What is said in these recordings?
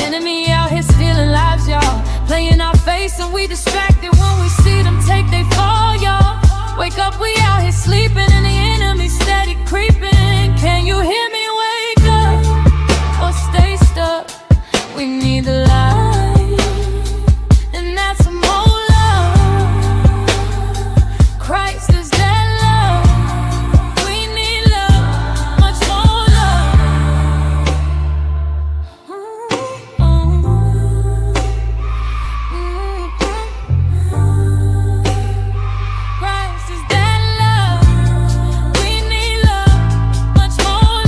Enemy out here stealing lives, y'all. Playing our face and we distracted. When we see them take, they fall, y'all. Wake up, we out here sleeping and the enemy steady creeping. Can you hear me? Wake up or stay stuck. We need the light, and that's some more love. Christ is that love. We need love, much more love. Christ is that love. We need love, much more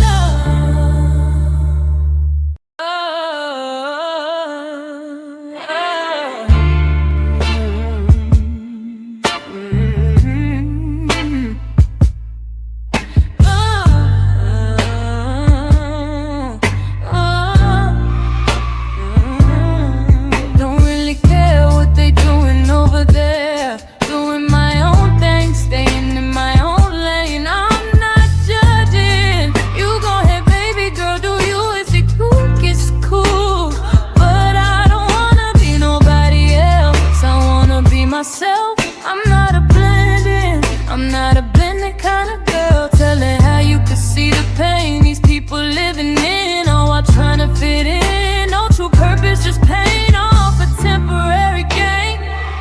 Don't really care what they doing over there. Doing my own thing, staying in my own lane. I'm not judging. You go ahead, baby girl, do you? If it cool, it's cool. But I don't wanna be nobody else. I wanna be myself. I'm not a blending, I'm not a blended kind of girl. Telling how you could see the pain these people living in, all while trying to fit in. No true purpose, just paying off a temporary gain.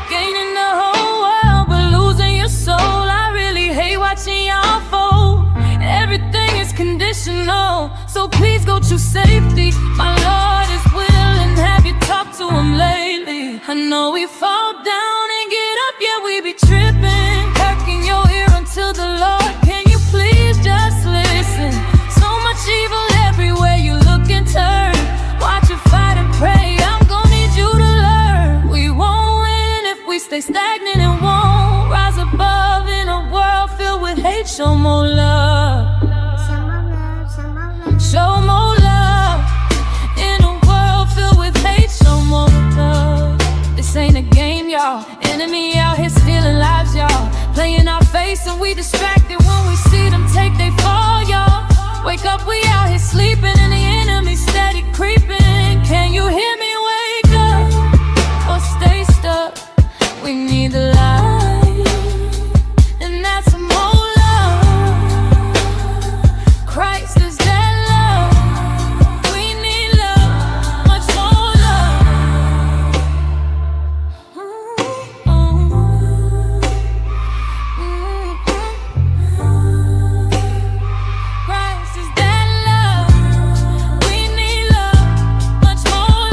Gaining the whole world, but losing your soul. I really hate watching y'all fold. Everything is conditional, so please go choose safety. My Lord is willing, have you talked to him lately? I know we fall down and get up, yeah, we be tripping. Perking your ear until the Lord, can you please just listen? So much evil everywhere you look and turn. Watch it fight and pray, I'm gonna need you to learn. We won't win if we stay stagnant and won't rise above in a world filled with hate. Show more love. Show more love. In a world filled with hate, show more love. This ain't a game, y'all. Enemy out here stealing lives, y'all. Playing our face and we distracted. When we see them take, they fall, y'all. Wake up, we out here sleeping and the enemy steady creeping. Can you hear me? Wake up or stay stuck. We need the light, and that's some more love. Christ is that love. We need love, much more love. Christ is that love. We need love, much more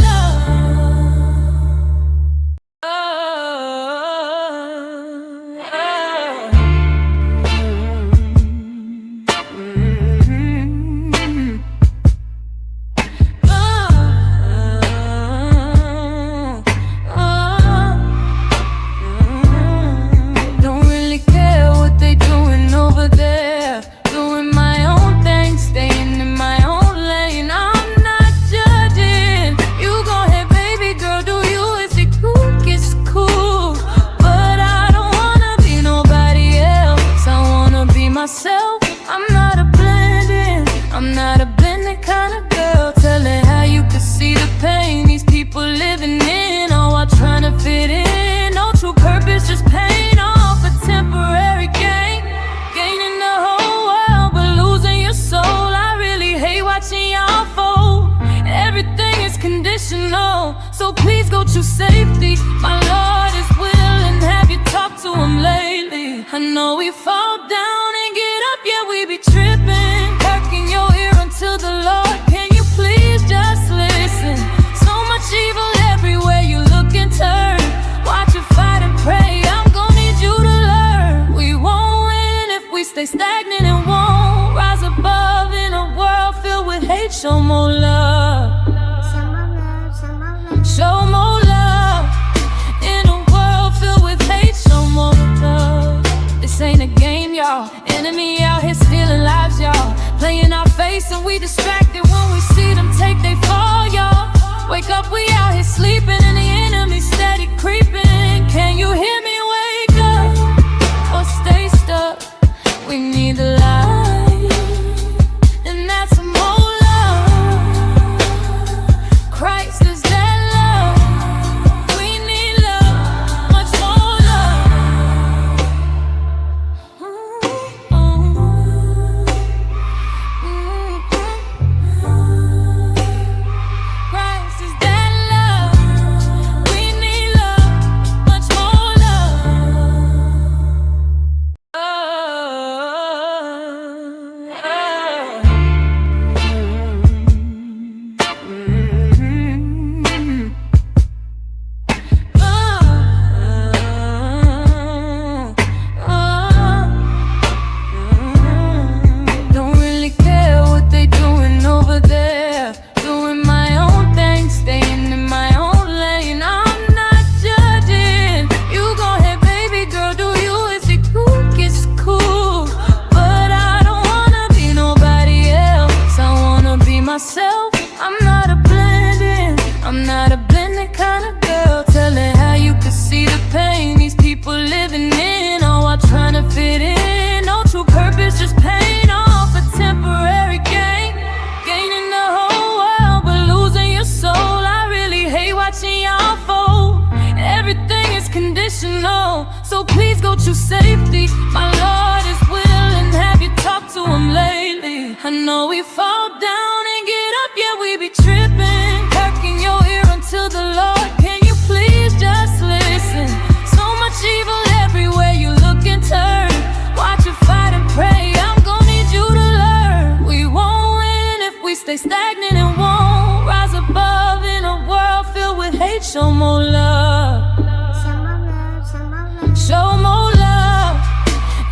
Don't really care what they doing over there. Doing my own thing, staying in my own lane. I'm not judging. You go ahead, baby girl, do you? If it cool, it's cool. But I don't wanna be nobody else. I wanna be myself. I'm not a blending, I'm not a blended kind of girl. Telling how you could see the pain these people living in, all while trying to fit in. No true purpose, just paying off a temporary gain. Gaining the whole world, but losing your soul. I really hate watching y'all fold. Everything is conditional, so please go choose safety. My Lord is willing, have you talked to him lately? I know we fall down and get up, yeah, we be tripping. Perking your ear until the Lord, can you please just listen? So much evil everywhere you look and turn. Watch it fight and pray, I'm gonna need you to learn. We won't win if we stay stagnant and won't rise above in a world filled with hate. Show more love. Show more love. In a world filled with hate, show more love. This ain't a game, y'all. Enemy out here stealing lives, y'all. Playing our face and we distracted. When we see them take, they fall, y'all. Wake up, we out here sleeping and the enemy steady creeping. Can you hear me? Wake up or stay stuck. We need the light, and that's some more love. Christ is so please go choose safety. My Lord is willing, have you talked to him lately? I know we fall down and get up, yeah, we be tripping. Perking your ear unto the Lord, can you please just listen? So much evil everywhere you look and turn. Watch you fight and pray, I'm gonna need you to learn. We won't win if we stay stagnant and won't rise above in a world filled with hate. Show more love. Show more love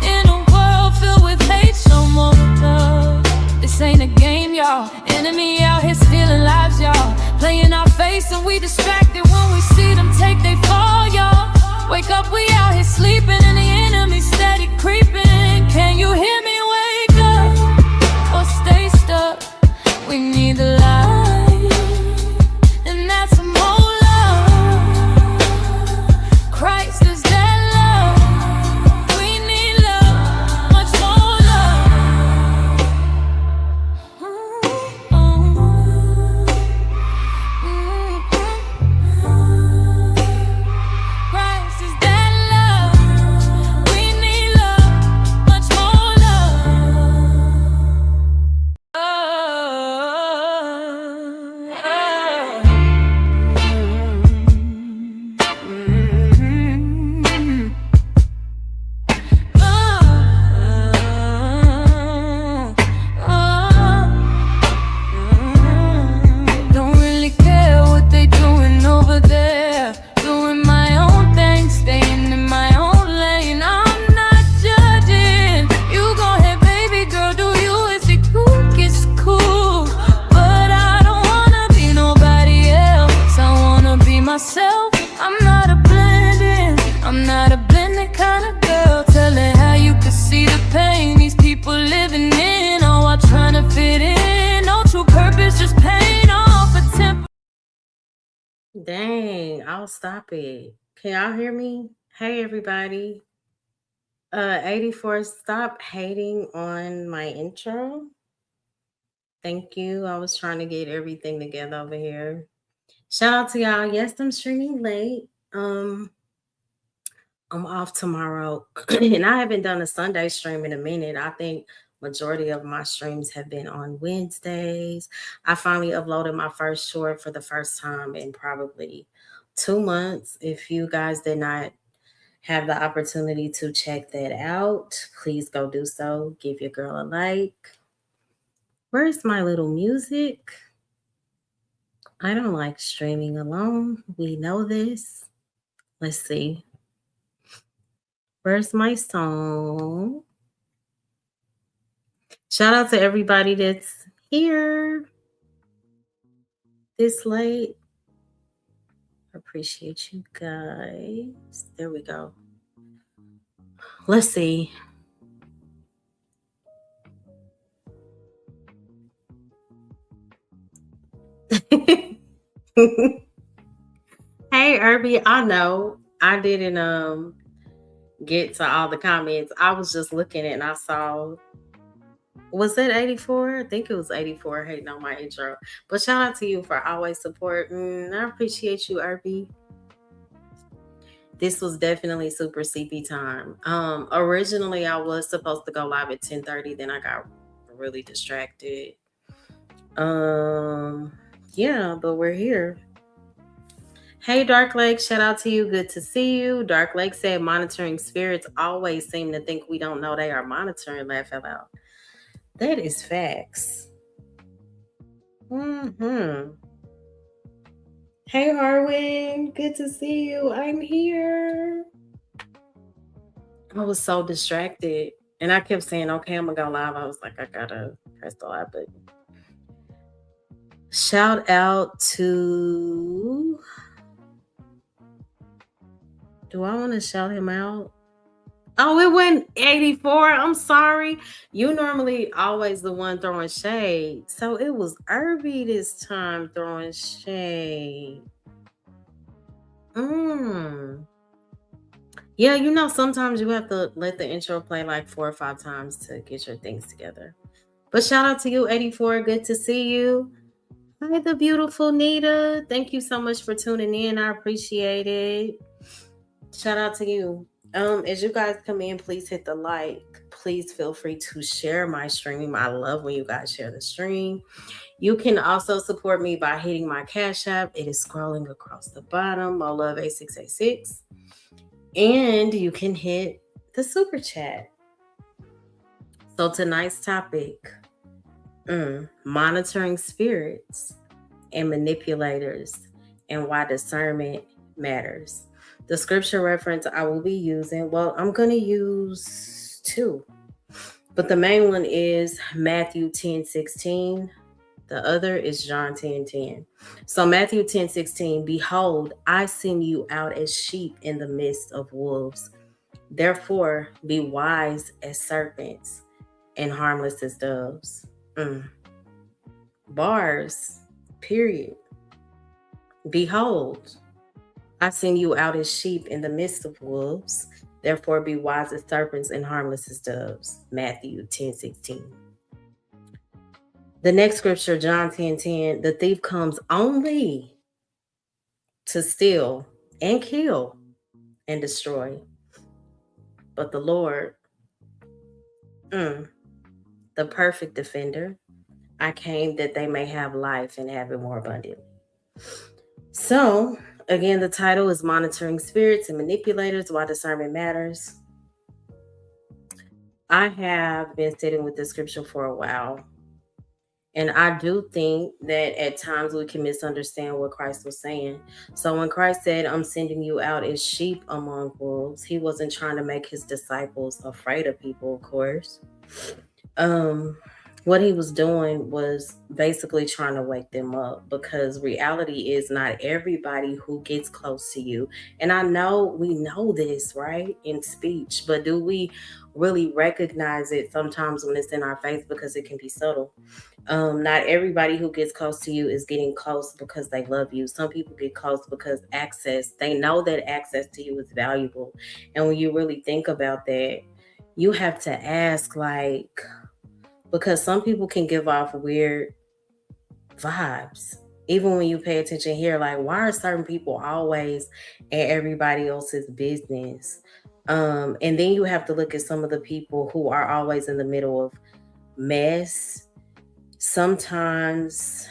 in a world filled with hate. Show more love. This ain't a game, y'all. Enemy out here stealing lives, y'all. Playing our face and we distracted when we see them take they fall, y'all. Wake up, we out here sleeping and the enemy steady creeping. Can you hear me? Wake up or stay stuck. We need the light, and that's some more love. Christ is that love. We need love, much more love. Christ is that love. We need love, much more Don't really care what they doing over there. Doing my own thing, staying in my own lane. I'm not judging. You go ahead, baby girl, do you? If it cool, it's cool. But I don't wanna be nobody else. I wanna be myself. I'm not a blending. I'm not a blending kind of girl. Telling how you could see the pain these people living in. Oh, while trying to fit in. No true purpose, just pain off a temper. Dang, I'll stop it. Can y'all hear me? Hey everybody. 84, stop hating on my intro. Thank you. I was trying to get everything together over here. Shout out to y'all. Yes, I'm streaming late. I'm off tomorrow. And I haven't done a Sunday stream in a minute. I think majority of my streams have been on Wednesdays. I finally uploaded my first short for the first time in probably 2 months. If you guys did not have the opportunity to check that out, please go do so. Give your girl a like. Where's my little music? I don't like streaming alone. We know this. Let's see. Where's my song? Shout out to everybody that's here this late. Appreciate you guys. There we go. Let's see. Hey Irby, I know I didn't get to all the comments. I was just looking and I saw, was that 84? I think it was 84 hating on my intro. But shout out to you for always supporting. I appreciate you, Irby. This was definitely super CP time. Originally I was supposed to go live at 10:30, then I got really distracted. Yeah, but we're here. Hey Dark Lake, shout out to you. Good to see you. Dark Lake said monitoring spirits always seem to think we don't know they are monitoring. Laugh out loud. That is facts. Hey Harwin, good to see you. I'm here. I was so distracted. And I kept saying, okay, I'm gonna go live. I was like, I gotta press the live button. Shout out to, do I want to shout him out? Oh, it went 84. I'm sorry. You normally always the one throwing shade. So it was Irby this time throwing shade. Yeah, you know, sometimes you have to let the intro play like 4 or 5 times to get your things together. But shout out to you, 84. Good to see you. Hi, the beautiful Nita. Thank you so much for tuning in. I appreciate it. Shout out to you. As you guys come in, please hit the like. Please feel free to share my stream. I love when you guys share the stream. You can also support me by hitting my Cash App. It is scrolling across the bottom. I love 8686. And you can hit the super chat. So tonight's topic, monitoring spirits and manipulators and why discernment matters. The scripture reference I will be using, well, I'm going to use two, but the main one is Matthew 10:16. The other is John 10:10. So Matthew 10:16, behold, I send you out as sheep in the midst of wolves. Therefore, be wise as serpents and harmless as doves. Bars, period. Behold, I send you out as sheep in the midst of wolves. Therefore, be wise as serpents and harmless as doves. Matthew 10:16. The next scripture, John 10:10, the thief comes only to steal and kill and destroy. But the Lord, the perfect defender, I came that they may have life and have it more abundantly. So, again, the title is Monitoring Spirits and Manipulators, Why Discernment Matters. I have been sitting with the scripture for a while. And I do think that at times we can misunderstand what Christ was saying. So when Christ said, I'm sending you out as sheep among wolves, he wasn't trying to make his disciples afraid of people, of course. What he was doing was basically trying to wake them up, because reality is not everybody who gets close to you. And I know we know this, right, in speech, but do we really recognize it sometimes when it's in our face, because it can be subtle? Not everybody who gets close to you is getting close because they love you. Some people get close because they know that access to you is valuable. And when you really think about that, you have to ask, like, because some people can give off weird vibes. Even when you pay attention here, like, why are certain people always at everybody else's business? And then you have to look at some of the people who are always in the middle of mess. Sometimes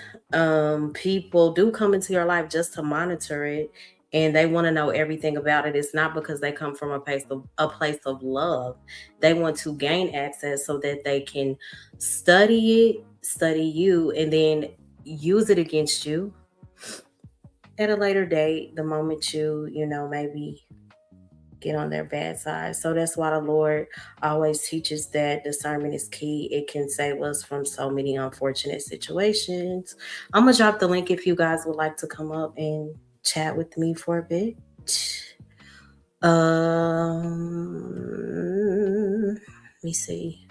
people do come into your life just to monitor it, and they want to know everything about it. It's not because they come from a place of love. They want to gain access so that they can study you, and then use it against you at a later date, the moment you maybe get on their bad side. So that's why the Lord always teaches that discernment is key. It can save us from so many unfortunate situations. I'm going to drop the link if you guys would like to come up and chat with me for a bit. Let me see.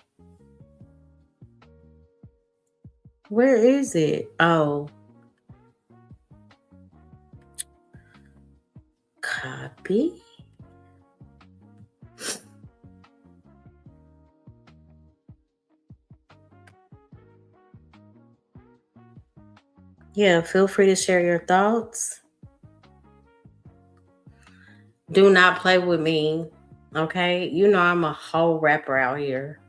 Where is it? Oh. Copy. Yeah, feel free to share your thoughts. Do not play with me, okay? You know I'm a whole rapper out here.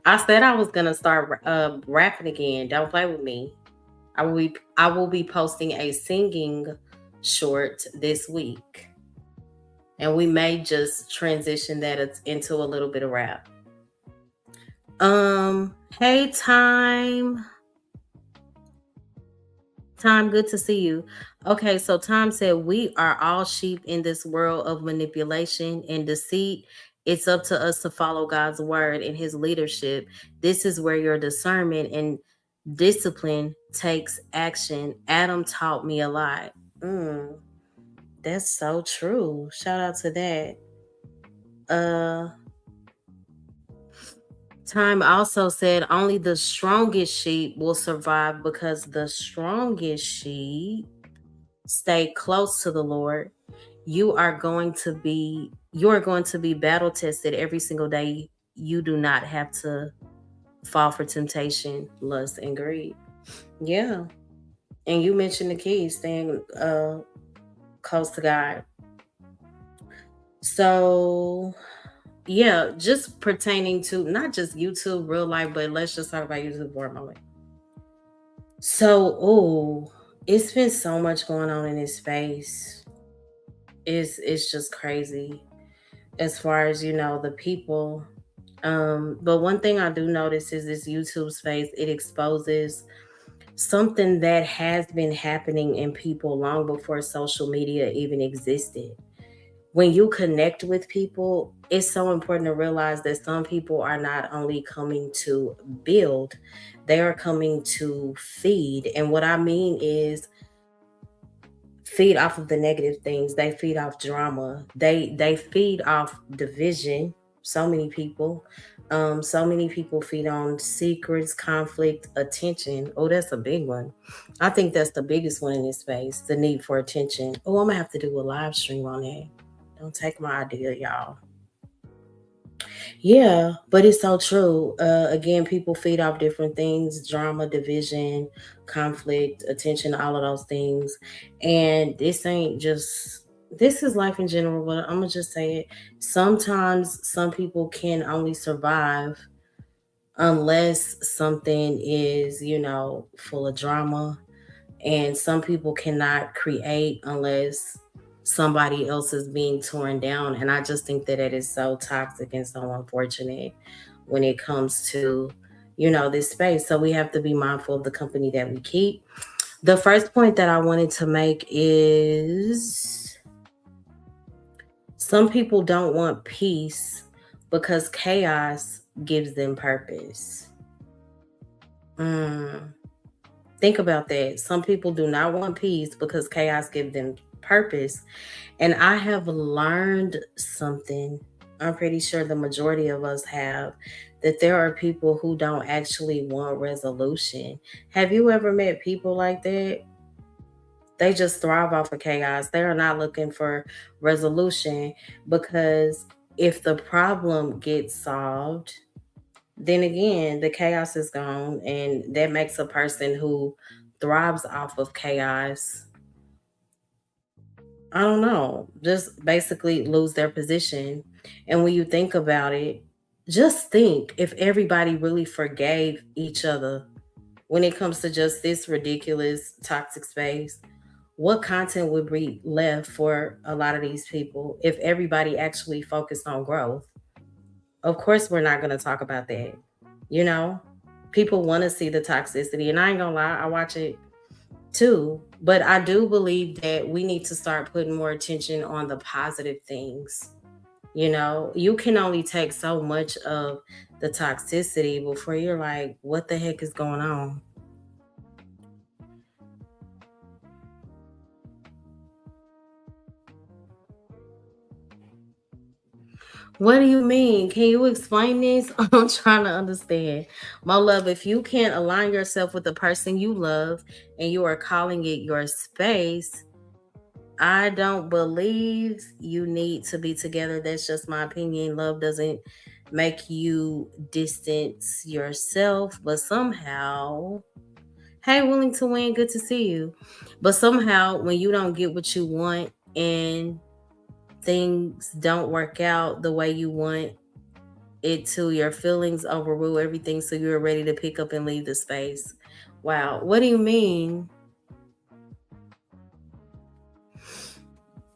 I said I was gonna start rapping again. Don't play with me. I will be posting a singing short this week, and we may just transition that into a little bit of rap. Hey, Time, good to see you. Okay, so Tom said, we are all sheep in this world of manipulation and deceit. It's up to us to follow God's word and his leadership. This is where your discernment and discipline takes action. Adam taught me a lot. That's so true. Shout out to that. Time also said, only the strongest sheep will survive, because the strongest sheep stay close to the Lord. You are going to be battle tested every single day. You do not have to fall for temptation, lust, and greed. Yeah. And you mentioned the key, staying close to God. So yeah, just pertaining to not just YouTube, real life, but let's just talk about YouTube for a moment. So, it's been so much going on in this space. It's just crazy as far as the people. But one thing I do notice is this YouTube space. It exposes something that has been happening in people long before social media even existed. When you connect with people, it's so important to realize that some people are not only coming to build, they are coming to feed. And what I mean is feed off of the negative things. They feed off drama. They feed off division. So many people feed on secrets, conflict, attention. Oh, that's a big one. I think that's the biggest one in this space, the need for attention. Oh, I'm gonna have to do a live stream on that. Don't take my idea, y'all. Yeah, but it's so true. Again, people feed off different things: drama, division, conflict, attention, all of those things. And this ain't just this is life in general, but I'm gonna just say it. Sometimes some people can only survive unless something is, full of drama, and some people cannot create unless somebody else is being torn down. And I just think that it is so toxic and so unfortunate when it comes to this space. So we have to be mindful of the company that we keep. The first point that I wanted to make is some people don't want peace because chaos gives them purpose. mm. Think about that. Some people do not want peace because chaos gives them purpose. And I have learned something. I'm pretty sure the majority of us have, that there are people who don't actually want resolution. Have you ever met people like that? They just thrive off of chaos. They are not looking for resolution because if the problem gets solved, then again, the chaos is gone, and that makes a person who thrives off of chaos, I don't know, just basically lose their position. And when you think about it, just think if everybody really forgave each other when it comes to just this ridiculous toxic space, what content would be left for a lot of these people if everybody actually focused on growth? Of course, we're not going to talk about that. You know, people want to see the toxicity, and I ain't gonna lie, I watch it too. But I do believe that we need to start putting more attention on the positive things. You can only take so much of the toxicity before you're like, what the heck is going on? What do you mean? Can you explain this? I'm trying to understand. My love, if you can't align yourself with the person you love and you are calling it your space, I don't believe you need to be together. That's just my opinion. Love doesn't make you distance yourself, but somehow, hey, willing to win, good to see you. But somehow, when you don't get what you want and things don't work out the way you want it to, your feelings overrule everything, so you're ready to pick up and leave the space. Wow, what do you mean?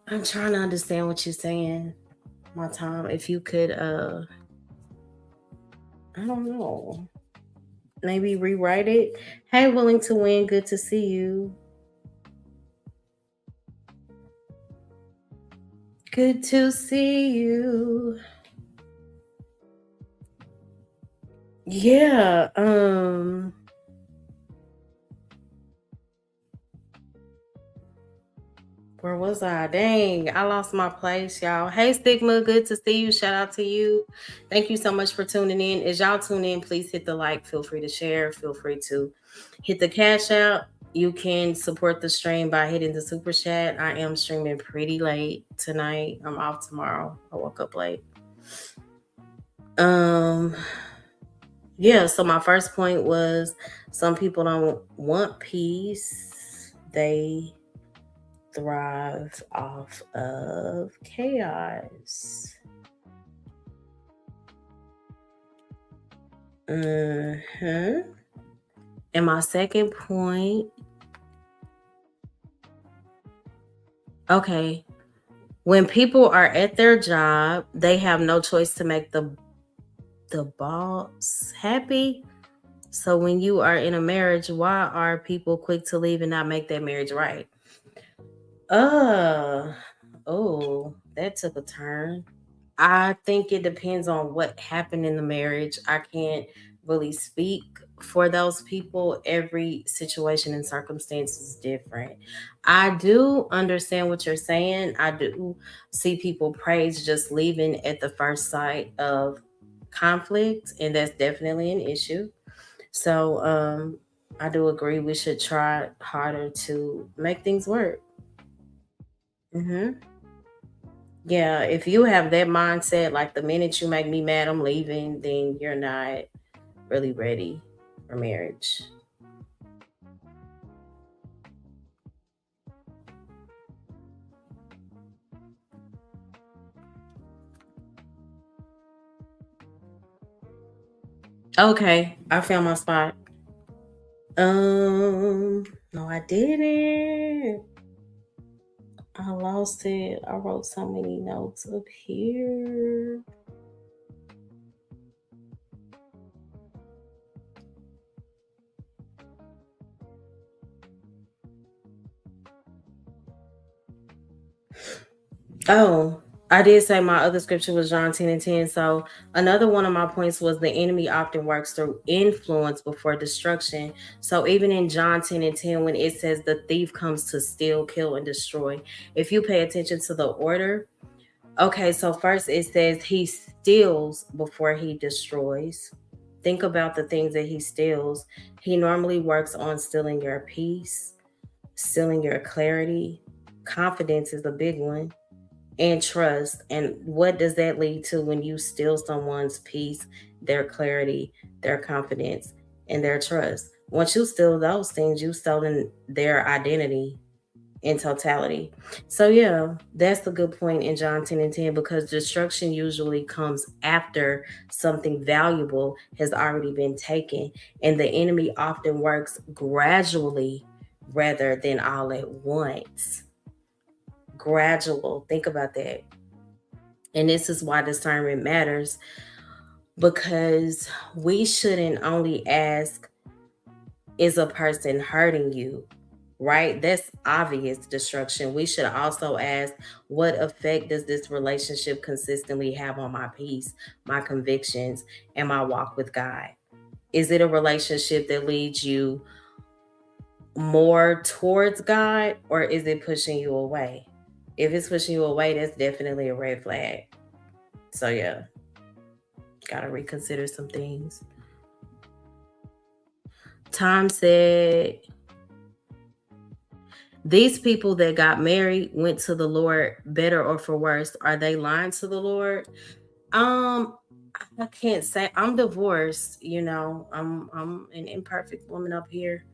I'm trying to understand what you're saying. My time, if you could, I don't know, maybe rewrite it. Hey, willing to win, good to see you. Good to see you. Yeah, where was I? Dang, I lost my place, y'all. Hey, Stigma, good to see you. Shout out to you. Thank you so much for tuning in. As y'all tune in, please hit the like. Feel free to share. Feel free to hit the cash out. You can support the stream by hitting the super chat. I am streaming pretty late tonight. I'm off tomorrow. I woke up late. Um, yeah, so my first point was some people don't want peace. They thrive off of chaos. Hmm. And my second point, okay, when people are at their job, they have no choice to make the boss happy. So when you are in a marriage, why are people quick to leave and not make that marriage right? Uh oh, that took a turn. I think it depends on what happened in the marriage. I can't really speak for those people. Every situation and circumstance is different. I do understand what you're saying. I do see people praise just leaving at the first sight of conflict, and that's definitely an issue. So, I do agree we should try harder to make things work. Hmm. Yeah, if you have that mindset, like the minute you make me mad, I'm leaving, then you're not really ready for marriage. Okay, I found my spot. No, I didn't. I lost it. I wrote so many notes up here. Oh, I did say my other scripture was John 10 and 10. So another one of my points was the enemy often works through influence before destruction. So even in John 10 and 10, when it says the thief comes to steal, kill, and destroy, if you pay attention to the order, okay, so first it says he steals before he destroys. Think about the things that he steals. He normally works on stealing your peace, stealing your clarity. Confidence is a big one, and trust. And what does that lead to when you steal someone's peace, their clarity, their confidence, and their trust? Once you steal those things, you've stolen their identity in totality. So yeah, that's a good point in John 10 and 10, because destruction usually comes after something valuable has already been taken. And the enemy often works gradually rather than all at once. Gradual. Think about that. And this is why discernment matters, because we shouldn't only ask, is a person hurting you? Right? That's obvious destruction. We should also ask, what effect does this relationship consistently have on my peace, my convictions, and my walk with God? Is it a relationship that leads you more towards God, or is it pushing you away? If it's pushing you away, that's definitely a red flag. So, yeah, gotta reconsider some things. Tom said, these people that got married went to the Lord better or for worse. Are they lying to the Lord? Um, I can't say. I'm divorced, I'm an imperfect woman up here.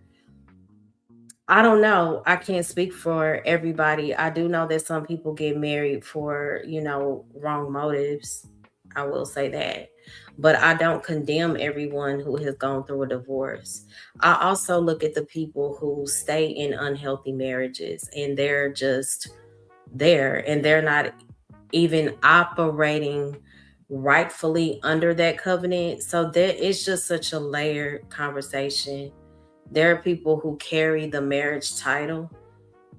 I don't know. I can't speak for everybody. I do know that some people get married for, wrong motives. I will say that. But I don't condemn everyone who has gone through a divorce. I also look at the people who stay in unhealthy marriages, and they're just there, and they're not even operating rightfully under that covenant. So there is just such a layered conversation. There are people who carry the marriage title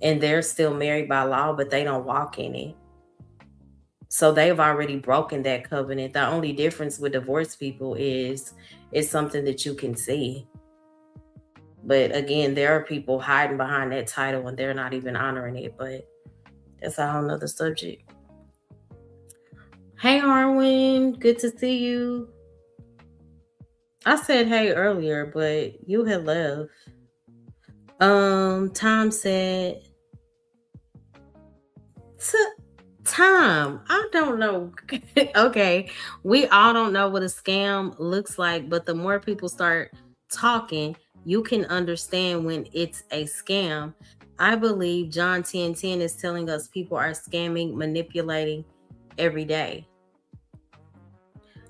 and they're still married by law, but they don't walk in it. So they've already broken that covenant. The only difference with divorced people is it's something that you can see. But again, there are people hiding behind that title and they're not even honoring it. But that's a whole nother subject. Hey, Harwin, good to see you. I said hey earlier, but you had left. Tom said, Tom, I don't know. Okay, we all don't know what a scam looks like, but the more people start talking, You can understand when it's a scam. I believe John 10:10 is telling us people are scamming, manipulating every day.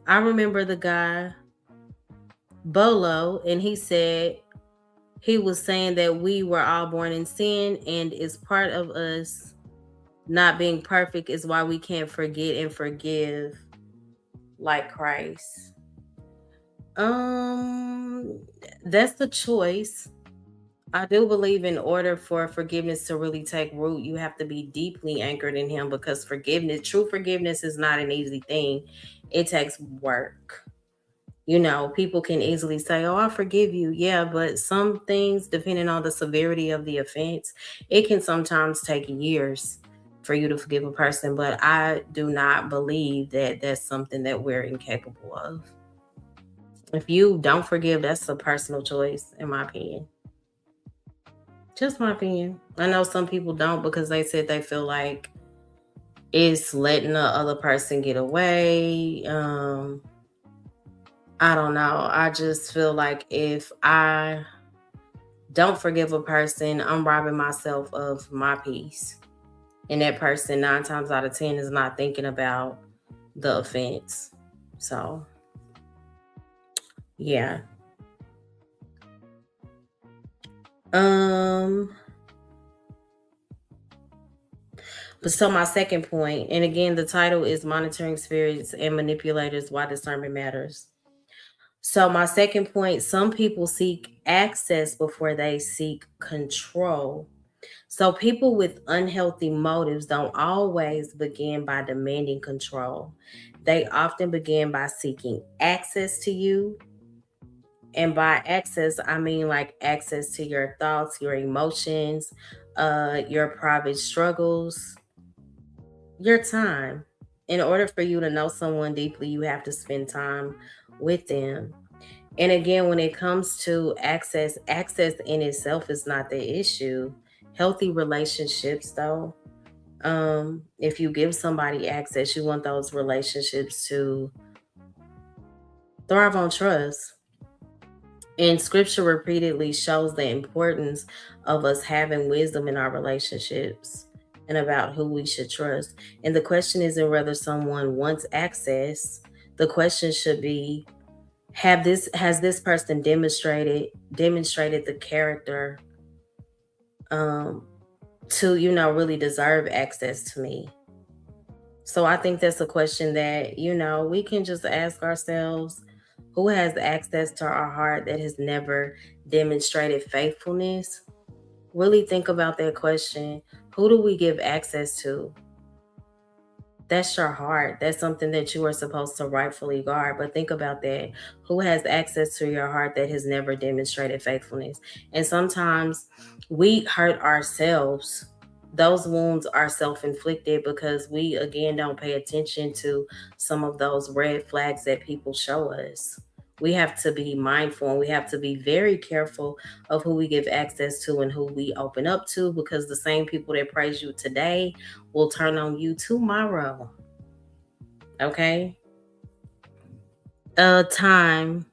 I remember the guy, Bolo, and he said he was saying that we were all born in sin, and it's part of us not being perfect is why we can't forget and forgive like Christ. Um, that's the choice. I do believe in order for forgiveness to really take root, you have to be deeply anchored in Him, because true forgiveness is not an easy thing. It takes work. People can easily say, "Oh, I forgive you." Yeah, but some things, depending on the severity of the offense, it can sometimes take years for you to forgive a person. But I do not believe that that's something that we're incapable of. If you don't forgive, that's a personal choice, in my opinion. Just my opinion. I know some people don't because they said they feel like it's letting the other person get away. I don't know. I just feel like if I don't forgive a person, I'm robbing myself of my peace. And that person, 9 times out of 10, is not thinking about the offense. So, yeah. Um, but so my second point, and again, the title is Monitoring Spirits and Manipulators, Why Discernment Matters. So, my second point, some people seek access before they seek control. So, people with unhealthy motives don't always begin by demanding control. They often begin by seeking access to you. And by access, I mean like access to your thoughts, your emotions, your private struggles, your time. In order for you to know someone deeply, you have to spend time with them. And again, when it comes to access in itself is not the issue. Healthy relationships, though, if you give somebody access, you want those relationships to thrive on trust. And scripture repeatedly shows the importance of us having wisdom in our relationships and about who we should trust. And the question isn't whether someone wants access. The question should be, has this person demonstrated the character um to really deserve access to me. So I think that's a question that we can just ask ourselves: who has access to our heart that has never demonstrated faithfulness? Really think about that question. Who do we give access to? That's your heart. That's something that you are supposed to rightfully guard. But think about that. Who has access to your heart that has never demonstrated faithfulness? And sometimes we hurt ourselves. Those wounds are self inflicted because we, again, don't pay attention to some of those red flags that people show us. We have to be mindful and we have to be very careful of who we give access to and who we open up to, because the same people that praise you today will turn on you tomorrow. Okay? Time.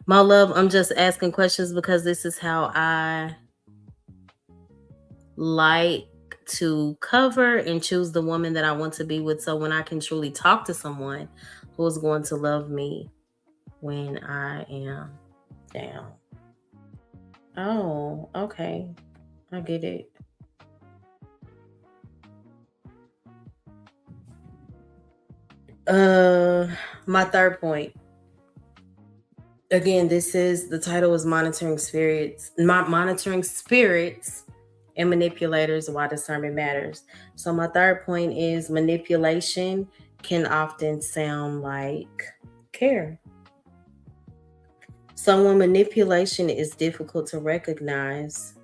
My love, I'm just asking questions because this is how I like to cover and choose the woman that I want to be with. So when I can truly talk to someone who is going to love me when I am down. Oh, okay. I get it. Uh my third point. Again, this is the title is monitoring spirits and manipulators, why discernment matters. So my third point is manipulation can often sound like care. So when manipulation is difficult to recognize,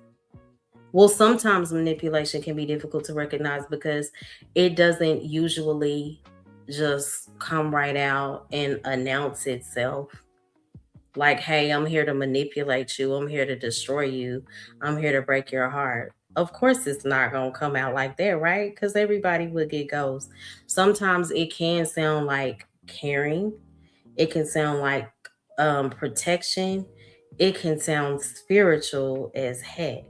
well, sometimes manipulation can be difficult to recognize because it doesn't usually just come right out and announce itself. Like, hey, I'm here to manipulate you. I'm here to destroy you. I'm here to break your heart. Of course, it's not going to come out like that, right? Because everybody would get ghosts. Sometimes it can sound like caring. It can sound like protection, it can sound spiritual as heck.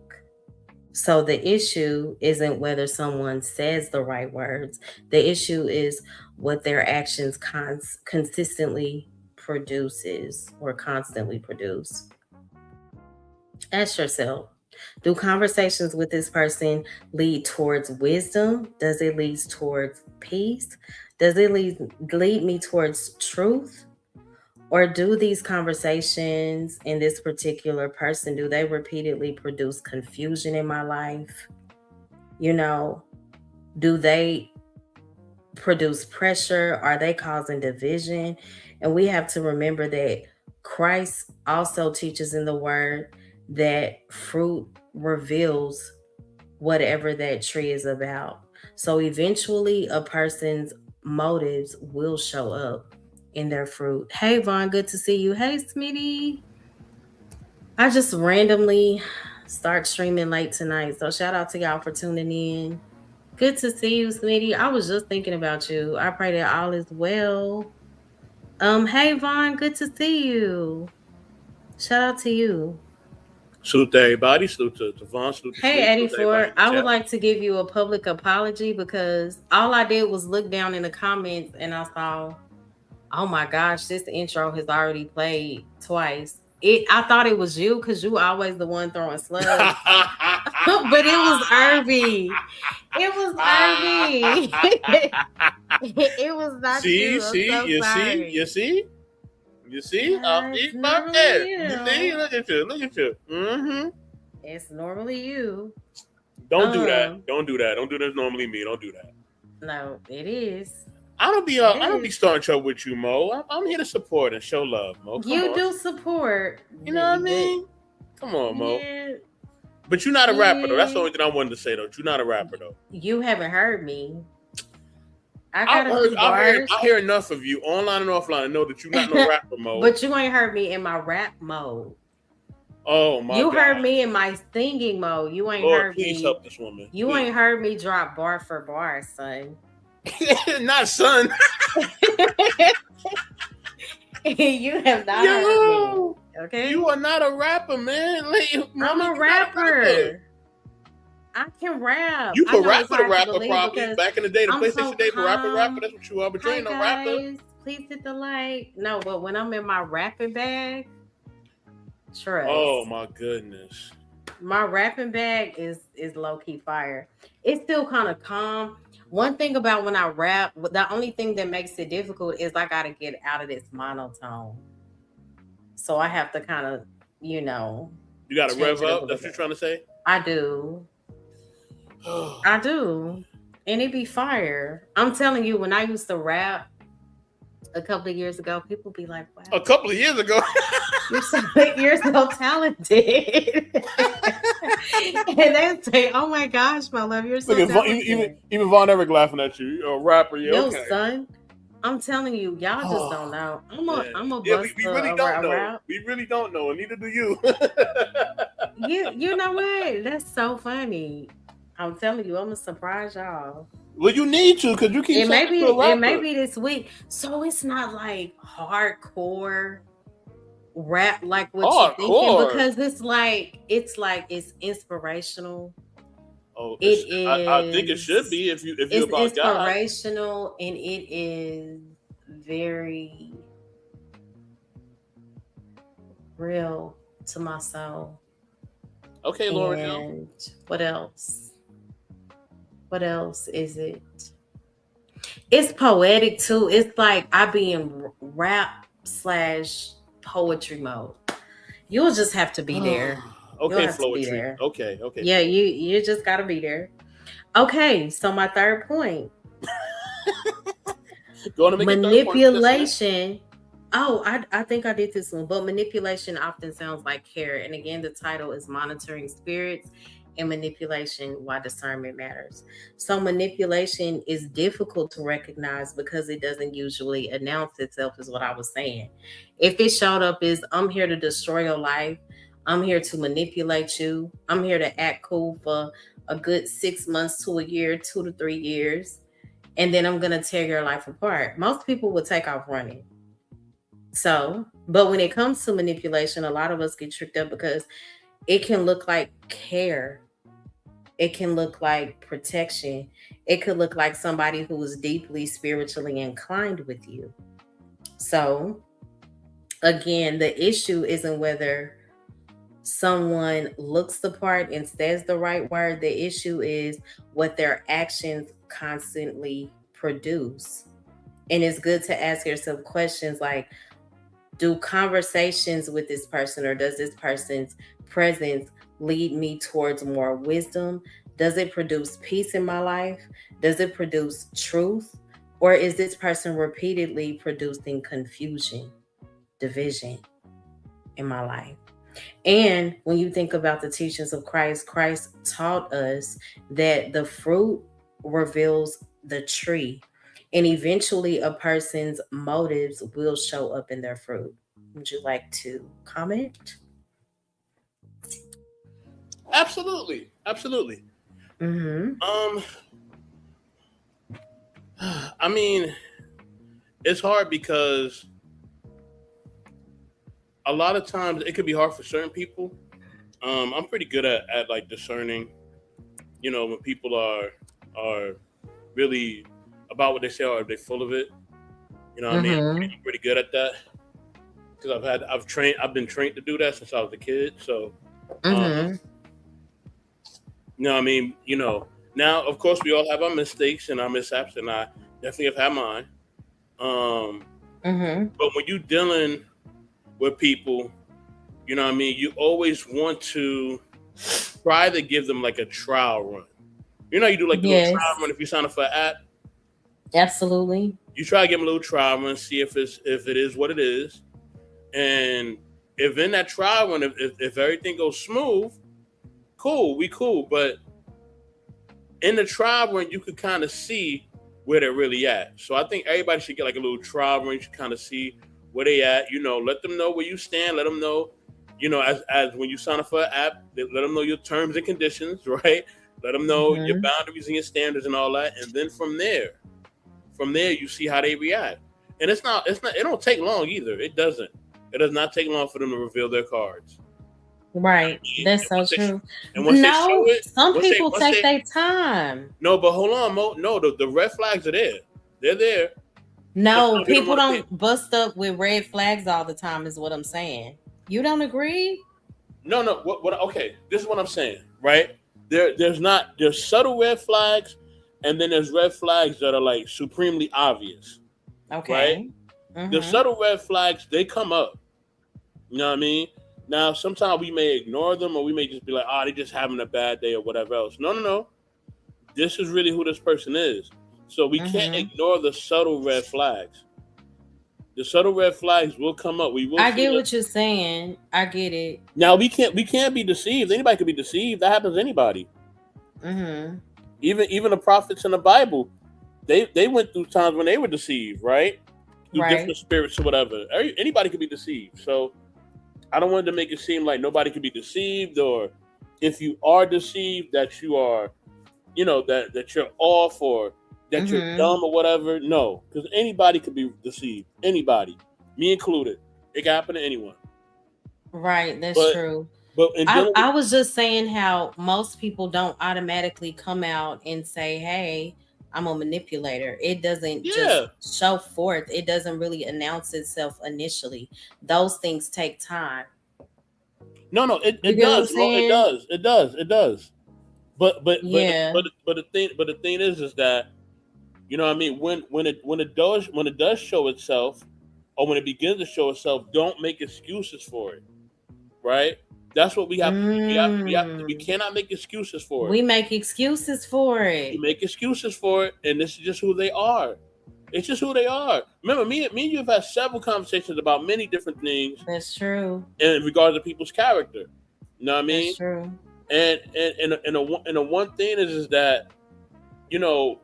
So the issue isn't whether someone says the right words. The issue is what their actions consistently produces or constantly produce. Ask yourself, do conversations with this person lead towards wisdom? Does it lead towards peace? Does it lead me towards truth? Or do these conversations in this particular person, do they repeatedly produce confusion in my life? You know, do they produce pressure? Are they causing division? And we have to remember that Christ also teaches in the word that fruit reveals whatever that tree is about. So eventually, a person's motives will show up in their fruit. Hey, Vaughn, good to see you. Hey, Smitty. I just randomly start streaming late tonight. So shout out to y'all for tuning in. Good to see you, Smitty. I was just thinking about you. I pray that all is well. Hey Vaughn, good to see you. Shout out to you. Salute to everybody. Salute to Vaughn. Salute to Hey Smitty. Salute to everybody 84. in the I would chat. like to give you a public apology because all I did was look down in the comments and I saw, oh my gosh, this intro has already played twice. I thought it was you because you always the one throwing slugs. But it was Irby. It was Irby. It was not you. I'm so sorry. You see? I'll It's eat my normally head. you. You see? Look at you. Mm-hmm. It's normally you. Don't do that. Don't do that. Don't do that. It's normally me. Don't do that. No, it is. I don't be starting trouble with you, Mo. I'm here to support and show love, Mo. Come You on. do support. You know what I mean? Come on, Mo. Yeah. But you're not a rapper, though. That's the only thing I wanted to say, though. You're not a rapper, though. You haven't heard me. I hear enough of you online and offline to know that you're not no rapper, Mo. But you ain't heard me in my rap mode. Oh my God. You heard me in my singing mode. You ain't Lord, heard please me. help this woman. You ain't heard me drop bar for bar, son. Not son. You have not heard me. Okay. You are not a rapper, man. I'm a rapper. I can rap. You can rap for the rapper, probably. Back in the day, the PlayStation so days for rapper, that's what you are. But you ain't no rapper. Please hit the like. No, but when I'm in my rapping bag, trust. Oh my goodness. My rapping bag is low-key fire. It's still kind of calm. One thing about when I rap, the only thing that makes it difficult is I gotta get out of this monotone. So I have to kind of, You gotta rev up. That's what you're trying to say? I do. I do. And it be fire. I'm telling you, when I used to rap a couple of years ago, people be like, wow. A couple of years ago? You're so talented. And they say, oh my gosh, my love, you're so talented. Even Von Eric laughing at you. You're a rapper, okay. Son, I'm telling you, y'all just don't know. I'm a buster. We really don't know. We really don't know, and neither do you. You know what? That's so funny. I'm telling you, I'm gonna surprise y'all. Well, you need to, because you keep it may be this week. So it's not like hardcore rap like what you're thinking, because it's inspirational. Oh, it is. I think it should be if you're about inspirational, God. And it is very real to my soul. Okay, Laura. And what else? What else is it? It's poetic too. It's like I be in rap / poetry mode. You'll just have to be there. Okay, poetry. Okay. Yeah, you just gotta be there. Okay, so my third point. Manipulation. Oh, I think I did this one, but manipulation often sounds like care. And again, the title is Monitoring Spirits and Manipulation, Why Discernment Matters. So manipulation is difficult to recognize because it doesn't usually announce itself, is what I was saying. If it showed up as, I'm here to destroy your life, I'm here to manipulate you, I'm here to act cool for a good 6 months to a year, 2 to 3 years, and then I'm going to tear your life apart, most people would take off running. So But when it comes to manipulation, a lot of us get tricked up because it can look like care. It can look like protection. It could look like somebody who is deeply spiritually inclined with you. So, again, the issue isn't whether someone looks the part and says the right word. The issue is what their actions constantly produce. And it's good to ask yourself questions like, do conversations with this person or does this person's presence lead me towards more wisdom? Does it produce peace in my life? Does it produce truth? Or is this person repeatedly producing confusion, division in my life? And when you think about the teachings of Christ, Christ taught us that the fruit reveals the tree. And eventually, a person's motives will show up in their fruit. Would you like to comment? Absolutely, absolutely. Mm-hmm. I mean, it's hard because a lot of times it could be hard for certain people. I'm pretty good at like discerning, when people are really about what they say or are they full of it. You know what I mean? Mm-hmm. I'm pretty good at that because I've been trained to do that since I was a kid. So, Mm-hmm. you know what I mean? Now of course we all have our mistakes and our mishaps, and I definitely have had mine. Mm-hmm. But when you're dealing with people, you know what I mean, you always want to try to give them like a trial run. You do like the little Yes, trial run if you sign up for an app. absolutely. You try to give them a little trial run, see if it is what it is, and if in that trial run, if everything goes smooth, cool, we cool. But in the trial run, you could kind of see where they're really at. So I think everybody should get like a little trial run. You should kind of see where they at. Let them know where you stand. Let them know, as when you sign up for an app, let them know your terms and conditions, right? Let them know your Mm-hmm. boundaries and your standards and all that, and then from there you see how they react. And it don't take long either. It doesn't. It does not take long for them to reveal their cards. Right. That's And so true. once they show No, it, some once they people once take they their time. no, but hold on, Mo. No, the red flags are there. They're there. No, Sometimes we don't people want to see. don't bust up with red flags all the time, is what I'm saying. You don't agree? No, no. What? Okay, this is what I'm saying. Right? There's subtle red flags, and then there's red flags that are like supremely obvious. Right? Okay. The Mm-hmm. subtle red flags, they come up. You know what I mean? Now, sometimes we may ignore them, or we may just be like, they just having a bad day or whatever else. No, no, no. This is really who this person is. So we can't Mm-hmm. ignore the subtle red flags. The subtle red flags will come up. We will I see get them. what you're saying. I get it. Now we can't be deceived. Anybody can be deceived. That happens to anybody. Mm-hmm. Even the prophets in the Bible, they went through times when they were deceived, right? Through Right. different spirits or whatever. Anybody can be deceived. So I don't want to make it seem like nobody can be deceived, or if you are deceived that you are, that you're off or that you're Mm-hmm. dumb or whatever. No, because anybody could be deceived. Anybody, me included. It can happen to anyone. Right. That's But true. but in I, dealing with I was just saying how most people don't automatically come out and say, hey, I'm a manipulator. It doesn't just yeah, show forth, it doesn't really announce itself initially. Those things take time. no, it, You it get what I'm does, it saying? does, it does. Yeah. But the thing is that what I mean, when it does show itself, or when it begins to show itself, don't make excuses for it, right? That's what we have to do. We Mm. cannot make excuses for it. We make excuses for You it. make excuses for it, and this is just who they are. It's just who they are. Remember, me and you have had several conversations about many different things That's true. in regards to people's character. You know what I mean? That's true. And the one thing is that you know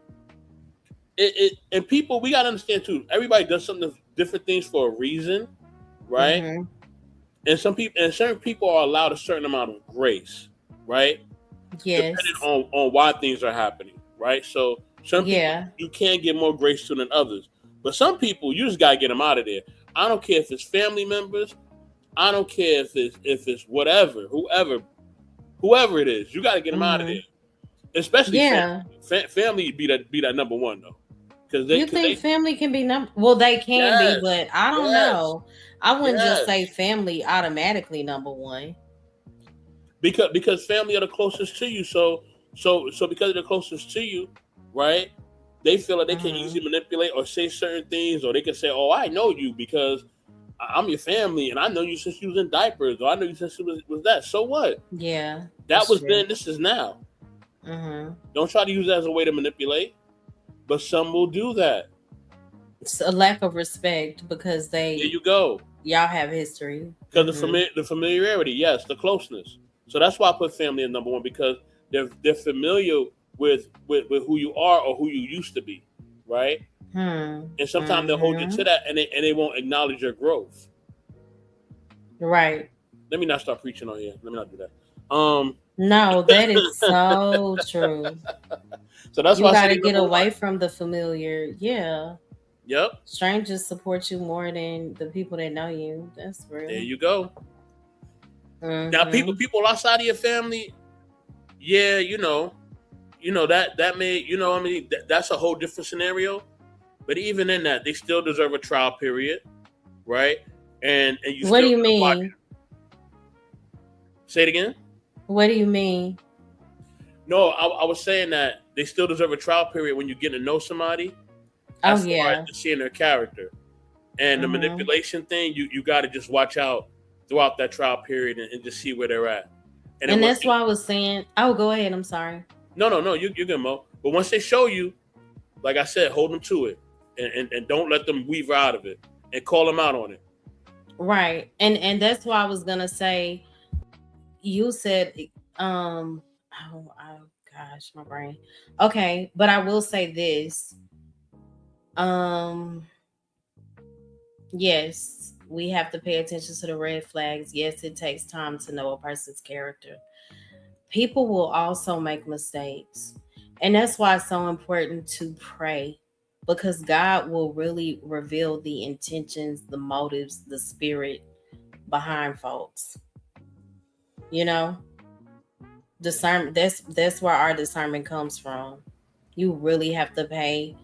and people, we gotta understand too. Everybody does something different things for a reason, right? Mm-hmm. And certain people are allowed a certain amount of grace, right? Depending Yes. on why things are happening, right? So some people Yeah. you can get more grace to than others, but some people you just gotta get them out of there. I don't care if it's family members. I don't care if it's whatever, whoever it is. You got to get them out of Mm-hmm. there. Especially family. Yeah. Family be that number one though, You because think they family can be well, they can be, yes but I don't yes know. I wouldn't just say yes family automatically number one. because family are the closest to you. So because they're closest to you, right? They feel like they can Mm-hmm. easily manipulate or say certain things, or they can say, "Oh, I know you because I'm your family, and I know you since you was in diapers, or I know you since you was that." So what? Yeah, That that's was true. then. This is now. Mm-hmm. Don't try to use that as a way to manipulate, but some will do that. It's a lack of respect because There you go. y'all have history. Because Mm-hmm. the familiarity, yes, the closeness. So that's why I put family in number one, because they're familiar with who you are or who you used to be, right? Hmm. And sometimes they'll hold you Mm-hmm. to that, and they won't acknowledge your growth. Right. Let me not start preaching on here. Let me not do that. No, that is so true. So that's You why I got said to they get number one. away from the familiar. Yeah. Yep. Strangers support you more than the people that know you. That's There real. you go. Now, people Mm-hmm. people outside of your family, yeah, that may, I mean, that's a whole different scenario. But even in that, they still deserve a trial period, right? And you What do still you gotta watch mean? it. Say it again. What do you mean? No, I was saying that they still deserve a trial period when you get to know somebody, Oh as far as yeah. seeing their character. And the Mm-hmm. manipulation thing, you got to just watch out throughout that trial period, and just see where they're at. And then And once that's why I was saying, oh, go ahead. I'm sorry. no, you're good, Mo. But once they show you, like I said, hold them to it, and don't let them weaver out of it, and call them out on it. Right. And that's why I was gonna say, you said, oh gosh, my brain. Okay, but I will say this. Um, yes, we have to pay attention to the red flags. Yes, it takes time to know a person's character. People will also make mistakes. And that's why it's so important to pray, because God will really reveal the intentions, the motives, the spirit behind folks. You know, discernment, that's where our discernment comes from. You really have to pay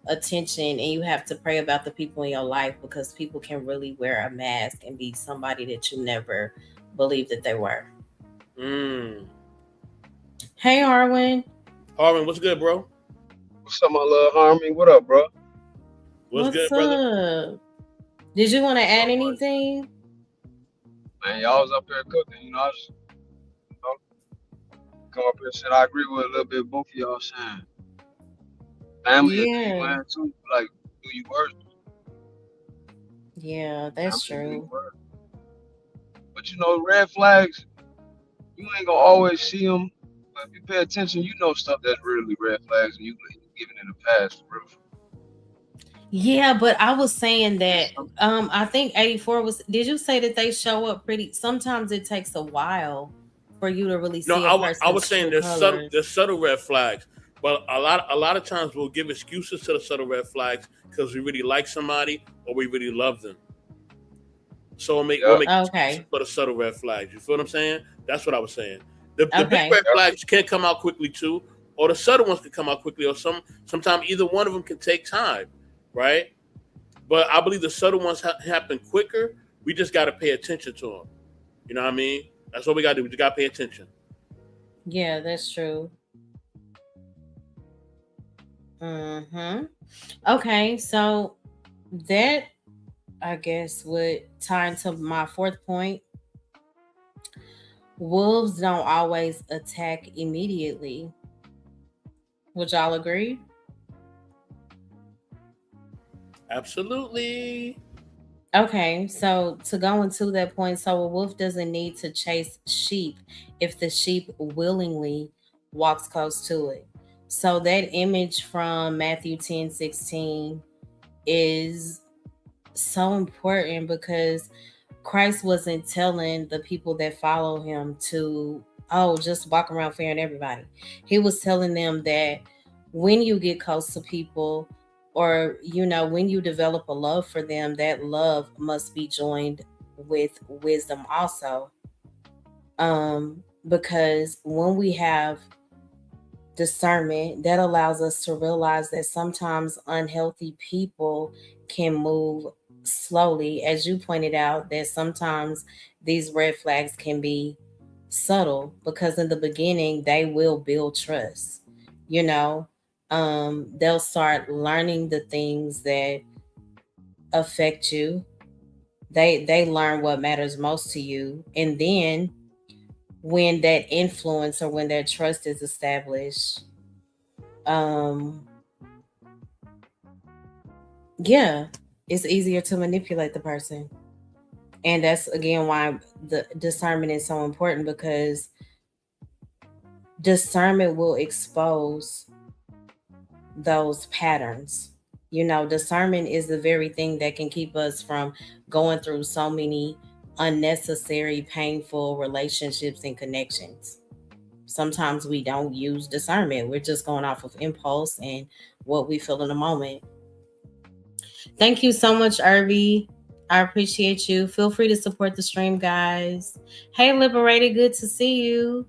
attention, and you have to pray about the people in your life, because people can really wear a mask and be somebody that you never believed that they were. Mm. Hey Arwen, Harvin, what's good, bro? What's up, my little Harmony? What up, bro? What's what's good, brother? up? Did you want to add So much, anything? man. Y'all was up there cooking, I just you know, come up here and said I agree with a little bit of both of y'all saying. Family will do you Yeah, in too, like do you worse. yeah, that's Family will do you true. worse. But red flags, you ain't gonna always see them. But if you pay attention, you know stuff that's really red flags, and you given in the past, for real. Yeah, but I was saying that, It's some- I think 84 was, did you say that they show up pretty, sometimes it takes a while for you to really No, see a I was person's saying true there's subtle colors. there's subtle red flags, but a lot of times we'll give excuses to the subtle red flags because we really like somebody or we really love them. So we'll Yeah, make excuses Okay. for the subtle red flags. You feel what I'm saying? That's what I was saying. The big Okay. red flags can come out quickly too, or the subtle ones can come out quickly, or sometimes either one of them can take time, right? But I believe the subtle ones happen quicker. We just got to pay attention to them. You know what I mean? That's what we got to do. We just got to pay attention. Yeah, that's true. Mm-hmm. Okay, so that, I guess, would tie into my fourth point. Wolves don't always attack immediately. Would y'all agree? Absolutely. Okay, so to go into that point, so a wolf doesn't need to chase sheep if the sheep willingly walks close to it. So that image from Matthew 10:16 is so important, because Christ wasn't telling the people that follow him to, oh, just walk around fearing everybody. He was telling them that when you get close to people, or when you develop a love for them, that love must be joined with wisdom also. Because when we have discernment, that allows us to realize that sometimes unhealthy people can move slowly, as you pointed out, that sometimes these red flags can be subtle, because in the beginning they will build trust. you know they'll start learning the things that affect you. They learn what matters most to you, and then when that influence or when that trust is established, um yeah, it's easier to manipulate the person. And that's again why the discernment is so important, because discernment will expose those patterns. Discernment is the very thing that can keep us from going through so many unnecessary, painful relationships and connections. Sometimes we don't use discernment, we're just going off of impulse and what we feel in the moment. Thank you so much, Irby. I appreciate you. Feel free to support the stream, guys. Hey, Liberated, good to see you.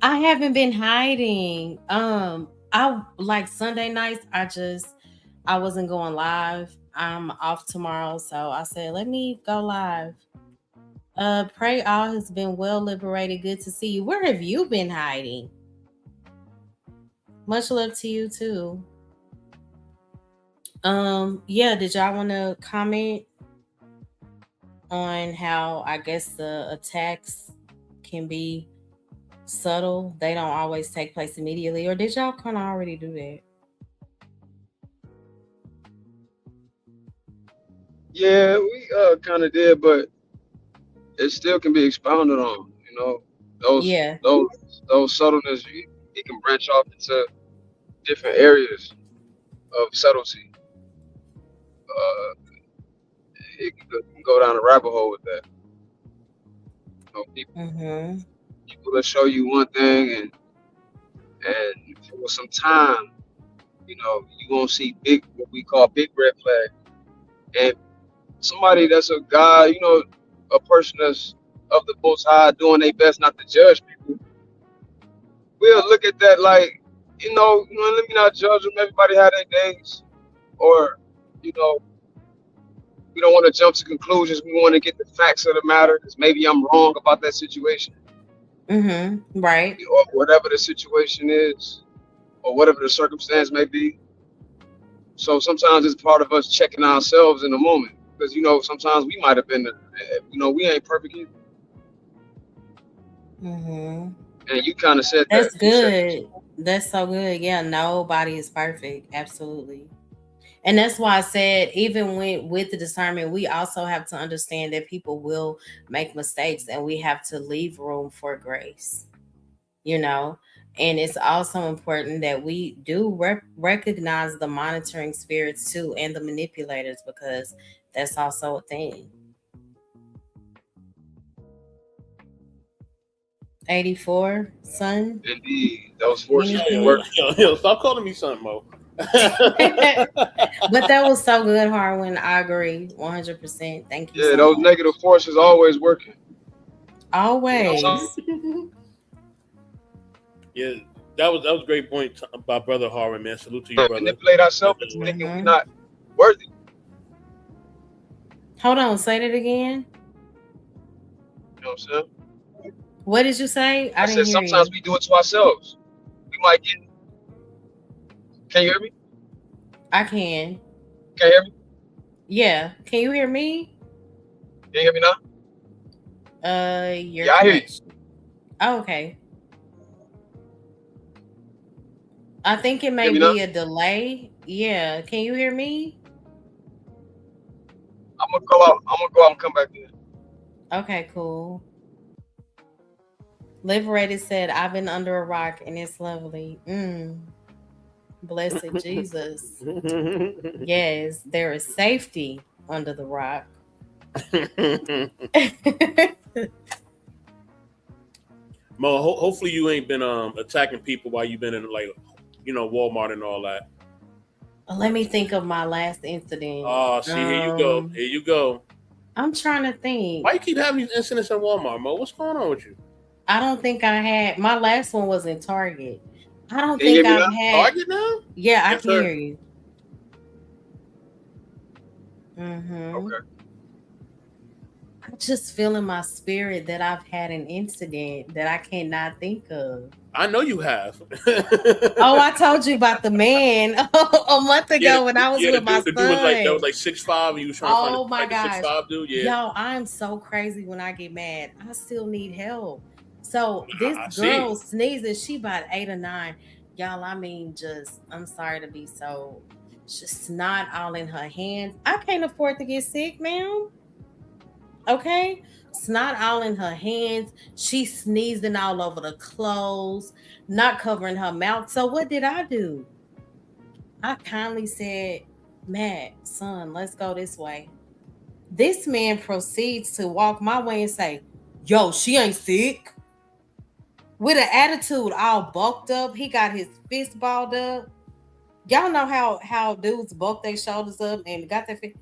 I haven't been hiding. I like Sunday nights. I wasn't going live. I'm off tomorrow, so I said let me go live. Pray all has been well, Liberated. Good to see you. Where have you been hiding? Much love to you too. Yeah, did y'all want to comment on how I guess the attacks can be subtle? They don't always take place immediately, or did y'all kind of already do that? Yeah, we kind of did, but it still can be expounded on. Those Yeah. those those subtleness. It can branch off into different areas of subtlety. Uh, it can go down a rabbit hole with that. People Mm-hmm. will show you one thing, and for some time, you won't see what we call big red flag. And somebody that's a guy, a person that's of the Most High, doing their best not to judge people, we'll look at that like, let me not judge them. Everybody had their days, or you know, we don't want to jump to conclusions. We want to get the facts of the matter, because maybe I'm wrong about that situation, Mm-hmm. Right. or whatever the situation is, or whatever the circumstance may be. So sometimes it's part of us checking ourselves in the moment, because sometimes we might have been, we ain't perfect either. Mm-hmm. And you kind of said that. That's You said, good. That's so good. Yeah, nobody is perfect. Absolutely. And that's why I said, even with the discernment, we also have to understand that people will make mistakes, and we have to leave room for grace. You know, and it's also important that we do recognize the monitoring spirits too, and the manipulators, because that's also a thing. 84, son. indeed, those forces be Anything? working. Stop calling me son, Mo. But that was so good, Harwin. I agree 100%. Thank you Yeah, so those much. negative forces always working. Always. Yeah, that was a great point by Brother Harvin, man. Salute to you, brother. Manipulate ourselves into thinking we're not worthy. Hold on, say that again. You know what I'm saying? What did you say? I I didn't said hear you. sometimes we do it to ourselves. We might get. Can you hear me? I can. Can you hear me? Yeah. Can you hear me? Can you hear me now? Your Yeah, I hear you. connection. Oh, okay. I think it may Hear me now? be a delay. Yeah. Can you hear me? I'm gonna go out. I'm gonna go out and come back in. Okay, cool. Liberated said, I've been under a rock and it's lovely. Blessed Jesus. Yes, there is safety under the rock. Mo, hopefully you ain't been attacking people while you've been in Walmart and all that. Let me think of my last incident. Oh, see, here you go. Here you go. I'm trying to think. Why you keep having these incidents in Walmart, Mo? What's going on with you? I don't think I had my last one was in Target. I don't Can you think hear me I've now? had. Target now? Yeah, I Yes, can sir. hear you. Mm-hmm. Okay. I just feel in my spirit that I've had an incident that I cannot think of. I know you have. Oh, I told you about the man a month Yeah, ago when I was yeah. with my The dude was like that was son. like 6'5", and you was trying to find Oh my like the six gosh. five dude. Yeah, Yo, I'm so crazy when I get mad. I still need help. So this I girl see. sneezing, she about 8 or 9. Y'all, I mean, just I'm sorry to be so just snot all in her hands. I can't afford to get sick, ma'am. Okay? Snot all in her hands. She sneezing all over the clothes, not covering her mouth. So what did I do? I kindly said, Matt, son, let's go this way. This man proceeds to walk my way and say, Yo, she ain't sick. With an attitude all bulked up. He got his fist balled up. Y'all know how dudes bulk their shoulders up and got their fist.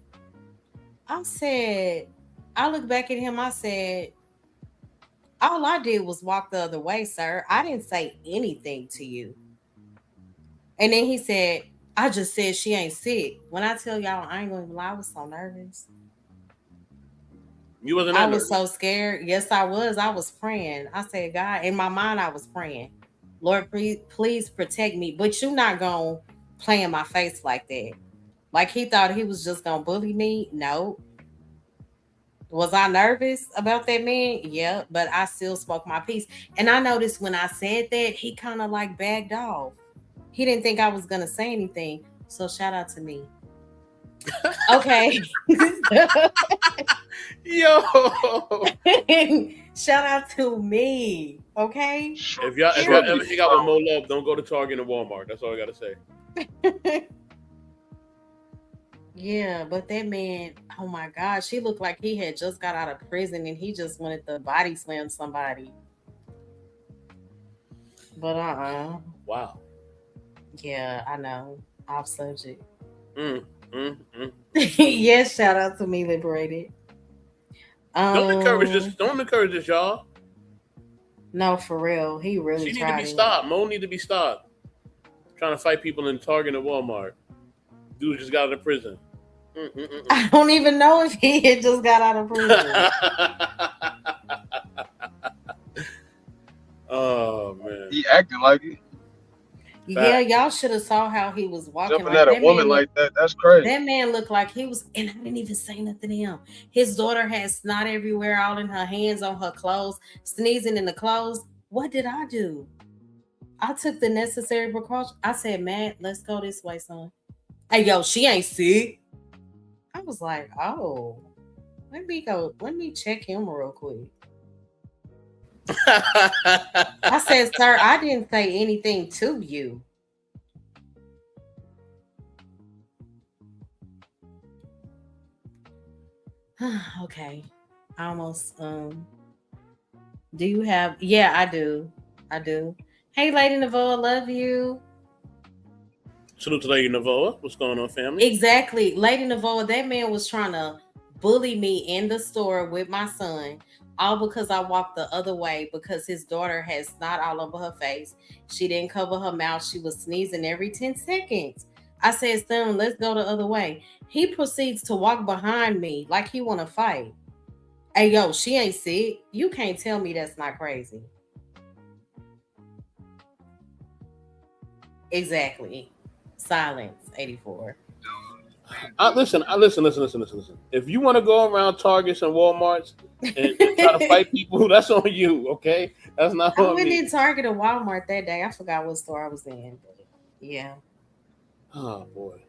I said, I looked back at him. I said, all I did was walk the other way, sir. I didn't say anything to you. And then he said, I just said she ain't sick. When I tell y'all, I ain't gonna lie, I was so nervous. You wasn't I that was nervous. so scared. Yes, I was. I was praying. I said, God, in my mind, I was praying, Lord, please protect me. But you're not going to play in my face like that. Like he thought he was just going to bully me. No. Was I nervous about that man? Yeah, but I still spoke my piece. And I noticed when I said that, he kind of like backed off. He didn't think I was going to say anything. So shout out to me. Okay. Yo, Shout out to me. Okay. if y'all Period. ever hang out with Mo Love, don't go to Target and Walmart. That's all I gotta say. Yeah, but that man, oh my gosh, he looked like he had just got out of prison and he just wanted to body slam somebody. But Wow. yeah, I know. Off subject. Mm, mm. Yes, shout out to me, liberated. Um, Don't encourage this, y'all. no, for real, he really She need to be tried it. stopped. Mo need to be stopped. Trying to fight people in Target and Walmart. Dude just got out of prison. I don't even know if he had just got out of prison. Oh man. He acting like it. Yeah, y'all should have saw how he was walking. Jumping Like at a that woman man looked. like that, that's crazy. That man looked like he was, and I didn't even say nothing to him. His daughter had snot everywhere, all in her hands, on her clothes, sneezing in the clothes. What did I do? I took the necessary precaution. I said, Matt, let's go this way, son. Hey, yo, she ain't sick. I was like, oh, let me go. Let me check him real quick. I said, sir, I didn't say anything to you. Okay. I almost do you have yeah, I do. I do. Hey Lady Navoa, love you. Salute to Lady Navoa. What's going on, family? Exactly. Lady Navoa, that man was trying to bully me in the store with my son, all because I walked the other way because his daughter has snot all over her face. She didn't cover her mouth. She was sneezing every 10 seconds. I said, son, let's go the other way. He proceeds to walk behind me like he want to fight. Hey, yo, she ain't sick. You can't tell me that's not crazy. Exactly. Silence, 84. Listen. If you want to go around Targets and Walmarts and try to fight people, that's on you, okay? That's not I on went me. in Target or Walmart that day. I forgot what store I was in. But yeah. Oh boy.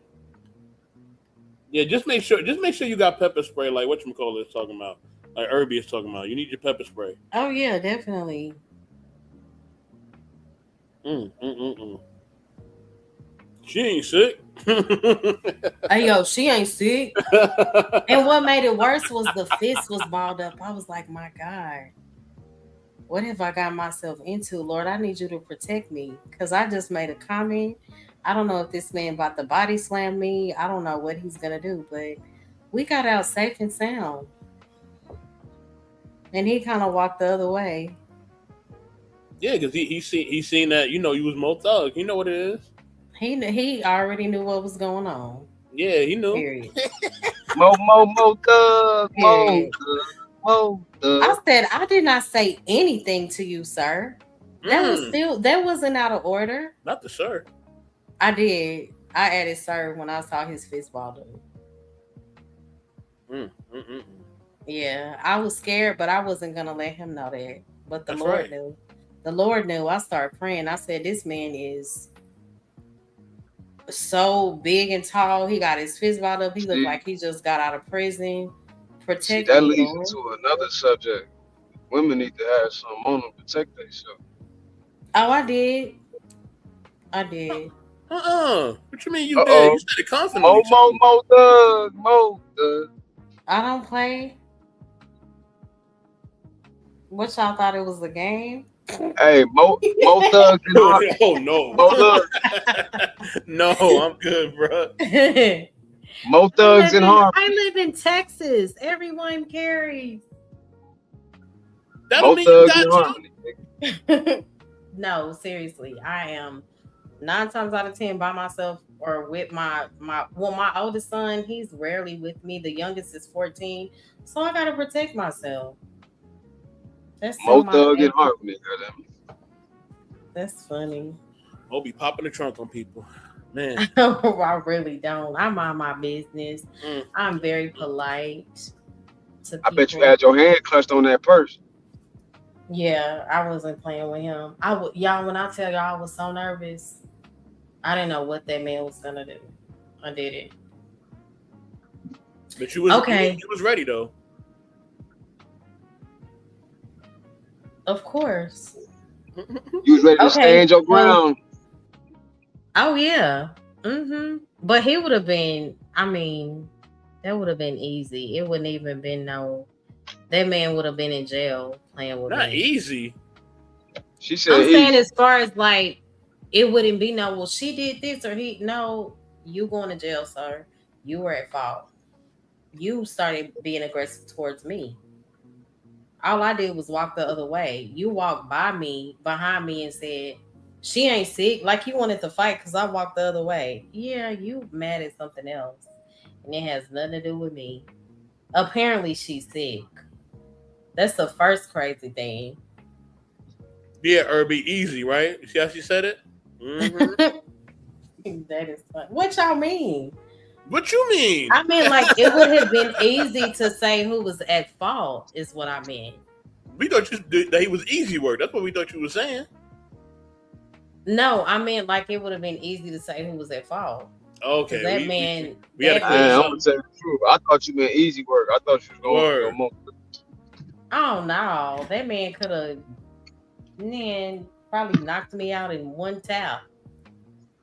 Yeah, just make sure you got pepper spray like whatchamacallit is talking about. Like Irby is talking about. You need your pepper spray. Oh yeah, definitely. Mm. She ain't sick. Hey yo, she ain't sick. And what made it worse was the fist was balled up. I was like, my God, what have I got myself into? Lord, I need you to protect me. Because I just made a comment I don't know if this man about to body slam me. I don't know what he's gonna do, but we got out safe and sound. And he kind of walked the other way. Yeah, because he seen that, you was Mo Thug. You know what it is. He already knew what was going on. Yeah, he knew. Period. Mo thug, mo Period. thug, mo I thug. said I did not say anything to you, sir. That wasn't out of order. Not the sir. I did. I added sir when I saw his fist ball dude. Yeah, I was scared, but I wasn't gonna let him know that. But the That's Lord right. knew. The Lord knew. I started praying. I said, "This man is so big and tall. He got his fist balled up. He looked like he just got out of prison. See, Protect that me, leads Lord." into another subject. Women need to have some on them to protect themselves. Oh, I did. I did. What you mean you did? Uh-oh. You said it confidently. Mo thug. I don't play. What y'all thought it was a game? Hey, Mo thug and Harmony. Oh no. Mo thug, No, I'm good, bro. Mo thugs and Harmony. I live in Texas. Everyone carries. That Mo don't mean you thugs got and to. Harmony. No, seriously. I am 9 times out of 10 by myself or with my oldest son, he's rarely with me. The youngest is 14. So I gotta protect myself. That's Mo in my thug and nature. Harmony. Goddamn. That's funny. I'll be popping the trunk on people. Man. I really don't. I mind my business. Mm. I'm very polite to people. I bet you had your hand clutched on that purse. Yeah, I wasn't playing with him. Y'all, when I tell y'all I was so nervous, I didn't know what that man was gonna do. I did it. But you was Okay. You was ready though. Of course. You was ready to Okay, stand your so- ground. Oh yeah. But he would have been. I mean, that would have been easy. It wouldn't even been no. That man would have been in jail playing with Not me. easy. She said, I'm saying easy. as far as like, it wouldn't be no. Well, she did this or he. No, you going to jail, sir. You were at fault. You started being aggressive towards me. All I did was walk the other way. You walked behind me, and said, "She ain't sick." Like you wanted to fight because I walked the other way. Yeah, you mad at something else, and it has nothing to do with me. Apparently, she's sick. That's the first crazy thing. Yeah, Irby, easy, right? See how she said it? Mm-hmm. That is fun. What y'all mean? What you mean? I mean, like it would have been easy to say who was at fault. Is what I meant. We thought that he was easy work. That's what we thought you were saying. No, I meant like it would have been easy to say who was at fault. Okay. That man. We had to that clear Man, this I'm up. gonna tell you the truth. I thought you meant easy work. I thought you was going Word. to go more. Oh no, that man could have, man, probably knocked me out in one tap.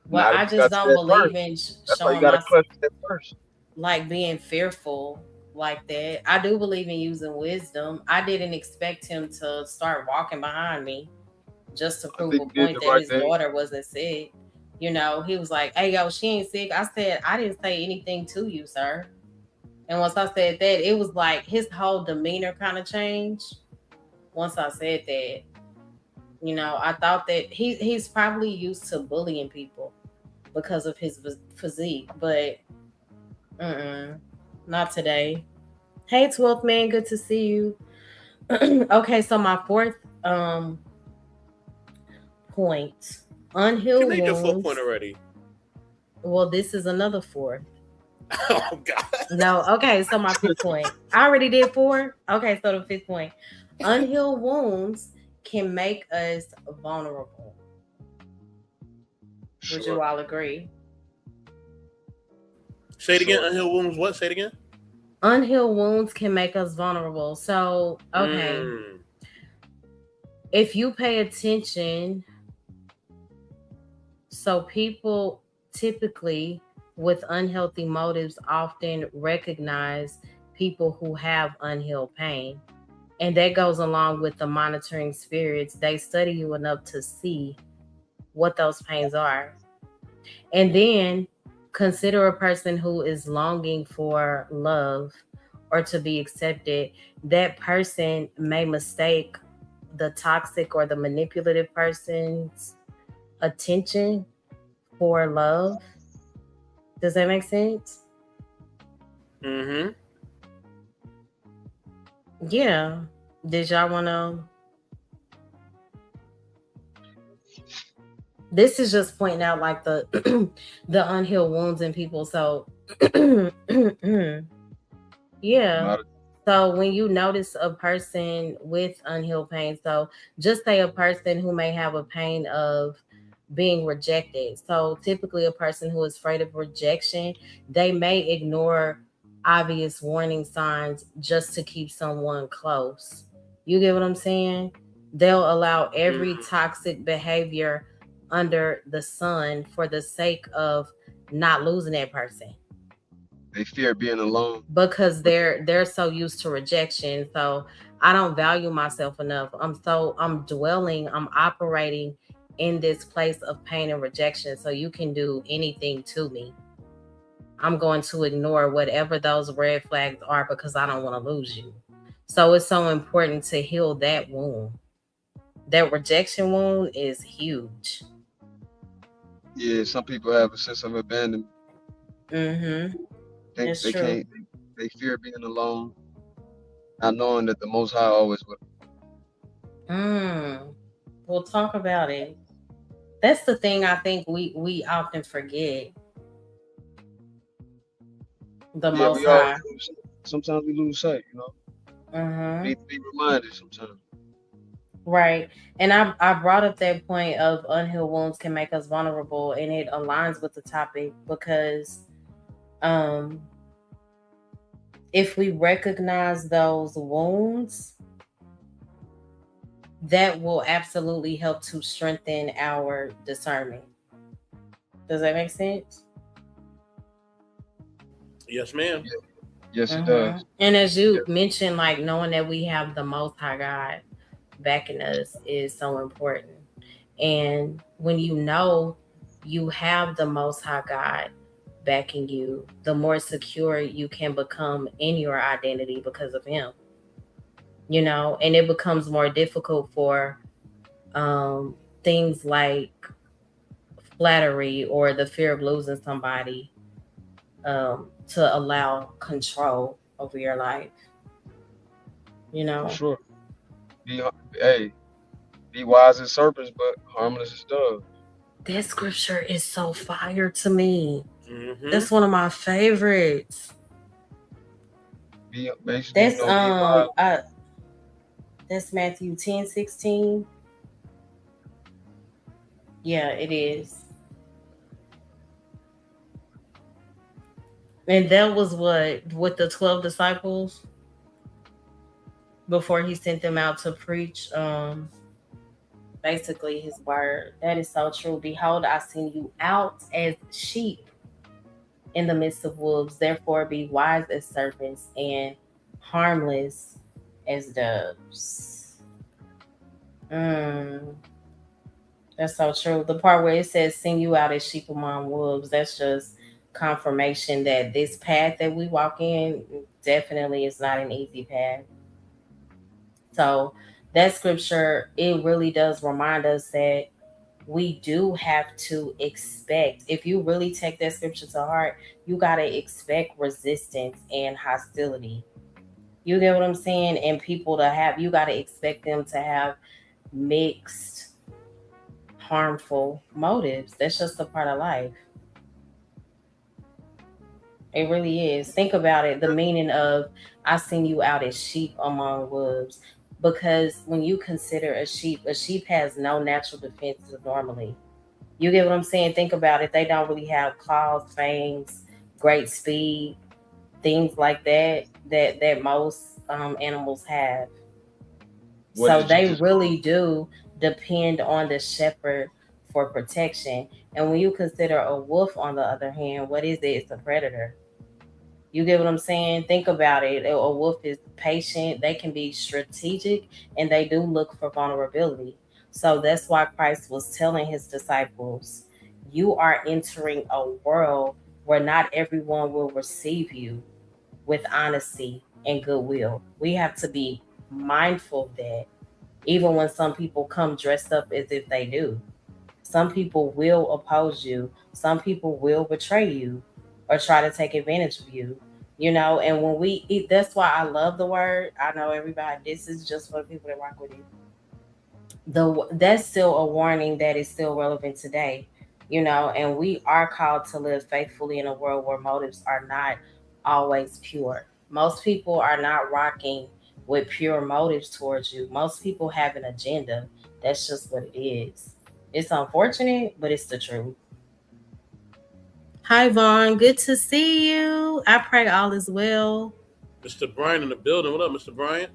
Well, Not if I you just got to don't that believe purse. in That's why you showing gotta myself clutch that purse. like being fearful like that. I do believe in using wisdom. I didn't expect him to start walking behind me just to prove a think you did point the that right his thing. daughter wasn't sick. You know, he was like, "Hey, yo, she ain't sick." I said, "I didn't say anything to you, sir." And once I said that, it was like his whole demeanor kind of changed. Once I said that, you know, I thought that he's probably used to bullying people because of his physique, but not today. Hey, 12th man, good to see you. Okay, so my fourth point, unhealed You made your 4th wounds. point already. Well, this is another 4. Oh God. No, okay, so my 5th point. I already did 4. Okay, so the 5th point. Unhealed wounds can make us vulnerable. Would you all agree? Say it again. Unhealed wounds. What? Say it again. Unhealed wounds can make us vulnerable. So, okay. If you pay attention, so people typically with unhealthy motives often recognize people who have unhealed pain. And that goes along with the monitoring spirits. They study you enough to see what those pains are. And then consider a person who is longing for love or to be accepted. That person may mistake the toxic or the manipulative person's attention for love. Does that make sense? Mm-hmm. Yeah. Did y'all want to? This is just pointing out like the the unhealed wounds in people. So A yeah. lot of So when you notice a person with unhealed pain, so just say a person who may have a pain of being rejected. So typically a person who is afraid of rejection, they may ignore obvious warning signs just to keep someone close. You get what I'm saying? They'll allow every Mm-hmm. toxic behavior under the sun for the sake of not losing that person they fear being alone. because they're so used to rejection. So I don't value myself enough. I'm dwelling, I'm operating in this place of pain and rejection, so you can do anything to me. I'm going to ignore whatever those red flags are because I don't want to lose you. So it's so important to heal that wound. That rejection wound is huge. Yeah, some people have a sense of abandonment. Mhm. Think It's they true. can't. They fear being alone, not knowing that the Most High always with Mm. We'll talk about it. That's the thing I think we often forget. The them. Yeah, Most we always High. lose. Sometimes we lose sight. We Hmm. need to be reminded sometimes. Right. And I brought up that point of unhealed wounds can make us vulnerable, and it aligns with the topic because um if we recognize those wounds, that will absolutely help to strengthen our discernment. Does that make sense? Yes, ma'am. Yeah. Yes, it Hmm. does. And as you Yeah, mentioned, like knowing that we have the Most High God backing us is so important. And when you know you have the Most High God backing you, the more secure you can become in your identity because of Him. And it becomes more difficult for um, things like flattery or the fear of losing somebody to allow control over your life. You for know, sure. Be hey, be wise as serpents, but harmless as doves. that scripture is so fire to me. Mm-hmm. That's one of my favorites. Be basically, That's be wise. that's Matthew 10:16. Yeah, it is. And that was what with the 12 disciples before he sent them out to preach basically his word. That is so true. Behold, I send you out as sheep in the midst of wolves. Therefore be wise as serpents and harmless as doves. Mm, that's so true. The part where it says send you out as sheep among wolves, that's just confirmation that this path that we walk in definitely is not an easy path. So that scripture, it really does remind us that we do have to expect, if you really take that scripture to heart, you got to expect resistance and hostility. You get what I'm saying? And people to have, you got to expect them to have mixed, harmful motives. That's just a part of life. It really is. Think about it. The meaning of I seen you out as sheep among wolves. Because when you consider a sheep has no natural defenses normally. You get what I'm saying? Think about it. They don't really have claws, fangs, great speed, things like that most animals have. What So did you they just really do depend on the shepherd for protection. And when you consider a wolf, on the other hand, what is it? It's a predator. You get what I'm saying? Think about it. A wolf is patient, they can be strategic, and they do look for vulnerability. So that's why Christ was telling his disciples, you are entering a world where not everyone will receive you with honesty and goodwill. We have to be mindful of that, even when some people come dressed up as if they do. Some people will oppose you, some people will betray you or try to take advantage of you. And when we eat, that's why I love the word. I know everybody, this is just for the people that rock with it. That's still a warning that is still relevant today. And we are called to live faithfully in a world where motives are not always pure. Most people are not rocking with pure motives towards you. Most people have an agenda. That's just what it is. It's unfortunate, but it's the truth. Hi Vaughn, good to see you. I pray all is well. Mr. Brian in the building. What up, Mr. Brian?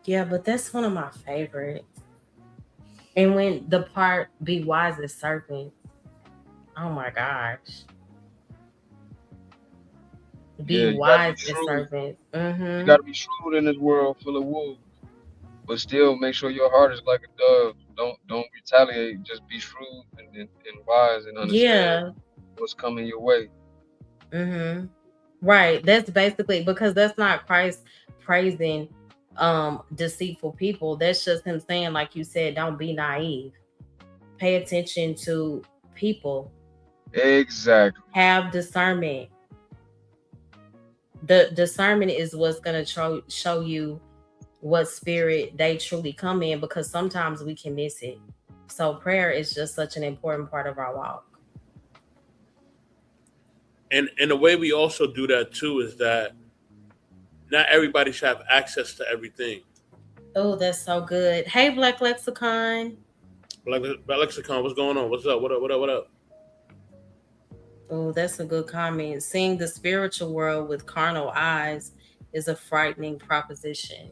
Yeah, but that's one of my favorites. And when the part be wise as serpent, oh my gosh. Be Yeah, you gotta be wise as shrewd. serpents. You Mm-hmm. gotta be shrewd in this world full of wolves, but still make sure your heart is like a dove. Don't retaliate. Just be shrewd and wise and understand Yeah. what's coming your way. Mm-hmm. Right. That's basically because that's not Christ praising deceitful people. That's just him saying, like you said, don't be naive. Pay attention to people. Exactly. Have discernment. The discernment is what's gonna show you what spirit they truly come in, because sometimes we can miss it. So prayer is just such an important part of our walk. And the way we also do that too is that not everybody should have access to everything. Oh, that's so good. Hey, Black Lexicon. But Lexicon, what's going on? What's up? What up? What up? What up? Oh, that's a good comment. Seeing the spiritual world with carnal eyes is a frightening proposition.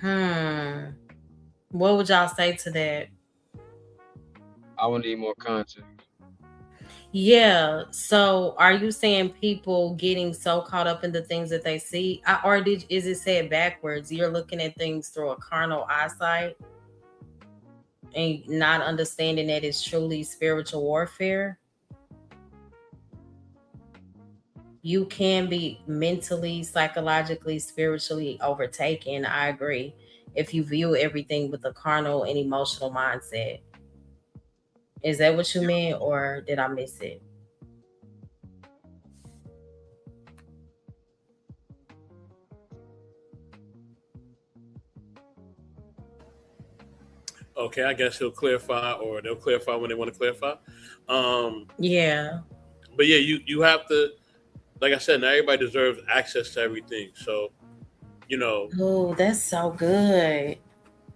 Hmm. What would y'all say to that? I would need more context. Yeah. So, are you saying people getting so caught up in the things that they see, or is it said backwards? You're looking at things through a carnal eyesight and not understanding that it's truly spiritual warfare? You can be mentally, psychologically, spiritually overtaken. I agree. If you view everything with a carnal and emotional mindset. Is that what you meant, or did I miss it? Okay, I guess he'll clarify, or they'll clarify when they want to clarify. Um, Yeah. but yeah, you have to, like I said, not everybody deserves access to everything. So you know, Oh, that's so good.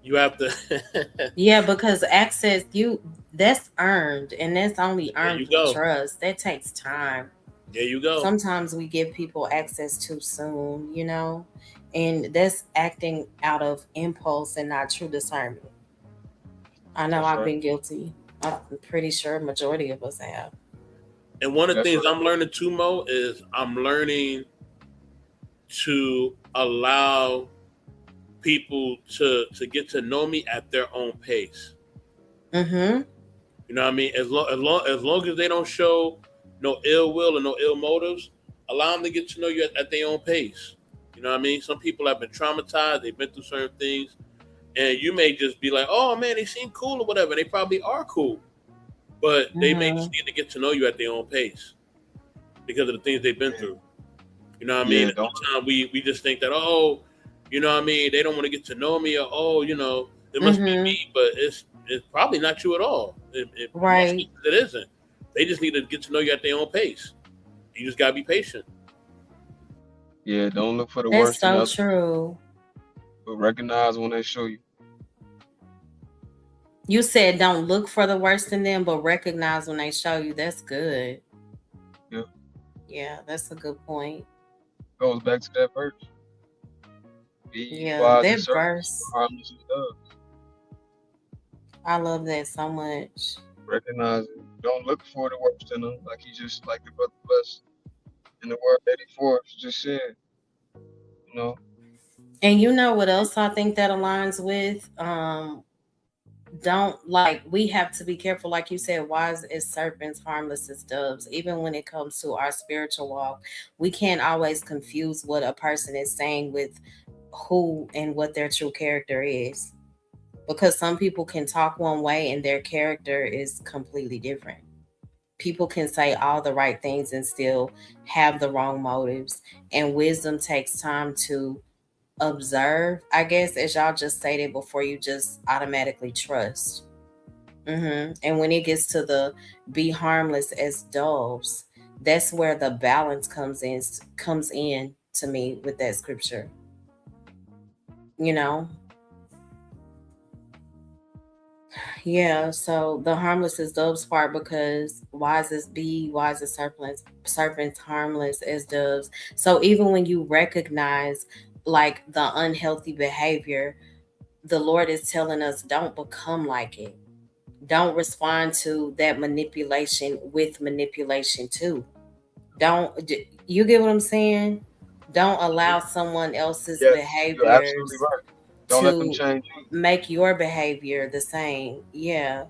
you have to. Yeah, because access, that's earned, and that's only There earned you through go. trust. That takes time. There you go. Sometimes we give people access too soon, and that's acting out of impulse and not true discernment. I know That's I've right. been guilty. I'm pretty sure majority of us have. And one of the That's things right. I'm learning too, Mo, is I'm learning to allow people to get to know me at their own pace. Mm-hmm. You know what I mean? As long as they don't show no ill will or no ill motives, allow them to get to know you at their own pace. You know what I mean? Some people have been traumatized, they've been through certain things, and you may just be like, "Oh man, they seem cool or whatever." They probably are cool, but they may Mm-hmm. just need to get to know you at their own pace because of the things they've been Yeah. through. You know what I mean? Yeah. And sometimes we just think that, oh, you know what I mean, they don't want to get to know me, or oh, it must be Mm-hmm. me, but it's probably not you at all. In most Right. cases, it isn't. They just need to get to know you at their own pace. You just gotta be patient. Yeah. Don't look for the That's worst in so others, true. but recognize when they show you. You said don't look for the worst in them, but recognize when they show you. That's good. Yeah. Yeah, that's a good point. Goes back to that verse. Be ye Yeah, wise as that serpents, verse, but harmless as doves. I love that so much. Recognize it. Don't look for the worst in them, like he just like the brother bless in the word 84 just said. You know, And you know what else I think that aligns with? Don't like we have to be careful, like you said, wise as serpents, harmless as doves. Even when it comes to our spiritual walk, we can't always confuse what a person is saying with who and what their true character is. Because some people can talk one way and their character is completely different. People can say all the right things and still have the wrong motives. And wisdom takes time to observe, I guess, as y'all just stated, before you just automatically trust. And when it gets to the be harmless as doves, that's where the balance comes in to me with that scripture. You know, yeah. So the harmless as doves part, because wise as serpents, harmless as doves. So even when you recognize like the unhealthy behavior, the Lord is telling us don't become like it. Don't respond to that manipulation with manipulation too. You get what I'm saying? Don't allow someone else's Yes, you're absolutely behaviors right. Don't let them to change you. make your behavior the same. Yeah.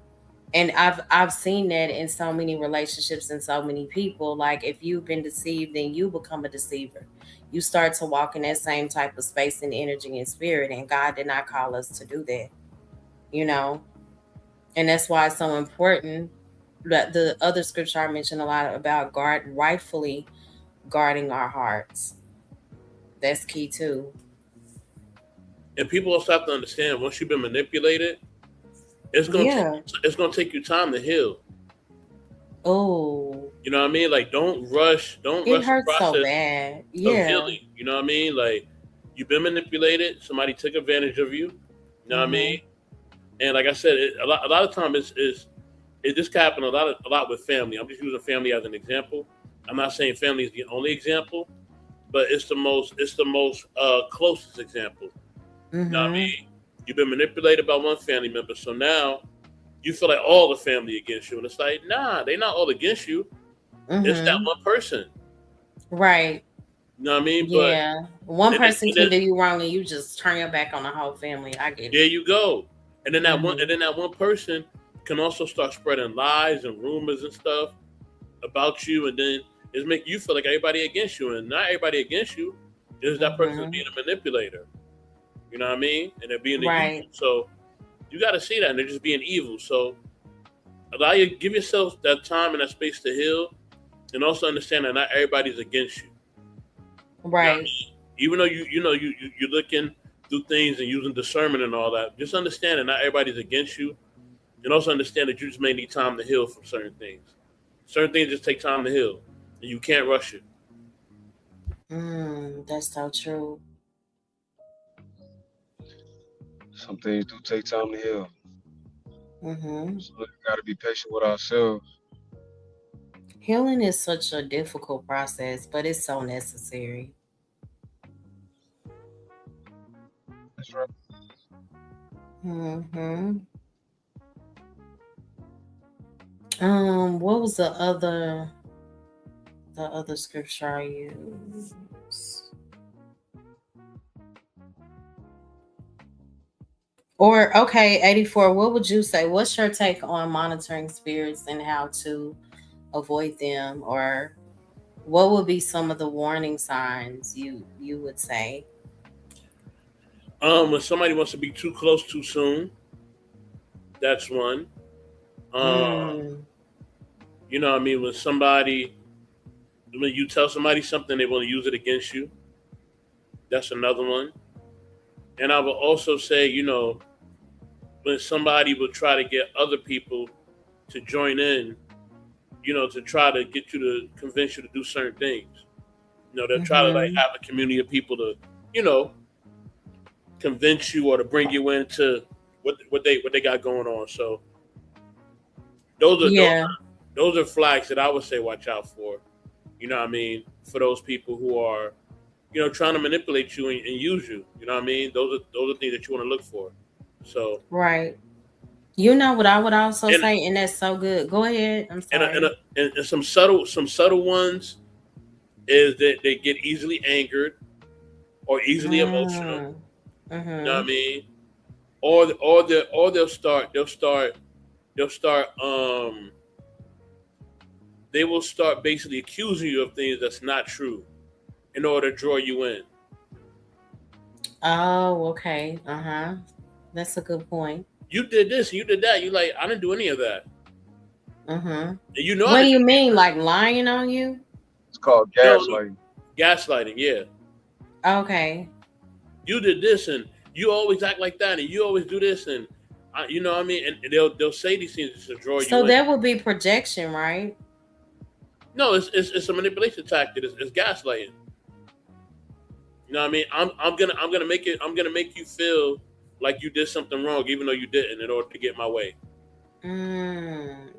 And I've seen that in so many relationships and so many people. Like if you've been deceived, then you become a deceiver. You start to walk in that same type of space and energy and spirit, and God did not call us to do that. You know, and that's why it's so important. But the other scripture I mentioned a lot about rightfully guarding our hearts. That's key too. And people also have to understand once you've been manipulated, Yeah. it's gonna take you time to heal. Oh, You know what I mean? Like don't it rush the hurts so process bad. of Yeah. healing. You know what I mean? Like you've been manipulated, somebody took advantage of you. You know what I Mhm. mean? And like I said, a lot of time it just happen a lot with family. I'm just using family as an example. I'm not saying family is the only example, but it's the most closest example. You know what I Mhm. mean? You've been manipulated by one family member, so now you feel like all the family against you, and it's like, nah, they're not all against you. It's that Mhm. one person. Right. You know what I mean? But Yeah. One person and can then do you wrong and you just turn your back on the whole family. I get there it. you go. Mhm. And then that one person can also start spreading lies and rumors and stuff about you, and then it's make you feel like everybody against you, and not everybody against you. Is that person Mhm. being a manipulator? You know what I mean? And they're being the user. Right. So you got to see that, and they're just being evil. So give yourself that time and that space to heal, and also understand that not everybody's against you. You know what I Right. mean? Even though you're looking through things and using discernment and all that, just understand that not everybody's against you, and also understand that you just may need time to heal from certain things. Certain things just take time to heal, and you can't rush it. That's so true. Some things do take time to heal. Mhm. So we gotta be patient with ourselves. Healing is such a difficult process, but it's so necessary. That's right. Mhm. What was the other scripture I used? Or okay, 84. What would you say? What's your take on monitoring spirits and how to avoid them? Or what would be some of the warning signs you would say? When somebody wants to be too close too soon, that's one. Um, Mm, you know what I mean? When you tell somebody something, they want to use it against you. That's another one. And I will also say, when somebody will try to get other people to join in, to try to get you to convince you to do certain things. They'll try to like mm-hmm. have a community of people to, you know, convince you or to bring you into what they got going on. So those are those Yeah, are those are flags that I would say watch out for. You know what I mean? For those people who are, trying to manipulate you and use you. You know what I mean? Those are things that you want to look for. So right. You know what I would also and say, and that's so good. Go ahead. I'm and, and, sorry. and some subtle ones is that they get easily angered. or easily emotional. Mm. You know what I Mm-hmm. mean? Or they'll start they will start basically accusing you of things that's not true in order to draw you in. Oh, okay. Uh-huh. That's a good point. You did this and you did that. You like, I didn't do any of that. Mm-hmm. And you know I What do didn't you do any mean? of that. Like lying on you? It's called No, gaslighting. gaslighting, yeah. Okay. You did this and you always act like that and you always do this and you know what I mean? And they'll say these things to draw So you in. that would be projection, right? No, it's a manipulation tactic. It's gaslighting. You know what I mean? I'm gonna make you feel like you did something wrong, even though you didn't, in order to get my way.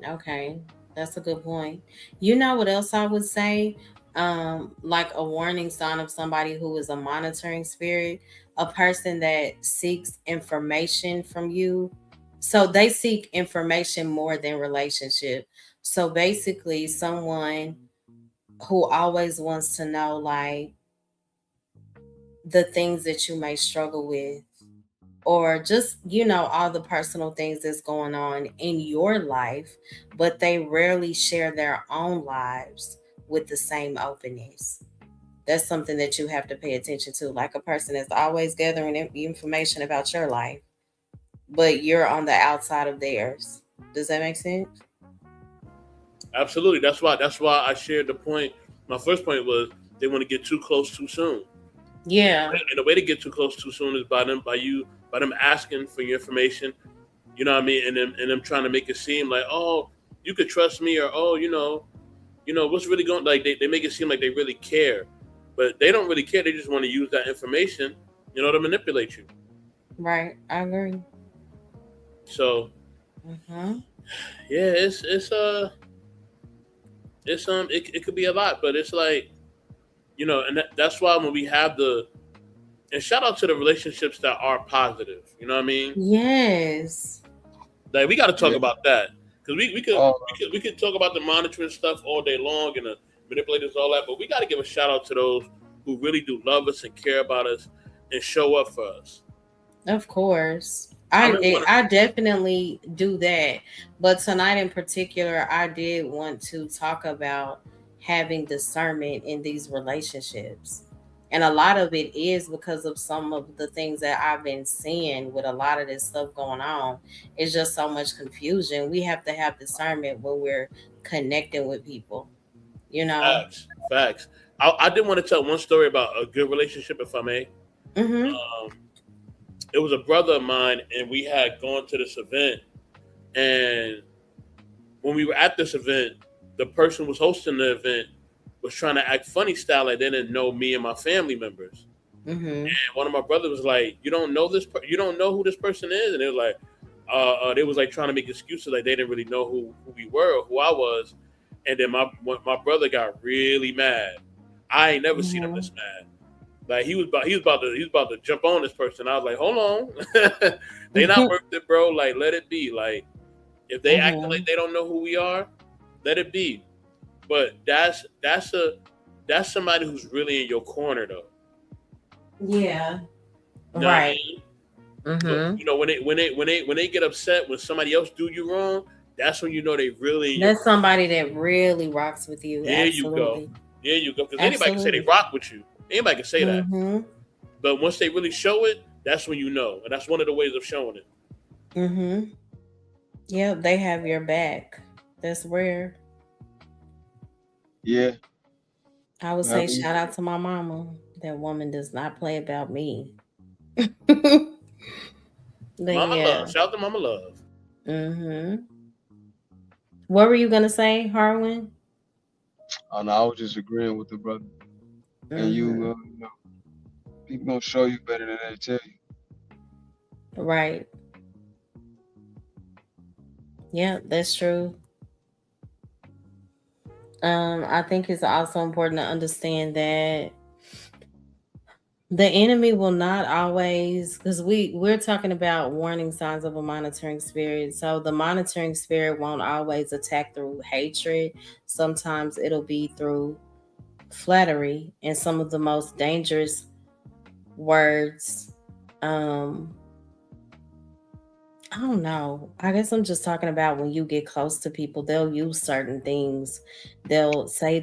Okay. That's a good point. You know what else I would say? Like a warning sign of somebody who is a monitoring spirit, a person that seeks information from you. So they seek information more than relationship. So basically, someone who always wants to know, like, the things that you may struggle with, or just, all the personal things that's going on in your life, but they rarely share their own lives with the same openness. That's something that you have to pay attention to. Like a person that's always gathering information about your life, but you're on the outside of theirs. Does that make sense? Absolutely. That's why I shared the point. My first point was they want to get too close too soon. Yeah. And the way to get too close too soon is by them asking for your information. You know what I mean? And them trying to make it seem like, oh, you could trust me, or oh, what's really going, like they make it seem like they really care. But they don't really care. They just want to use that information, to manipulate you. Right. I agree. So Mm-hmm. yeah, it could be a lot, but it's like, and that's why when we have and shout out to the relationships that are positive. You know what I mean? Yes. Like we got to talk Yeah. about that because we could Oh, we could talk about the monitoring stuff all day long and the manipulators, all that, but we got to give a shout out to those who really do love us and care about us and show up for us. Of course. I I remember eh, I definitely do that. But tonight in particular, I did want to talk about having discernment in these relationships. And a lot of it is because of some of the things that I've been seeing with a lot of this stuff going on. It's just so much confusion. We have to have discernment when we're connecting with people, you know? facts. I did want to tell one story about a good relationship, if I may. Mm-hmm. Um, it was a brother of mine, and we had gone to this event, and when we were at this event, the person who was hosting the event was trying to act funny style like they didn't know me and my family members. Mm-hmm. And one of my brothers was like, "You don't know this? You don't know who this person is?" And it was like, they was like trying to make excuses like they didn't really know who we were or who I was. And then my brother got really mad. I ain't never seen him Mm-hmm. this mad. Like he was about to jump on this person. I was like, hold on, they not worth it, bro. Like let it be. Like if they acting Mm-hmm. like they don't know who we are, let it be. But that's somebody who's really in your corner though. Yeah. You know what I Right. mean? So, Mm-hmm. when they get upset when somebody else do you wrong, that's when you know they really in your That's corner. somebody that really rocks with you. There you go. Absolutely. There you go. Because anybody can say they Absolutely. rock with you. Anybody can say that. Mm-hmm. But once they really show it, that's when you know. And that's one of the ways of showing it. Mm-hmm. Yep, they have your back. That's rare. yeah. I would I say mean, shout out to my mama. That woman does not play about me. But Mama yeah. love. Shout out to Mama Love. Mm-hmm. What were you gonna say, Harwin? I know, I was just agreeing with the brother. And Mm-hmm. people gonna show you better than they tell you. Right. Yeah, that's true. I think it's also important to understand that the enemy will not always, because we're talking about warning signs of a monitoring spirit. So the monitoring spirit won't always attack through hatred. Sometimes it'll be through flattery, and some of the most dangerous words. I don't know. I guess I'm just talking about when you get close to people, they'll use certain things. They'll say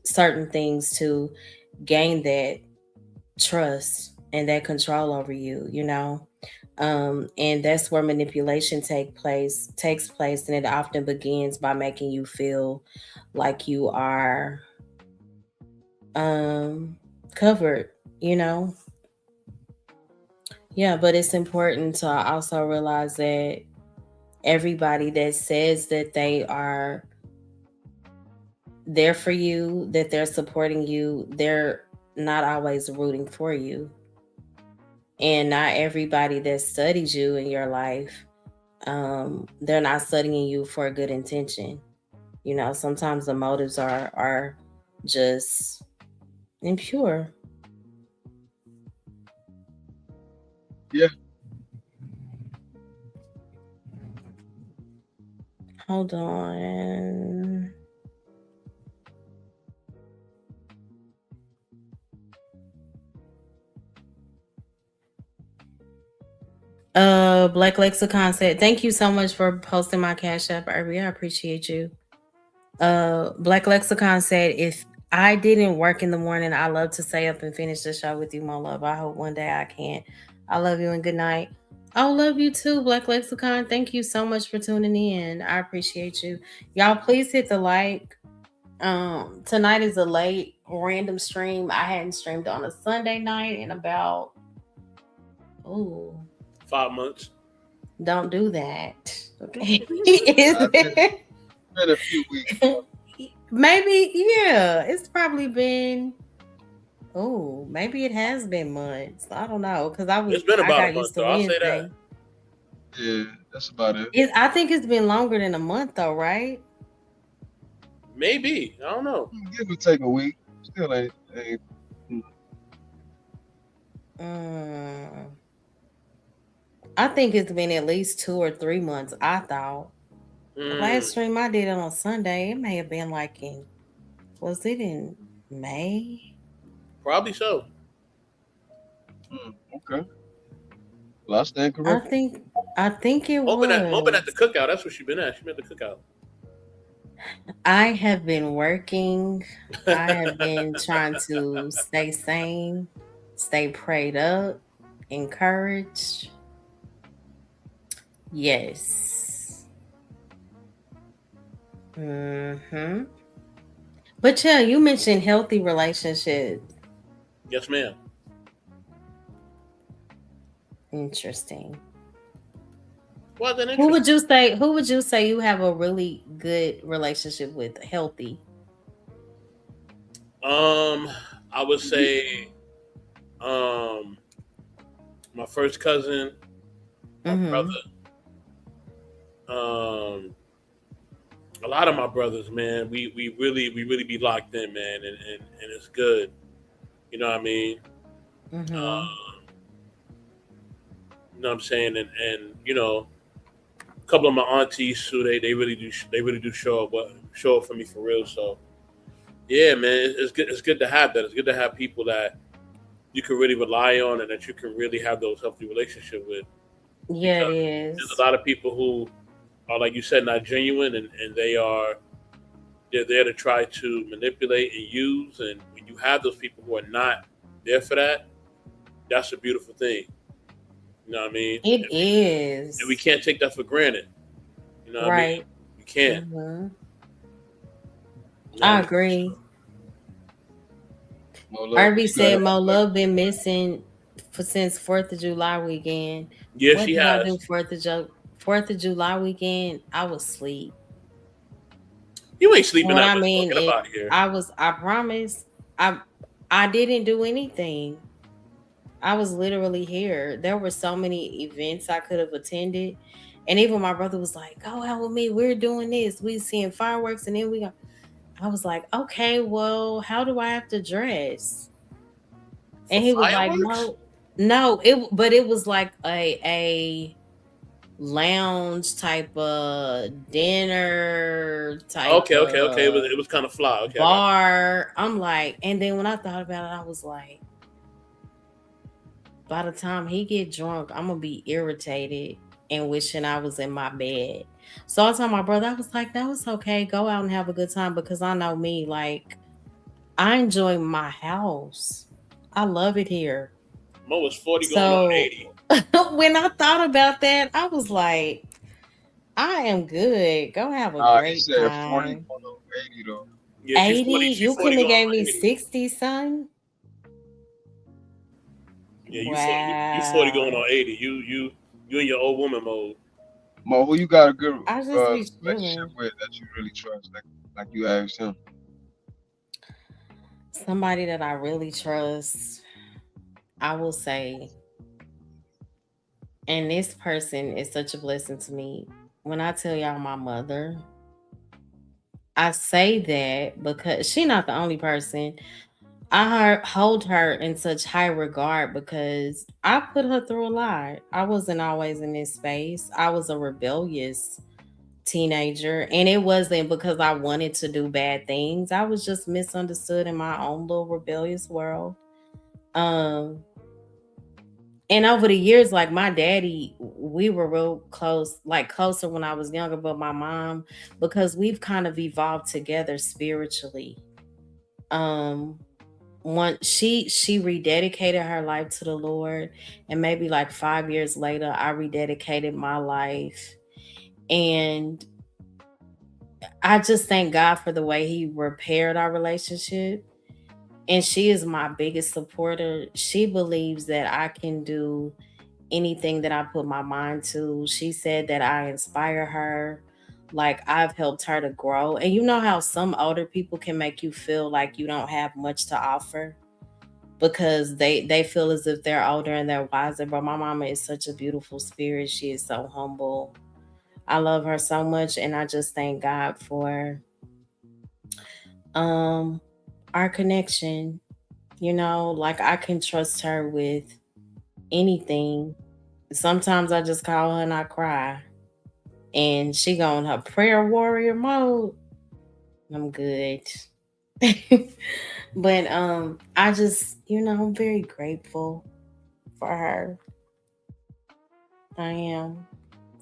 certain things to gain that trust and that control over you, you know. And that's where manipulation takes place, and it often begins by making you feel like you are um covered, you know. Yeah, but it's important to also realize that everybody that says that they are there for you, that they're supporting you, they're not always rooting for you. And not everybody that studies you in your life, they're not studying you for a good intention. You know, sometimes the motives are just impure. Yeah. Hold on. Black Lexicon said, "Thank you so much for posting my Cash App, Irby. I appreciate you." Black Lexicon said, "If I didn't work in the morning, I love to stay up and finish the show with you, my love. I hope one day I can. I love you and good night." I love you too, Black Lexicon. Thank you so much for tuning in. I appreciate you. Y'all, please hit the like. Tonight is a late random stream. I hadn't streamed on a Sunday night in about 5 months. don't do that. Okay. Been a few weeks. Maybe, yeah. It's probably been maybe it has been months. I don't know. Because It's been about got a month, used to though. I'll say Wednesday. that. Yeah, that's about it. I think it's been longer than a month though, right? Maybe. I don't know. Give or take a week. Still ain't. I think it's been at least 2 or 3 months, I thought. The last stream I did on Sunday, it may have been like was it in May? Probably so. Okay. Well, I stand corrected. I think it Moping was. at the cookout. That's what she been at. She been at the cookout. I have been working. I have been trying to stay sane, stay prayed up, encouraged. Yes. But yeah, you mentioned healthy relationships. Yes, ma'am. Interesting. Well, then Who would you say you have a really good relationship with? Healthy. I would say, my first cousin, my brother, a lot of my brothers, man. We really be locked in, man, and it's good. You know what I mean? You know what I'm saying? And you know, a couple of my aunties who they really do show up for me for real. So yeah, man, it's good to have that. It's good to have people that you can really rely on and that you can really have those healthy relationships with. Yeah, Because it is. there's a lot of people who are, like you said, not genuine, and they're there to try to manipulate and use. And when you have those people who are not there for that, that's a beautiful thing. You know what I mean? It is. And we can't take that for granted. You know what I mean? We can't. I agree. Irby said Mo Love been missing since 4th of July weekend. Yeah, what she did has. I do 4th of July weekend? I was asleep. You ain't sleeping. What I mean, I promise. I didn't do anything. I was literally here. There were so many events I could have attended. And even my brother was like, "Go out with me. We're doing this. We seeing fireworks." And then I was like, "Okay, well, how do I have to dress?" And he was like, "No, but it was like a lounge type of dinner type. Okay. It was kind of fly. Okay. Bar. I'm like, and then when I thought about it, I was like, by the time he get drunk, I'm gonna be irritated and wishing I was in my bed. So I told my brother, I was like, no, it's okay. Go out and have a good time because I know me. Like, I enjoy my house. I love it here. Mo was 40 going on So 80. when I thought about that, I was like, I am good. Go have a He great said 40 time. on the 80 though. Yeah, 80? She You 40 couldn't have going gave on me 80. 60, son? Yeah, you 40 going Wow. on 80. You in your old woman mode. Mo, who you got a good I just be relationship chilling. with that you really trust, like you asked him? Somebody that I really trust, I will say, and this person is such a blessing to me. When I tell y'all my mother, I say that because she not the only person. Hold her in such high regard because I put her through a lot. I wasn't always in this space. I was a rebellious teenager, and it wasn't because I wanted to do bad things. I was just misunderstood in my own little rebellious world. Um, and over the years, like my daddy, we were real close, like closer when I was younger, but my mom, because we've kind of evolved together spiritually. Um, once she rededicated her life to the Lord, and maybe like 5 years later, I rededicated my life. And I just thank God for the way He repaired our relationship. And she is my biggest supporter. She believes that I can do anything that I put my mind to. She said that I inspire her. Like I've helped her to grow. And you know how some older people can make you feel like you don't have much to offer because they feel as if they're older and they're wiser. But my mama is such a beautiful spirit. She is so humble. I love her so much, and I just thank God for um our connection. You know, like I can trust her with anything. Sometimes I just call her and I cry, and she go in her prayer warrior mode. I'm good. But I just, I'm very grateful for her. I am.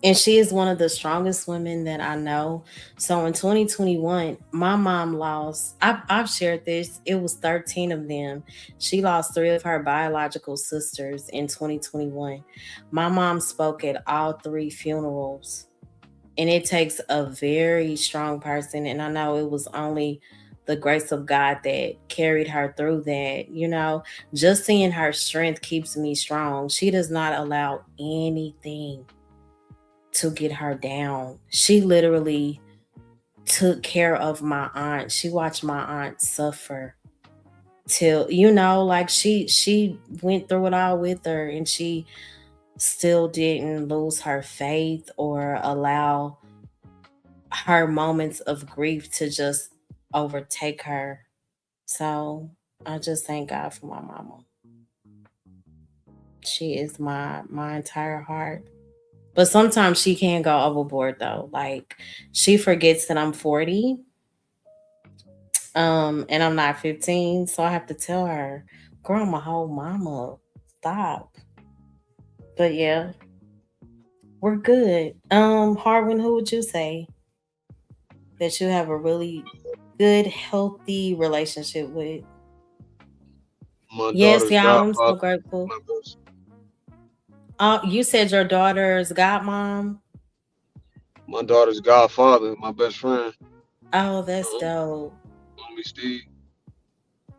And she is one of the strongest women that I know. So in 2021, my mom lost, I've shared this, it was 13 of them. She lost three of her biological sisters in 2021. My mom spoke at all three funerals. And it takes a very strong person. And I know it was only the grace of God that carried her through that. Just seeing her strength keeps me strong. She does not allow anything to get her down. She literally took care of my aunt. She watched my aunt suffer till like she went through it all with her, and she still didn't lose her faith or allow her moments of grief to just overtake her. So I just thank God for my mama. She is my entire heart. But sometimes she can go overboard though. Like she forgets that I'm 40, and I'm not 15. So I have to tell her, girl, I'm a whole mama. Stop. But yeah, we're good. Harwin, who would you say that you have a really good, healthy relationship with? My Yes, daughter's y'all, I'm so godfather, grateful. my best, You said your daughter's godmom. my daughter's godfather, my best friend, Oh, that's um, dope. homie Steve,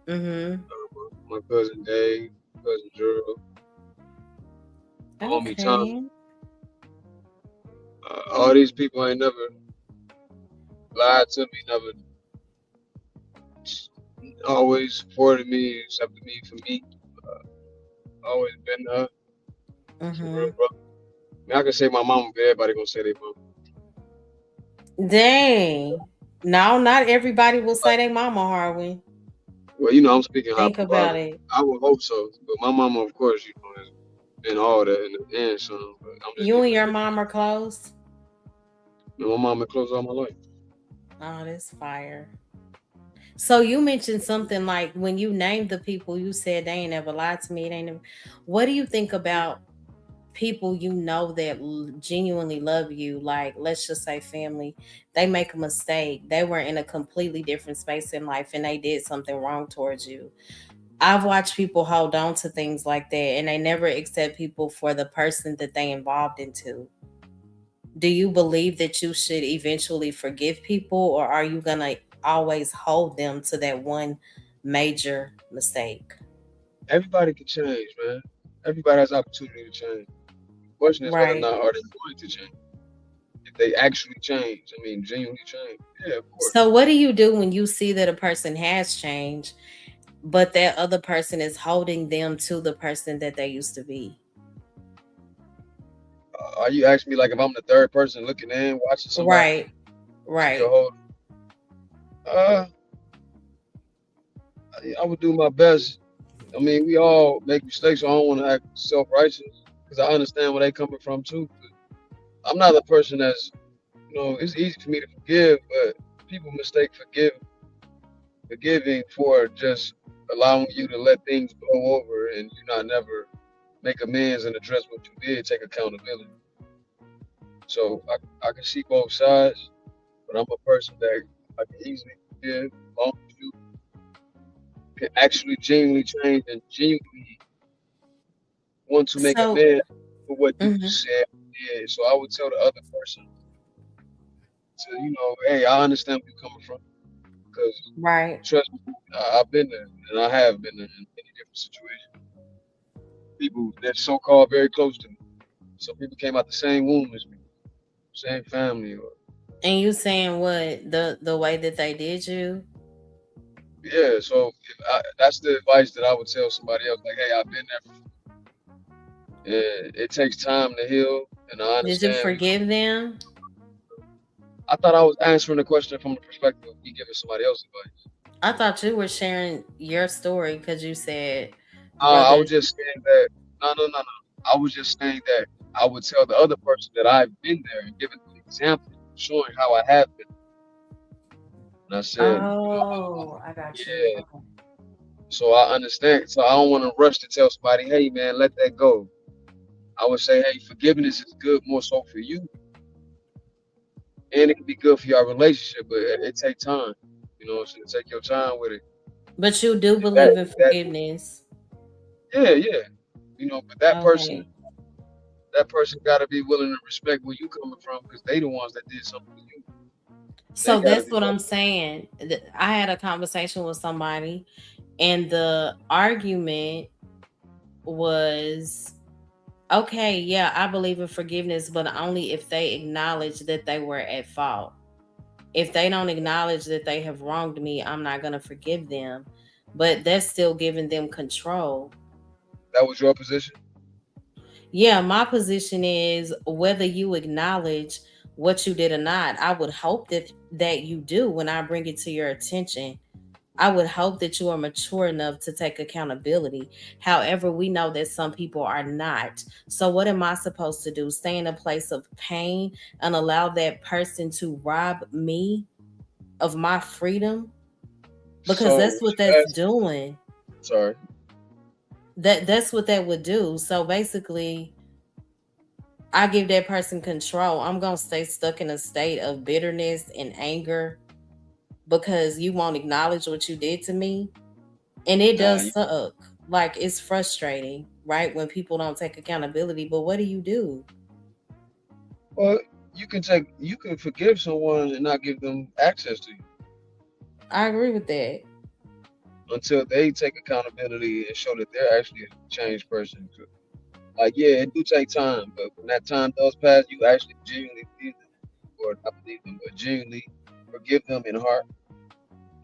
Mm-hmm. my cousin Dave, cousin Gerald, homie Tommy. Okay. All these people ain't never lied to me, never always supported me, accepted me for me. Always been there. For Mm-hmm. real, bro. I mean, I can say my mom, but everybody gonna say they mom. Dang. No, not everybody will say they mama, Harwin. Well, I'm speaking high Think about prerogative. it. I would hope so, but my mama, of course, has been all that and some. But I'm just You giving and your it. mom are close? My mama close all my life. Oh, that's fire. So you mentioned something like when you named the people, you said they ain't never lied to me. They ain't never. What do you think about people you know that genuinely love you? Like, let's just say family. They make a mistake. They were in a completely different space in life, and they did something wrong towards you. I've watched people hold on to things like that, and they never accept people for the person that they involved into. Do you believe that you should eventually forgive people, or are you gonna always hold them to that one major mistake? Everybody can change, man. Everybody has opportunity to change. The question is whether or Right. not are they going to change. If they actually change, I mean, genuinely change. Yeah, of course. So what do you do when you see that a person has changed, but that other person is holding them to the person that they used to be? Are you asking me like if I'm the third person looking in, watching somebody Right. still Right. hold? Uh, I would do my best. I mean, we all make mistakes, so I don't want to act self-righteous because I understand where they coming from too. I'm not a person that's, it's easy for me to forgive, but people mistake forgiving for just allowing you to let things blow over and you not never make amends and address what you did, take accountability. So I can see both sides, but I'm a person that I can easily forgive as long as you can actually genuinely change and genuinely want to make So amends for what you mhm. said. Yeah, so I would tell the other person to, hey, I understand where you're coming from because Right. trust me, I've been there and I have been there in many different situations. People that so-called very close to me. Some people came out the same womb as me, same family, or And you saying what the way that they did you? yeah. So that's the advice that I would tell somebody else. Like, hey, I've been there before. And it takes time to heal, and I Did you understand. forgive them? I thought I was answering the question from the perspective of me giving somebody else advice. I thought you were sharing your story because you said I was brothers. just saying that. No, no, no, no. I was just saying that I would tell the other person that I've been there and giving them an example, showing how I have been. And I said, Oh, I got you. yeah. Okay. So I understand. So I don't want to rush to tell somebody, hey, man, let that go. I would say, hey, forgiveness is good more so for you, and it can be good for your relationship, but it take time. So take your time with it. But you do And that believe in that forgiveness. yeah, yeah. But that person Okay. that person got to be willing to respect where you coming from because they the ones that did something to you. They So got to that's be what willing. I'm saying. I had a conversation with somebody, and the argument was okay, yeah, I believe in forgiveness, but only if they acknowledge that they were at fault. If they don't acknowledge that they have wronged me, I'm not going to forgive them. But that's still giving them control. That was your position. Yeah, my position is whether you acknowledge what you did or not, I would hope that you do when I bring it to your attention. I would hope that you are mature enough to take accountability. However, we know that some people are not. So, what am I supposed to do? Stay in a place of pain and allow that person to rob me of my freedom? Because So that's what what you that's asked? doing. Sorry. That's what that would do. So basically, I give that person control. I'm gonna stay stuck in a state of bitterness and anger because you won't acknowledge what you did to me. And it Nah. does suck. Like it's frustrating, right? When people don't take accountability. But what do you do? Well, you can forgive someone and not give them access to you I agree with that. until they take accountability and show that they're actually a changed person. Like, yeah, it do take time, but when that time does pass, you actually genuinely believe them, or not believe them, but genuinely forgive them in heart.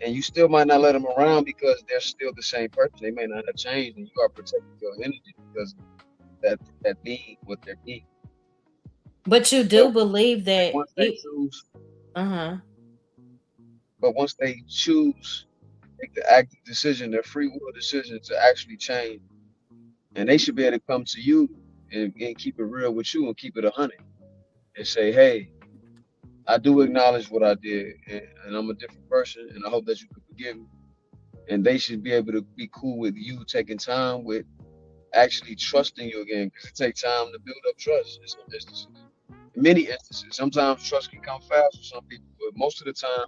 And you still might not let them around because they're still the same person. They may not have changed, and you are protecting your energy because that being what they're being. But you But do believe that once they it choose, uh-huh. once they choose, make the active decision, their free will decision to actually change, and they should be able to come to you and keep it real with you and keep it 100 and say, hey, I do acknowledge what I did, and I'm a different person, and I hope that you can forgive me. And they should be able to be cool with you taking time with actually trusting you again, because it takes time to build up trust in some instances. In many instances, sometimes trust can come fast for some people, but most of the time,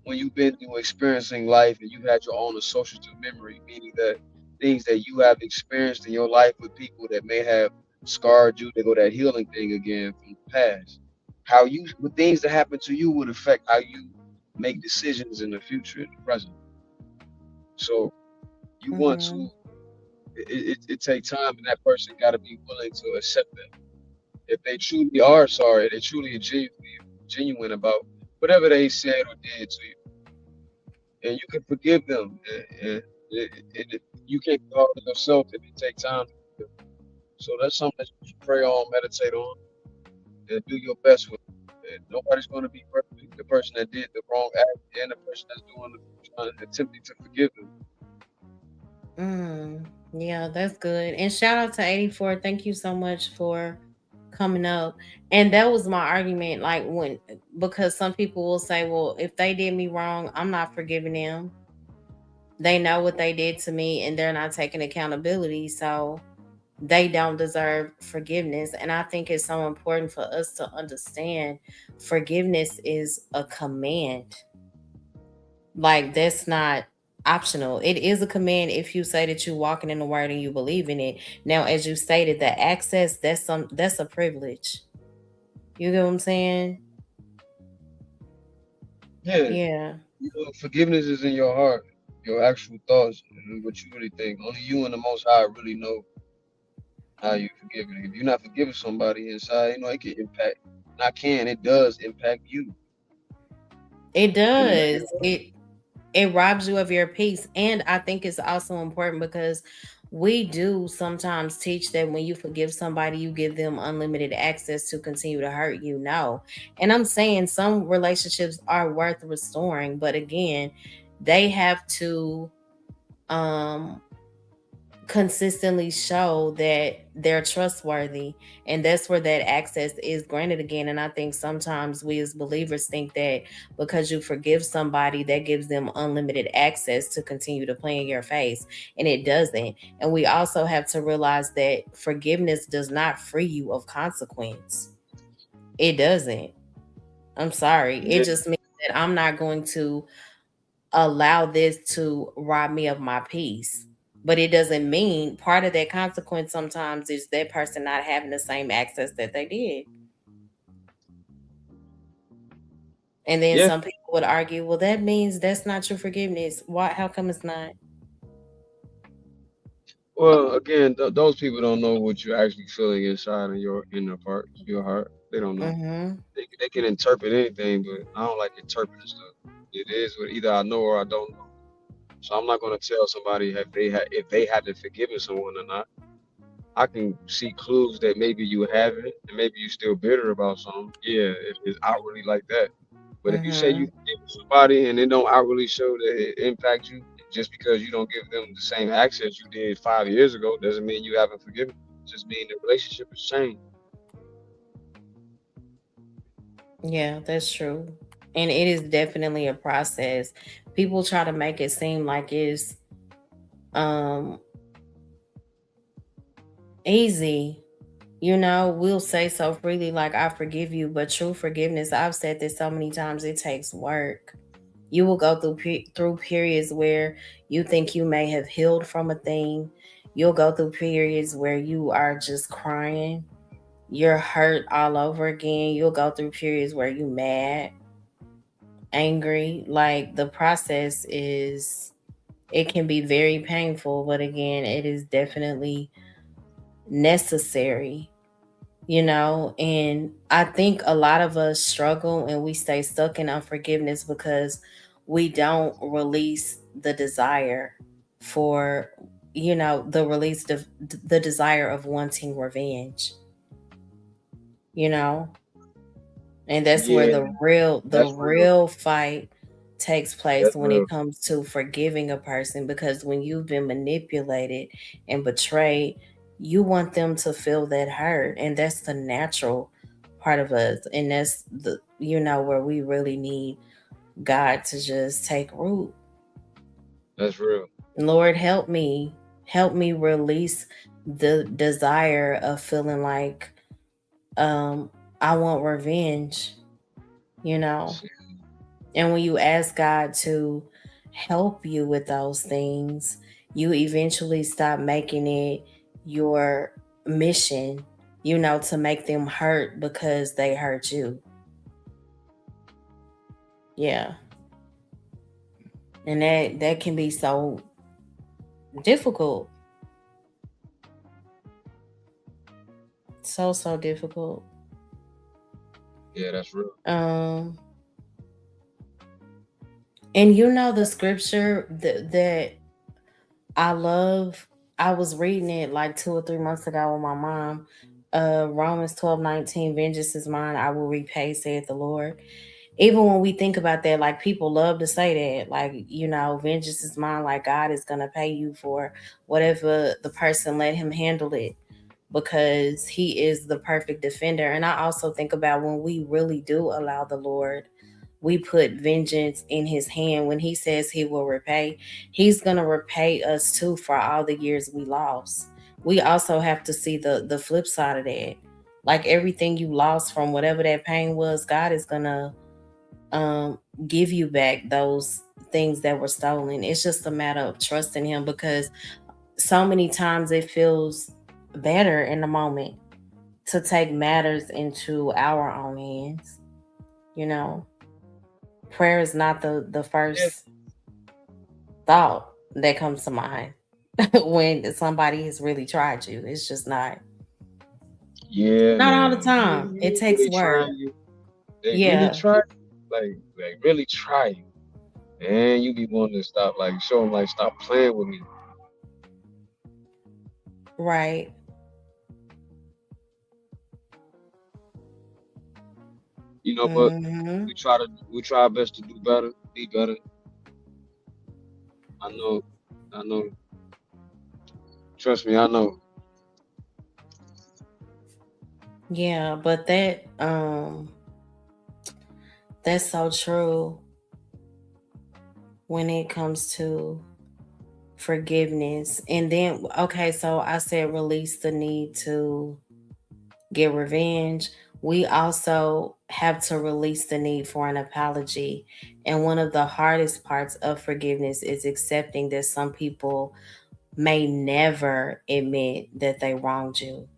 when you've been through experiencing life and you had your own associative memory, meaning that things that you have experienced in your life with people that may have scarred you, they go that healing thing again from the past. How you, the things that happen to you would affect how you make decisions in the future, in the present. So you want to, Mm-hmm. it take time, and that person got to be willing to accept that. If they truly are sorry, they truly are genuine about whatever they said or did to you, and you can forgive them, and you can't be hard on yourself if you take time to forgive. So that's something that you should pray on, meditate on, and do your best with. And nobody's going to be perfect. The person that did the wrong act and the person that's doing trying, attempting to forgive them. Mm, yeah, that's good. And shout out to 84. Thank you so much for coming up. And that was my argument. Like, when, because some people will say, well, if they did me wrong, I'm not forgiving them. They know what they did to me and they're not taking accountability. So they don't deserve forgiveness. And I think it's so important for us to understand forgiveness is a command. Like, that's not optional. It is a command if you say that you're walking in the word and you believe in it. Now, as you stated, the access, that's a privilege. You get what I'm saying? Yeah, Yeah. forgiveness is in your heart, your actual thoughts, and what you really think. Only you and the Most High really know how you forgive it. If you're not forgiving somebody inside, it can impact. Not can, it does impact you. It In a does. negative way. It robs you of your peace. And I think it's also important because we do sometimes teach that when you forgive somebody, you give them unlimited access to continue to hurt you. No. And I'm saying some relationships are worth restoring, but again, they have to um consistently show that they're trustworthy, and that's where that access is granted again. And I think sometimes we as believers think that because you forgive somebody, that gives them unlimited access to continue to play in your face, and it doesn't. And we also have to realize that forgiveness does not free you of consequence. It doesn't. I'm sorry, it Yeah. just means that I'm not going to allow this to rob me of my peace. But it doesn't mean part of that consequence sometimes is that person not having the same access that they did. And then Yeah. some people would argue, well, that means that's not your forgiveness. Why? How come it's not? Well, again, those people don't know what you're actually feeling inside of your inner part, your heart. They don't know. Mm-hmm. They can interpret anything, but I don't like interpreting stuff. It is what either I know or I don't know. So I'm not gonna tell somebody if they haven't forgiven someone or not. I can see clues that maybe you haven't, and maybe you're still bitter about something. Yeah, if it's outwardly like that. But if you say you Mm-hmm. forgive somebody and it don't outwardly show that it impacts you, just because you don't give them the same access you did 5 years ago, doesn't mean you haven't forgiven. It just mean the relationship has changed. Yeah, that's true. And it is definitely a process. People try to make it seem like it's um easy. We'll say so freely, like, I forgive you, but true forgiveness, I've said this so many times, it takes work. You will go through periods where you think you may have healed from a thing. You'll go through periods where you are just crying. You're hurt all over again. You'll go through periods where you mad, angry. Like, the process is, it can be very painful, but again, it is definitely necessary. And I think a lot of us struggle and we stay stuck in unforgiveness because we don't release the desire for, the desire of wanting revenge, you know and that's where Yeah, the that's real. real fight takes place That's when real. it comes to forgiving a person, because when you've been manipulated and betrayed, you want them to feel that hurt, and that's the natural part of us, and that's the where we really need God to just take root. That's real. Lord, help me. Help me release the desire of feeling like um I want revenge, you know. See, And when you ask God to help you with those things, you eventually stop making it your mission, to make them hurt because they hurt you. Yeah. And that can be so difficult. So difficult. yeah, that's real. And the scripture that I love, I was reading it like 2 or 3 months ago with my mom. Romans 12:19, vengeance is mine, I will repay, saith the Lord. Even when we think about that, like people love to say that, like, vengeance is mine, like God is gonna pay you for whatever the person let him handle it, because he is the perfect defender. And I also think about when we really do allow the Lord, we put vengeance in his hand. When he says he will repay, he's going to repay us too for all the years we lost. We also have to see the flip side of that. Like everything you lost from whatever that pain was, God is going to give you back those things that were stolen. It's just a matter of trusting him, because so many times it feels better in the moment to take matters into our own hands. You know, prayer is not the first Yeah, thought that comes to mind when somebody has really tried you. It's just not. yeah, Not all the man. time. It When takes they work. trying you, they really Yeah, try you. Like really try you. And you be wanting to stop, like show them, like stop playing with me. right. But Hmm. we try our best to do better, be better. I know, I know. Trust me, I know. Yeah, but that's so true when it comes to forgiveness. And then, okay, so I said release the need to get revenge. We also have to release the need for an apology. And one of the hardest parts of forgiveness is accepting that some people may never admit that they wronged you.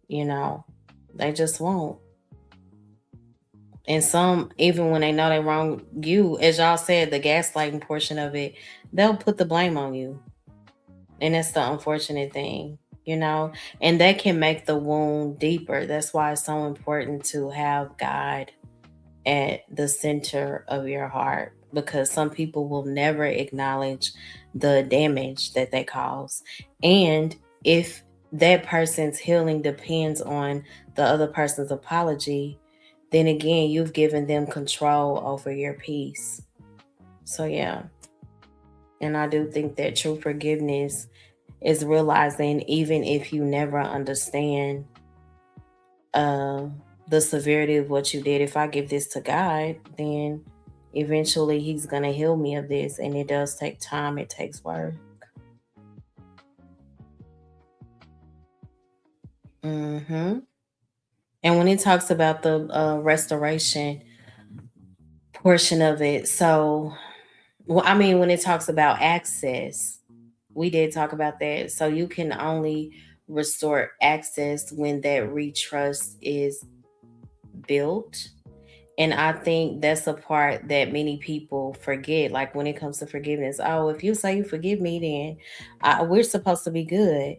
You know, they just won't. And some, even when they know they wrong you, as y'all said, the gaslighting portion of it, they'll put the blame on you. And that's the unfortunate thing, you know, and that can make the wound deeper. That's why it's so important to have God at the center of your heart, because some people will never acknowledge the damage that they cause. And if that person's healing depends on the other person's apology, then again, you've given them control over your peace. So, yeah. And I do think that true forgiveness is realizing, even if you never understand uh, the severity of what you did, if I give this to God, then eventually He's going to heal me of this. And it does take time, it takes work. Hmm. And when it talks about the restoration portion of it, so, well, I mean, when it talks about access, we did talk about that. So you can only restore access when that retrust is built. And I think that's a part that many people forget. Like when it comes to forgiveness, oh, if you say you forgive me, then we're supposed to be good.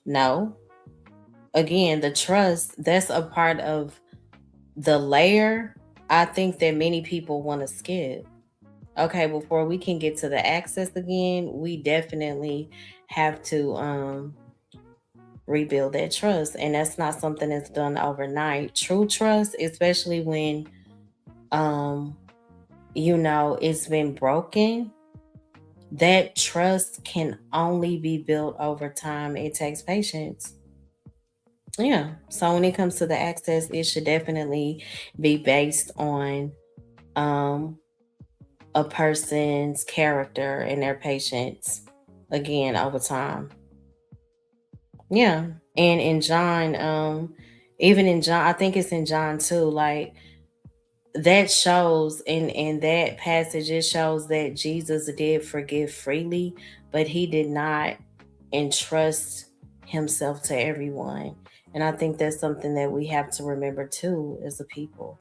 No. Again, the trust, that's a part of the layer I think that many people want to skip. Okay, before we can get to the access again, we definitely have to rebuild that trust. And that's not something that's done overnight. True trust, especially when um it's been broken, that trust can only be built over time. It takes patience. Yeah. So when it comes to the access, it should definitely be based on um, a person's character and their patience again over time. Yeah. And in John, even in John, I think it's in John too, like that shows in that passage, it shows that Jesus did forgive freely, but he did not entrust himself to everyone. And I think that's something that we have to remember too as a people.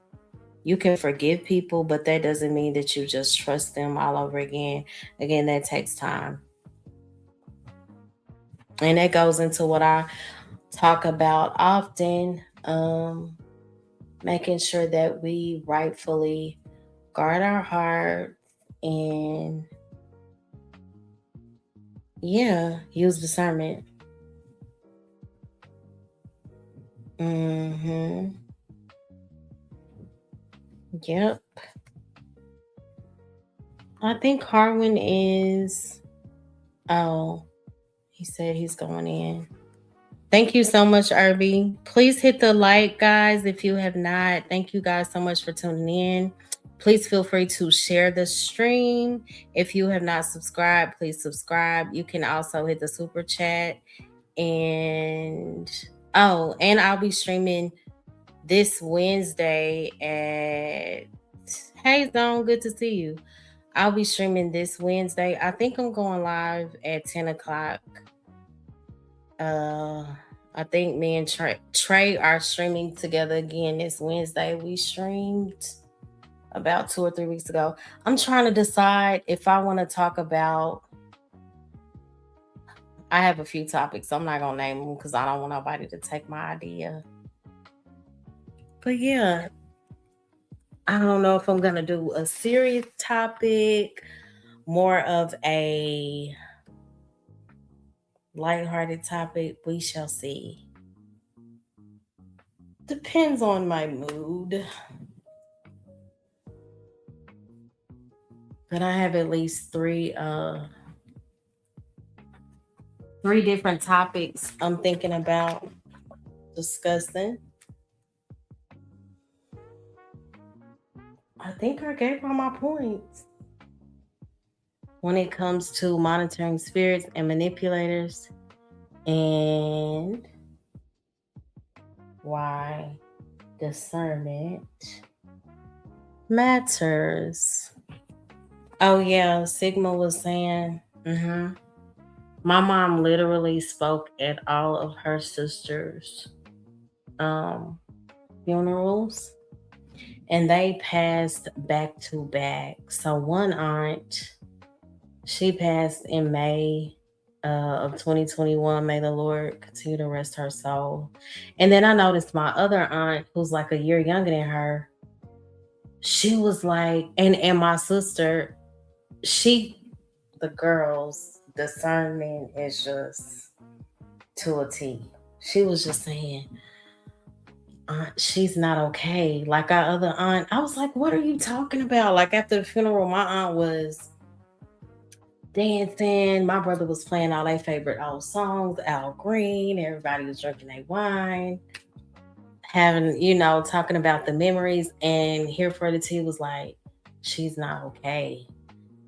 You can forgive people, but that doesn't mean that you just trust them all over again. Again, that takes time. And that goes into what I talk about often, making sure that we rightfully guard our heart and, yeah, use discernment. Mm-hmm. Yep. I think Harwin is. Oh, he said he's going in. Thank you so much, Irby. Please hit the like, guys, if you have not. Thank you guys so much for tuning in. Please feel free to share the stream. If you have not subscribed, please subscribe. You can also hit the super chat. And I'll be streaming this Wednesday at Hey Zone. Good to see you. I'll be streaming this Wednesday. I think I'm going live at 10 o'clock. I think me and Trey are streaming together again this Wednesday. We streamed about 2 or 3 weeks ago. I'm trying to decide if I want to talk about. I have a few topics. I'm not gonna name them because I don't want nobody to take my idea. But yeah, I don't know if I'm gonna do a serious topic, more of a lighthearted topic. We shall see. Depends on my mood. But I have at least three different topics I'm thinking about discussing. I think I gave all my points. When it comes to monitoring spirits and manipulators, and why discernment matters. Oh yeah, Sigma was saying, my mom literally spoke at all of her sisters' funerals, and they passed back to back. So one aunt, she passed in May of 2021. May the Lord continue to rest her soul. And then I noticed my other aunt, who's like a year younger than her, she was like, and my sister, the girls, discernment is just to a T. She was just saying, Aunt, she's not okay. Like our other aunt, I was like, what are you talking about? Like after the funeral, my aunt was dancing. My brother was playing all their favorite old songs, Al Green. Everybody was drinking their wine, having, talking about the memories. And Here for the Tea was like, she's not okay.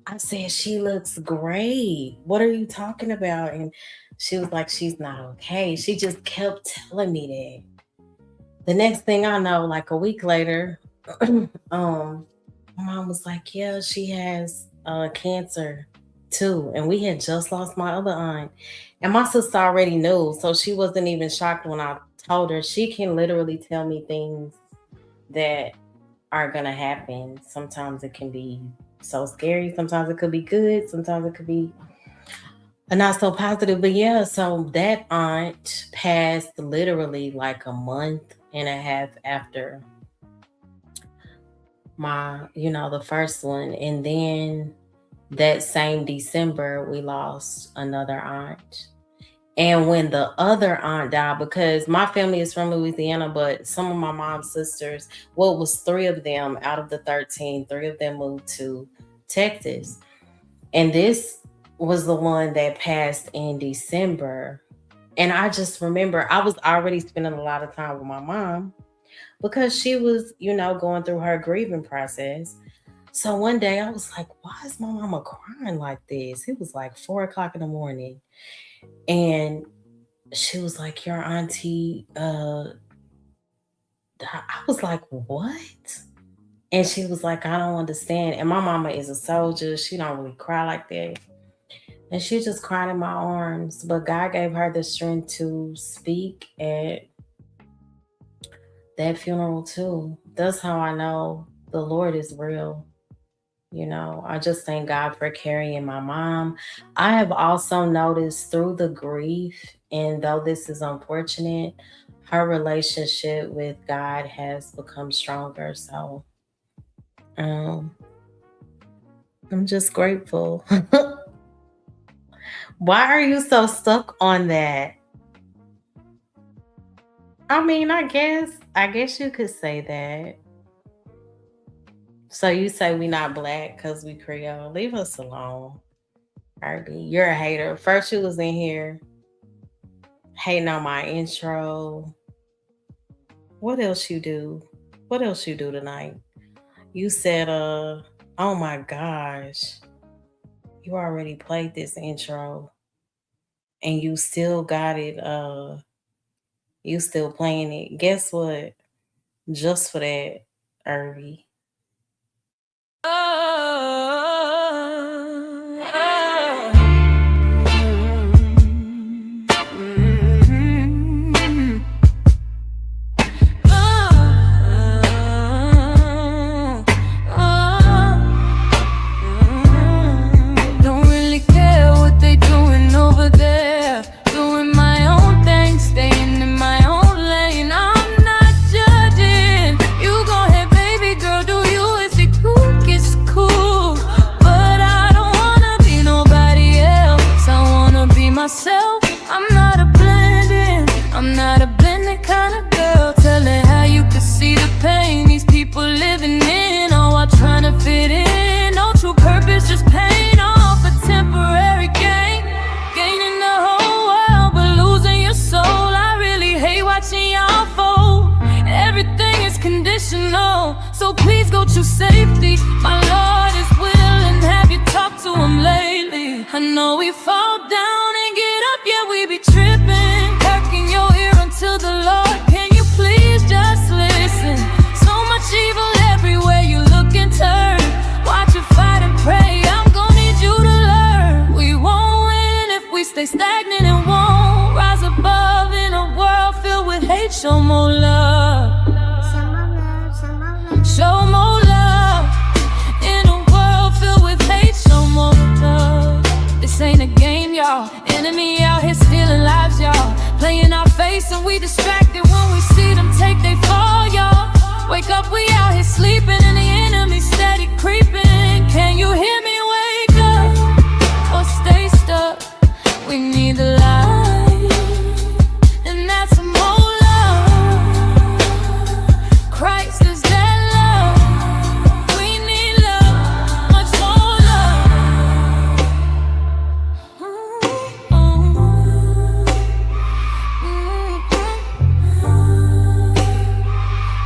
I said, she looks great. What are you talking about? And she was like, she's not okay. She just kept telling me that. The next thing I know, like a week later, my mom was like, yeah, she has cancer too. And we had just lost my other aunt. And my sister already knew. So she wasn't even shocked when I told her. She can literally tell me things that are going to happen. Sometimes it can be so scary. Sometimes it could be good. Sometimes it could be not so positive. But yeah, so that aunt passed literally like a month and a half after my, the first one. And then that same December, we lost another aunt. And when the other aunt died, because my family is from Louisiana, but some of my mom's sisters, well, it was 3 of them out of the 13, 3 of them moved to Texas. And this was the one that passed in December. And I just remember I was already spending a lot of time with my mom because she was, going through her grieving process. So one day I was like, why is my mama crying like this? It was like 4 o'clock in the morning. And she was like, your auntie, I was like, what? And she was like, I don't understand. And my mama is a soldier. She don't really cry like that. And she just cried in my arms. But God gave her the strength to speak at that funeral too. That's how I know the Lord is real. You know, I just thank God for carrying my mom. I have also noticed through the grief, and though this is unfortunate, her relationship with God has become stronger. So um, I'm just grateful. Why are you so stuck on that? I mean, I guess you could say that. So you say we not black because we Creole. Leave us alone. Herbie, you're a hater. First you was in here hating on my intro. What else you do? What else you do tonight? You said, oh my gosh, you already played this intro and you still got it, you still playing it. Guess what? Just for that, Irby. Don't really care what they doing over there. Doing my own thing, staying in my own lane. I'm not judging. You go ahead, baby girl, do you? If it cool, it's cool. But I don't wanna be nobody else. I wanna be myself. I'm not a blending. I'm not a blending kind of girl. Telling how you can see the pain these people living in, all while trying to fit in. No true purpose, just paying off a temporary gain. Gaining the whole world, but losing your soul. I really hate watching y'all fold. Everything is conditional, so please go choose safety. My Lord is willing, have you talked to him lately? I know we fall down and get up, yeah, we be tripping. Perking your ear unto the Lord, can you please just listen? So much evil everywhere you look and turn. Watch it fight and pray, I'm gonna need you to learn. We won't win if we stay stagnant and won't rise above in a world filled with hate. Show more love. Show more love. In a world filled with hate, show more love. This ain't a game, y'all. Enemy out here stealing lives, y'all. Playing our face and we distracted when we see them take they fall, y'all. Wake up, we out here sleeping and the enemy steady creeping. Can you hear me? Wake up or stay stuck. We need the light, and that's more love. Christ is that love. We need love, much more love.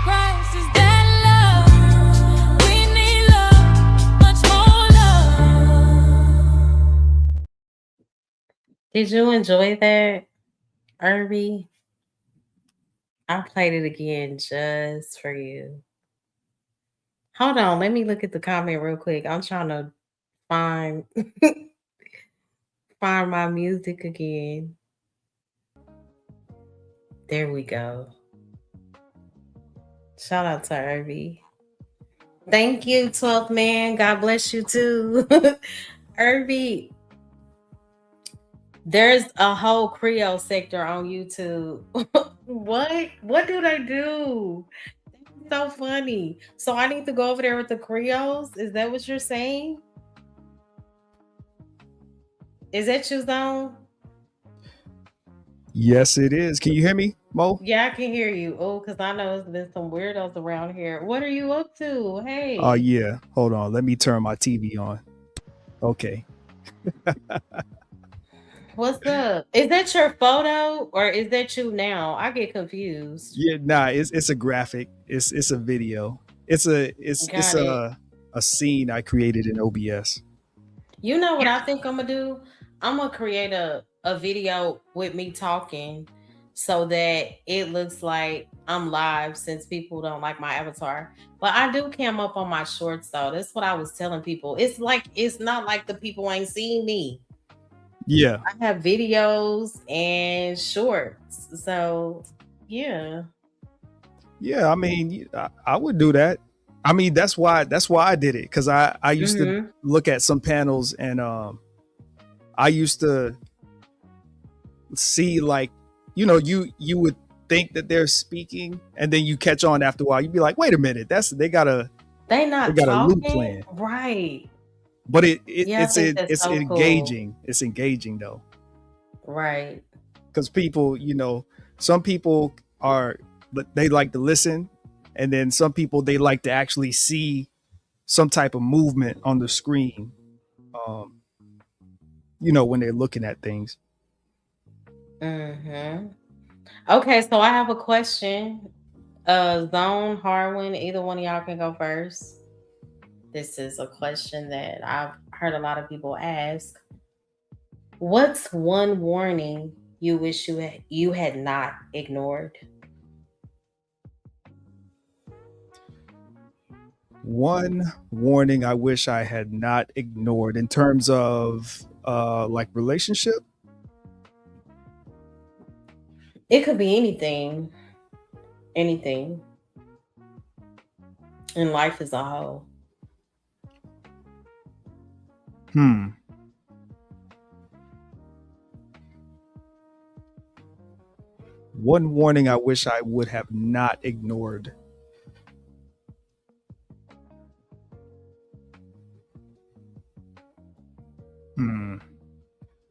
Christ is that love. We need love, much more love. Did you enjoy that, Irby? I played it again just for you. Hold on, let me look at the comment real quick. I'm trying to find find my music again. There we go. Shout out to Irby. Thank you, 12th man. God bless you too. Irby, there's a whole Creole sector on YouTube. What? What do they do? So funny. So I need to go over there with the Creoles? Is that what you're saying? Is that your zone? Yes, it is. Can you hear me, Mo? Yeah, I can hear you. Oh, because I know there's some weirdos around here. What are you up to? Hey. Oh, yeah. Hold on. Let me turn my TV on. Okay. What's up? Is that your photo or is that you now? I get confused. Yeah, nah, it's a graphic. It's a video. It's Got it. a scene I created in OBS. You know what I think I'm gonna do? I'm gonna create a video with me talking so that it looks like I'm live since people don't like my avatar. But I do cam up on my shorts though. That's what I was telling people. It's not like the people ain't seeing me. Yeah. I have videos and shorts. So yeah. Yeah, I mean, I would do that. I mean, that's why I did it, because I used to Mm-hmm. look at some panels, and I used to see, like, you would think that they're speaking, and then you catch on after a while. You'd be like, wait a minute, they got a Not loop talking. playing. Right. But Yeah, I think that's it's so engaging. Cool. It's engaging though. Right. Because people, some people they like to listen, and then some people, they like to actually see some type of movement on the screen, when they're looking at things. Mm-hmm. Okay, so I have a question. Zone, Harwin, either one of y'all can go first. This is a question that I've heard a lot of people ask. What's one warning you wish you had not ignored? One warning I wish I had not ignored in terms of like relationship. It could be anything. Anything. In life as a whole. One warning I wish I would have not ignored.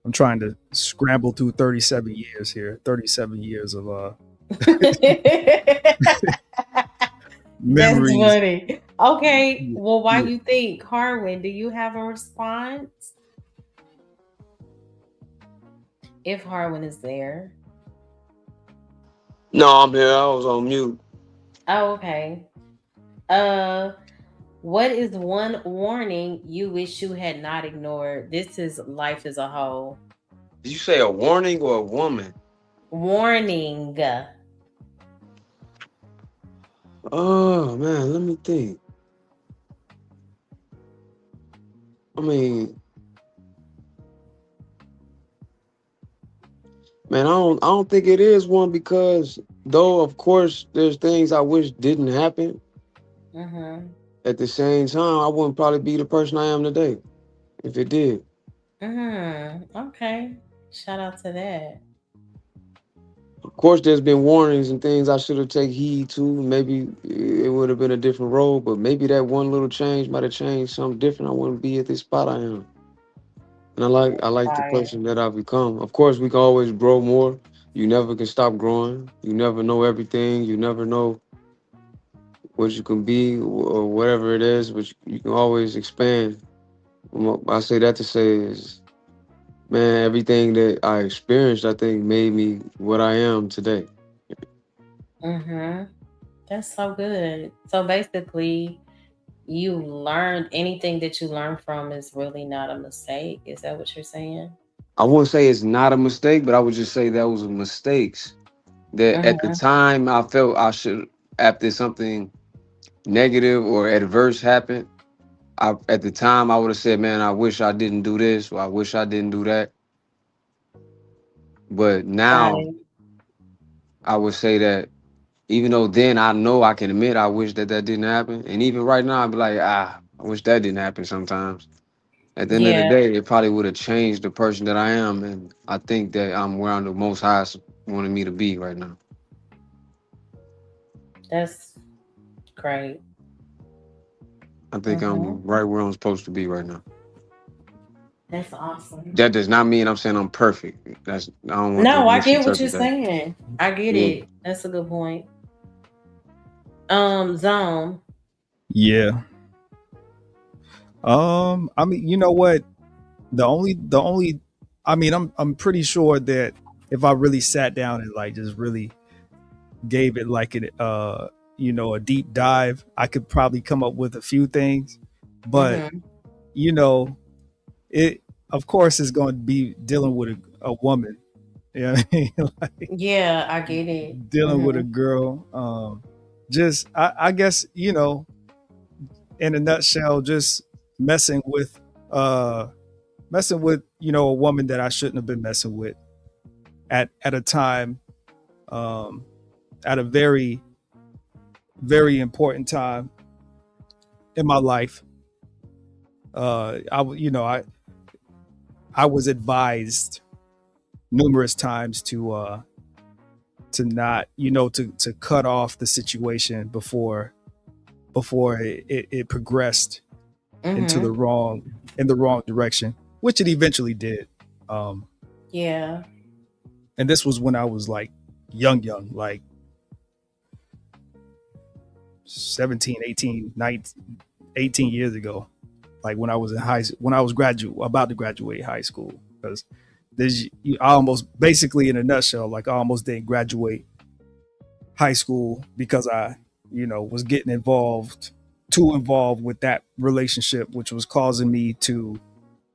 I'm trying to scramble through 37 years here. 37 years of memories. That's funny. Okay, well, why do you think, Harwin, do you have a response? If Harwin is there. No, I'm here. I was on mute. Oh, okay. What is one warning you wish you had not ignored? This is life as a whole. Did you say a warning or a woman? Warning. Oh man, let me think. I mean, man, I don't think it is one, because though of course there's things I wish didn't happen. Mm-hmm. At the same time, I wouldn't probably be the person I am today if it did. Okay. Shout out to that. Of course, there's been warnings and things I should have taken heed to. Maybe it would have been a different road, but maybe that one little change might have changed something different. I wouldn't be at this spot I am. And I like the person that I've become. Of course, we can always grow more. You never can stop growing. You never know everything. You never know what you can be or whatever it is, but you can always expand. I say that to say is, man, everything that I experienced, I think, made me what I am today. That's so good. So basically, you learned anything that you learned from is really not a mistake. Is that what you're saying? I wouldn't say it's not a mistake, but I would just say that was mistakes that at the time I felt I should, after something negative or adverse happened, at the time I would have said, man, I wish I didn't do this, or I wish I didn't do that. But now I would say that even though then I know I can admit I wish that didn't happen. And even right now I'd be like, I wish that didn't happen sometimes. At the end of the day, it probably would have changed the person that I am. And I think that I'm where I'm the most highest wanted me to be right now. That's great. I think I'm right where I'm supposed to be right now. That's awesome. That does not mean I'm saying I'm perfect. I don't want No, I get what you're saying. I get it. That's a good point. Zone. Yeah. I mean, you know what? The only I mean, I'm pretty sure that if I really sat down and like just really gave it like a deep dive, I could probably come up with a few things. But you know, it of course is going to be dealing with a woman. Yeah, you know, like Yeah, I get it. dealing with a girl. Just I guess, you know, in a nutshell, just messing with uh you know, a woman that I shouldn't have been messing with at a time, um at a very, very important time in my life. You know, I was advised numerous times to not, you know, to cut off the situation before it progressed into the wrong in the wrong direction, which it eventually did. Um, Yeah. and this was when I was like young, like 17, 18, 19, 18 years ago, like when I was in when I was about to graduate high school. Because I almost, basically in a nutshell, like I almost didn't graduate high school because I, you know, was getting too involved with that relationship, which was causing me to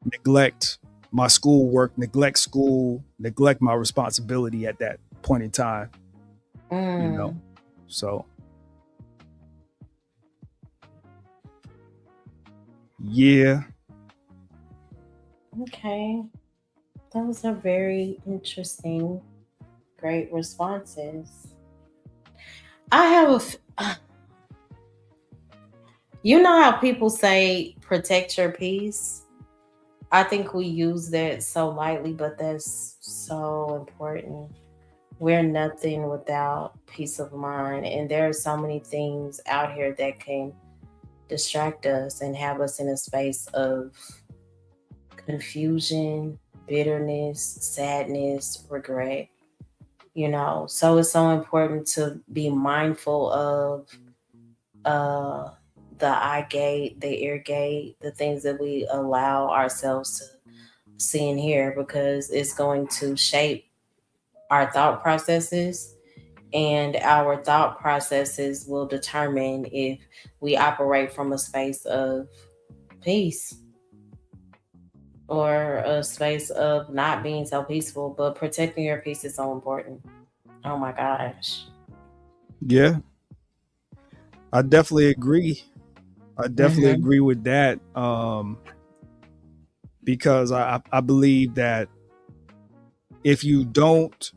neglect my schoolwork, neglect school, neglect my responsibility at that point in time, you know. So yeah. Okay. Those are very interesting, great responses. I have you know how people say protect your peace? I think we use that so lightly, but that's so important. We're nothing without peace of mind. And there are so many things out here that can distract us and have us in a space of confusion, bitterness, sadness, regret. You know, so it's so important to be mindful of uh the eye gate, the ear gate, the things that we allow ourselves to see and hear, because it's going to shape our thought processes, and our thought processes will determine if we operate from a space of peace or a space of not being so peaceful. But protecting your peace is so important. Oh my gosh. Yeah, I definitely agree. I definitely Mm-hmm. agree with that. Because I believe that if you don't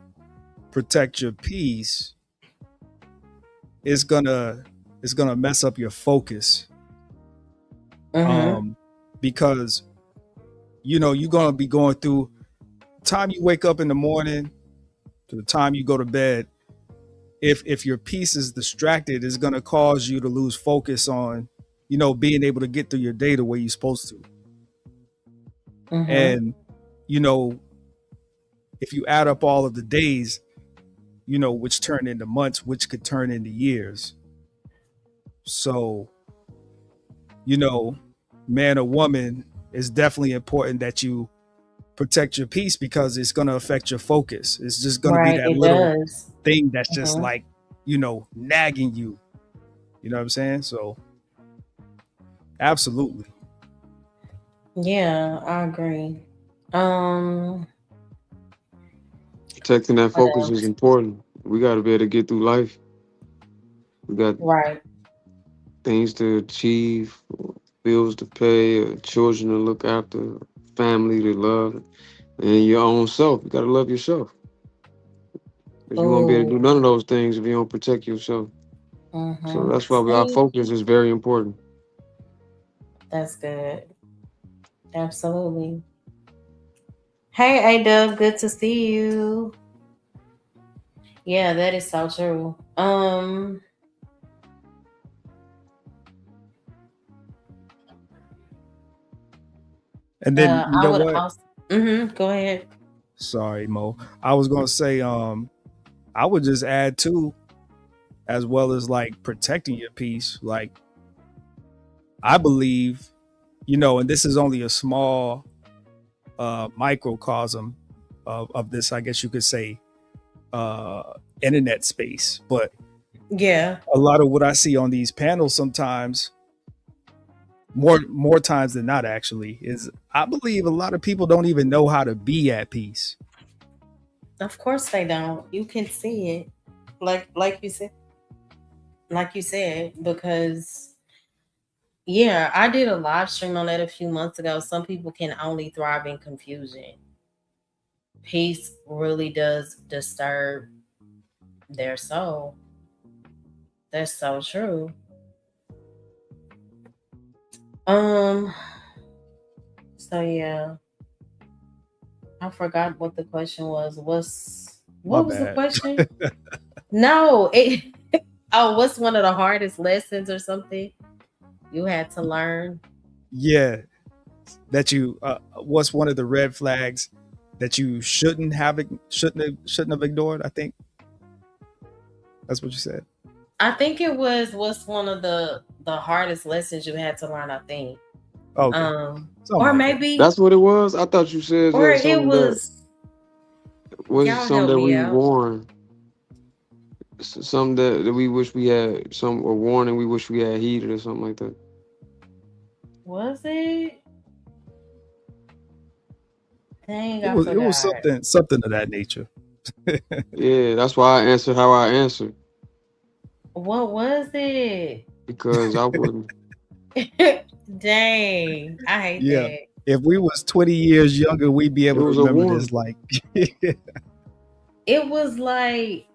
protect your peace, it's gonna mess up your focus. Mm-hmm. Because you know you're gonna be going through time you wake up in the morning to the time you go to bed. If your peace is distracted, it's gonna cause you to lose focus on, you know, being able to get through your day the way you're supposed to. Mm-hmm. And you know, if you add up all of the days, you know, which turn into months, which could turn into years. So, you know, man or woman, it's definitely important that you protect your peace because it's going to affect your focus. It's just going to be Right, that it little does. thing that's just Mm-hmm. like, you know, nagging you. You know what I'm saying? So, absolutely. Yeah, I agree. Um, Protecting that what focus is else? important. We got to be able to get through life. We got Right. things to achieve, bills to pay, children to look after, family to love, and your own self. You got to love yourself. Because you won't be able to do Oh. none of those things if you don't protect yourself. So Mm-hmm. that's why our See, focus is very important. that's good. Absolutely. Hey, A-Dub, good to see you. Yeah, that is so true. And then, you I know would what? also. Go ahead. Sorry, Mo. I was going to say, I would just add too, as well as like protecting your peace. Like, I believe, you know, and this is only a small microcosm of this, I guess you could say, internet space. But Yeah. a lot of what I see on these panels sometimes, more times than not, actually, is I believe a lot of people don't even know how to be at peace. Of course they don't. You can see it, like you said, because yeah, I did a live stream on that a few months ago. Some people can only thrive in confusion. Peace really does disturb their soul. That's so true. Um. So yeah, I forgot what the question was. My What was the bad. question? No, it. Oh, what's one of the hardest lessons or something you had to learn? Yeah, that you what's one of the red flags that you shouldn't have ignored? I think that's what you said. I think it was what's one of the hardest lessons you had to learn. I think, Okay, something or like that. maybe, That's what it was. I thought you said or that it something that was. was Y'all something help that me we out. warned. Something that we wish we had. A warning we wish we had heeded or something like that. Was it? Dang, It I was forgot. something of that nature. Yeah, that's why I answered how I answered What was it? because I wouldn't. Dang, I hate Yeah, that. if we was 20 years younger, we'd be It able to was a remember this. warning. Like, It was like,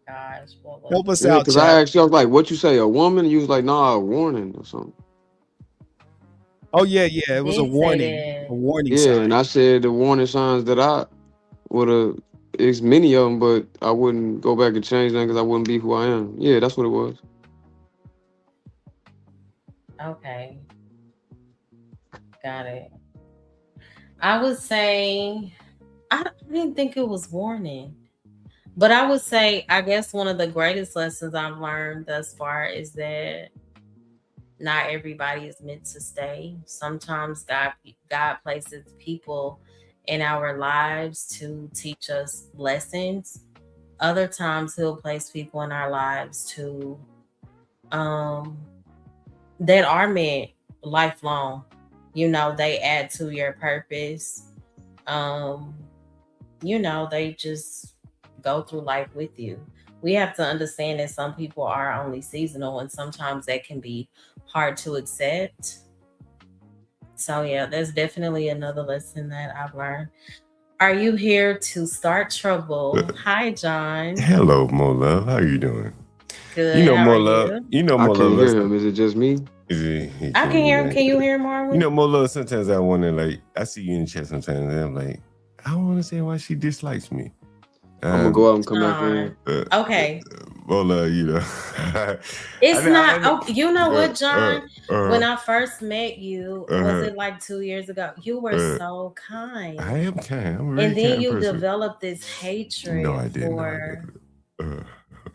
gosh, what was help us it? Yeah, out, because I chat. asked you, I was like, "What you say, a woman?" And you was like, "Nah, a warning or something." Oh yeah, yeah, it was Did say a warning Yeah, and sign. I said the warning signs that I would have. It's many of them, but I wouldn't go back and change them because I wouldn't be who I am. Yeah, that's what it was. that. Okay, got it. I would say I didn't think it was warning, but I would say I guess one of the greatest lessons I've learned thus far is that not everybody is meant to stay. Sometimes God places people in our lives to teach us lessons. Other times he'll place people in our lives to um that are meant lifelong. You know, they add to your purpose. Um, they just go through life with you. We have to understand that some people are only seasonal and sometimes that can be hard to accept. So yeah, that's definitely another lesson that I've learned. Are you here to start trouble? Hi, John. Hello, Mo Love. How you doing? Good. How Mo are Love. you? I Mo can't Love. hear him. Is it just me? He I can can't hear him. hear Can you hear that. Marlon? Mo Love. Sometimes I wonder, like, I see you in the chat sometimes, and I'm like, I don't understand why she dislikes me. I'm gonna go out and come back in. Okay. Mo Love, It's not. know. Oh, you know what, John? When I first met you, was it like 2 years ago? You were so kind. I am kind. I'm a very And then kind you person. developed this hatred No, I didn't. for.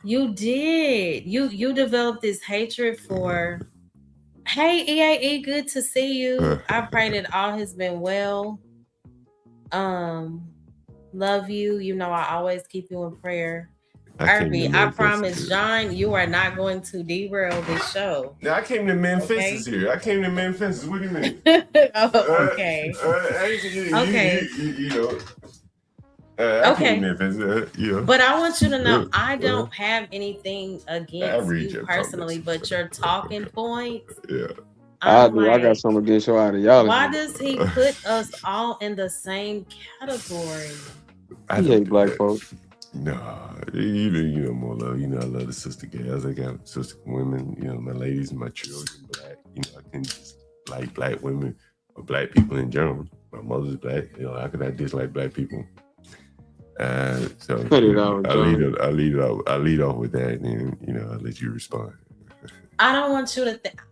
You did. You developed this hatred for. Hey, EAE, good to see you. I pray that all has been well. Love you. You know, I always keep you in prayer. Irby, I promise, John, you are not going to derail this show. Now, I came to Memphis here. I came to Memphis. What do you mean? Okay. Okay. I Okay. came to Memphis. But I want you to know, I don't have anything against you personally, but your talking points. Yeah. I do. I got something against your ideology. Why does he put us all in the same category? He hate black folks. No, you know, More Love. I love the sister gals. I got sister women. My ladies and my children black. I can just like black women or black people in general. My mother's black. How could I dislike black people? So Cut it out, I lead off with that, and I'll let you respond. I don't want you to think.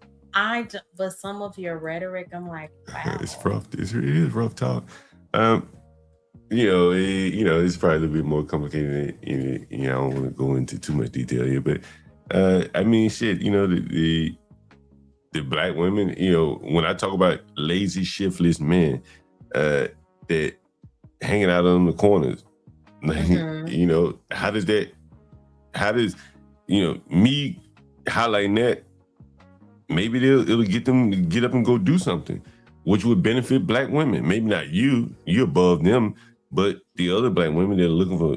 But some of your rhetoric, I'm like, wow. It's rough. It is rough talk. It's probably a little bit more complicated. I don't want to go into too much detail here, but the black women, when I talk about lazy, shiftless men that hanging out on the corners, like, how does me highlighting that maybe it'll get them to get up and go do something, which would benefit black women. Maybe not you're above them, but the other black women that are looking for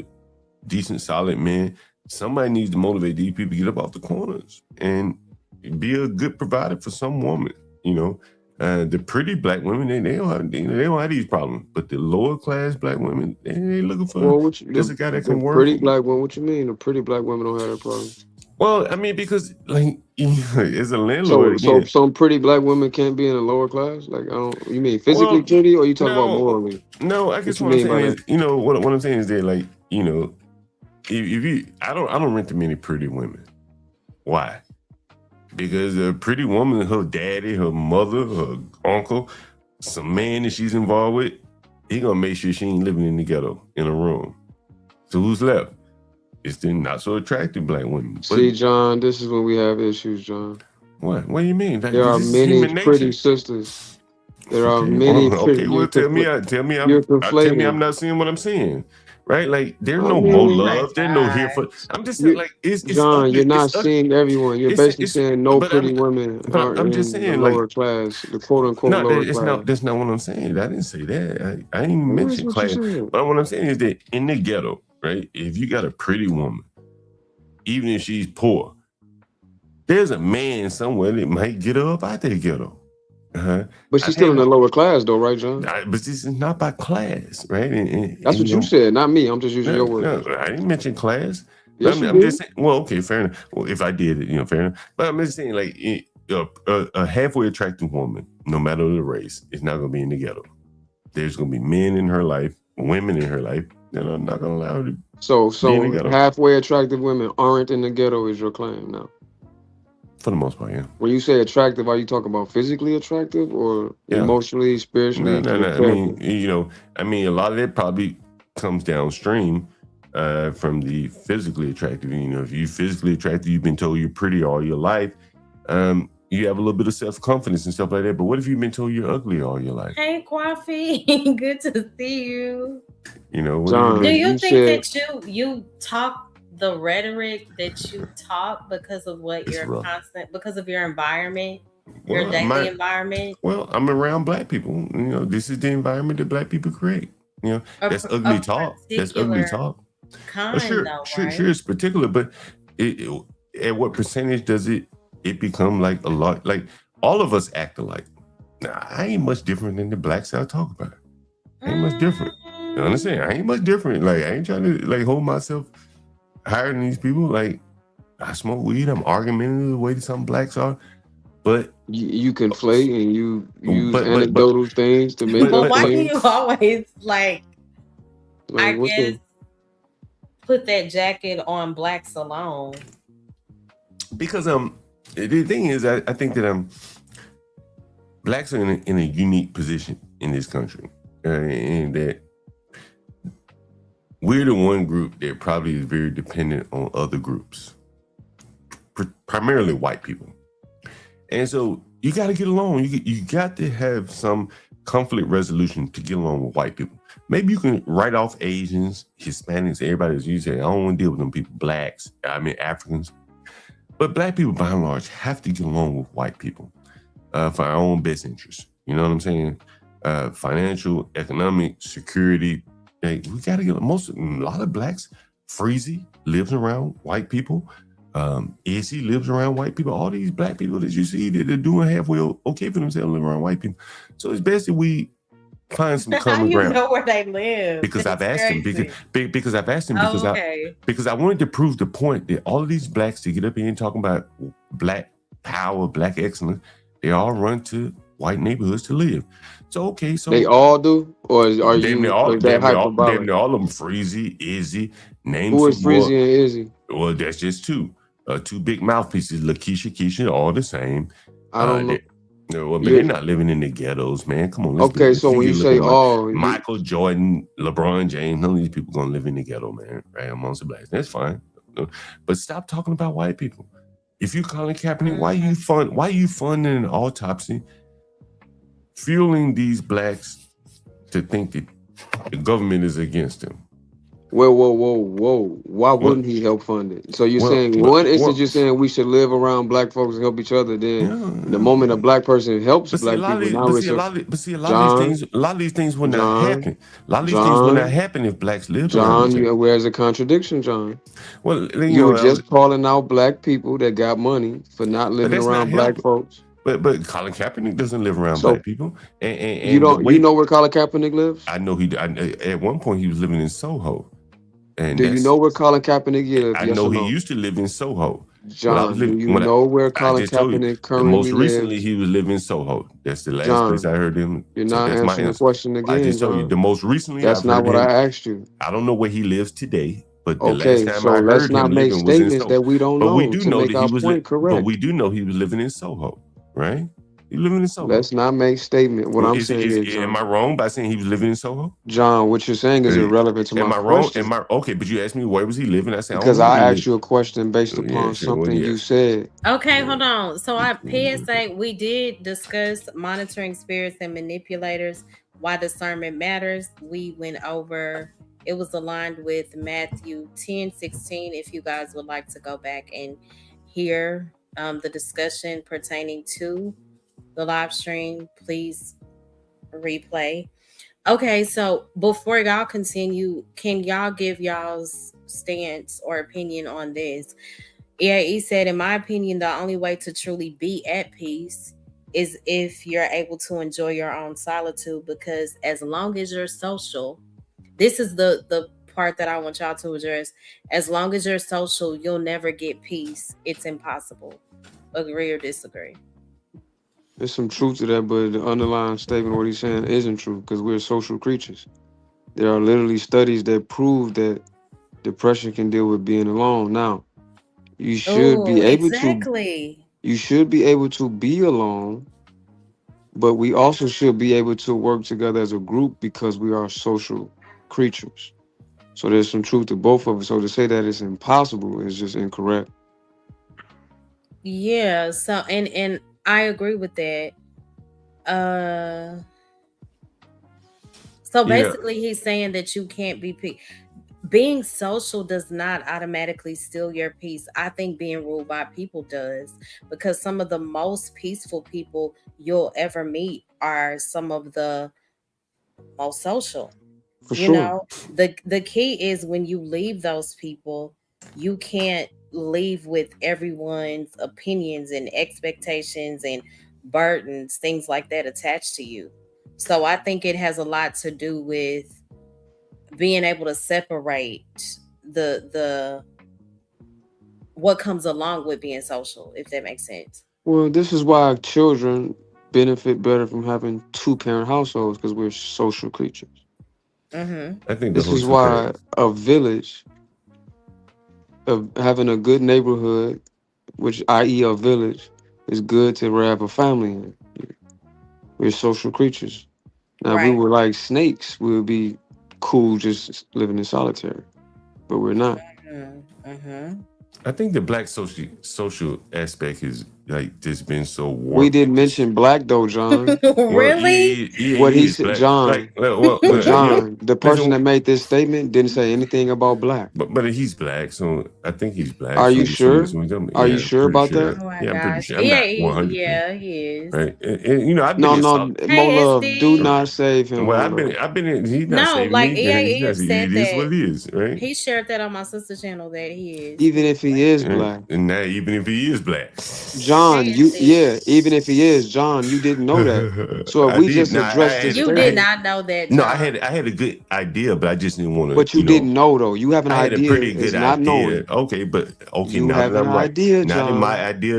decent, solid men. Somebody needs to motivate these people to get up off the corners and be a good provider for some woman. You know, the pretty black women, they don't have these problems, but the lower class black women, they looking for just a guy that can work. Pretty black women. What you mean? The pretty black women don't have that problem. Well, I mean, because like as a landlord, so some pretty black women can't be in a lower class. Like, I don't. You mean physically pretty, or you talking about morally? No, I guess what I'm saying is, what I'm saying is that, like, if you, I don't rent to many pretty women. Why? Because a pretty woman, her daddy, her mother, her uncle, some man that she's involved with, he gonna make sure she ain't living in the ghetto in a room. So who's left? It's the not so attractive black women. See, John, this is when we have issues, John. What? What do you mean? There are many pretty sisters. There are many pretty. Okay, well, tell me I'm not seeing what I'm seeing. Right? Like, there's no more love. There's no here for. I'm just saying, like, it's John, ugly. you're not seeing everyone. You're basically saying no pretty women are I'm just in saying, the lower class, the quote unquote lower class. That's not what I'm saying. I didn't say that. I ain't even mentioned class. But what I'm saying is that in the ghetto, right? If you got a pretty woman, even if she's poor, there's a man somewhere that might get her up out the ghetto. But she's still in the lower class, though, right, John? But this is not by class, right? That's what you said, not me. I'm just using your words. No, I didn't mention class. Yes, I'm just saying. Well, okay, fair enough. Well, if I did it, fair enough. But I'm just saying, like, a halfway attractive woman, no matter the race, is not going to be in the ghetto. There's going to be men in her life, women in her life that are not going to allow her to. So halfway attractive women aren't in the ghetto is your claim now? For the most part, yeah. When you say attractive, are you talking about physically attractive or emotionally, spiritually? No. I mean, a lot of it probably comes downstream from the physically attractive. If you're physically attractive, you've been told you're pretty all your life. You have a little bit of self-confidence and stuff like that. But what if you've been told you're ugly all your life? Hey, Kwafi, good to see you. John, do you think that you talk the rhetoric that you talk because of what because of your environment, your daily environment? Well, I'm around black people. This is the environment that black people create. That's ugly talk. That's ugly talk. Sure, it's particular, but at what percentage does it become like a lot? Like, all of us act alike. Now, I ain't much different than the blacks I talk about. I ain't much different. You understand? I ain't much different. Like, I ain't trying to like hold myself higher than these people. Like, I smoke weed. I'm argumentative the way that some blacks are, but you conflate and you use anecdotal things to make. But why do you always I guess put that jacket on blacks alone? Because the thing is, I think that blacks are in a unique position in this country, and that we're the one group that probably is very dependent on other groups, primarily white people. And so you got to get along. You got to have some conflict resolution to get along with white people. Maybe you can write off Asians, Hispanics, everybody. As you say, I don't want to deal with them people, blacks, Africans. But black people, by and large, have to get along with white people for our own best interests. You know what I'm saying? Financial, economic, security. We got to get a lot of blacks. Freezy lives around white people. Izzy lives around white people. All these black people that you see that are doing halfway okay for themselves live around white people. So it's best that we find some common ground. How you know where they live? Because I've asked them. Because I've asked them. Because I wanted to prove the point that all of these blacks that get up here and talking about black power, black excellence, they all run to white neighborhoods to live. So they all do, or are you all of them? Freezy, Izzy, name who is Freezy and Izzy? Well, that's just two big mouthpieces. LaKeisha, Keisha, all the same. I don't know. But they're not living in the ghettos, man. Come on. So when you say Michael Jordan, LeBron James, none of these people gonna live in the ghetto, man. Right amongst the blacks, that's fine. But stop talking about white people. If you Colin Kaepernick, why you funding an autopsy, fueling these blacks to think that the government is against them? Whoa. Why What? wouldn't he help fund it? So you're Well, saying but one instance what? you're saying we should live around black folks and help each other. Then the moment a Yeah. black person helps But see, a black lot of people, these, now it's a a lot of these John, things, would not John, happen. A lot of these things would not John, happen if blacks lived around John. each other. Where's a contradiction, John? Well, You were just calling out black people that got money for not but living that's not around black helping. folks. But Colin Kaepernick doesn't live around So black people, and, you the don't, you way know where Colin Kaepernick lives? I know at one point he was living in Soho, and Do you know where Colin Kaepernick lives? I Yes know or he no? used to live in Soho. John, do you know where I Colin just told you, Kaepernick the most currently recently lives? he was living in Soho. That's the last place John, I heard him. you're So not that's my answering the answer. question I again, just told you the John. most recently That's I've not heard what him. I asked you. I don't know where he lives today, but the last Okay, time so I let's heard not him make living was in statements Soho. that we don't But we know do to know make that he our was. point But we correct. do know he was living in Soho, right? He living in Soho. Let's not make statement. What I'm Is saying is, am I John, wrong by saying he was living in Soho? John, what you're saying is irrelevant to Am my I wrong? question Okay? But you asked me where was he living? I said I don't because know where he I asked lived. you a question based Yeah, upon sure. What something you yes. said. Okay, Yeah. hold on. So our Mhm. PSA, we did discuss monitoring spirits and manipulators, why discernment matters. We went over, it was aligned with Matthew 10:16. If you guys would like to go back and hear the discussion pertaining to the live stream, please replay. Okay, so before y'all continue, can y'all give y'all's stance or opinion on this? Yeah, he said, in my opinion, the only way to truly be at peace is if you're able to enjoy your own solitude, because as long as you're social, this is the part that I want y'all to address. As long as you're social, you'll never get peace. It's impossible. Agree or disagree? There's some truth to that, but the underlying statement, what he's saying, isn't true because we're social creatures. There are literally studies that prove that depression can deal with being alone. Now, you should Oh, be able to exactly. be alone, but we also should be able to work together as a group because we are social creatures. So there's some truth to both of us. So to say that it's impossible is just incorrect. Yeah, so and I agree with that. Uh so Yeah. basically he's saying that you can't be being social does not automatically steal your peace. I think being ruled by people does, because some of the most peaceful people you'll ever meet are some of the most social. For You sure. know, the key is when you leave those people, you can't leave with everyone's opinions and expectations and burdens, things like that attached to you. So I think it has a lot to do with being able to separate the what comes along with being social, if that makes sense. Well, this is why children benefit better from having two-parent households because we're social creatures. Mm-hmm. I think the This whole is two why parents. a village of having a good neighborhood, which i.e. a village, is good to wrap a family in. We're social creatures. Now, if we Right. were like snakes, we would be cool just living in solitary, but we're not. Mm-hmm. I think the black social aspect is like just been so We warped. didn't mention black though, John. Well, Really? What he he is said, black. John. Like, well, But you know, John, the person that listen, made this statement didn't say anything about black. but he's black, so I think he's black. Are you So sure? Are you yeah, I'm sure pretty about sure. that? Oh my Yeah, I'm pretty gosh. sure. I'm Yeah, not 100%. yeah, he is. Right, and, you know, I've been No, in no, South. Mo Hey, Love, do SD. not save him, Well, Mo Love. I've been in. He's not No, saving like me. He's EAE not. said It is that what it is, right? he shared that on my sister's channel that he is. Even if he is Right? black. And now, even if he is black, John, Hey, SD. even if he is, John, you didn't know that. So if I we did. just No, address this You did statement, not know that, no, John. I had a good idea, but I just didn't want to. but you didn't know though. You have an I had a idea pretty is good not idea. knowing. Okay, but okay, You now have that an I'm right, idea, John.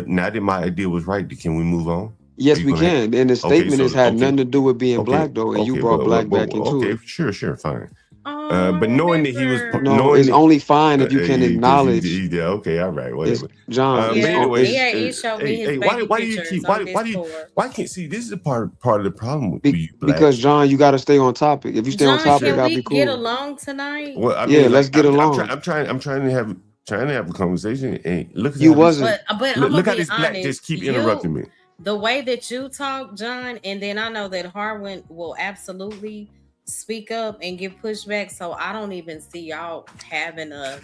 now that my idea was right, can we move on? Are Yes, you we gonna? can. And the Okay, statement has so had nothing to do with being okay, black though, and you brought black back into okay, it. sure, fine. Oh, But knowing that he was, nigger. No, knowing it's that, only fine if you can because acknowledge yeah, okay, all right, it's whatever. John. But Yeah, anyways, EAE showed me his hey, baby why do you pictures keep on Discord. why can't see this is a part of the problem with you because blacks. John, you got to stay on topic. If you stay on John, topic, can Sure. I'll be we get cool. along tonight? Well, I Yeah, mean, let's like get along. I'm trying to have a conversation, and look at You how this wasn't. But I'm gonna look how be this black honest. just keep interrupting me. The way that you talk, John, and then I know that Harwin will absolutely speak up and get pushback. So I don't even see y'all having a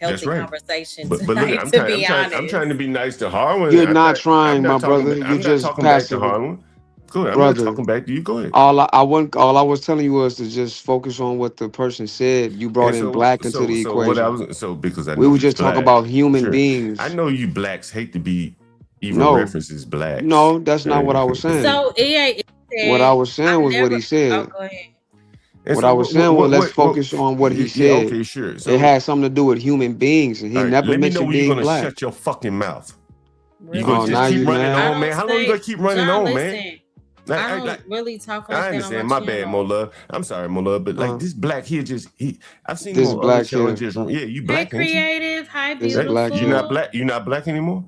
healthy conversation But tonight, look, I'm trying to be nice to Harlan. You're not trying, my brother. I'm You're not just talking back to passive. Harlan. Go ahead. I'm Brother, not talking back to you. Go ahead. all I was telling you was to just focus on what the person said. You brought And in black into the so what I equation. was because I We know were you just talking black. about human Sure. beings. I know you blacks hate to be even No, references blacks. no, that's not what I was saying. So EA What I said, was saying I've was what never. he said. Oh, go ahead. And What so I was saying was let's focus on what he yeah, said. okay, sure. So It had something to do with human beings, and he all right, never let me know mentioned when you're being gonna black. shut your fucking mouth. Really? You gonna Oh, just now keep you running mad? on, man? How long you gonna keep running John, on, listen, man? I don't really talk like I that on understand. my My bad, channel. Mo Love. I'm sorry, Mo Love, but like this black here, I've seen him This on other black shows. here. Just you Hey, black, ain't you? creative. Hi, This beautiful. black You're here. not black. You're not black anymore.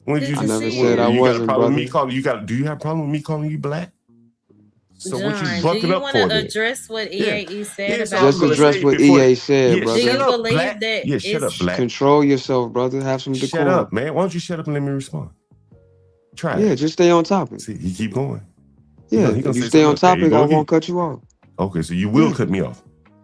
When did Good you to I never see said I you. you got a wasn't, problem with me brother. calling do you have a problem with me calling you black? So what you John, do bucking you up want for to then? address what Yeah. EAE said Yeah, so I was Just gonna about you? address say what before EA said, yeah, brother. Do shut you up, believe black. that Yeah, shut up, it's black. Control yourself, brother. Have some Shut decorum. up, man. Why don't you shut up and let me respond? Try Yeah, it. just stay on topic. See, he keep going. Yeah, He if gonna you say stay something on else. There you topic, go I again. won't cut you off. Okay, so you will Yeah. cut me off.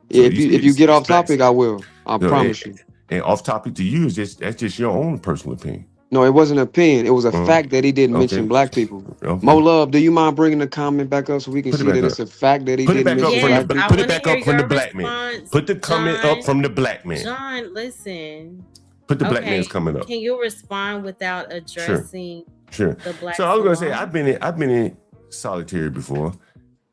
Yeah, So if you get off facts. topic, I will. I No, promise you. And off topic to you is that's just your own personal opinion. No, it wasn't an opinion. It was a fact that he didn't mention Okay. black people. Okay. Mo Love, do you mind bringing the comment back up so we can Put it see back that up. it's a fact that he Put it didn't back up mention from black the people? put it back up from the black man. response, Put the comment John. up from the black man. John, listen. Put the black Okay, man's coming up. Can you respond without addressing Sure. the black? So I was gonna say I've been in solitary before,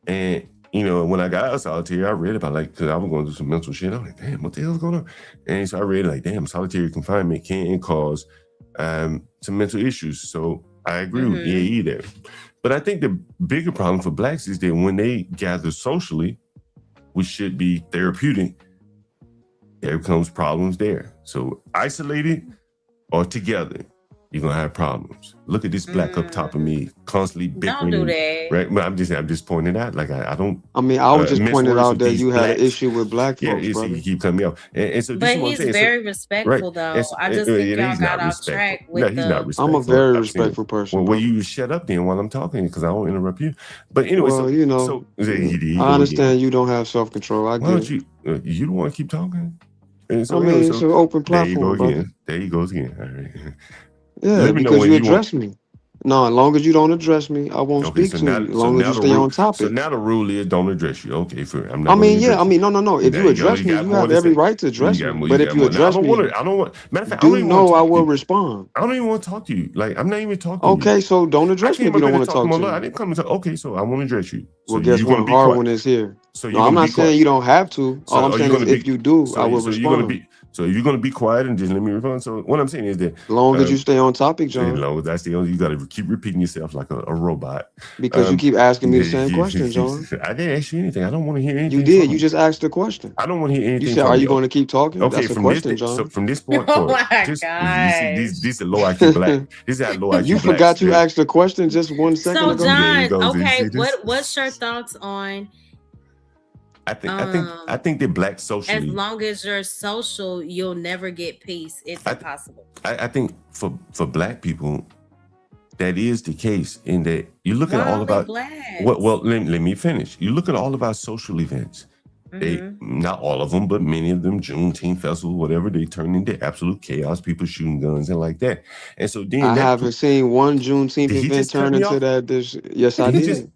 and you know when I got out of solitary, I read about because I was going through some mental shit. I'm like, damn, what the hell's going on? And so I read like, damn, solitary confinement can cause some mental issues. So I agree with EAE there. But I think the bigger problem for blacks is that when they gather socially, which should be therapeutic, there becomes problems there. So isolated or together, you're gonna have problems. Look at this black up top of me, constantly bickering. Don't do that. Right? But I'm just pointing out. Like I don't. I mean, I was just pointing out that you had an blacks. issue with black Yeah, folks, brother. you keep cutting me off. And so this But is what I'm he's saying. very respectful, though. I just think y'all got off track with No, he's not respectful. I'm a very respectful person. Well, you shut up then while I'm talking because I won't interrupt you. But anyway, well, you know, I understand you don't have self-control. I Why don't get you? You don't want to keep talking. And so, I mean, it's an open platform, brother. There you go again. All right. Yeah, because you address me. No, as long as you don't address me, I won't speak to you. As long as you stay on topic. So now the rule is don't address you. Okay, I'm no. not. If you address me, you have every right to address me. But if you address me, I don't want. Matter of fact, I will respond. I don't even want to talk to you. Like I'm not even talking. To you. Okay, so don't address me if you don't want to talk to me. I didn't come to talk. Okay, so I won't address you. Well, guess what? Hard one is here. So no, I'm not saying you don't have to. All I'm saying is if you do, I will respond. So you're gonna be quiet and just let me respond. So what I'm saying is that as long as you stay on topic, John. As long as I stay on, you gotta keep repeating yourself like a robot. Because you keep asking me the same question, John. I didn't ask you anything. I don't want to hear anything. You did. You just asked the question. I don't want to hear anything. You said, "Are you going to keep talking?" Okay, that's a question, John. So from this point forward, you see, this is low IQ black. This is how low IQ. You forgot you asked the question just 1 second ago. So John, okay, what's your thoughts on? I think that black socially. As long as you're social, you'll never get peace. It's impossible. I think for black people, that is the case. In that you look at all about well, let me finish. You look at all of our social events. They not all of them, but many of them, Juneteenth festival, whatever, they turn into absolute chaos. People shooting guns and like that. And so then I haven't seen one Juneteenth event turn into that. Yes, I did.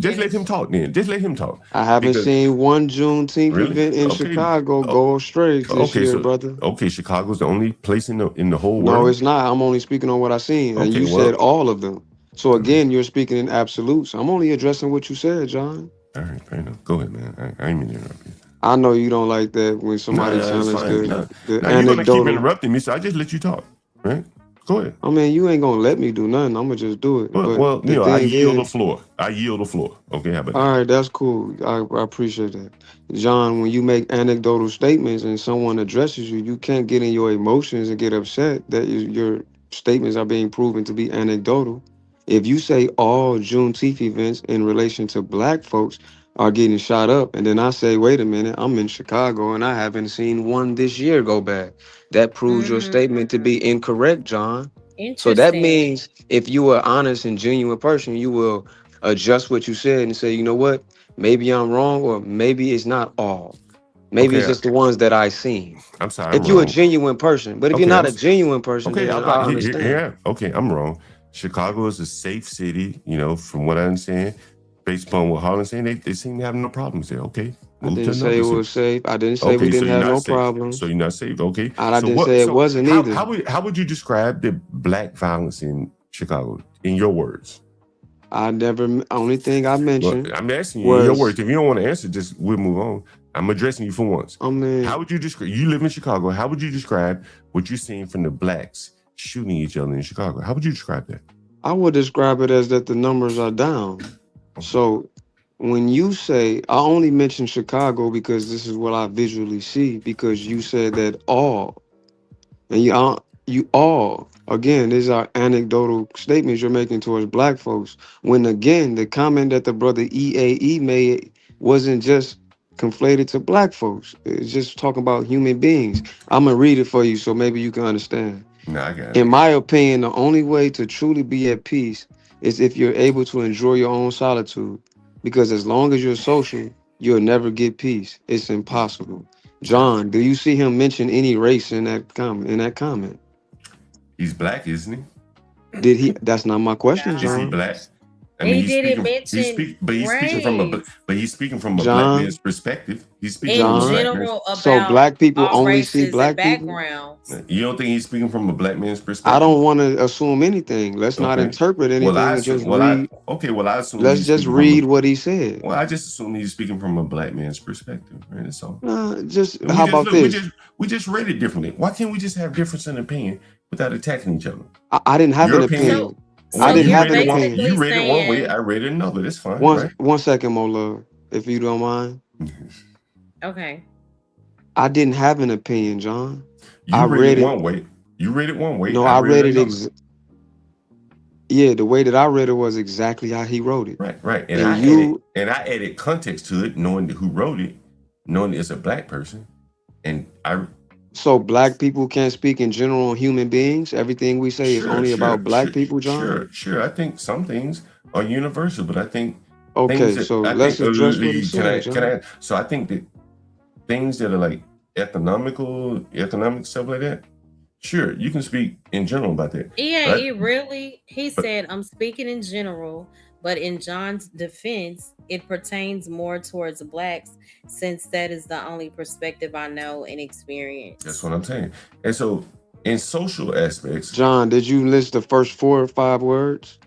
Just let him talk then. Just let him talk. I haven't seen one Juneteenth event in Chicago go straight this year, brother. Okay, Chicago's the only place in the whole world. No, it's not. I'm only speaking on what I've seen. And you said all of them. So again, you're speaking in absolutes. I'm only addressing what you said, John. All right, fair enough. Go ahead, man. I ain't mean to interrupt you. I know you don't like that when somebody tells us the anecdotal. You're gonna keep interrupting me, so I just let you talk, right? Go ahead. I mean, you ain't gonna let me do nothing. I'm gonna just do it. Well, you know, I yield the floor. Okay, how about that? All right, that's cool. I appreciate that, John. When you make anecdotal statements and someone addresses you, you can't get in your emotions and get upset that your statements are being proven to be anecdotal. If you say all Juneteenth events in relation to black folks are getting shot up, and then I say, wait a minute, I'm in Chicago and I haven't seen one this year go bad, that proves your statement to be incorrect, John. So that means if you are honest and genuine person, you will adjust what you said and say, you know what, Maybe I'm wrong, or maybe it's not all. Maybe it's Okay, just the ones that I seen. I'm sorry, I'm If you're a wrong. genuine person, but if you're Okay, not a genuine person, okay. then I'm I not, understand. yeah. Okay, I'm wrong. Chicago is a safe city. You know, from what I understand, based upon what Harlan's saying, they seem to have no problems there. Okay, I move to didn't say another it city. was safe. I didn't say we Okay, so didn't you're have not no safe. So problems. you're not safe. Okay. And I So didn't what? say it So wasn't either. how would you describe the black violence in Chicago in your words? Only thing I Well, mentioned I'm asking you in your was, words. If you don't want to answer, just we'll move on. I'm addressing you for once. I mean, How would you describe? You live in Chicago. How would you describe what you're seeing from the blacks shooting each other in Chicago? How would you describe that? I would describe it as that the numbers are down. So when you say, I only mention Chicago because this is what I visually see, because you said that all, and you all, again, these are anecdotal statements you're making towards black folks. When again, the comment that the brother EAE made wasn't just conflated to black folks. It's just talking about human beings. I'm gonna read it for you so maybe you can understand. No, I got it. In my opinion, the only way to truly be at peace is if you're able to enjoy your own solitude. Because as long as you're social, you'll never get peace. It's impossible. John, do you see him mention any race in that comment? He's black, isn't he? Did he? That's not my question, Is he John. black? I He mean, he's didn't speaking, mention he's speaking from a, race. but he's speaking from a black John, man's perspective. He's speaking In from a John. black man's. general, So about black people all only see races and black people? backgrounds. You don't think he's speaking from a black man's perspective? I don't want to assume anything. Let's not Okay. interpret Well, I anything and assume. just Well, read. I assume Let's he's just speaking read from what he said. well, I just assume he's speaking from a black man's perspective, right? That's all. Just And how about this? We just read it differently. Why can't we just have difference in opinion without attacking each other? I didn't have Your an opinion. opinion. So I didn't you you're have read an it one. opinion. You basically read it one way. saying, I read it another. That's fine, right? One second, Mo Love, if you don't mind. okay, Mm-hmm. I didn't have an opinion, John. You I read read it it. one way. You read it one way. No, I I read read it it. another. Yeah, the way that I read it was exactly how he wrote it. Right. And And I added context to it, knowing who wrote it, knowing it's a black person, and I. so black people can't speak in general on human beings. Everything we say is only about black people, John. Sure. I think some things are universal, but I think things Okay, that so I let's think address what he can said, John. I? So I think that things that are like economic stuff like that. Sure, you can speak in general about that. yeah, But it really. He said, "I'm speaking in general, but in John's defense, it pertains more towards blacks, since that is the only perspective I know and experience." that's what I'm saying. And so, in social aspects, John, did you list the first 4 or 5 words?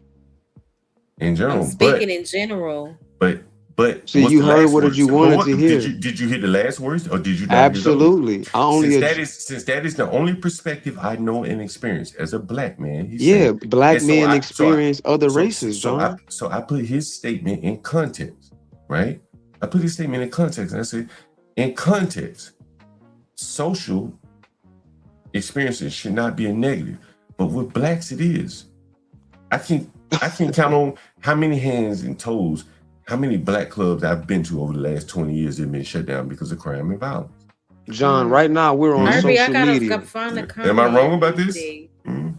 in general, I'm speaking in general. but See, what's you the heard last what words? you wanted to hear. Did you hear the last words or did you not hear those? Absolutely. I only Since that is the only perspective I know and experience as a black man, he's yeah, saying, black and so men I- experience other so- races, John. So I put his statement in context, right? I put his statement in context and I said, in context, social experiences should not be a negative, but with blacks it is. I can count on how many hands and toes, how many black clubs I've been to over the last 20 years that have been shut down because of crime and violence. John, right now we're on Irby, I social gotta media. find a comment. Am I wrong about this?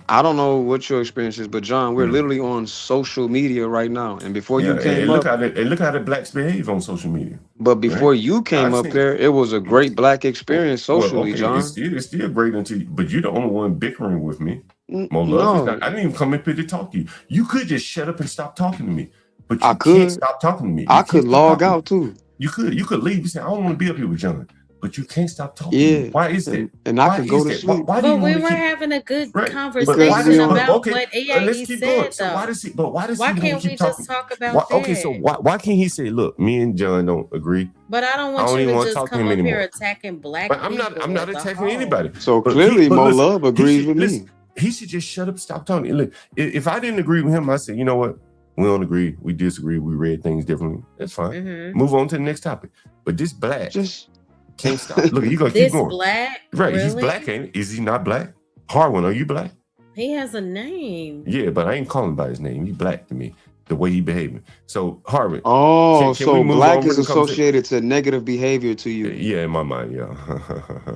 I don't know what your experience is, but John, we're literally on social media right now. And before you came look up, how the blacks behave on social media. but before you came I've up seen- there, it was a great black experience socially, Well, okay, John. it's still great until but you're the only one bickering with me. More love No, is not, I didn't even come up here to talk to you. You could just shut up and stop talking to me. But I you could. can't stop talking to me. You I can't could stop log talking. out too. You could leave. You say, I don't want to be up here with John. But you can't stop talking. Yeah. To me. Why is that? And I Why could go is to that? sleep. Why do But you we want were to keep having a good Right. conversation Because we on- about okay, what let's EAE keep said, going. So though. why does he Why want to can't we keep just talking? talk about that? Okay, so why can't he say, look, me and John don't agree? But I don't I want don't you even to wanna just talk to come him up anymore. here attacking black But I'm people. not as a attacking whole. anybody. So But clearly, but Mo listen, Love agrees with me. He should just shut up, stop talking. And look, if I didn't agree with him, I said, you know what? We don't agree. We disagree. We read things differently. That's fine. Mhm. Move on to the next topic. But this black Just can't stop. Look, you gonna keep This going. black, Right? He's really? black, ain't he? Is he not black? Harwin, are you black? He has a name. Yeah, but I ain't calling him by his name. He black to me. The way he behaving. So Harvin. oh, Can we so move black on is with the conversation? associated to negative behavior to you. Yeah, in my mind, yeah.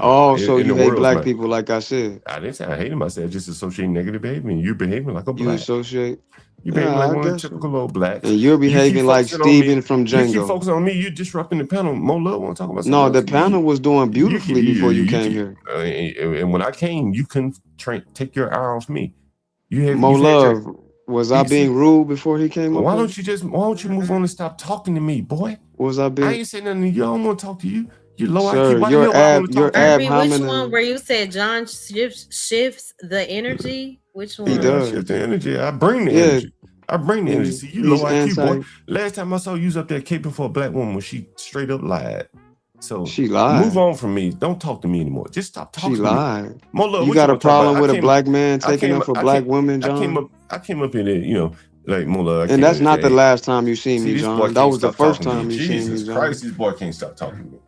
Oh, so In you the hate world's black mind. people, like I said. I didn't say I hate him. I said I just associate negative behavior, and you're behaving like a You black. associate. You behave Yeah, like I one of the guess so. typical old blacks. And you're You keep behaving like focusing on me. Steven from You keep Django. focusing on me. You're disrupting the panel. Mo Love want to talk about something No, else. the panel was doing beautifully before you came keep, here. and when I came, you couldn't take your eye off me. Mo Love, was I being rude before he came up Why here? don't you move on and stop talking to me, boy? Was I I being? ain't saying nothing to you. I don't want to talk to you. You low Sir, IQ. Why the hell would I want to talk to you? Irby, which hominin. one where you said John shifts the energy? Which one? He I does. shift the energy. I bring the Yeah. energy. I bring the energy. See, you He's low IQ, boy. anti. Last time I saw you was up there caping for a black woman when she straight up lied. So She lied. move on from me. Don't talk to me anymore. Just stop talking She to me. lied. Mo Love, You what got a wanna talk about? problem with a black man taking up for black women, I came John? up in there, you know, like Mo Love. And that's not the last time you seen me, this boy John. That can't was the stop first talking to time me. you seen me, Jesus John. Christ, this boy can't stop talking to me.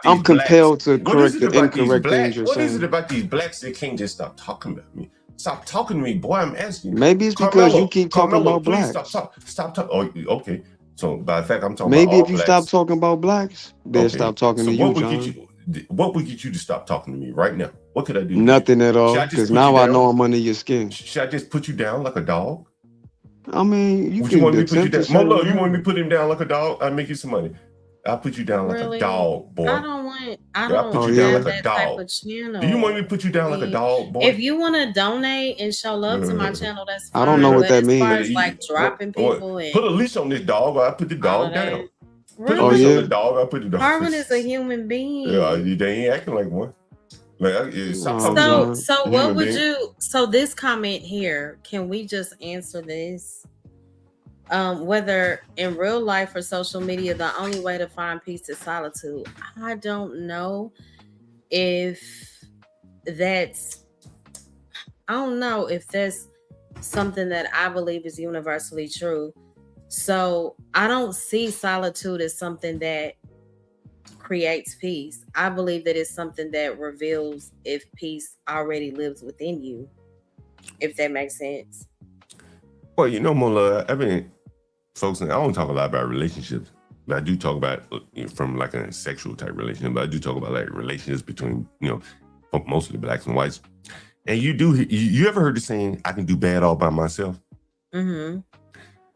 I'm compelled to correct the incorrect things you're What is saying. it about these blacks that can't just stop talking about me? Stop talking to me, boy. I'm asking you. Maybe it's because you keep talking about please blacks. Stop talking. Oh, okay. So by the fact I'm talking Maybe about all if you blacks. stop talking about blacks, they'll Okay. stop talking So to what you, would John. what would get you to stop talking to me right now? What could I do? Nothing at all. Should I just Because put now you I down? know I'm under your skin. Should I just put you down like a dog? I mean, you Would can you want me to put you attempt to down? Mo say Love, you want me whatever. to put him down like a dog? I'll make you some money. I'll put you down like a dog, boy. I don't I'll put you down have like a that type dog. of channel. Do you want me to put you down like a dog, boy? If you want to donate and show love to my channel, that's fine. I don't know what that But as far means. as like dropping people and put a leash on this dog, or I put the dog down. Put a Really? leash on the dog, I put the dog. Harvin is a human being. Yeah, they ain't acting like one. Like, So what would you? So this comment here, can we just answer this? Whether in real life or social media, the only way to find peace is solitude. I don't know if that's. I don't know if that's something that I believe is universally true. So I don't see solitude as something that creates peace. I believe that it's something that reveals if peace already lives within you, if that makes sense. Well, you know, Mola, I mean, folks, I don't talk a lot about relationships, but I do talk about from like a sexual type relationship, but I do talk about like relationships between, mostly blacks and whites. And you ever heard the saying, I can do bad all by myself? Mm-hmm.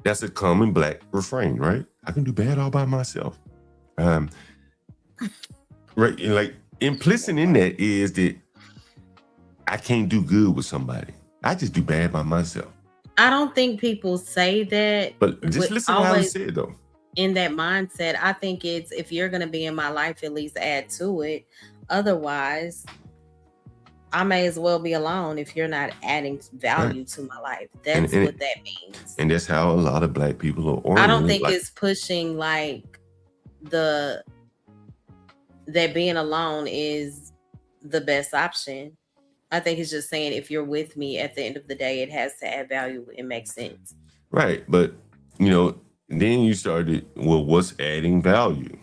That's a common black refrain, right? I can do bad all by myself. Right, and like implicit in that is that I can't do good with somebody. I just do bad by myself. I don't think people say that. But just listen to how he said though. In that mindset, I think it's if you're going to be in my life, at least add to it. Otherwise, I may as well be alone if you're not adding value to my life. That's what that means. And that's how a lot of black people are oriented. I don't think it's pushing like that being alone is the best option. I think it's just saying if you're with me at the end of the day, it has to add value and make sense. Right. But, then you started, well, what's adding value?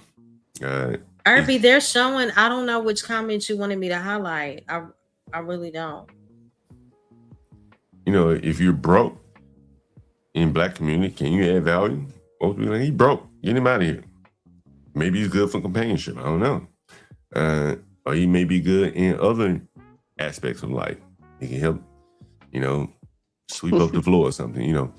Irby, they're showing, I don't know which comments you wanted me to highlight. I really don't. If you're broke in black community, can you add value? Most people like, he broke. Get him out of here. Maybe he's good for companionship. I don't know. Or he may be good in other aspects of life. He can help, sweep up the floor or something,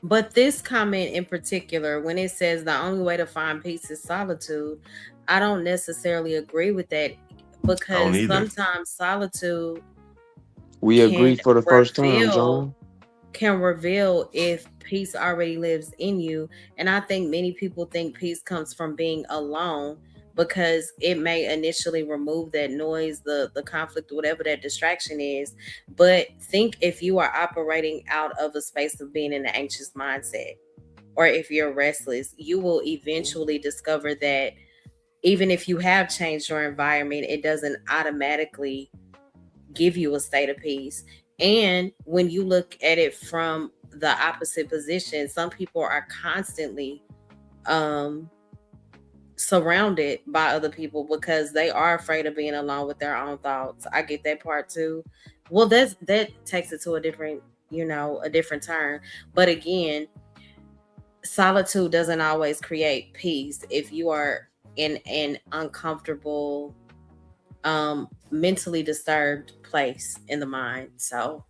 But this comment in particular, when it says the only way to find peace is solitude, I don't necessarily agree with that because sometimes solitude we agreed for the first time, John. Can reveal if peace already lives in you. And I think many people think peace comes from being alone because it may initially remove that noise, the conflict, whatever that distraction is. But think if you are operating out of a space of being in an anxious mindset, or if you're restless, you will eventually discover that even if you have changed your environment, it doesn't automatically give you a state of peace. And when you look at it from the opposite position, some people are constantly surrounded by other people because they are afraid of being alone with their own thoughts. I get that part too. Well, that takes it to a different turn. But again, solitude doesn't always create peace if you are in an uncomfortable, mentally disturbed place in the mind. So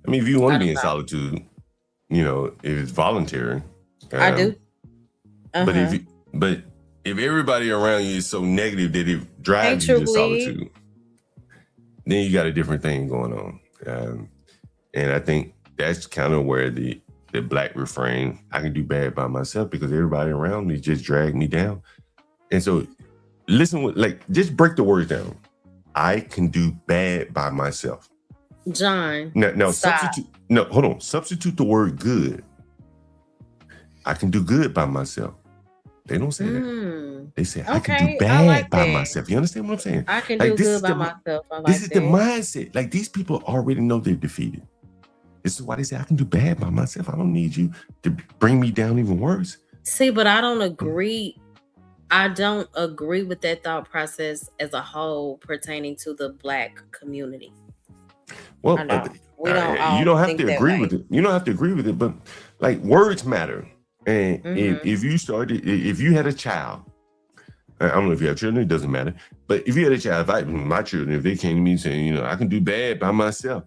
I mean, if you want I to be don't in know. solitude, you know, if it's voluntary. I do. But if everybody around you is so negative that it drives you to solitude, then you got a different thing going on. And I think that's kind of where the Black refrain, I can do bad by myself because everybody around me just dragged me down. And so listen, just break the words down. I can do bad by myself. John. No, stop. Substitute the word good. I can do good by myself. They don't say that. They say I can do bad by myself. You understand what I'm saying? I can do good by myself. This is the mindset. Like, these people already know they're defeated. This is why they say I can do bad by myself. I don't need you to bring me down even worse. See, but I don't agree. I don't agree with that thought process as a whole pertaining to the Black community. Well, you don't have to agree with it. You don't have to agree with it, but like, words matter. And if you had a child, I don't know if you have children, it doesn't matter. But if you had a child, my children, if they came to me saying, you know, I can do bad by myself,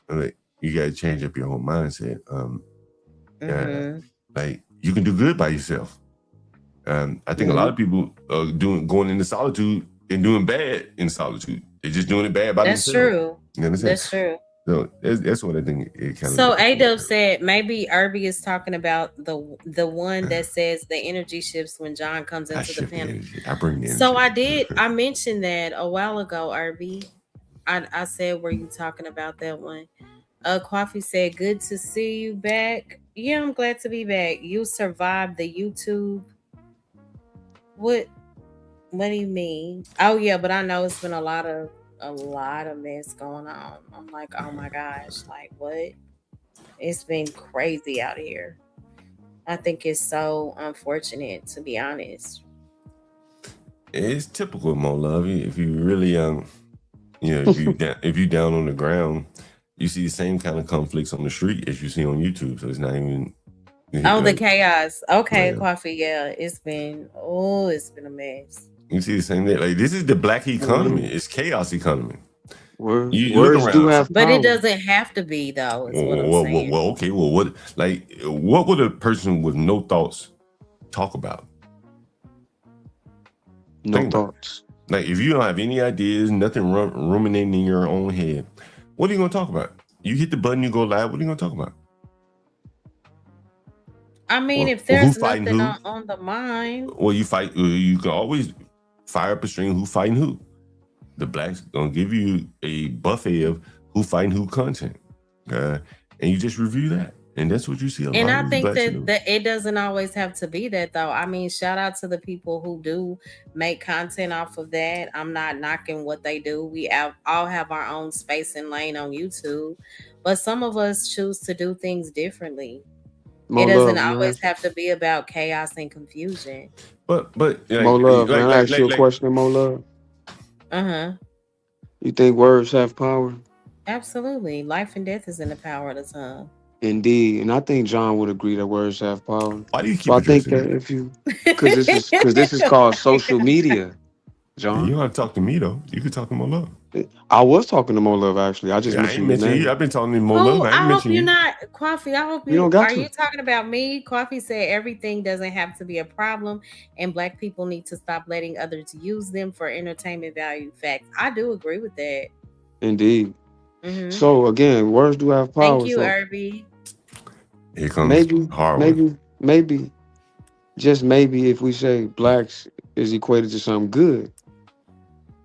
I'm like, you got to change up your whole mindset. Like, you can do good by yourself. I think a lot of people are going into solitude and doing bad in solitude. They're just doing it bad by themselves. That's true. You understand? That's true. So that's what I think it kind of. So A-Dub said maybe Irby is talking about the one that says the energy shifts when John comes into the panel. I bring the energy. So I mentioned that a while ago, Irby. I said, were you talking about that one? Coffee said, good to see you back. Yeah, I'm glad to be back. You survived the YouTube. What do you mean? Oh yeah, but I know it's been a lot of mess going on. I'm like, oh my gosh, like what? It's been crazy out here. I think it's so unfortunate, to be honest. It's typical, Mo Love. If you really if you down on the ground, you see the same kind of conflicts on the street as you see on YouTube. So it's not even. The chaos. Okay, Coffee. Yeah, it's been a mess. You see the same thing. Like, this is the Black economy. It's chaos economy. Words do have power. But it doesn't have to be, though. Is what I'm saying. Well, okay. Well, what would a person with no thoughts talk about? No thoughts. Like, if you don't have any ideas, nothing ruminating in your own head, what are you going to talk about? You hit the button, you go live. What are you going to talk about? I mean, if there's nothing on the mind. Well, you fight. You can always fire up a string. Who fighting who? The Blacks gonna give you a buffet of who fighting who content, and you just review that, and that's what you see. And I think that it doesn't always have to be that, though. I mean, shout out to the people who do make content off of that. I'm not knocking what they do. We all have our own space and lane on YouTube, but some of us choose to do things differently. It doesn't always have to be about chaos and confusion. But Mo Love, can I ask you a question, Mo Love? You think words have power? Absolutely. Life and death is in the power of the tongue. Indeed, and I think John would agree that words have power. Why do you keep? So I think that because this is called social media, John. You don't have to talk to me though. You could talk to Mo Love. I was talking to Mo Love, actually. I just mentioned your name. I've been talking to Mo Love. I hope you're not, Coffee. I hope you don't got to. Are you talking about me? Coffee said everything doesn't have to be a problem, and Black people need to stop letting others use them for entertainment value. Facts. I do agree with that. Indeed. So again, words do have power. Thank you, Irby. Here comes maybe, just maybe, if we say Blacks is equated to something good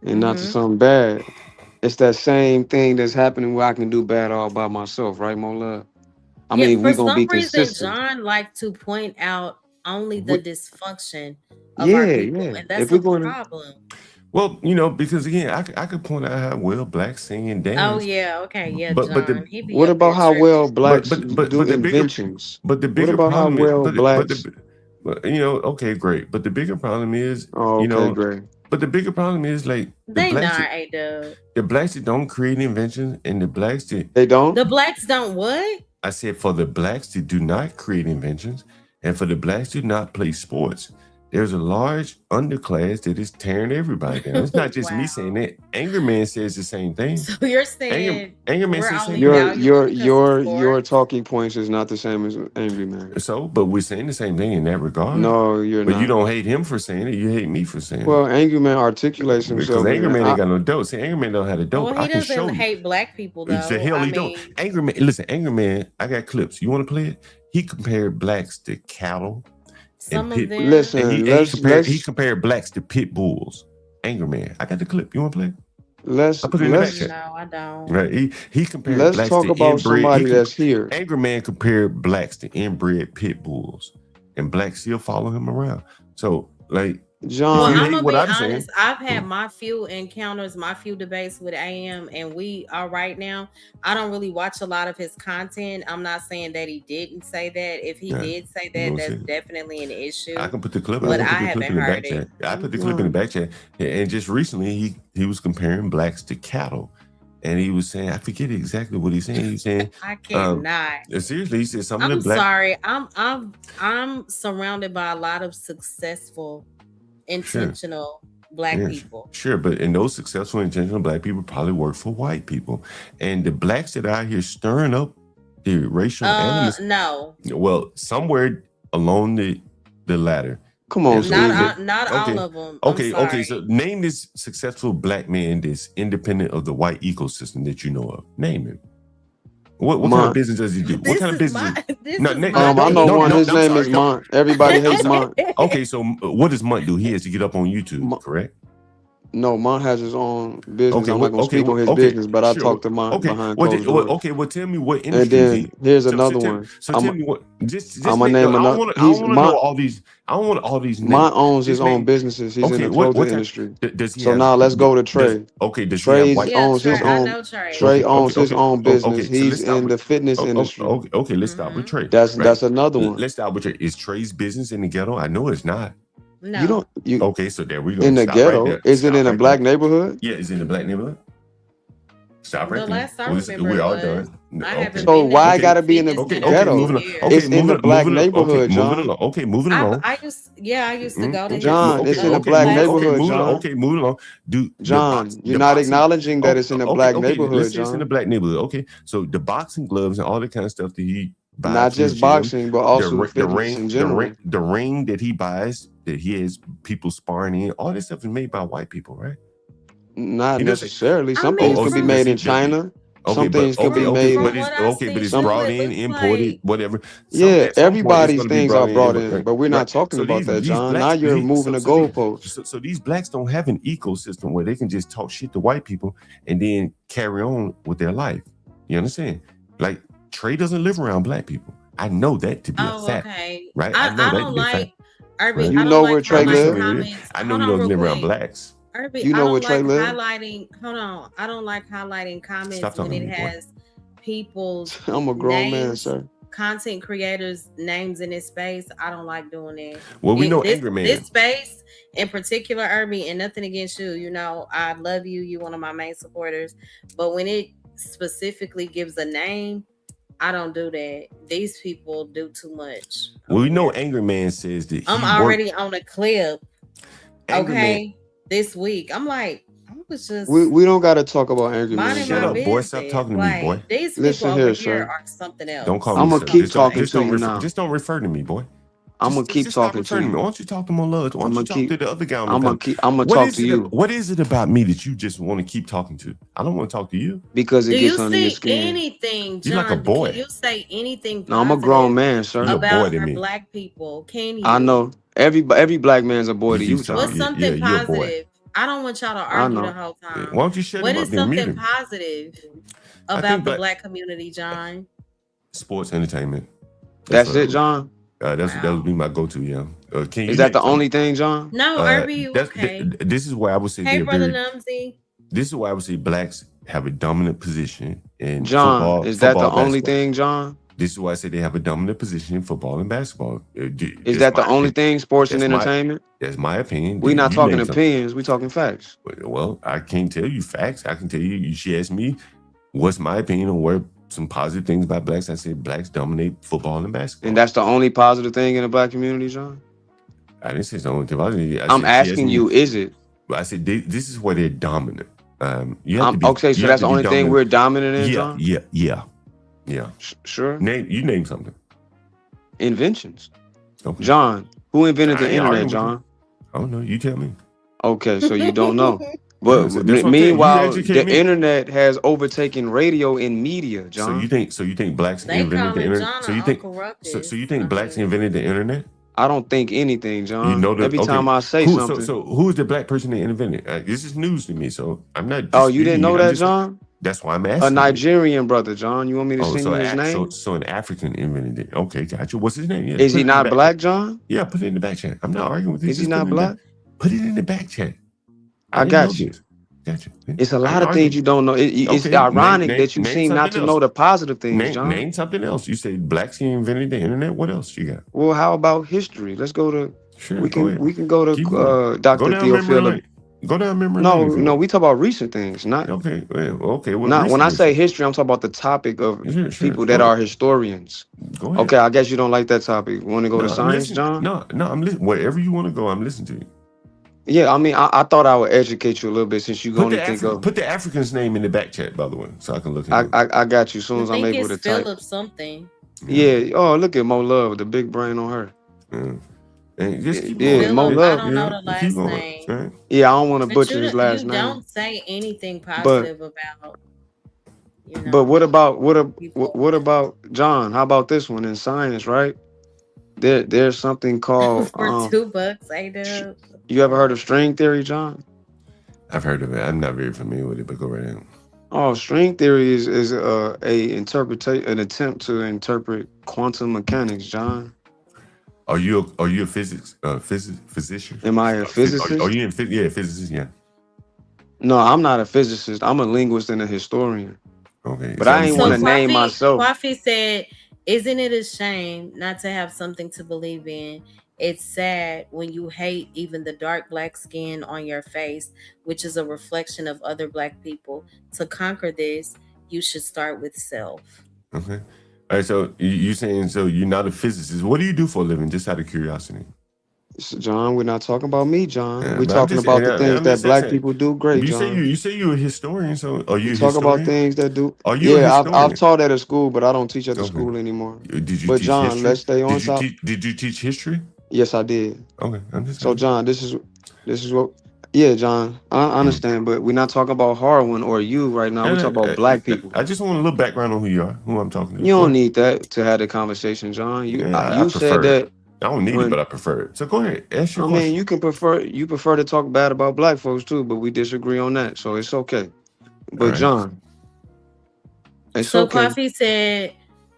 and not to something bad, it's that same thing that's happening where I can do bad all by myself, right, Mo Love? I mean, we're gonna be consistent. John liked to point out only the dysfunction of our people, and that's a problem. Well, because again, I could point out how well Blacks sing and dance. Oh yeah, okay, yeah, but, John. What about how well Blacks do inventions? But the bigger what about problem how well Blacks? Okay, great. But the bigger problem is, great. But the bigger problem is, like, the Blacks that don't create inventions, and the Blacks that they don't. The Blacks don't what? I said, for the Blacks that do not create inventions, and for the Blacks that do not play sports, there's a large underclass that is tearing everybody down. It's not just me saying that. Angry Man says the same thing. So you're saying Angry Man we're says the only same thing. valuable because of your sports? talking points is not the same as Angry Man. So, but we're saying the same thing in that regard. No, you're But not. you don't hate him for saying it. You hate me for saying Well, it. Angry Man articulates Because himself. Angry Man I, ain't got no dope. See, Angry Man don't have a dope. Well, he I can show doesn't you. hate black people The though. hell I he mean, don't. Angry Man, listen, Angry Man, I got clips. You want to play it? He compared blacks to cattle. some and of them. listen, And he let's compared blacks to pit bulls. Angry Man. I got the clip. You want to play it? let's I put it in the back let's chat. No, I don't. Right. He compared let's blacks talk to about inbred. somebody that's here. Angry Man compared blacks to inbred pit bulls. And blacks still follow him around. So, like, Well, John, you I'm hate gonna what be I'm saying. honest. I've had my few encounters, my few debates with AM, and we are right now. I don't really watch a lot of his content. I'm not saying that he didn't say that. If he Yeah, did say you that, know what that's I'm saying? definitely an issue. I can put the clip. But I can I put the clip haven't in the back heard chat. it. I put the clip in the back chat. And just recently, he was comparing blacks to cattle. And he was saying, I forget exactly what he's saying. He's saying, I cannot. seriously, he said some of the I'm black. sorry. I'm surrounded by a lot of successful, intentional black Yeah, people. sure, but and those successful intentional black people probably work for white people, and the blacks that are out here stirring up the racial animus. No, Well, somewhere along the ladder. come on, there's a- Stevie. not okay, all of them. I'm Okay, sorry. so name this successful black man that's independent of the white ecosystem that you know of. Name him. What kind of business does he do? What kind of business? This is my I know one. His I'm name is sorry. Mont. Everybody hates Mont. Okay, so what does Munt do? He has to get up on YouTube, correct? No, Mont has his own business. Okay, I'm not gonna speak on his business, but I talked to Mont behind closed doors. Okay, well, tell me what And industry he's in. then here's another one. Tell me what. Just I'm gonna make, name I another. don't want to know all these. I don't want all these names. Mont owns Just his own name- businesses. He's in Okay, the what clothing type- industry. Does he So have? now let's go to Trey. Does Trey he have white? owns his Trey. I own. know Trey. Trey owns his own business. Okay, so let's He's start in the with- fitness industry. Okay, let's start with Trey. That's another one. Let's start with Trey. Is Trey's business in the ghetto? I know it's not. No. Okay, so there we go. In the Stop ghetto? right there. Is it Stop in a right black there. neighborhood? Yeah, it's in the black neighborhood. Stop right The there. last I remember We're all was. done. I haven't So been why there it gotta be in the for ghetto? moving on. years. It's in the black neighborhood, moving John. along. Okay, moving along. I used to go to his John, it's in a local black classes. neighborhood, moving John. along. Okay, moving along. John, you're not acknowledging that it's in a black neighborhood, Let's say it's in John. the black neighborhood. Okay, so the boxing gloves and all the kind of stuff that he buys Not from the just gym, boxing, but also the fitness in general. the ring that he buys, that he has people sparring in, all this stuff is made by white people, right? Not He doesn't- necessarily. Some I mean, things could be from- made in China. Some things could be made. but it's brought in, imported, whatever. Yeah, everybody's gonna be things brought are brought in, but we're not talking So about these- that, these John. blacks- Now you're these- moving the goalposts. So these blacks don't have an ecosystem where they can just talk shit to white people and then carry on with their life. You understand? Like Trey doesn't live around black people. I know that to be a fact. Okay. Right? I know that don't to be a fact. like Irby. Right. You I don't know like where Trey highlighting live? comments. I know Hold he on doesn't real live around quick. blacks. Irby, You know I don't where Trey like live? highlighting. Hold on. I don't like highlighting comments Stop when talking it to me, boy. has people's I'm a grown man, names, sir. content creators' names in this space. I don't like doing that. Well, we know this, Angry Man. This space in particular, Irby, and nothing against you. You know, I love you. You're one of my main supporters. But when it specifically gives a name, I don't do that. These people do too much. Well, we know Angry Man says that I'm already on a clip. Angry Okay, this week. I'm like, I was just We don't got to talk about angry minding man. Shut my up, business. boy. Stop talking to me, boy. These people Listen over here, here sir. are something else. Don't call me. I'ma sir. keep Just don't- talking just to don't you refer- now. Just don't refer to me, boy. I'm gonna Just- keep just stop talking to referring you. me. Why don't you talk to my love? Why don't you talk to the other guy on the I'm panel? gonna What talk is to it- you What is it about me that you just want to keep talking to? I don't want to talk to you. because it Do gets you under your see skin. anything, You're John? like a boy. Can you say anything No, I'm a positive grown man, sir. You're a boy about to our me. black people? Can you? I know every black man's a boy to you, keep John. What's Yeah, something you're a boy. positive? I don't want y'all to I argue know. the whole time. Why don't you shut What him is up and mute something him? positive I about think the black- black community, John? Sports entertainment. That's what it, John. That would be my go-to. Yeah. Can you Is that the name only thing, John? No, something? Irby, you That's- okay? This is why I would say Hey, they're brother very. Numsy. This is why I would say blacks have a dominant position in John, football. is that the football, only basketball. thing, John? This is why I say they have a dominant position in football and basketball. Is that the only thing, sports and That's my- entertainment? That's my opinion. We're not You talking name something. opinions, we talking facts. Well, I can't tell you facts. I can tell you. She asked me, "What's my opinion on where some positive things about blacks?" I said blacks dominate football and basketball. And that's the only positive thing in the black community, John? I didn't say it's the only tip. I I'm said she asking asking you. you, is it? But I said this is where they're dominant. You have to I'm be. okay. You So have that's to the be only thing dominant. we're dominant in, Yeah, John. yeah, yeah, yeah. Sure. Name something. Inventions, Okay. John. Who invented I the ain't internet, arguing with you. John? I don't know. You tell me. Okay, so you don't know. Yeah. But So that's what I'm saying. You meanwhile, educate the me. internet has overtaken radio and media, John. So you think blacks They invented the calling internet? John So an you think Uncle so Ruckus. you think I blacks mean, invented the internet? I don't think anything, You John. know that Every okay. time I say Who something, who is the black person that invented? This is news to me, so I'm not oh, you disputing didn't you. know I'm that, just John? that's why I'm A asking you. Nigerian brother, John. You want me to Oh, send you his name? so an African invented it. Okay, gotcha. What's his name? Yeah, Is put he it in the not back chat. black, John? Yeah, put it in the back chat. I'm not arguing with you. Is he Just put it not in the back. black? Put it in the back chat. I I didn't know got you. this. Gotcha. It's a I'm lot not of things arguing. you don't know. It's Okay, ironic that you name seem not something to know else. the positive things, John. Name something else. You say blacks invented the internet. What else you got? Well, how about history? Let's go to. Sure, We go can ahead. we can go Keep to going. Go Dr. down memory Theophilus. lane. Go down memory lane No, if you no, want. we talk about recent things, not Okay, well, okay. What not when recent I say history? history, I'm talking about the topic of Sure. people that Go are historians. go ahead. Okay, I guess you don't like that topic. Want to go No, to I'm science, listening. John? No, I'm listening. Wherever you want to go, I'm listening to you. Yeah, I mean, I thought I would educate you a little bit since you only think of. Put the African's name in the back chat, by the way, so I can look him I, up. I I got you. As soon I as I'm think able it's to type. Philip something. Yeah. Yeah. Oh, look at Mo Love, the big brain on her. Yeah. And just keep Yeah, going. Mo Philip, I Love. don't know Yeah, the keep last going. name, Right? Yeah, I don't want to but butcher his last you name. don't say anything But positive about what about people. what about John? How about this one in science, right? There's something called For $2, ain't sh- it? you ever heard of string theory, John? I've heard of it. I'm not very familiar with it, but go right ahead. Oh, string theory is an attempt to interpret quantum mechanics, John. Are you a physician? Am I a Are physicist? you in yeah, physicist? Yeah. No, I'm not a physicist. I'm a linguist and a historian. Okay. But So I I'm ain't want So to assuming name myself. Kwafi said, "Isn't it a shame not to have something to believe in? It's sad when you hate even the dark black skin on your face, which is a reflection of other black people. To conquer this, you should start with self." okay. All right, so you saying so you're not a physicist. What do you do for a living? Just out of curiosity. John, we're not talking about me, John. Yeah, We're but I'm talking just about the things I'm that just black saying. people do great, John. You say you're a historian, so are We you a talk about historian? things that do. Are you a Yeah, I've historian? taught at a school, but I don't teach at the Okay. school anymore. Did you But teach John, history? let's stay on top. Did you teach history? Yes, I did. Okay, I'm just So saying. John, this is what. Yeah, John, I Mm. understand, but we're not talking about Harwin or you right now. We're talking about black people. I just want a little background on who you are, who I'm talking to. You Go don't ahead. need that to have the conversation, John. Yeah, I You said prefer it. that I don't need it, but when I prefer it. So go ahead, ask your I mean question. you prefer to talk bad about black folks too, but we disagree on that, so it's okay. All But right. John, it's So okay. Kwafi said,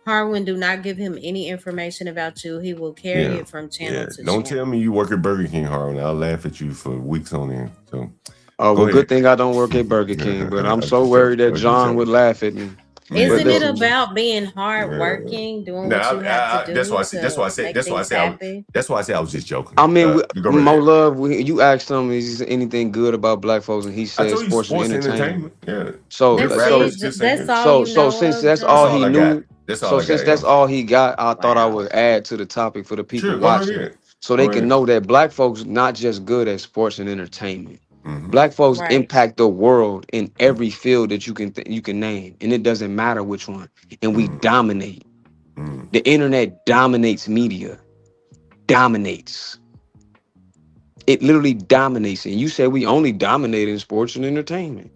"Harwin, do not give him any information about you. He will carry Yeah. it from channel Yeah. to Don't channel." tell me you work at Burger King, Harlan. I'll laugh at you for weeks on end. So Oh go well, ahead. good thing I don't work at Burger King, but I'm I'm so just joking. worried that I'm just John would joking. laugh at me. But Isn't it Man. listen, about being Yeah. hardworking, doing No, what you have to that's do why I said. That's to why I said. make That's why I things said. happen? That's why I said I was just joking. I mean, Go right Mo ahead. Love, you asked him is anything good about black folks, and he I said told you sports and sports and entertainment. entertainment. Yeah, So, good That's so, it. rappers, good That's singers. all you so know since of, that's That's all all he John? I got. knew, That's all so I since got, that's yo. all he got, I thought I Wow. would add to the topic for the people Sure, go right watching, ahead. so Go they right can ahead. know that black folks not just good at sports and entertainment. Mm-hmm. Black folks Right. impact the world in every field that you can name, and it doesn't matter which one. And we Mm-hmm. dominate. Mm-hmm. The internet dominates media, dominates. It literally dominates. And you said we only dominate in sports and entertainment.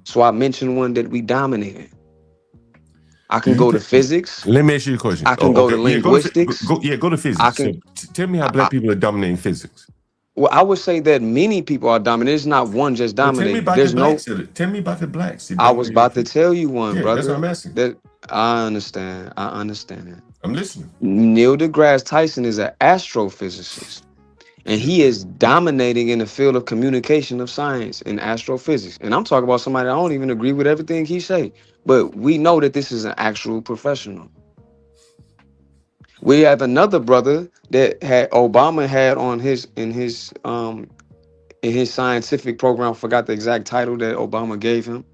So I mentioned one that we dominated. I Do can you go to think? physics. Let me ask you a question. I can Oh, go to okay. Yeah, linguistics. go to I physics. So can. tell me how black I, people are dominating physics. well, I would say that many people are dominant. It's not one just Well, tell me dominating. about the There's no. blacks. Tell me about the blacks that I was dominating about to physics. tell you one, Yeah, that's what I'm brother. asking. That I understand. I understand it. I'm listening. Neil deGrasse Tyson is an astrophysicist, and he is dominating in the field of communication of science and astrophysics. And I'm talking about somebody I don't even agree with everything he say, but we know that this is an actual professional. We have another brother that had Obama had on his in his scientific program. I forgot the exact title that Obama gave him.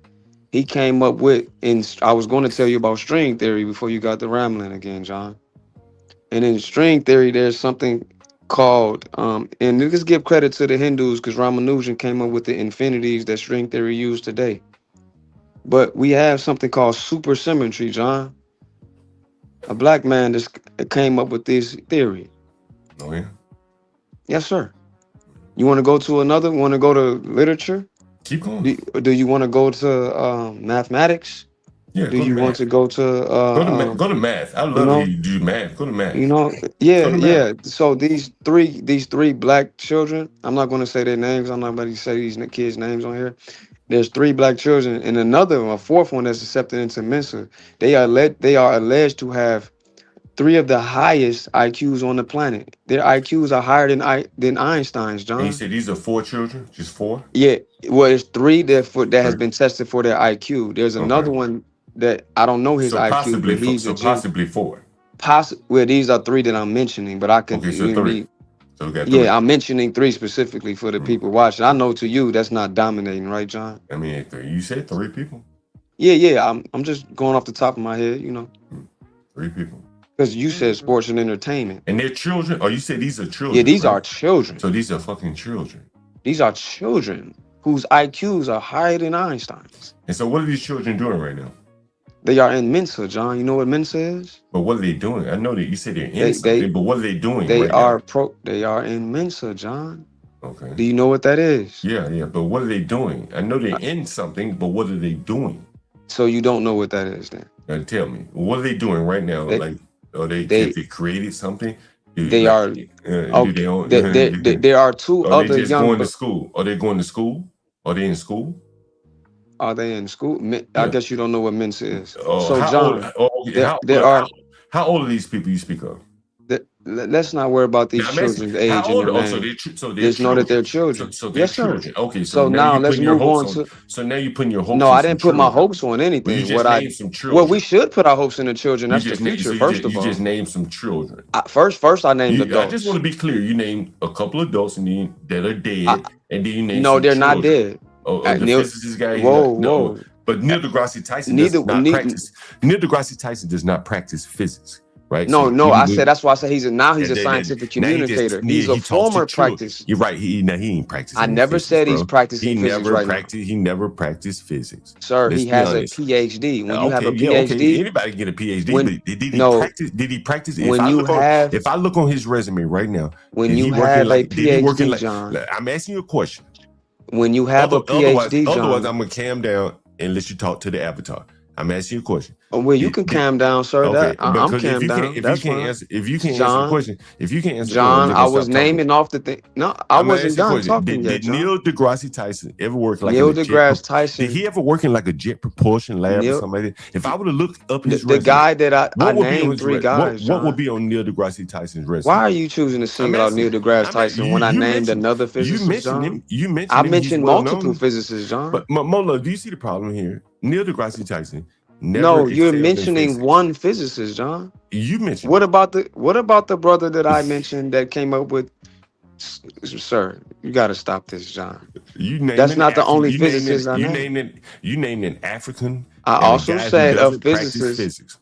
He came up with, and I was going to tell you about string theory before you got the rambling again, John. And in string theory, there's something called, and let's give credit to the Hindus because Ramanujan came up with the infinities that string theory used today. But we have something called supersymmetry, John. A black man just came up with this theory. Oh yeah. Yes, sir. You want to go to another? Want to go to literature? Keep going. Do you want to go to mathematics? Yeah. Do Go to you want math. to go to Go to math. I you love know, you do math. Go to math. yeah, Go to math. yeah. So these three black children, I'm not going to say their names. I'm not going to say these kids' names on here. There's 3 black children, and a fourth one that's accepted into Mensa. They are alleged to have 3 of the highest IQs on the planet. Their IQs are higher than Einstein's, And you John. said these are 4 children? Just 4? Yeah, well, it's 3 that has Okay. been tested for their IQ. There's another Okay. one that I don't know his So IQ, but he's a gen. possibly 4. Well, these are 3 that I'm mentioning, but I can Okay, so 3. So we got 3. yeah, I'm mentioning 3 specifically for the people watching. I know to you that's not dominating, right, John? I mean, you said 3 people. Yeah. I'm just going off the top of my head, 3 people. because you said sports and entertainment. And they're children? Oh, you said these are children. Yeah, these right? are children. So these are fucking children. These are children whose IQs are higher than Einstein's. And so what are these children doing right now? They are in Mensa, John. You know what Mensa is? But what are they doing? I know that you said they're in They- something, but what are they doing They right are now? They are in Mensa, John. Okay. Do you know what that is? Yeah. But what are they doing? I know they're in something, but what are they doing? So you don't know what that is then? Now tell me, what are they doing right now? They- Are they created something? They are do they okay. own, There are 2 are they other just young. going to school? Are they going to school? Are they in school? Are they in school? I Yeah. guess you don't know what Mensa is. Oh, So how John, old? Okay, how old are these people you speak of? let's not worry about these Now, I'm asking, children's age how and old? their Oh, name. so they're Just know that they're children. children. So they're Yes, sir. children. Okay, So now now you're let's putting your move hopes on on. So now you're putting your hopes. No, on I some didn't put my children. hopes on anything. Well, you just named some children. We should put our hopes in the children. That's the future. First of all, you just named some children. First I named I adults. just want to be clear. You named a couple of adults and then that are dead, and then you named No, some they're children. not dead. Oh, the Neil- physicist guy. Whoa. But Neil deGrasse Tyson Neither- does not ne- practice. Neil deGrasse Tyson does not practice physics, right? No, So I said that's why I said he's a and scientific now he just- communicator. yeah, He's a he talks to former children. practice. You're right. He ain't practicing. I never physics, said he's bro. practicing He physics never right now. practiced. He never practiced physics. Sir, Let's he be has honest. a PhD. When you have a Yeah, PhD, anybody can get a PhD. When- but did he no. practice? Did he practice? When If I look on his resume right now, when did you he working have a like- did he working PhD, like- John, I'm asking you a question. when you have a PhD, John, Otherwise, I'm gonna calm down and let you talk to the avatar. I'm asking you a question. well, you can calm down, sir. Okay, I'm because calm down. That's fine. if you can't answer John, the question, if you can't answer John, the I question, was stop talking. naming off the thing. No, I I'm wasn't asking you a done question. talking yet, Did John. Neil deGrasse Tyson ever work like Neil in a jet deGrasse Tyson, Did he ever work in like a jet propulsion lab Neil- or something like that? If I would have looked up his the resume, guy that I what would be on named his 3 res- guys, what would John. be on Neil deGrasse Tyson's resume? Why are you choosing to single out Neil deGrasse Tyson when I named another physicist, John? You mentioned I him, mentioned he's well multiple known. physicists, John. But Mola, do you see the problem here? Neil deGrasse Tyson never No, you're excelled in mentioning physics. one physicist, John. You mentioned What about the brother that I mentioned that came up with? Sir, you got to stop this, John. You named That's an not the African- only you named physicist an- I you named. named an African. I and a also guy who said a doesn't practice physicist. physics.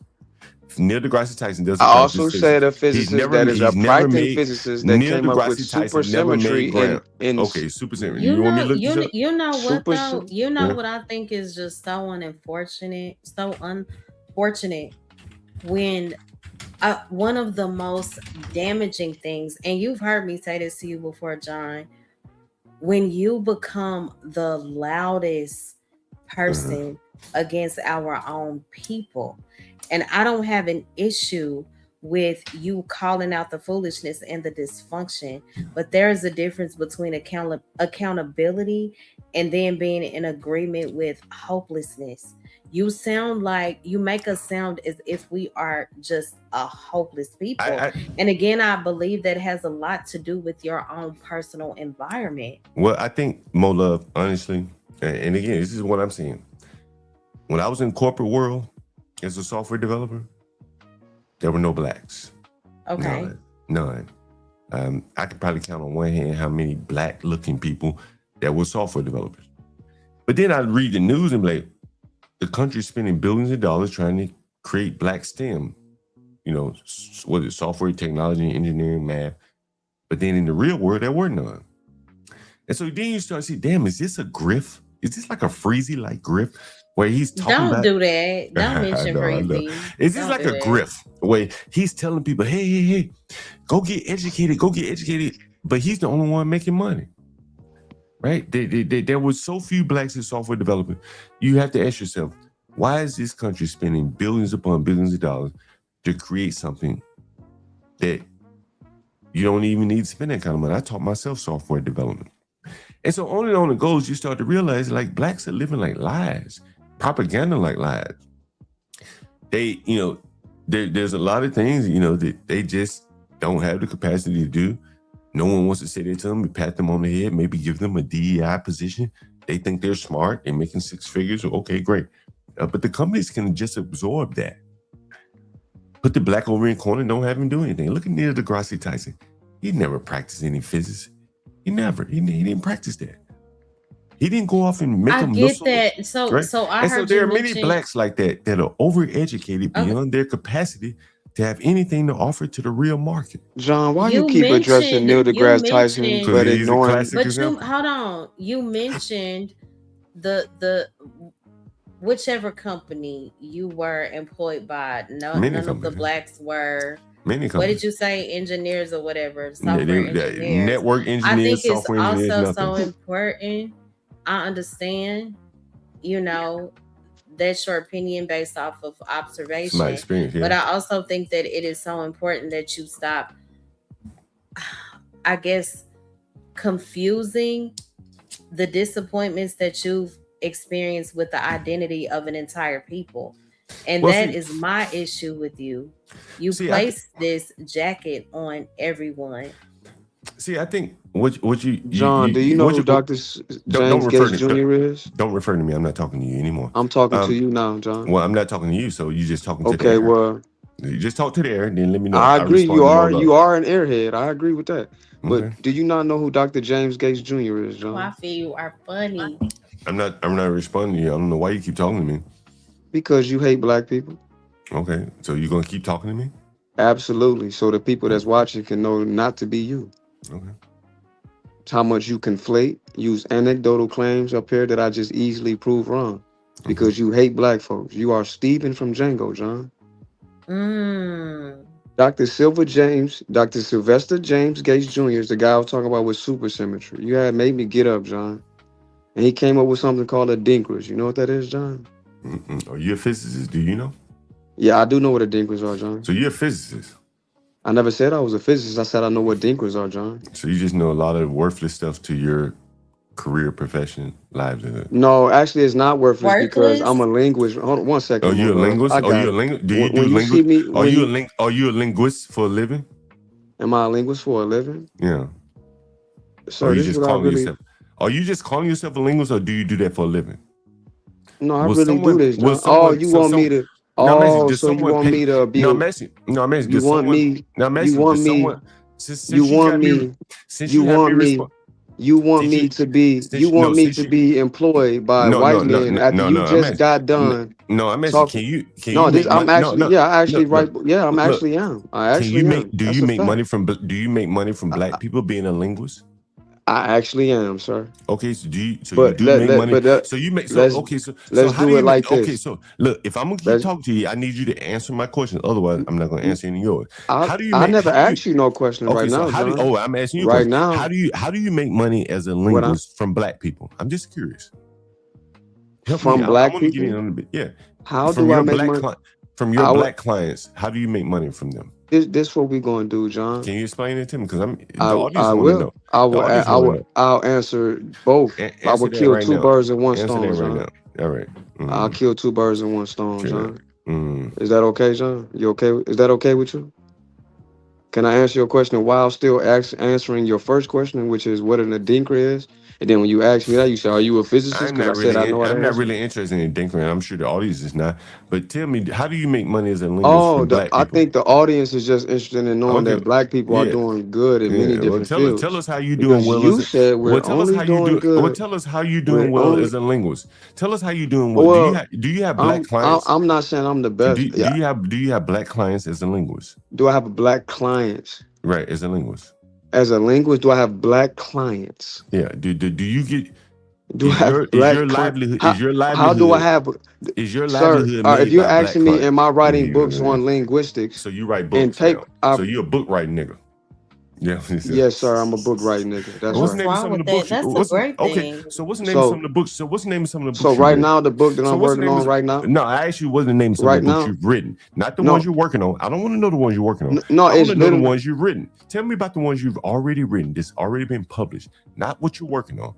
Neil deGrasse Tyson doesn't. I practice also physics. said a He's physicist never- that is a he's never practicing made- physicist that Neil came up with deGrasse Tyson never made supersymmetry ground. in Okay, supersymmetry. You You want me know, to look this up? you know what Super- though? You know Yeah. what I think is just so unfortunate when one of the most damaging things, and you've heard me say this to you before, John, when you become the loudest person against our own people. And I don't have an issue with you calling out the foolishness and the dysfunction, but there is a difference between accountability and then being in agreement with hopelessness. You make us sound as if we are just a hopeless people. And again, I believe that has a lot to do with your own personal environment. Well, I think Mo Love, honestly, and again, this is what I'm seeing. When I was in corporate world as a software developer, there were no blacks. Okay. None. I could probably count on one hand how many black-looking people that were software developers. But then I'd read the news and be like, the country's spending billions of dollars trying to create black STEM. What is it, software, technology, engineering, math. But then in the real world, there were none. And so then you start to see, damn, is this a grift? Is this like a Freezy-like grift where he's talking Don't about... do that. Don't I mention know. Breezy. Is this Don't like do a that. grift where he's telling people, hey, go get educated, but he's the only one making money, right? There was so few blacks in software development. You have to ask yourself, why is this country spending billions upon billions of dollars to create something that you don't even need to spend that kind of money? I taught myself software development. And so on it goes, you start to realize like blacks are living like lies, propaganda like lies. They, there's a lot of things, that they just don't have the capacity to do. No one wants to say that to them, pat them on the head, maybe give them a DEI position. They think they're smart, they're making six figures. Okay, great. But the companies can just absorb that. Put the black over in the corner, don't have him do anything. Look at Neil deGrasse Tyson. He never practiced any physics. He didn't practice that. He didn't go off and make them get that. So, right? so I and heard so there you are many mention- blacks like that are overeducated beyond their capacity to have anything to offer to the real market. John, why you keep addressing Neil deGrasse Tyson, but ignoring? But hold on. You mentioned the whichever company you were employed by. None of the blacks were. Many companies. What did you say? Engineers or whatever? Software engineers. Network engineers. I think it's software engineers, also nothing. so important. I understand, that's your opinion based off of observation. My experience, yeah. But I also think that it is so important that you stop, I guess, confusing the disappointments that you've experienced with the identity of an entire people. And that is my issue with you. You place this jacket on everyone. See, I think what you John, do you know who Dr. James Gates Jr. is? Don't refer to me. I'm not talking to you anymore. I'm talking to you now, John. Well, I'm not talking to you, so you just talking to the air. Okay, well, you just talk to the air, then let me know. I agree. You are an airhead. I agree with that. But do you not know who Dr. James Gates Jr. is, John? I feel you are funny. I'm not responding to you. I don't know why you keep talking to me. Because you hate black people. Okay, so you're gonna keep talking to me? Absolutely. So the people that's watching can know not to be you. Okay. It's how much you conflate, use anecdotal claims up here that I just easily prove wrong. Because you hate black folks. You are Stephen from Django, John. Dr. Sylvester James Gates Jr. is the guy I was talking about with supersymmetry. You had made me get up, John. And he came up with something called a Dinkers. You know what that is, John? Are you a physicist? Do you know? Yeah, I do know what a Dinkers are, John. So you're a physicist? I never said I was a physicist. I said I know what Dinkers are, John. So you just know a lot of worthless stuff to your career, profession, livelihood? No, actually, it's not worthless because I'm a linguist. Hold on 1 second. Oh, you a linguist? Are you a linguist? Do you do linguist? Are you a linguist for a living? Am I a linguist for a living? Yeah. So are you just calling yourself? Are you just calling yourself a linguist, or do you do that for a living? No, I really do this, John. Oh, you want me to? Oh, so you want me to be? No, I'm asking. No, I'm asking. You want me? No, I'm asking. You want me? You want me? You want me? You want me to be? You want me to be employed by white men after you just got done? No, I'm asking. Can you? No, I'm actually. Yeah, I actually right. Yeah, I'm actually am. I actually am. Do you make money from? Do you make money from black people being a linguist? I actually am, sir. Okay, so do you? So you do make money. So you make. So okay, so let's do it like this. Okay, so look, if I'm gonna keep talking to you, I need you to answer my question. Otherwise, I'm not gonna answer any of yours. How do you? I never asked you no question right now. Oh, I'm asking you right now. How do you make money as a linguist from black people? I'm just curious. From black people? Yeah. How do I make money from your black clients? How do you make money from them? This what we gonna do, John. Can you explain it to me? Because I will. I'll answer both. I will kill two birds with one stone, John. All right. I'll kill two birds with one stone, John. Is that okay, John? You okay? Is that okay with you? Can I answer your question while still answering your first question, which is what an adinker is? And then when you ask me that, you say, "Are you a physicist?" Because I said I know. I'm not really interested in dinker, and I'm sure the audience is not. But tell me, how do you make money as a linguist from black people? I think the audience is just interested in knowing that black people are doing good in many different fields. Tell us how you doing well. You said we're only doing good. Well, tell us how you doing well as a linguist. Tell us how you doing well. Do you have black clients? I'm not saying I'm the best. Do you have black clients as a linguist? Do I have black clients? Right, as a linguist. As a linguist, do I have black clients? Yeah. Do you get Do I have is black your clients? livelihood How do I have, livelihood if made you're by black asking me, clients? am I writing books on linguistics So you write and books take, now. So you a book writing nigga. Yeah. yes, sir, I'm a book writing nigga. That's What's the What's right. name of wrong some of the with that? books? That's a great Okay. thing. So what's the name of some of So, the books? So what's the name of some of the so books you right read? now, the book that So I'm what's the working name on of? right now, No, I asked you what's the name of some of right the books now, you've written, not the ones no, you're working on. I don't want to know the ones you're working on. no, I want it's to know the literally, ones you've written. Tell me about the ones you've already written. That's already been published, not what you're working on.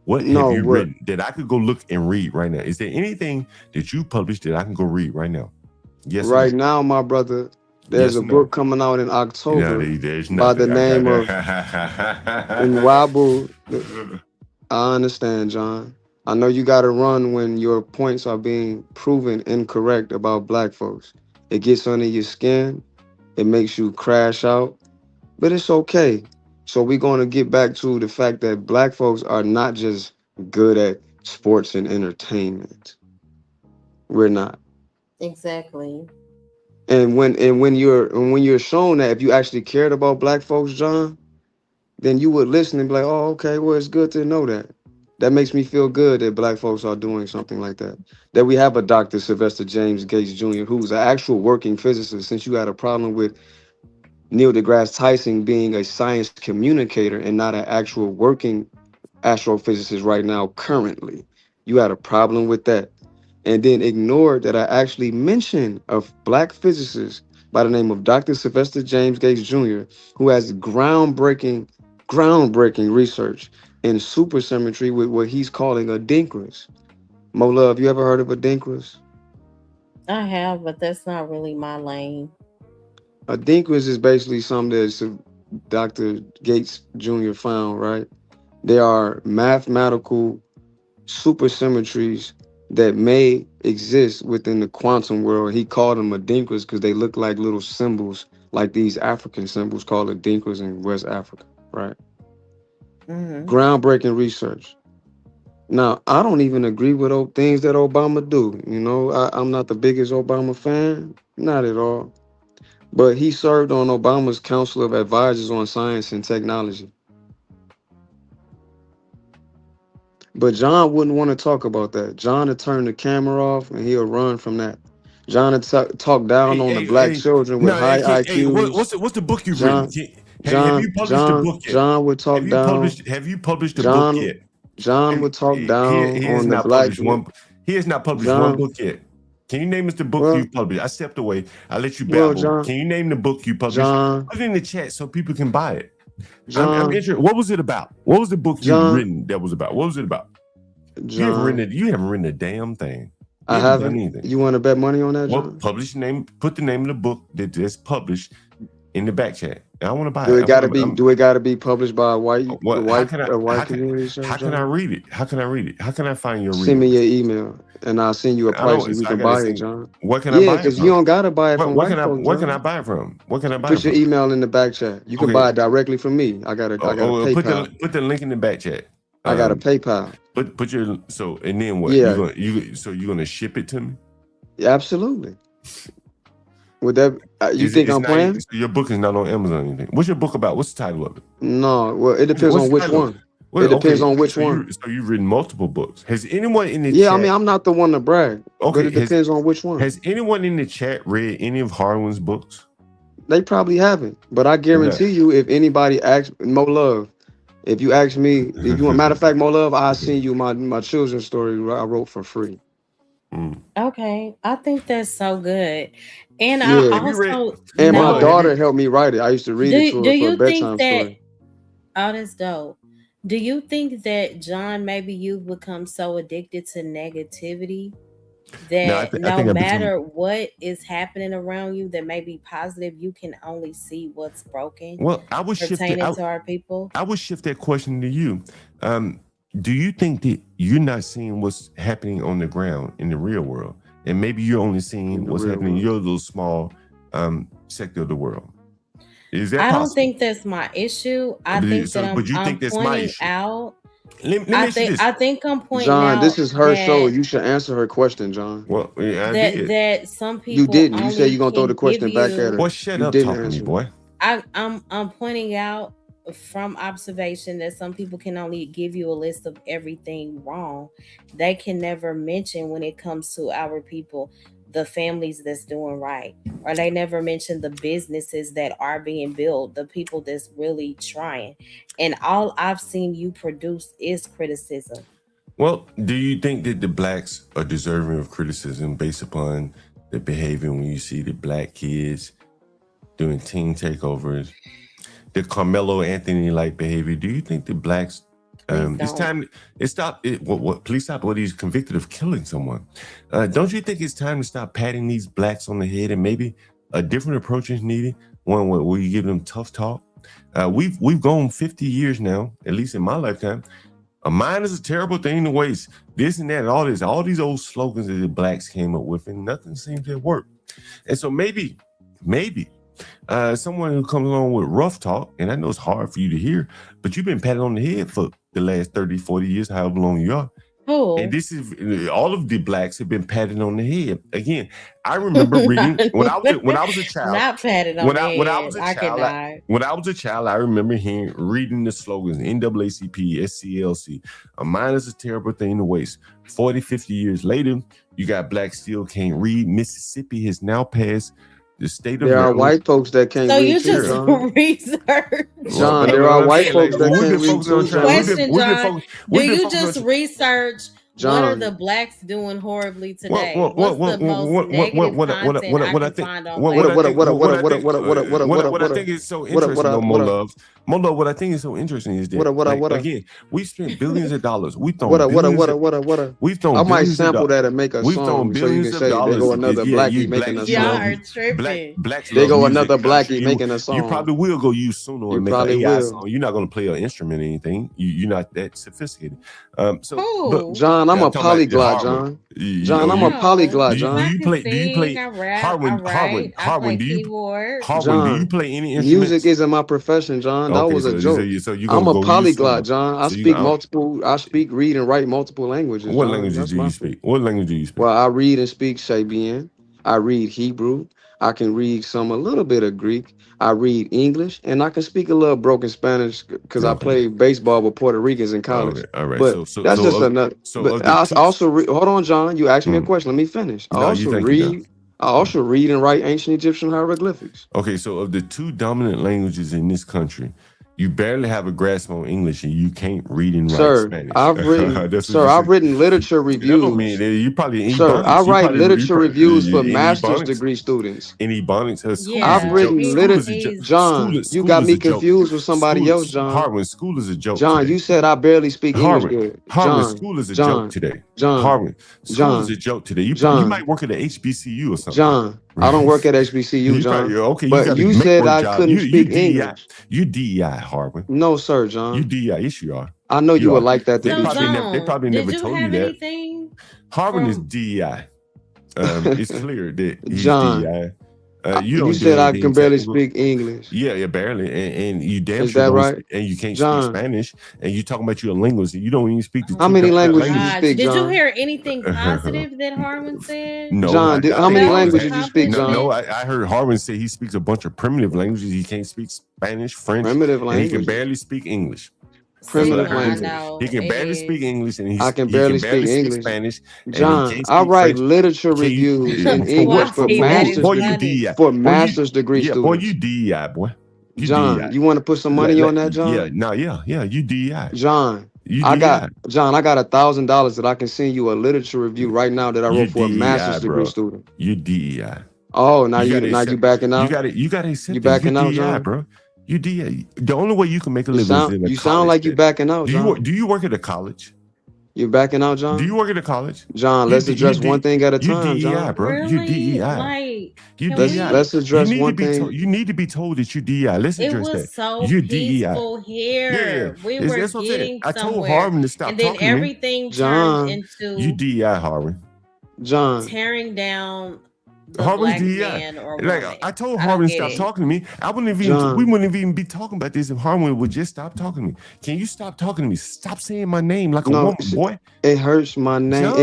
What have no, you what, written that I could go look and read right now? Is there anything that you published that I can go read right now? Yes or right no? now, my brother, there's Yes a or no? book coming out in No, October there's by the nothing. I got name of that. Nwabu. I understand, John. I know you got to run when your points are being proven incorrect about black folks. It gets under your skin. It makes you crash out, but it's okay. So we're going to get back to the fact that black folks are not just good at sports and entertainment. We're not. Exactly. And when you're shown that, if you actually cared about black folks, John, then you would listen and be like, oh, okay, well, it's good to know that. That makes me feel good that black folks are doing something like that. That we have a Dr. Sylvester James Gates Jr., who's an actual working physicist, since you had a problem with Neil deGrasse Tyson being a science communicator and not an actual working astrophysicist right now, currently. You had a problem with that. And then ignored that I actually mentioned a black physicist by the name of Dr. Sylvester James Gates Jr., who has groundbreaking research in supersymmetry with what he's calling a dinkrus. Mo Love, you ever heard of a dinkrus? I have, but that's not really my lane. A dinkrus is basically something that Dr. Gates Jr. found, right? They are mathematical supersymmetries that may exist within the quantum world. He called them adinkras because they look like little symbols, like these African symbols called adinkras in West Africa, right? Hmm. Groundbreaking research. Now, I don't even agree with things that Obama do. I'm not the biggest Obama fan, not at all. But he served on Obama's Council of Advisors on Science and Technology. But John wouldn't want to talk about that. John would turn the camera off and he'll run from that. John would talk down Hey, on the hey, black hey. children with No, high hey, IQs. what's the book you've written? John, Have you published the book yet? John would talk down. Have you published the book John, yet? John would talk down He has on the not black. published one. He has not published one John, book yet. Can you name us the book well, you published? I stepped away. I let you well, babble. Can you name the book you published? John, Put it in the chat so people can buy it. I'm John, interested. What was it about? What was the book you've John, written that was about? What was it about? You haven't John. written a damn thing. I You haven't done haven't. anything. You want to bet money on that, Well, John? publish name. Put the name of the book that's published in the back chat. I want to buy Do it. it got to be? Do it got to be published by a white, What? a white community, sir, How can I John? read it? How can I read it? How can I find your Send me readings? your email, and I'll send you a I price, don't. and we So I can got to buy it, say, John. where can I Yeah, buy it because you from? don't gotta buy it from Where white can I? folks, Where can I John. buy it from? Where can I buy it Put your from? email in the back chat. You can Okay. buy it directly from me. I got a PayPal. Put the link in the back chat. I got a PayPal. Put your and then what? Yeah, You're gonna ship it to me? absolutely. Would that? You think It's I'm not playing? your book is not on Amazon or anything. What's your book about? What's the title of it? No. Well, it depends What's on the which title of it? one. Well, It depends okay, on which one. so you've written multiple books. Has anyone in the Yeah, I chat? mean, I'm not the one to brag, but Okay, it depends on which one. has anyone in the chat read any of Harlan's books? They probably haven't, but I guarantee you, if anybody asks Mo Love, if you ask me, if you want, matter of fact, Mo Love, I'll send you my children's story I wrote for free. Okay, I think that's so good. And I Yeah, Have you read? also and my Molo, have know, daughter you? helped me write it. I used to read it to do her for a you think bedtime that, story. oh, that's dope. Do you think that, John, maybe you've become so addicted to negativity No, that I no think I become. matter what is happening around you that may be positive, you can only see what's broken Well, I would shift it. pertaining to our people? I would shift that question to you. Do you think that you're not seeing what's happening on the ground in the real world, and maybe you're only In seeing the what's real happening in world. your little small sector of the world? Is that I don't possible? think that's my issue. I think that But you I'm think that's my pointing issue? out. Let me ask you this. I think I'm pointing John, this out is her show. that You should answer her question, John. Well, yeah, I did. that some You people didn't. You said only you're gonna throw the can give question back at you. her. Boy, shut You up didn't talking to me, answer. boy. I'm pointing out from observation that some people can only give you a list of everything wrong. They can never mention when it comes to our people the families that's doing right, or they never mention the businesses that are being built, the people that's really trying. And all I've seen you produce is criticism. Well, do you think that the blacks are deserving of criticism based upon the behavior when you see the black kids doing team takeovers, the Carmelo Anthony like behavior? Do you think the blacks? It's time. Please stop. What he's convicted of killing someone. Don't you think it's time to stop patting these blacks on the head and maybe a different approach is needed? One where you give them tough talk. We've gone 50 years now, at least in my lifetime. A mind is a terrible thing to waste. This and that, and all these old slogans that the blacks came up with, and nothing seems to work. And so maybe someone who comes along with rough talk, and I know it's hard for you to hear, but you've been patted on the head for the last 30, 40 years, however long you are. Oh. And this is all of the blacks have been patted on the head. Again, I remember reading when I was a child. Not patted on the head. When I was a child, I remember reading the slogans NAACP, SCLC. A mind is a terrible thing to waste. 40, 50 years later, you got blacks still can't read. Mississippi has now passed the state of there are white folks that can't read. So you just research. John, there are white folks that can't read. Question, John. Do you just research John, what are the blacks doing horribly today? What's the most negative content I can find on what I think is so interesting, Mo Love, what I think is so interesting is that again, we spent billions of dollars. We've thrown I might sample that and make a song so you can say there go another blackie making a song. There go another blackie making a song. You probably will go use Suno and make an AI song. You're not going to play an instrument or anything. You're not that sophisticated. So John, I'm a polyglot, John. John, I'm a polyglot, John. Do you play Harwin, do you play any instruments? Music isn't my profession, John. That was a joke. I'm a polyglot, John. I speak, read, and write multiple languages. What languages do you speak? Well, I read and speak Sabian. I read Hebrew. I can read a little bit of Greek. I read English, and I can speak a little broken Spanish because I played baseball with Puerto Ricans in college. All right. But that's just another. But I also hold on, John. You asked me a question. Let me finish. I also read and write ancient Egyptian hieroglyphics. Okay, so of the two dominant languages in this country, you barely have a grasp on English, and you can't read and write Spanish. I've written literature reviews. You probably I write literature reviews for master's degree students. In Ebonics, I've written literature. John, you got me confused with somebody else, John. Harwin, school is a joke. John, you said I barely speak English good. Harwin, school is a joke today. Harwin, school is a joke today. You might work at the HBCU or something. John, I don't work at HBCU, John. Okay, but you said I couldn't speak English. You DEI, Harwin. No, sir, John. You DEI. Yes, you are. I know you would like that. They probably never told you that. Harwin is DEI. It's clear that he's DEI. You said I can barely speak English. Yeah, barely, and you damn sure don't right? And you can't speak Spanish, and you talking about you're a linguist, and you don't even speak. How many languages you speak, John? Did you hear anything positive that Harwin said? No, John. How many languages you speak, John? No, I heard Harwin say he speaks a bunch of primitive languages. He can't speak Spanish, French, primitive language. He can barely speak English. Primitive language. He can barely speak English, and I can barely speak English. Spanish. John, I write literature reviews in English for master's degree students. Boy, you DEI, boy. John, you want to put some money on that, John? Yeah, you DEI. John, I got $1,000 that I can send you a literature review right now that I wrote for a master's degree student. You DEI. Oh, now you backing out? You got to accept. You backing out, John, bro? You DEI. The only way you can make a living is in a college. Sound like you backing out, John. Do you work at a college? You backing out, John? Do you work at a college? John, let's address one thing at a time, you DEI, John. bro. Really? You DEI. Like, you DEI. Let's address one thing. You need to be told that you DEI. Let's address that. It was so you peaceful here. Yeah. We were getting I told somewhere. Harwin to stop and then talking everything to me. turned into you DEI, Harwin. John, tearing down the Harwin's black DEI. man or Like woman. I told Harwin to stop talking to me. We wouldn't even be talking about this if Harwin would just stop talking to me. Can you stop talking to me? Stop saying my name like a woman, boy. It hurts my name. John,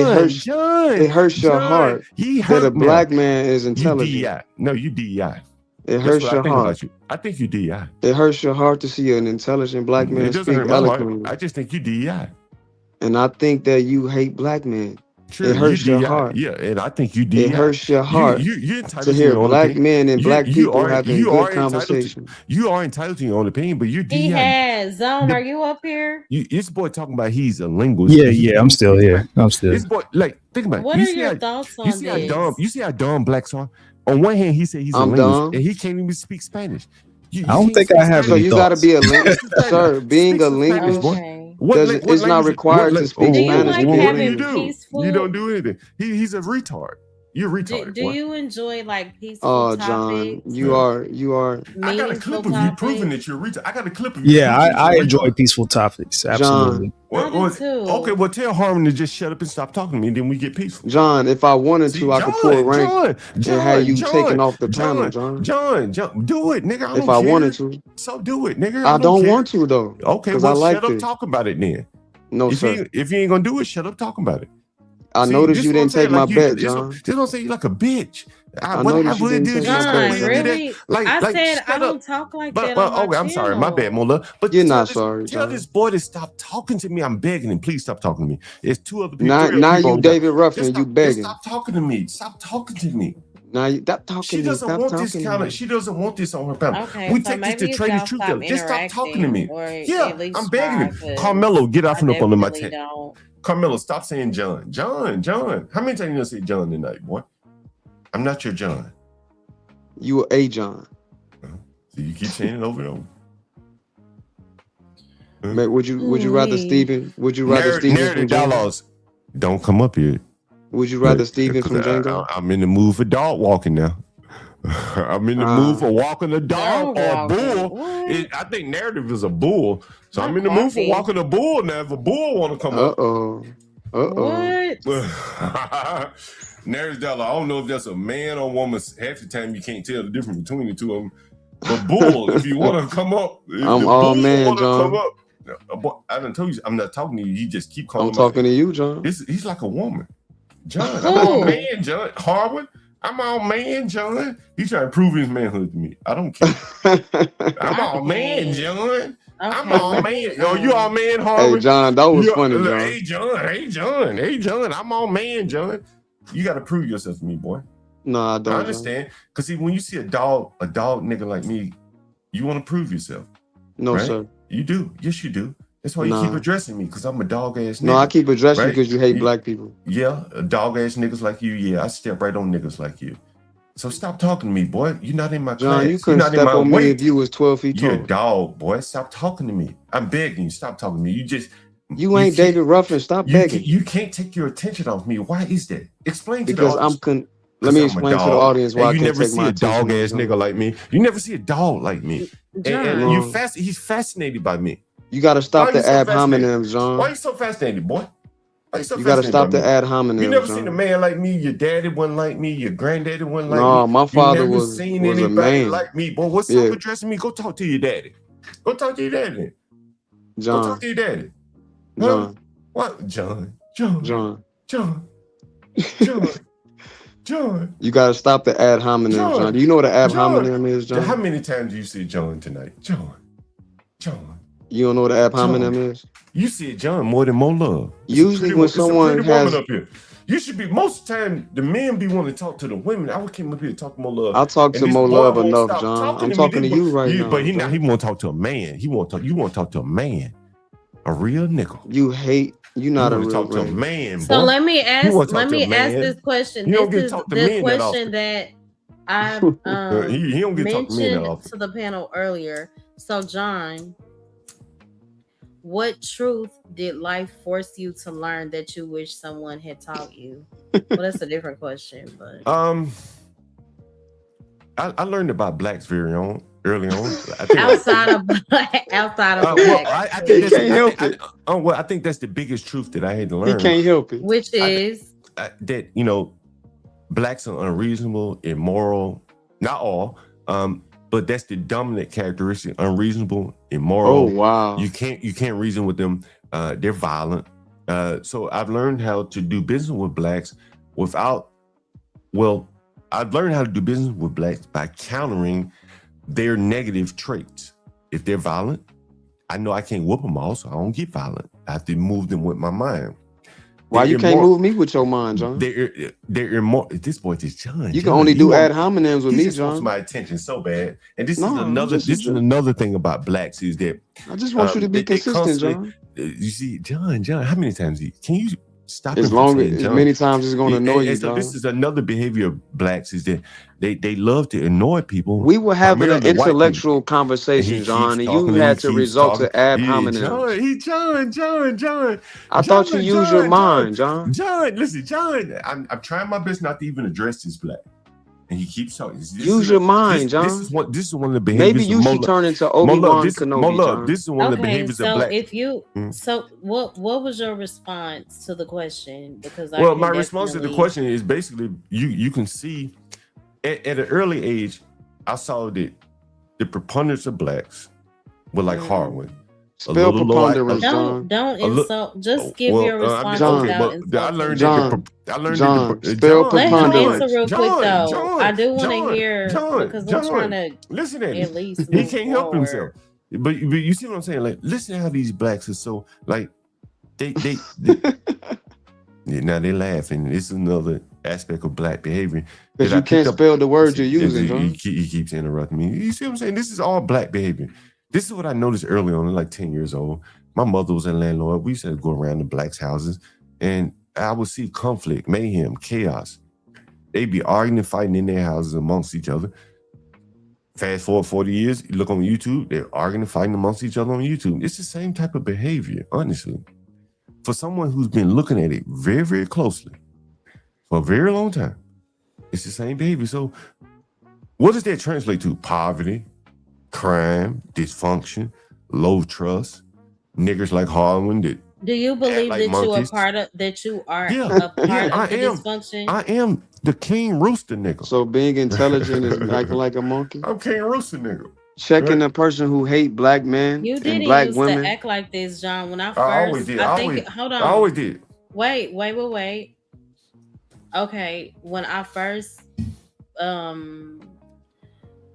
it hurts your heart that a black man is intelligent. You DEI. No, you DEI. It That's hurts what I your think heart. about you. I think you DEI. It hurts your heart to see an intelligent black man It doesn't speak hurt my heart. eloquently. I just think you DEI. And I think that you hate black men. Sure, It hurts you your DEI. heart. Yeah, and I think you DEI. It hurts your heart You're entitled to to hear your own black opinion. men and black people having good entitled conversation. You are entitled to your own opinion, but you're He DEI. has. Zone, are you up here? This boy talking about he's a linguist. Yeah, I'm still here. I'm still. This boy, like, think about it. What You are see your how- thoughts You on see how this? dumb? You see how dumb blacks are? On one hand, he said he's a I'm linguist, dumb. and he can't even speak Spanish. You I don't can't think speak I have Spanish. So any you got to thoughts. be a linguist, sir. Being Speak a some Spanish, linguist, boy. Okay. it's not required to speak Do you Spanish. like What do having you do? peaceful- You don't do anything. He's a retard. You're a retard. Do boy. you enjoy like peaceful Oh, topics? John, you Yeah. are. I got a meaningful clip of you topics? proving that you're a retard. I got a clip of you. Yeah, proving I that you're a enjoy retard. peaceful topics. Absolutely. I do too. Okay, well, tell Harmon to just shut up and stop talking to me, and then we get peaceful. John, if I wanted to, I could pull a rank and have you taken off the panel, John. John, do it, nigga. If I wanted to. So do it, nigga. I don't care. want to, though. Okay, because well, I like shut up this. talking about it then. No, if sir. if you ain't gonna do it, shut up talking about it. I See, noticed this you what I'm didn't take saying, my like, bet, this John. This don't say you like a bitch. I noticed you didn't take my John, bet, John. really? I said shut I up. don't talk like But that on my okay, I'm sorry, my bad, channel. Mola. But You're tell not this, sorry, Tell John. this boy to stop talking to me. I'm begging him. Please stop talking to me. It's two other people. Now three other people you on David there. Ruffin, Just you stop- begging. Just stop talking to me. Stop talking to me. Now you stop talking She to me. doesn't Stop want talking this to kind me. of. She doesn't want this on her panel. Okay, We so take this maybe to if trade y'all the truth. stop Just stop talking to me. interacting, or Yeah, at least I'm begging try, him. 'cause Carmelo, get off I and up under my definitely tent. don't. Carmelo, stop saying John. John. How many times you gonna say John tonight, boy? I'm not your John. You a John. So you keep saying it over and over. Man, would you rather Ooh-wee. Stephen? Would you rather Stephen from Narrative Django? dialogues. Don't come up here. Would you rather Stephen from Django? I'm in the mood for dog walking now. I'm in the mood for walking a dog Dog or a walking. bull. What? I think narrative is a bull. So Not I'm in the mood for coffee. walking a bull now. If a bull want to come up. What? Narrative dialogue. I don't know if that's a man or woman. Half the time you can't tell the difference between the two of them. But bull, if you want to come up, if I'm the all bull man, wanna John. come up, I done told you, I'm not talking to you. You just keep calling I'm talking to you, John. He's like a woman. John, Who? I'm all man, John. Harvard, I'm all man, John. He's trying to prove his manhood to me. I don't care. I'm all man, John. I'm all man. Yo, you all man, Harvard? Hey, John, that was funny, John. Hey, John. I'm all man, John. You got to prove yourself to me, boy. No, I don't. I understand. Because see, when you see a dog nigga like me, you want to prove yourself. No, right? sir. You do. Yes, you do. That's why you keep addressing me, because I'm a dog ass nigga. No, I keep addressing you right? because you hate black people. Yeah, dog ass niggas like you. Yeah, I step right on niggas like you. So stop talking to me, boy. You're not in my class. John, you couldn't You're not step in my on me weight. if you was 12 feet You're tall. a dog, boy. Stop talking to me. I'm begging you. Stop talking to me. You ain't David Ruffin. Stop begging. You can't take your attention off me. Why is that? Explain to Because the audience. let me explain to the audience why I you can't never take see my a dog ass attention. nigga like me. You never see a dog like me. And No. he's fascinated by me. You got to stop Why you the so ad fascinated? hominems, John. Why you so fascinated, boy? Why you so You got to fascinated stop by the me? ad hominems, You never John. seen a man like me. Your daddy wasn't like me. Your granddaddy wasn't like me. No, my father you never was seen a anybody man. like me. Boy, what's up addressing me? Go talk to your daddy. Go talk to your daddy. Then. Go John. talk to your daddy. Huh? John. What? John. You got to stop the ad hominem, John. Do you know what an ad hominem is, John? How many times do you see John tonight? John. You don't know what an ad hominem is? You see John more than more love. Usually when someone has... up here. You should be, most of the time, the men be wanting to talk to the women. I came up here to talk to more love. I'll talk to more love enough, John. I'm talking to you right now. But he want to talk to a man. You want to talk to a man. A real nigga. You're not a real talk to a man. man, boy. So let me ask man. this question. You don't This get is to talk to the men that question that I he don't get to talk to men that mentioned often. to the panel earlier. So John, what truth did life force you to learn that you wish someone had taught you? Well, that's a different question, but I learned about blacks early on. I think outside of black. Well, I think I think that's the biggest truth that I had to learn. He can't help it. Which is that blacks are unreasonable, immoral. Not all, but that's the dominant characteristic: unreasonable, immoral. Oh wow! You can't reason with them. They're violent. So I've learned how to do business with blacks without, I've learned how to do business with blacks by countering their negative traits. If they're violent, I know I can't whoop them all, so I don't get violent. I have to move them with my mind. Why you can't move me with your mind, John? They're immoral. This boy is John. You can only do ad hominems with me, just John. wants my attention so bad. And this is another thing about blacks is that I just want you to be consistent, John. You see, John, how many times can you stop? As many times it's going to annoy you, so John. this is another behavior of blacks is that they love to annoy people. We were having an intellectual conversation, John, and you had to resort to ad hominems. John. I thought you used your mind, John. John, listen, John. I'm trying my best not to even address this black. And he keeps talking. Use your mind, John. This is one of the behaviors. Maybe you should turn into Obi-Wan Kenobi, John. This is one of the behaviors of black. So what was your response to the question? Because my response to the question is basically you can see at an early age, I saw that the preponderance of blacks were like Harwin. Spell preponderance, John. Don't insult. Just give your response without insulting. I learned John, spell preponderance. Answer real quick though. I do want to hear because I'm trying to listen at least he can't help himself. But you see what I'm saying? Like, listen how these blacks are so like they now they laughing. This is another aspect of black behavior. Because you can't spell the words you're using, John. He keeps interrupting me. You see what I'm saying? This is all black behavior. This is what I noticed early on, like 10 years old. My mother was a landlord. We used to go around the blacks' houses, and I would see conflict, mayhem, chaos. They'd be arguing and fighting in their houses amongst each other. Fast forward 40 years, you look on YouTube, they're arguing and fighting amongst each other on YouTube. It's the same type of behavior, honestly. For someone who's been looking at it very, very closely for a very long time, it's the same behavior. So what does that translate to? Poverty, crime, dysfunction, low trust, niggers like Harlan that do you believe that you are part of a part of the dysfunction? I am the king rooster nigga. So being intelligent is acting like a monkey? I'm king rooster nigga. Checking a person who hate black men and black women. To act like this, John. When I always did. Hold on. I always did. Wait. Okay, when I first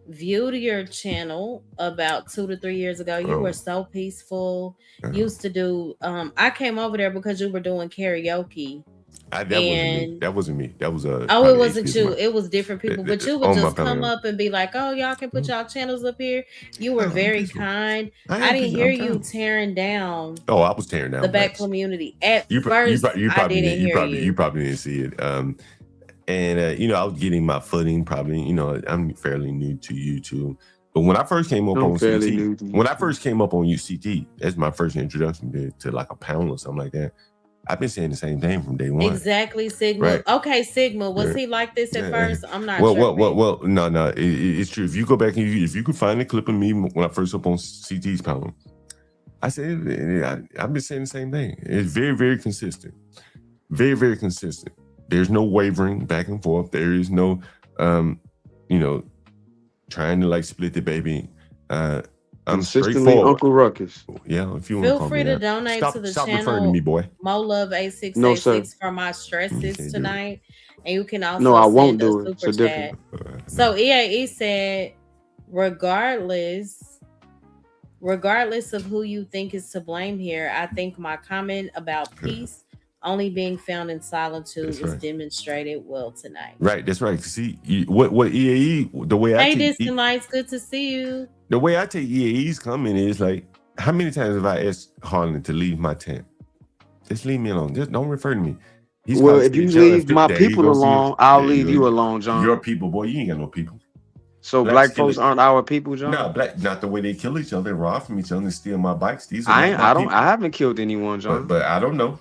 viewed your channel about 2 to 3 years ago, you were so peaceful. Used to do I came over there because you were doing karaoke. That wasn't me. That was it wasn't you. It was different people. But you would just come up and be like, "Oh, y'all can put y'all channels up here." You were very kind. I didn't hear you tearing down. Oh, I was tearing down the black community at first. You probably didn't see it. And I was getting my footing. Probably, I'm fairly new to YouTube. But when I first came up on UCT, that's my first introduction to like a panel or something like that. I've been saying the same thing from day one. Exactly, Sigma. Right. Okay, Sigma. Was he like this at first? I'm not sure. Well, no. It's true. If you go back and if you could find a clip of me when I first up on CT's panel, I said I've been saying the same thing. It's very, very consistent. Very, very consistent. There's no wavering back and forth. There is no, trying to like split the baby. I'm consistently Uncle Ruckus. Yeah, if you feel free to donate to the stop channel. Referring to me, boy. Mo Love 8686 for my stresses tonight, and you can also I won't do it. Super chat. So EAE said, regardless of who you think is to blame here, I think my comment about peace only being found in solitude was demonstrated well tonight. Right, that's right. See, what EAE, the way I take Distant Lights, good to see you. The way I take EAE's comment is like, how many times have I asked Harlan to leave my tent? Just leave me alone. Just don't refer to me. If you leave my people alone, I'll leave you alone, John. Your people, boy, you ain't got no people. So black folks aren't our people, John? No, not the way they kill each other, rob from each other, and steal my bikes. I haven't killed anyone, John. But I don't know.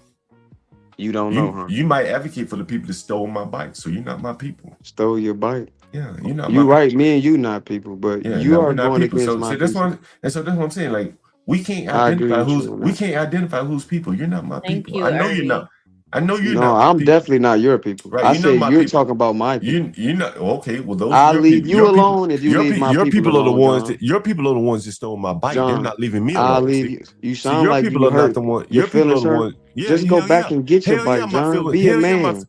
You don't know, huh? You might advocate for the people that stole my bike, so you're not my people. Stole your bike? Yeah, you're not. You're right. Me and you not people, but you are going against my people. So that's what I'm saying. Like we can't identify who's people. You're not my people. I know you're not. I know you're not. No, I'm definitely not your people. Right? I said you're talking about my people. You're not okay. Well, those. I'll leave you alone if you leave my people. Your people are the ones. Your people are the ones that stole my bike. They're not leaving me alone. I'll leave you. You sound like you hurt. Your people are the ones. Yeah, Just go hell back yeah. and get your Hell yeah, bike, my John. feeling. Be a Hell yeah, man.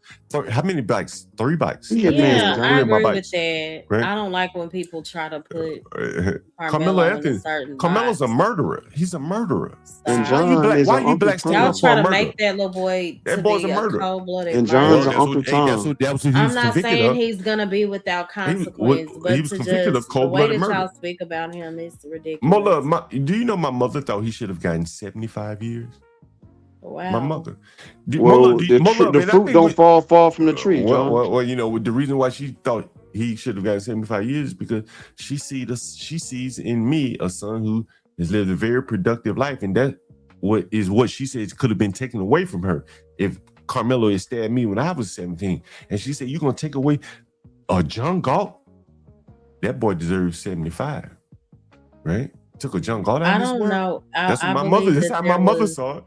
how many bikes? 3 bikes. Be a I think it's man, Yeah, I 3 of John. my agree with bikes. that. Right? I don't like when people try to put Carmelo Carmelo in a Anthony. certain Carmelo's a box. murderer. He's a murderer. And Stop. John is Why an you Uncle black standing Y'all up for Tom. a try to murderer? make that little boy That to boy's be a a murderer. cold-blooded And John's Well, an murderer. Uncle Tom. that's what he I'm was not convicted saying of. he's gonna be without He was consequence, but to convicted of just the way cold-blooded that murder. y'all speak about him is More ridiculous. love. Do you know my mother thought he should have gotten 75 years? Wow. My mother. Well, the fruit don't fall far from the tree, John. Well, you know, the reason why she thought he should have gotten 75 years is because she sees in me a son who has lived a very productive life, and that what she says could have been taken away from her if Carmelo had stabbed me when I was 17. And she said, "You're gonna take away a John Galt? That boy deserves 75, right? Took a John Galt out I of this don't world. know. That's what I my mother. believe That's that how there my mother was saw it.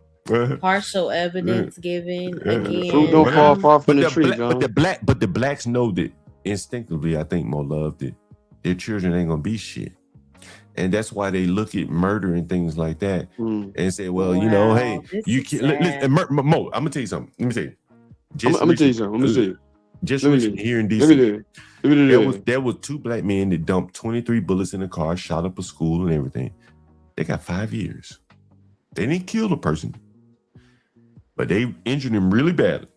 partial evidence given. The fruit Again, don't fall far from But the tree, John. but the blacks know that instinctively. I think more love that their children ain't gonna be shit, and that's why they look at murder and things like that and say, well, you know, hey, this you is can't. sad. Mo, I'm gonna tell you something. Let me tell you. I'm gonna tell you something. Let me see. Just Let me recently see. here in Let me DC, do it. there was 2 black men that dumped 23 bullets in a car, shot up a school and everything. They got 5 years. They didn't kill the person, but they injured him really badly.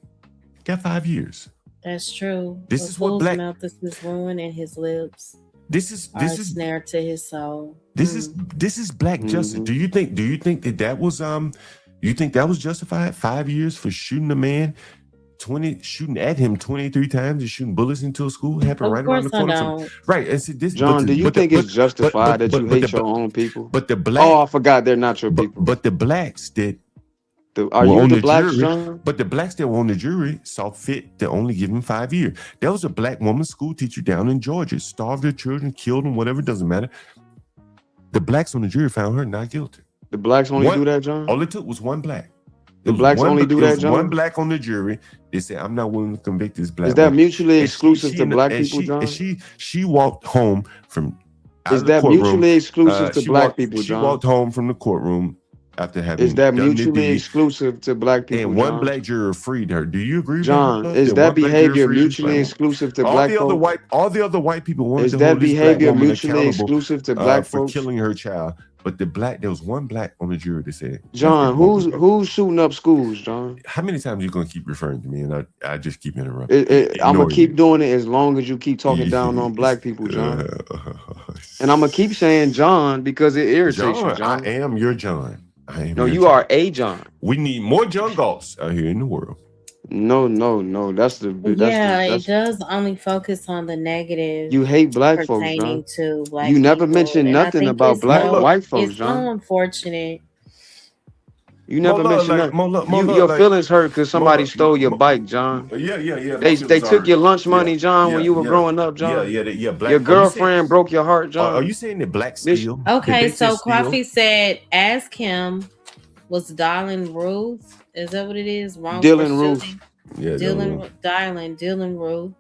Got 5 years. That's true. This is what black. mouth is his ruin, and his lips This is are a snare to his soul. this is black justice. Do you think that was you think that was justified? 5 years for shooting a man, shooting at him 23 times and shooting bullets into a school happened Of right around the course I corner don't. right. And see, this, John, do you think it's justified that you hate your own people? But the black. Oh, I forgot they're not your people. But the blacks that are you the blacks, John? But the blacks that were on the jury saw fit to only give him 5 years. There was a black woman school teacher down in Georgia, starved her children, killed them, whatever, doesn't matter. The blacks on the jury found her not guilty. The blacks only do that, John? All it took was one black. The blacks only do that, John? One black on the jury. They said, I'm not willing to convict this black Is that woman. mutually exclusive to black people, John? She walked home from Is that mutually exclusive to black people, John? She walked home from the courtroom after having Is that mutually exclusive to black people, and one John? black juror freed her. Do you agree, John? Is that behavior mutually exclusive to black folks? All the other white people wanted is to that hold this behavior black woman mutually exclusive to black for folks? killing her child. But there was one black on the jury that said, John, who's shooting up schools, John? How many times are you gonna keep referring to me and I just keep interrupting? I'm gonna keep doing it as long as you keep talking down on black people, John. And I'm gonna keep saying John because it irritates you, John. I am your John. No, you are a John. We need more John Galts out here in the world. No. It does only focus on the negative. You hate black folks, John. To black you never people, mentioned nothing about white folks, John. It's so unfortunate. You never mentioned that. Your feelings hurt because somebody stole your bike, John. Yeah. They took your lunch money, John, when you were growing up, John. Yeah. Your girlfriend broke your heart, John. Are you saying that black steal? Okay, so Coffee said, ask him, was Dylan Ruth? Is that what it is? Dylan Ruth. Yeah, Dylan Ruth.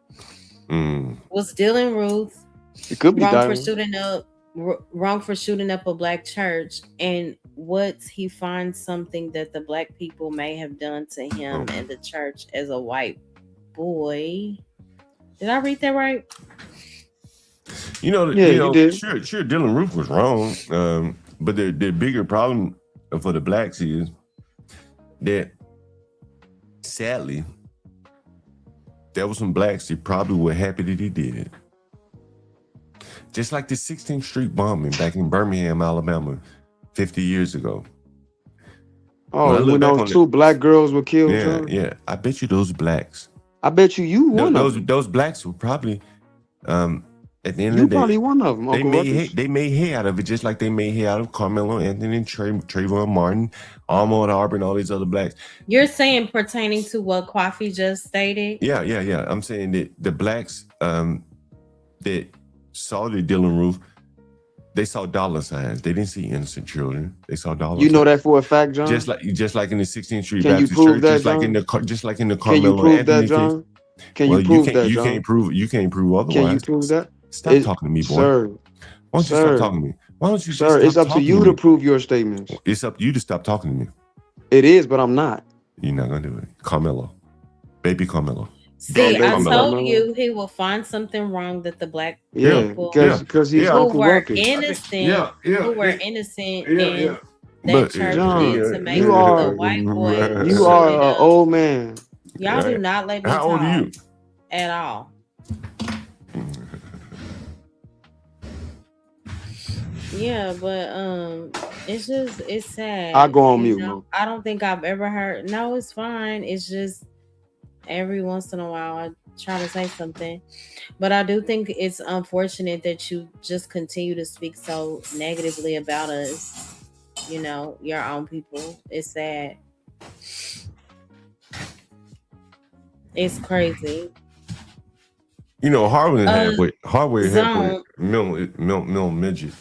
Was Dylan Ruth it could be wrong for shooting up a black church, and what he finds something that the black people may have done to him and the church as a white boy. Did I read that right? You did. Sure, Dylan Ruth was wrong. But the bigger problem for the blacks is that sadly there were some blacks that probably were happy that he did it. Just like the 16th Street bombing back in Birmingham, Alabama, 50 years ago. Oh, when those 2 black girls were killed? Yeah. I bet you those blacks. I bet you one of them. Those blacks were probably, at the end of the day, probably one of them. They made hay out of it, just like they made hay out of Carmelo Anthony and Trayvon Martin, Ahmaud Arbery, and all these other blacks. You're saying pertaining to what Coffee just stated? Yeah. I'm saying that the blacks that saw the Dylan Ruth, they saw dollar signs. They didn't see innocent children. They saw dollar signs. You know that for a fact, John? Just like in the 16th Street Can Baptist you prove Church, that, just like in the Can you Carmelo prove Anthony that, John? case. Can you prove that, You John? You can't prove otherwise. Can you prove that? Stop talking to me, boy. Sir. Why don't you stop talking to me? Why don't you Sir, it's up to you to prove your statements. It's up to you to stop talking to me. It is, but I'm not. You're not gonna do it. Carmelo, baby Carmelo. See, baby I Carmelo. told you he will find something wrong that the black Yeah, people because he's yeah. who Uncle were Ruckus. innocent, who were Yeah, innocent yeah. in that But church John, did to make you the are white boy you shoot are it an up. old man. Y'all do Right. not let me How old are talk you? at all. Yeah, but it's sad. I go on You mute, know, Mo. I don't think I've ever heard. No, it's fine. It's just every once in a while I try to say something, but I do think it's unfortunate that you just continue to speak so negatively about us. You know, your own people. It's sad. It's crazy. You know, Harvard Uh, halfway Zone. middle midget.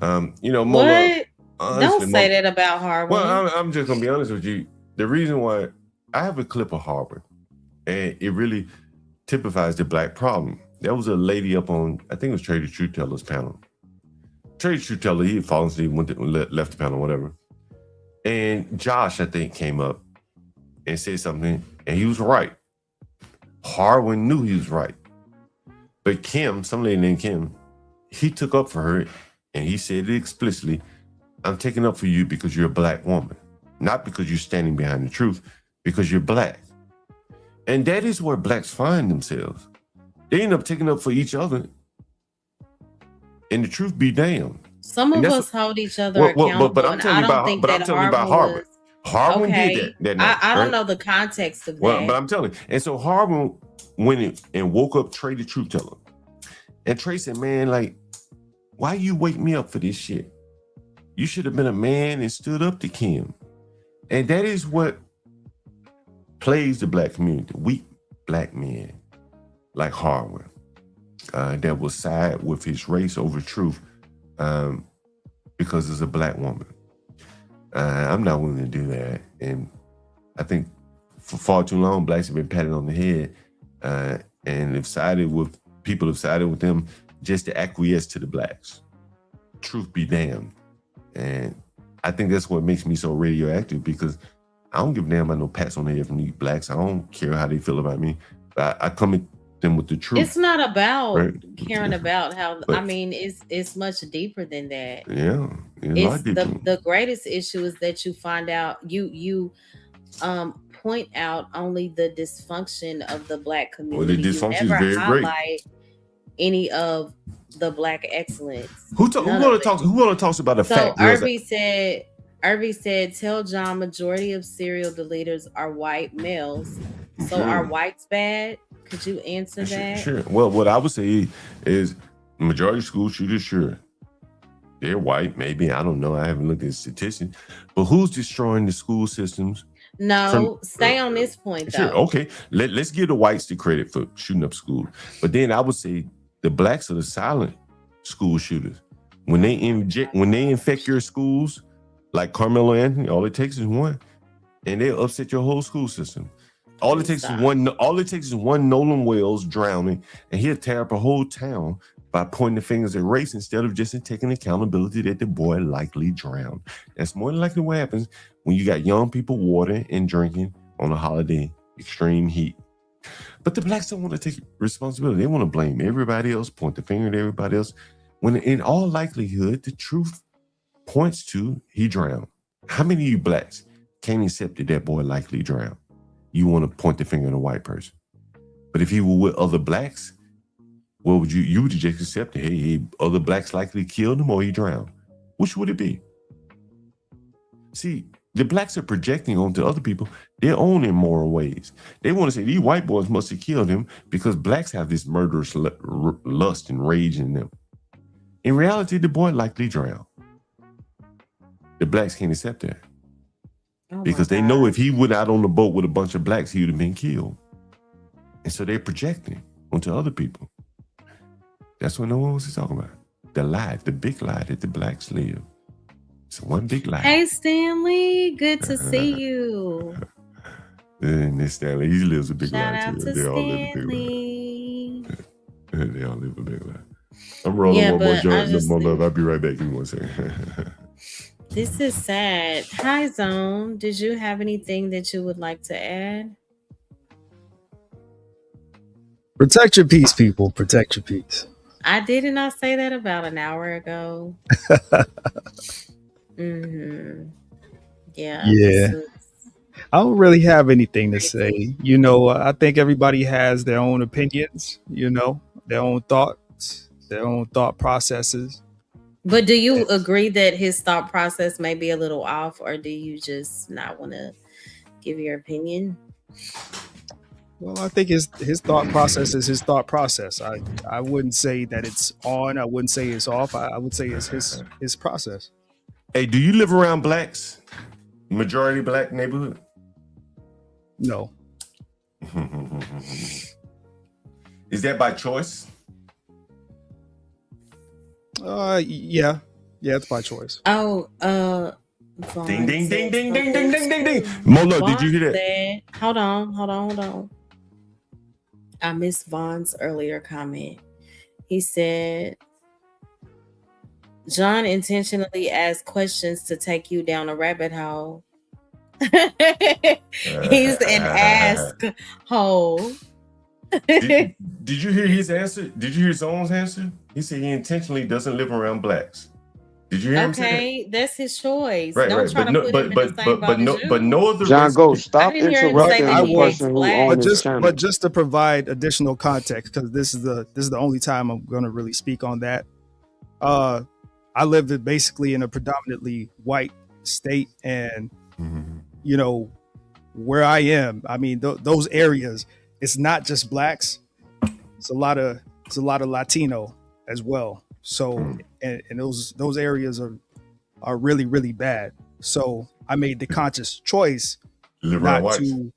You know, Mola. What? Don't Honestly, say Mola. that about Well, Harwin. I'm just gonna be honest with you. The reason why I have a clip of Harvard, and it really typifies the black problem. There was a lady up on, I think it was Trader Truth Teller's panel. Trader Truth Teller, he had fallen asleep, left the panel, whatever. And Josh, I think, came up and said something, and he was right. Harwin knew he was right. But Kim, some lady named Kim, he took up for her, and he said it explicitly, I'm taking up for you because you're a black woman. Not because you're standing behind the truth, because you're black. And that is where blacks find themselves. They end up taking up for each other. And the truth be damned. Some And of that's us hold each other Well, accountable, but I'm and telling I you don't about, think but I'm that telling you about Harwin Harvard. was Harvard okay. did that night. I don't right? know the context of Well, that. but I'm telling you. And so Harvard went in and woke up Trey the Truth Teller. And Trey said, man, like, why you wake me up for this shit? You should have been a man and stood up to Kim. And that is what plays the black community. Weak black men like Harvard that will side with his race over truth because it's a black woman. I'm not willing to do that. And I think for far too long, blacks have been patted on the head and have sided with, people have sided with them just to acquiesce to the blacks. Truth be damned. And I think that's what makes me so radioactive, because I don't give a damn about no pats on the head from these blacks. I don't care how they feel about me. But I come at them with the truth. It's not about right? caring about how. But- I mean, it's much deeper than that. Yeah. It's the greatest issue is that you find out you point out only the dysfunction of the black community. Well, the dysfunction you never is very great. highlight any of the black excellence. Who want to talk about the So fact? Irby said, tell John majority of serial deleters are white males. So Sure. are whites bad? Could you answer that? Sure. Well, what I would say is majority of school shooters, sure. They're white, maybe. I don't know. I haven't looked at the statistics. But who's destroying the school systems? No, stay on this point though. Sure. Okay. Let's give the whites the credit for shooting up schools. But then I would say the blacks are the silent school shooters. When they infect your schools, like Carmelo Anthony, all it takes is one, and they'll upset your whole school system. All it takes is one Nolan Wells drowning, and he'll tear up a whole town by pointing the fingers at race instead of just taking accountability that the boy likely drowned. That's more than likely what happens when you got young people watering and drinking on a holiday, extreme heat. But the blacks don't want to take responsibility. They want to blame everybody else, point the finger at everybody else, when in all likelihood, the truth points to he drowned. How many of you blacks can't accept that boy likely drowned? You want to point the finger at a white person. But if he were with other blacks, what would you would just accept it? Hey, other blacks likely killed him or he drowned. Which would it be? See, the blacks are projecting onto other people their own immoral ways. They want to say these white boys must have killed him because blacks have this murderous lust and rage in them. In reality, the boy likely drowned. The blacks can't accept that. Because they know if he went out on the boat with a bunch of blacks, he would have been killed. And so they're projecting onto other people. That's what no one wants to talk about. The lie, the big lie that the blacks live. It's one big lie. Hey, Stanley, good to see you. And this Stanley, he lives a big Shout lie out too. to They all live a big Stanley. lie. They all live a big lie. I'm rolling one more joint, more love. I'll be right back. Give me 1 second. This is sad. Hi, Zone. Did you have anything that you would like to add? Protect your peace, people. Protect your peace. I did not say that about an hour ago. Mm-hmm. Yeah, this Yeah. is I don't really have anything to crazy. say. I think everybody has their own opinions, their own thoughts, their own thought processes. But do you agree that his thought process may be a little off, or do you just not want to give your opinion? Well, I think his thought process is his thought process. I wouldn't say that it's on. I wouldn't say it's off. I would say it's his process. Hey, do you live around blacks? Majority black neighborhood? No. Is that by choice? Yeah, it's by choice. Oh, Ding, ding, ding, ding, ding, ding, ding, ding, ding. Vaughn Molo, did you hear that? said, hold on. I missed Vaughn's earlier comment. He said, John intentionally asked questions to take you down a rabbit hole. He's an ask hole. Did you hear his answer? Did you hear his own answer? He said he intentionally doesn't live around blacks. Did you hear him say that? Okay, that's his choice. Right, Don't right. try But to no, put him in the same boat as you. but no other John, race. go I stop didn't hear him say interrupting that I the he will, hates person who blacks. on this channel. but just to provide additional context, because this is the only time I'm going to really speak on that. I lived basically in a predominantly white state, and where I am, I mean, those areas, it's not just blacks. It's a lot of Latino as well. So, and those areas are really, really bad. So I made the conscious choice Live around not whites. to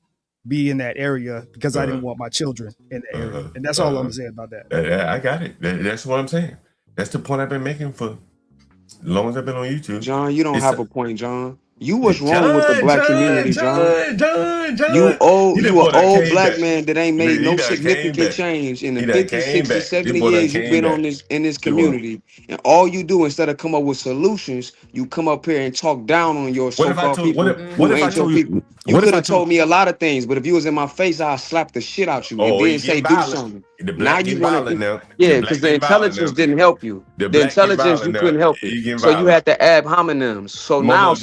be in that area because I didn't want my children in the area. And that's all I'm gonna say about that. I got it. That's what I'm saying. That's the point I've been making for as long as I've been on YouTube. John, you don't It's have a- a point, John. You what's wrong with the black community, John? John. You He an that boy that old came black back. man that ain't made He no done came significant back. change in the He done 50, came 60, back. 70 This boy done years you've came been back. on in this He was- community. And all you do instead of come up with solutions, you come up here and talk down on your What if I so-called told? What people if? who What if I ain't your told people. you? You What if could I have told told? me a lot of things, but if you was in my face, I'll slap the shit out you and Oh, then he say getting do violent. something. The Now black you getting want violent to, now. yeah, The because black the getting violent intelligence now. didn't help you. The The black getting intelligence you violent now. couldn't help it. He getting So you violent. had to add hominems. So now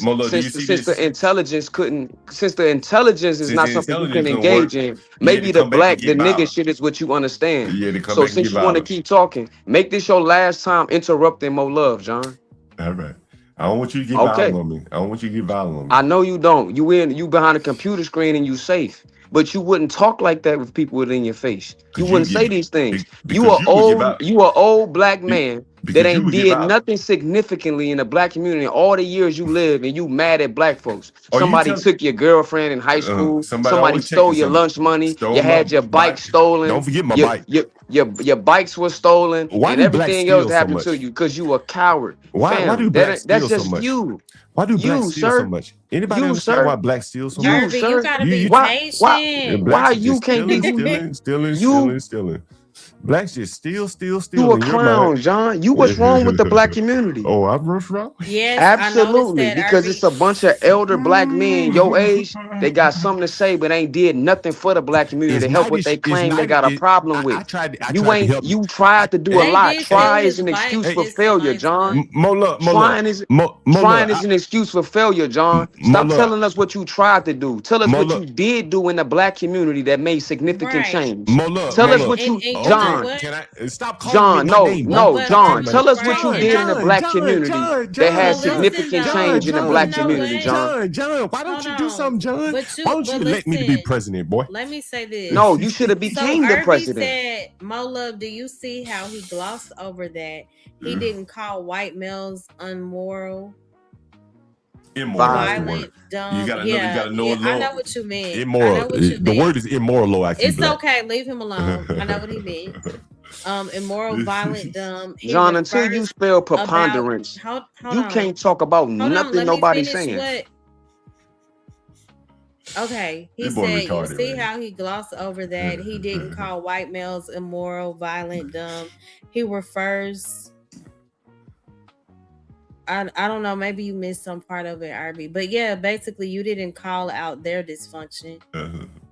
Molo, do you see since the this? intelligence couldn't, since the intelligence is Since not the something you intelligence can couldn't work, engage in, he had maybe to the come back and the get nigga violent. shit is what you understand. He had to come So back and since get you want to violent. keep talking, make this your last time interrupting Mo Love, John. All right. I don't want you to get Okay. violent on me. I don't want you to get violent on me. I know you don't. You behind a computer screen and you safe. But you wouldn't talk like that with people within your face. You Because you wouldn't would say get these things. because you would give out You a old black man that because you ain't would give did out. nothing significantly in the black community in all the years you live, and you mad at black folks. Are you Somebody telling took your girlfriend in high school. somebody Somebody always taking stole your something? lunch money. Stole You my had your bike bike. stolen. Don't forget my bike. Your bikes were stolen, Why and do blacks everything else steal so happened to much? you because you a coward. Why do Fam, blacks that's steal so just much? you. Why do blacks You, steal so sir. much? Anybody You, understand why sir. blacks steal so You, much? Irving, you sir. gotta be Why patient. Blacks are you just can't be you stealing. Blacks just steal you a in your clown, mind. John. You what's wrong with the black community? Oh, I'm wrong. Yes, I noticed Absolutely, that, because Irving. it's a bunch of elder black men your age. They got something to say, but ain't did nothing for the black community to help what they claim they got a problem with. I tried to You help. tried to do a Hey, They lot. did steal Try is his an bike excuse for just some failure, months ago. John. Mo love. Trying is an excuse for failure, John. Stop telling us what you tried to do. Tell us what you did do in the black community that made significant Right. change. Tell us Right. what you, And you know John. what? Can I stop calling me John, my name, boy? no, But John. Irving, Tell us what right, you and did in the black community that had but listen significant though, change in the but you black know community, what? John. Why don't Hold you do something, on. John? But Why don't you let me to be listen, president, boy? let me say No, this. you should have So became the Irving president. said, Mo Love, do you see how he glossed over that? He didn't call white males unmoral, Immoral. violent, dumb. You gotta know it, I know what you meant. Immoral. I know what you The meant. word is immoral, low IQ. It's black. okay, leave him alone. I know what he meant. Immoral, violent, dumb. He John, until you refers spell about preponderance, hold you on. can't talk about Hold on, nothing let me nobody's finish saying. what. Okay, he This boy said, you retarded, see man. how he glossed over that? He didn't call white males immoral, violent, dumb. He refers I don't know. Maybe you missed some part of it, RB. But yeah, basically, you didn't call out their dysfunction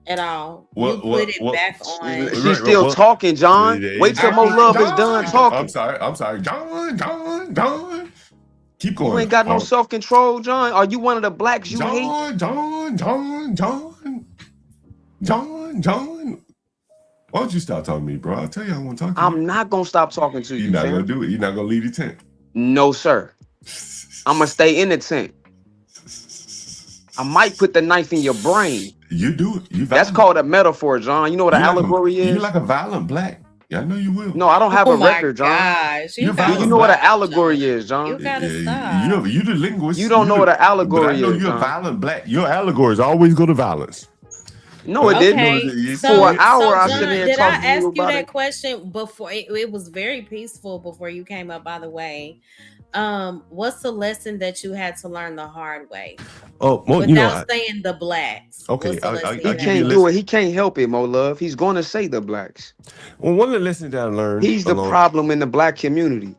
at all. You put it back on. She's still talking, John. Wait till Mo Love is done talking. I'm sorry. John. Keep going. You ain't got no self-control, John. Are you one of the blacks you hate? John. Why don't you stop talking to me, bro? I'll tell you I want to talk to you. I'm not gonna stop talking to you. You're not gonna do it. You're not gonna leave the tent. No, sir. I'm gonna stay in the tent. I might put the knife in your brain. You do it. That's called a metaphor, John. You know what an allegory is? You're like a violent black. Yeah, I know you will. No, I don't have a record, John. Gosh, Do you know what an allegory is, John? You gotta stop. You the linguist. You don't know what an allegory is. I know you're a violent black. Your allegories always go to violence. No, it didn't. For an hour, I sit here and talk to you about it. Did I ask you that question before? It was very peaceful before you came up, by the way. What's the lesson that you had to learn the hard way? Oh, well, without saying the blacks. Okay, he can't do it. He can't help it, Mo Love. He's going to say the blacks. Well, one of the lessons that I learned. He's the problem in the black community.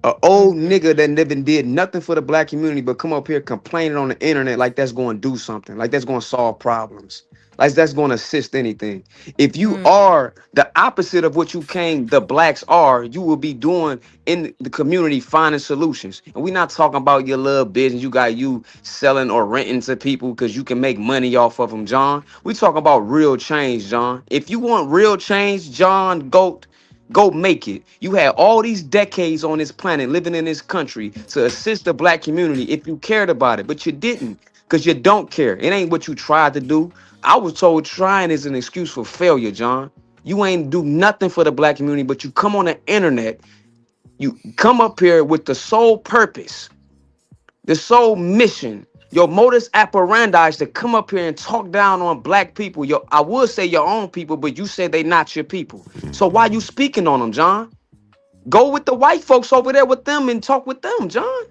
An old nigga that never did nothing for the black community, but come up here complaining on the internet like that's going to do something, like that's going to solve problems. Like that's going to assist anything. If you are the opposite of what the blacks are, you will be doing in the community, finding solutions. And we're not talking about your little business. You got you selling or renting to people because you can make money off of them, John. We talking about real change, John. If you want real change, John, go make it. You had all these decades on this planet living in this country to assist the black community if you cared about it, but you didn't because you don't care. It ain't what you tried to do. I was told trying is an excuse for failure, John. You ain't do nothing for the black community, but you come on the internet, you come up here with the sole purpose, the sole mission, your modus operandi is to come up here and talk down on black people. I would say your own people, but you said they not your people. So why you speaking on them, John? Go with the white folks over there with them and talk with them, John.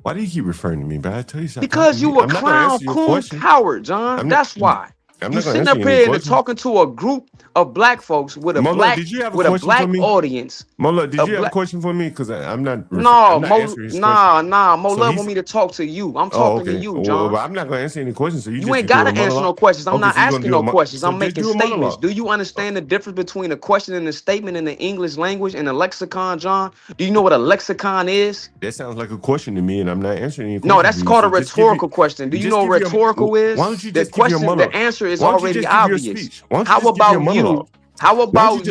Why do you keep referring to me, bro? I tell you something. Because you a clown, coon, coward, John. That's why. You sitting up here and talking to a group of black folks with a black audience. Mola, did you have a question for me? Because I'm not. Mo Love want me to talk to you. I'm talking to you, John. Well, I'm not going to answer any questions. So you ain't got to answer no questions. I'm not asking no questions. I'm making statements. Do you understand the difference between a question and a statement in the English language and a lexicon, John? Do you know what a lexicon is? That sounds like a question to me, and I'm not answering any questions. No, that's called a rhetorical question. Do you know what rhetorical is? Why don't you just the answer is already obvious. How about you? How about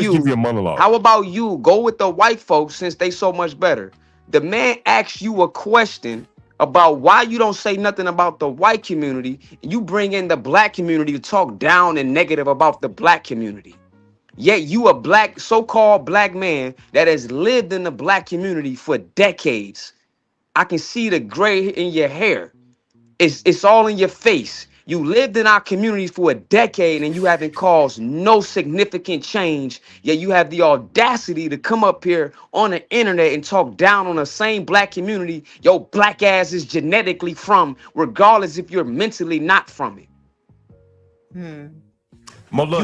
you go with the white folks since they so much better? The man asks you a question about why you don't say nothing about the white community. You bring in the black community to talk down and negative about the black community. Yet you a black, so-called black man that has lived in the black community for decades. I can see the gray in your hair. It's all in your face. You lived in our community for a decade and you haven't caused no significant change. Yet you have the audacity to come up here on the internet and talk down on the same black community your black ass is genetically from, regardless if you're mentally not from it. You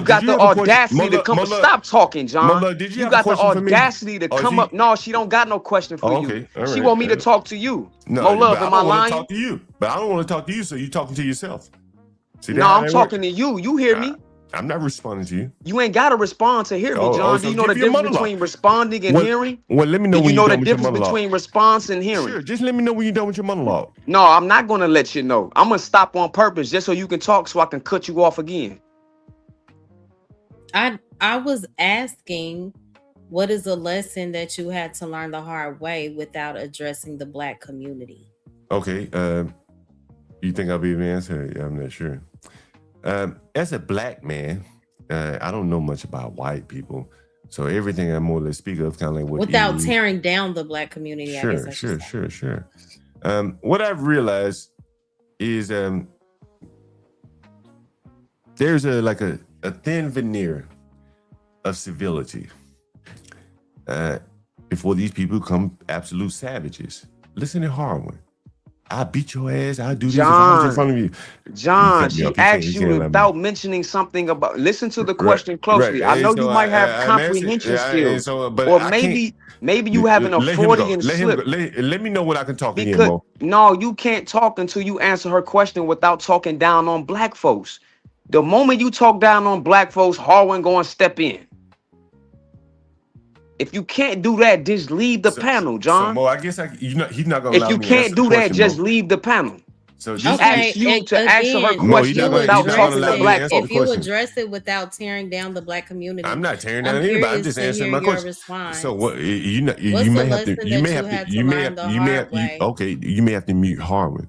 got the audacity to come. Stop talking, John. You got the audacity to come up. No, she don't got no question for you. She want me to talk to you. Mo Love, am I lying? Talk to you, but I don't want to talk to you. So you talking to yourself. No, I'm talking to you. You hear me? I'm not responding to you. You ain't got to respond to hear me, John. Do you know the difference between responding and hearing? Well, let me know when you're done with your monologue. Do you know the difference between response and hearing? Sure, just let me know when you're done with your monologue. No, I'm not going to let you know. I'm going to stop on purpose just so you can talk so I can cut you off again. I was asking, what is a lesson that you had to learn the hard way without addressing the black community? Okay. You think I'll be able to answer? Yeah, I'm not sure. As a black man, I don't know much about white people. So everything I more or less speak of kind of like what without tearing down the black community. Sure. What I've realized is there's a thin veneer of civility before these people become absolute savages. Listen to Harwin. I beat your ass. I do this if I was in front of you. You John, cut me she off. asked You you can't let me. without mentioning something about. Listen to the Right, question right. closely. I And know so you might have I'm asking, comprehension and skills, so, but or I can't. maybe you having a Let him go. Freudian Let him go. slip. Let me know when I can talk again, Because Mo. no, you can't talk until you answer her question without talking down on black folks. The moment you talk down on black folks, Harwin going to step in. If you can't do that, just leave the panel, So John. Mo, I guess he's not gonna If allow you me to answer can't the do that, question, just Mo. leave the panel. So She this, Okay, asked you to answer her again, Mo, if question you you're without not gonna address talking to allow me to it, black answer the if you folks. question. address it without tearing down the black I'm community, not tearing down I'm anybody. I'm curious just to answering hear my your question. So response. what you What's the may have to lesson that you had to learn the hard way? okay, you may have to mute Harwin.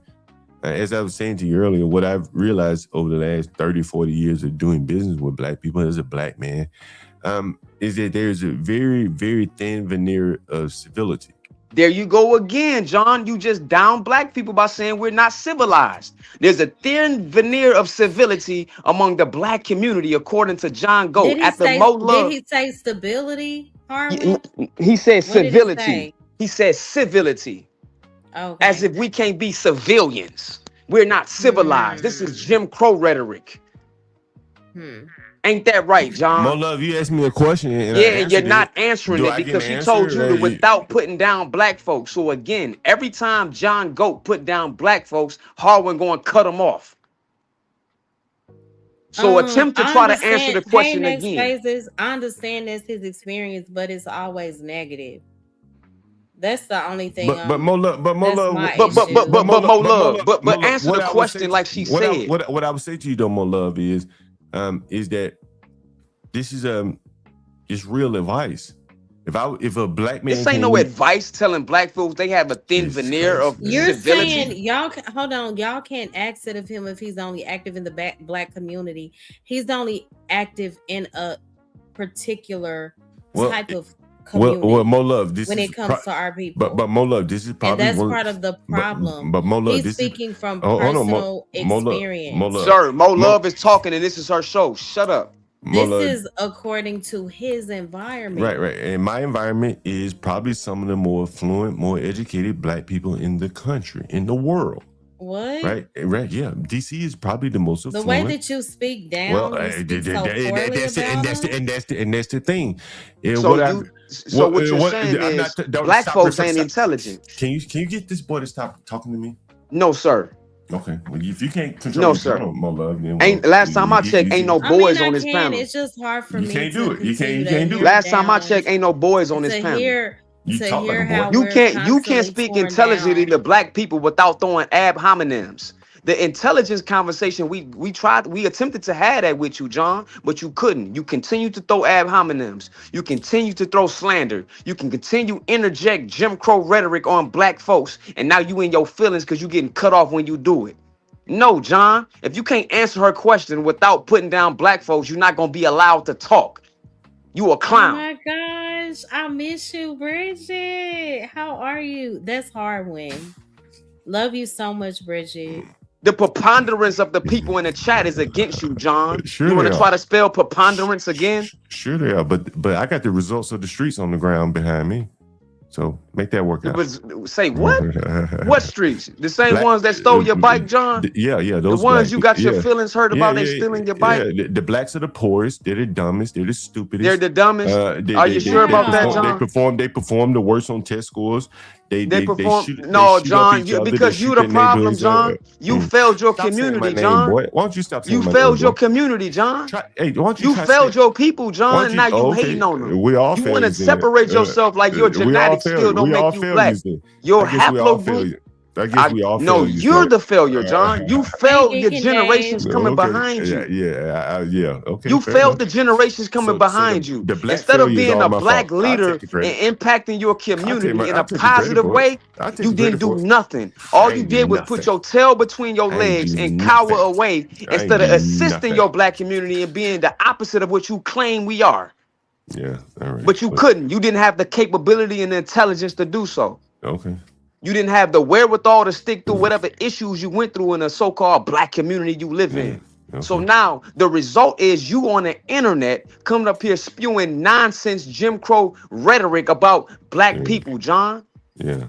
As I was saying to you earlier, what I've realized over the last 30, 40 years of doing business with black people as a black man, is that there's a very, very thin veneer of civility. There you go again, John. You just down black people by saying we're not civilized. There's a thin veneer of civility among the black community, according to John Goat. Did he At the say? Mo Did Love, he say stability, Harwin? he said What did he civility. say? He said civility, as Okay. if we can't be civilians. We're not civilized. This is Hmm. Jim Crow rhetoric. Hmm. Ain't that right, Mo John? Love, you asked me a question and I Yeah, and you're answered it. not answering Do it I get an because she told you answer? to without putting down black folks. So again, every time John Goat put down black folks, Harwin going to cut them off. So attempt to I try to answer understand. the Hey, question next again. phases. I understand that's his experience, but it's always negative. That's the only thing. But Mo Love, That's my But issue. Mo Love, Mo but Love, answer what the I would say question to like she said. what I would say to you though, Mo Love, is that this is it's real advice. If a black man This ain't no came, advice telling black folks they have a thin Jesus veneer Christ, of man. You're civility. saying hold on, y'all can't ask it of him if he's only active in the black community. He's only active in a particular Well, type of community Mo Love, this when is it comes to our people. but Mo Love, this is And probably that's one. part of the problem. But Mo Love, He's this is speaking from hold on, personal Mo Love, experience. Sir, Mo Love is talking and this is her show. Shut up. Mo This Love. is according to his environment. Right. And my environment is probably some of the more affluent, more educated black people in the country, in the world. What? Right. Yeah. DC is probably the most affluent. The way that you speak down, well, you speak so poorly that's the thing. So what you're saying is black folks ain't intelligent. Can you get this boy to stop talking to me? No, sir. Okay. Well, if you can't control No, your sir. tone, my love, then Ain't last time I checked, ain't no boys on this I panel. It's just hard for You me can't to do it. You continue can't to do it. Last time I checked, ain't no boys on this to panel. hear You to talk like hear a boy. how You we're can't constantly speak torn intelligently down. to black people without throwing ab hominems. The intelligence conversation we attempted to have that with you, John, but you couldn't. You continue to throw ab hominems. You continue to throw slander. You can continue interject Jim Crow rhetoric on black folks, and now you in your feelings because you getting cut off when you do it. No, John, if you can't answer her question without putting down black folks, you're not gonna be allowed to talk. You a Oh clown. my gosh, I miss you, Bridget. How are you? That's Harwin. Love you so much, Bridget. The preponderance of the people in the chat is against you, John. Sure You want they to are. try to spell preponderance again? Sure they are, but I got the results of the streets on the ground behind me. So make that work out. Say what? What streets? The same ones that stole your bike, John? Yeah, those the ones black you got people, your feelings hurt about they stealing your bike? Yeah, the blacks are the poorest, they're the dumbest, they're the stupidest. They're the dumbest. Are you sure about that, John? They perform the worst on test scores. They shoot John, up each other. because you the problem, John. You failed your community, John. Boy. Why don't you stop saying You my failed name, your boy? community, John. Why don't You failed your people, John, and now you hating on them. We all you want to failures then. separate yourself like your genetics still don't make you black. Your haplogroup. I guess we all No, failures. you're the failure, John. You failed your generations coming behind you. Yeah. Okay. You failed the generations coming behind you. Instead of being a black leader and impacting your community in a positive way, you didn't do nothing. All you did was put your tail between your legs and cower away instead of assisting your black community and being the opposite of what you claim we are. Yeah, all right. But you couldn't. You didn't have the capability and the intelligence to do so. Okay. You didn't have the wherewithal to stick through whatever issues you went through in the so-called black community you live in. Okay. So now the result is you on the internet coming up here spewing nonsense Jim Crow rhetoric about black people, John. Yeah.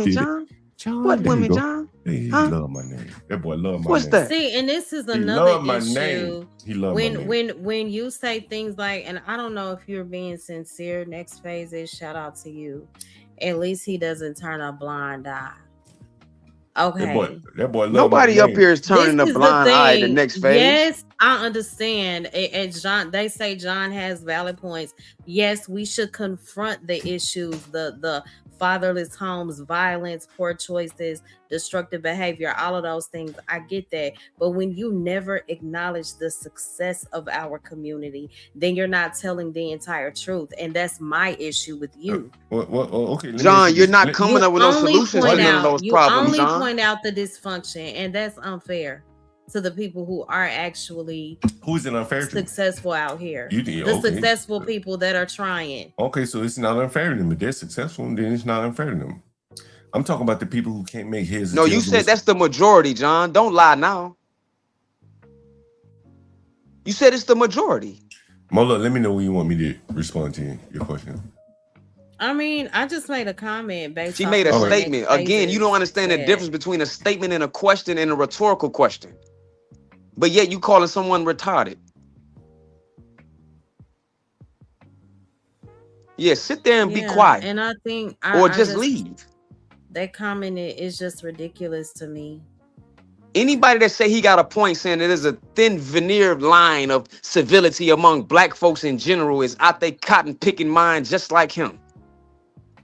Elton see John? John, What there you women, go. John? He Huh? love my name. That boy love my What's name. that? See, and this is He another love my issue. name. He love my name. When you say things like, and I don't know if you're being sincere. Next phase is shout out to you. At least he doesn't turn a blind eye. Okay. That boy love Nobody my up name. here is This turning a is the blind eye the thing. next phase. Yes, I understand. And John, they say John has valid points. Yes, we should confront the issues, the fatherless homes, violence, poor choices, destructive behavior, all of those things. I get that. But when you never acknowledge the success of our community, then you're not telling the entire truth. And that's my issue with you. Okay, let me John, ask you you're this. not coming up with no solutions to none of those problems, John. point out the dysfunction, and that's unfair to the people who are actually Who's it unfair to? successful out here. You think- The okay. successful people that are trying. Okay, so it's not unfair to them. If they're successful, then it's not unfair to them. I'm talking about the people who can't make heads. No, you said that's the majority, John. Don't lie now. You said it's the majority. Mola, let me know when you want me to respond to your question. I mean, I just made a comment based. She off made a of what statement. Next Again, you don't understand the said. difference between a statement and a question and a rhetorical question. But yet you calling someone retarded. Yeah, sit there and be quiet. And I think or just leave. That comment is just ridiculous to me. Anybody that say he got a point saying that there's a thin veneer line of civility among black folks in general is out there cotton picking mind just like him.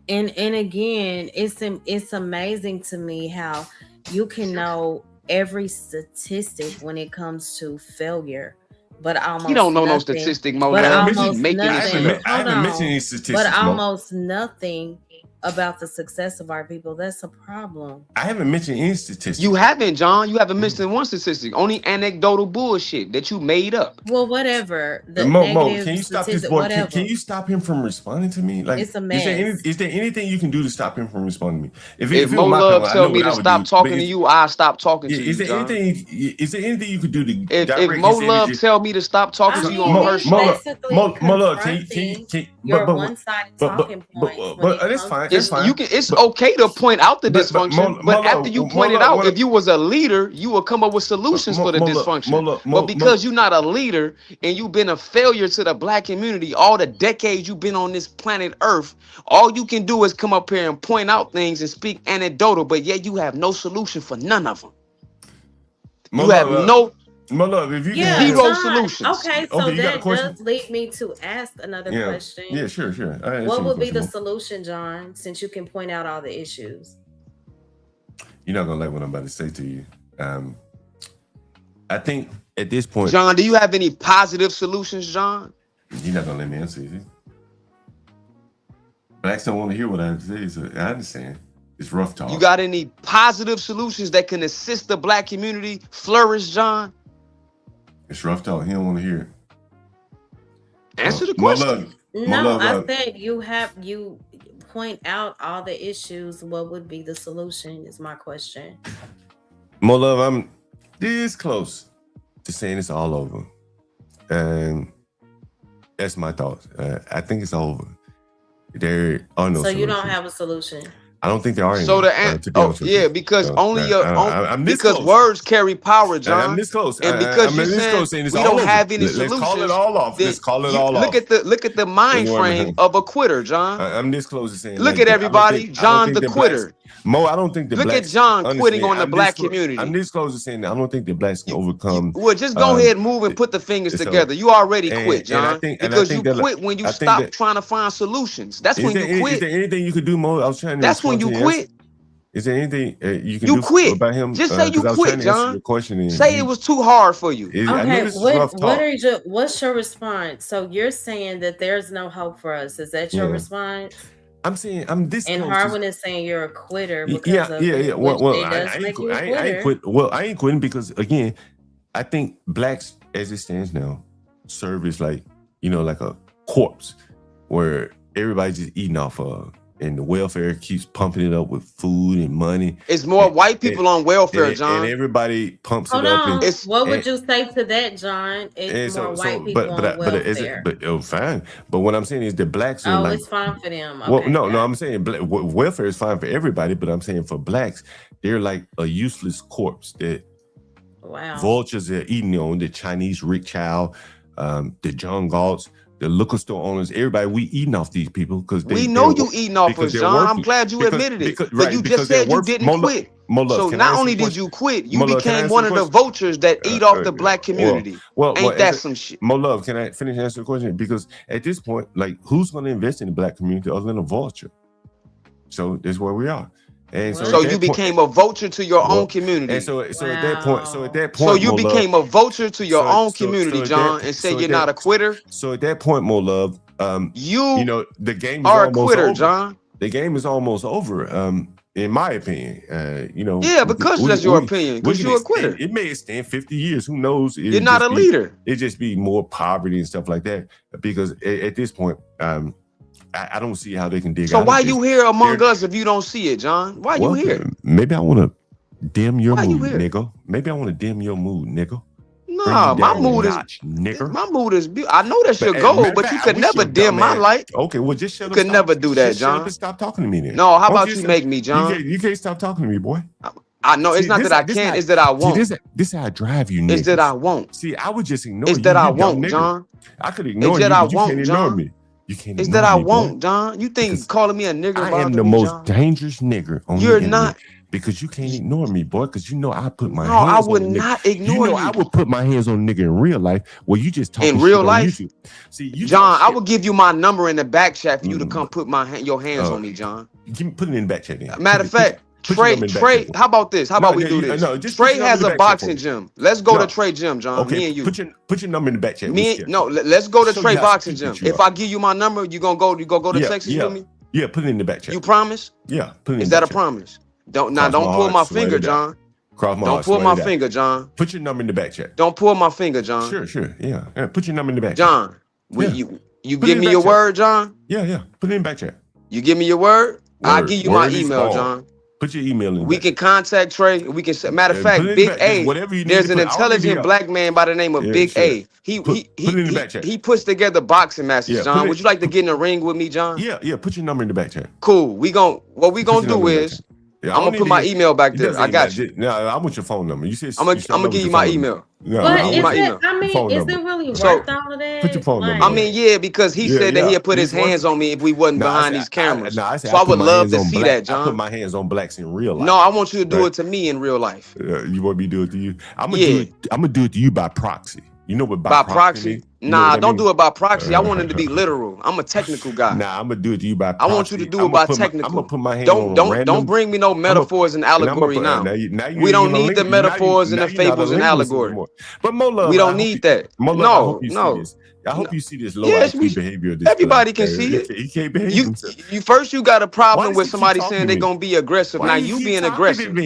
And again, it's amazing to me how you can know every statistic when it comes to failure, but almost you don't know nothing, no statistic, Mo. but Almost almost making nothing. I haven't mentioned any statistics, but Mo. almost nothing about the success of our people. That's a problem. I haven't mentioned any statistics. You haven't, John. You haven't mentioned one statistic. Only anecdotal bullshit that you made up. Well, whatever. The Mo, negative can you stop statistic, this boy? whatever. Can you stop him from responding to me? Like, It's a mess. Is there anything you can do to stop him from responding to me? If Mo Love tell me to stop talking to you, I'll stop talking to you. Is there anything you could do to if Mo Love tell me to stop talking to you on her show? Mo Love, can your one-sided talking points. But that's fine. That's fine. It's okay to point out the dysfunction, but after you point it out, if you was a leader, you would come up with solutions for the dysfunction. But because you're not a leader and you've been a failure to the black community all the decades you've been on this planet Earth, all you can do is come up here and point out things and speak anecdotal, but yet you have no solution for none of them. You have no. If you zero solutions. Okay, so that does lead me to ask another question. Yeah, sure. What would be the solution, John, since you can point out all the issues? You're not gonna like what I'm about to say to you. I think at this point, John, do you have any positive solutions, John? You're not gonna let me answer you. Blacks don't want to hear what I have to say, so I understand. It's rough talk. You got any positive solutions that can assist the black community flourish, John? It's rough talk. He don't want to hear it. Answer the question. I said you point out all the issues. What would be the solution is my question. Mo Love, I'm this close to saying it's all over. And that's my thoughts. I think it's over. There are no solutions. You don't have a solution. I don't think there are any. So because because words carry power, John. I'm this close. And because you're saying we don't have any solutions. Let's call it all off. Let's call it all off. Look at the mind frame of a quitter, John. I'm this close to saying. Look at everybody, John the quitter. Mo, I don't think the look blacks, at John quitting on the black community. I'm this close to saying that I don't think the blacks can overcome. Well, just go ahead and move and put the fingers together. You already quit, John, because you quit when you stop trying to find solutions. That's when you quit. Is there anything you could do, Mo? I was trying to. That's when you quit. Is there anything you can do quit about him? Just say you quit, John. Say it was too hard for you. Okay, what's your response? So you're saying that there's no hope for us. Is that your response? I'm saying I'm this. And Harwin is saying you're a quitter. Because Well, I ain't quitting because again, I think blacks as it stands now serve as like a corpse where everybody's just eating off and the welfare keeps pumping it up with food and money. It's more white people on welfare, John. And everybody pumps Hold it up. on. And, What would you say to that, John? It's and more white people on welfare. fine. But what I'm saying is the blacks are Oh, like, it's fine for them. Okay, well, no, I'm saying welfare is fine for everybody, but I'm saying for blacks, they're like a useless corpse that vultures are eating on. The Chinese Rick Chow, the John Galts, the liquor store owners, everybody, we eating off these people because we know you eating off us, John. I'm glad you admitted it. But you just said you didn't quit. So not only did you quit, you became one of the vultures that eat off the black community. Ain't that some shit? Mo Love, can I finish answering the question? Because at this point, like, who's going to invest in the black community other than a vulture? So that's where we are. And so you became a vulture to your own community. And so at that point, so you became a vulture to your own community, John, and say you're not a quitter. So at that point, Mo Love, you know, the game is are almost a quitter, over. John. The game is almost over. In my opinion, you know. Yeah, because that's your opinion. Because you're a quitter. It may extend 50 years. Who knows? You're not a leader. It just be more poverty and stuff like that. Because at this point, I don't see how they can dig out. So why you here among us if you don't see it, John? Why you here? Maybe I want to dim your mood, nigga. Maybe I want to dim your mood, nigga. Nah, my mood is nigga. My mood is beautiful. I know that's your goal, but you could never dim my light. Okay, well, just shut up. You could never do that, John. Shut up and stop talking to me then. No, how about you make me, John? You can't stop talking to me, boy. I know it's not that I can't, it's that I won't. This is how I drive you, niggas. It's that I won't. See, I would just ignore you. It's that I won't, John. I could ignore you, but you can't ignore me. You can't. It's that I won't, John. You think calling me a nigger? I am the most dangerous nigger on You're the not. Because you can't ignore me, boy. Because you know I put my hands No, I on would a nigga. not ignore you. I would put my hands on a nigga in real life. Well, you just talk in real life. See, John, I will give you my number in the back chat for you to come put your hands on me, John. Put it in the back chat. Then. Matter of fact, Trey, how about this? How about we do this? Trey has a boxing gym. Let's go to Trey gym, John. Okay, me and you. Put your number in the back chat. Let's go to Trey boxing gym. If I give you my number, you gonna go to Texas with me? Yeah, put it in the back chat. You promise? Yeah, put it in. Is that a promise? Don't pull my finger, John. Don't pull my finger, John. Put your number in the back chat. Don't pull my finger, John. Sure. Yeah. Put your number in the back chat. John, you give me your word, John? Yeah. Put it in the back chat. You give me your word? I'll give you my email, John. Put your email in. We can contact Trey. We can. Matter of fact, Big A. There's an intelligent black man by the name of Big A. He puts together boxing matches, John. Would you like to get in the ring with me, John? Yeah. Put your number in the back chat. Cool. What we gonna do is I'm gonna put my email back there. I got you. No, I want your phone number. You said I'm gonna give you my email. But is it really worth all of that? Put your phone number. I mean, yeah, because he said that he'd put his hands on me if we wasn't behind these cameras. So I would love to see that, John. I put my hands on blacks in real life. No, I want you to do it to me in real life. You want me to do it to you? I'm gonna do it to you by proxy. You know what by proxy? Nah, don't do it by proxy. I want it to be literal. I'm a technical guy. Nah, I'm gonna do it to you by proxy. I want you to do it by technical. I'm gonna put my hand on random. Don't bring me no metaphors and allegory now. We don't need the metaphors and the fables and allegory. But Mo Love, we don't need that. No. I hope you see this low IQ behavior. Of this everybody can see it. He can't behave himself. You got a problem with somebody saying they're gonna be aggressive. Now you being aggressive.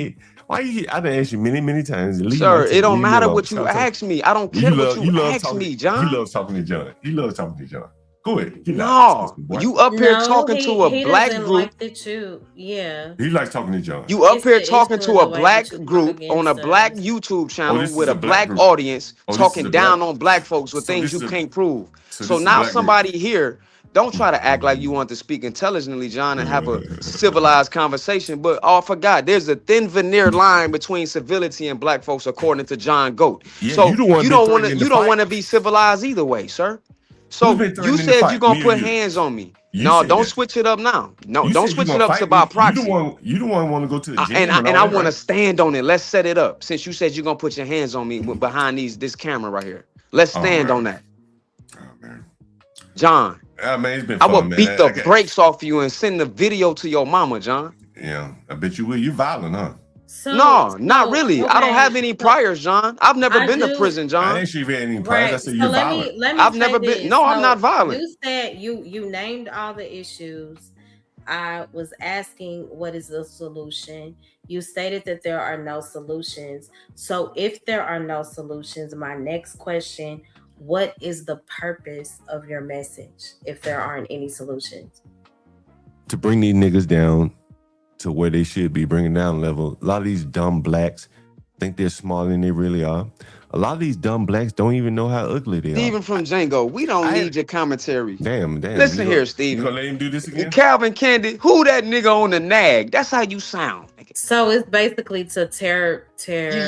Why I've asked you many times. Sir, it don't matter what you ask me. I don't care what you ask me, John. He loves talking to John. Go ahead. No, you up here talking to a black group. Yeah. He likes talking to John. You up here talking to a black group on a black YouTube channel with a black audience talking down on black folks with things you can't prove. So now somebody here. Don't try to act like you want to speak intelligently, John, and have a civilized conversation. But I forgot, there's a thin veneer line between civility and black folks, according to John Goat. Yeah, so you don't want to be civilized either way, sir. So you said you're gonna put hands on me. No, don't switch it up now. No, don't switch it up to by proxy. You don't want to go to the gym. And I want to stand on it. Let's set it up. Since you said you're gonna put your hands on me behind this camera right here. Let's stand on that. Oh man, John. Man, it's been fun, I would beat the brakes off you and send the video to your mama, John. Yeah, I bet you will. You violent, huh? No, not really. Okay. I don't have any priors, John. I've never been to prison, John. I ain't sure you've had any priors. I said you're violent. Let me I've never been. No, I'm not violent. You said you named all the issues. I was asking what is the solution. You stated that there are no solutions. So if there are no solutions, my next question: what is the purpose of your message if there aren't any solutions? to bring these niggas down to where they should be, bringing down level. A lot of these dumb blacks think they're smarter than they really are. A lot of these dumb blacks don't even know how ugly they are. Steven from Django, we don't need your commentary. Damn. Listen here, Steven. You gonna let him do this again? Calvin Candy, who that nigga on the nag? That's how you sound. So it's basically to tear.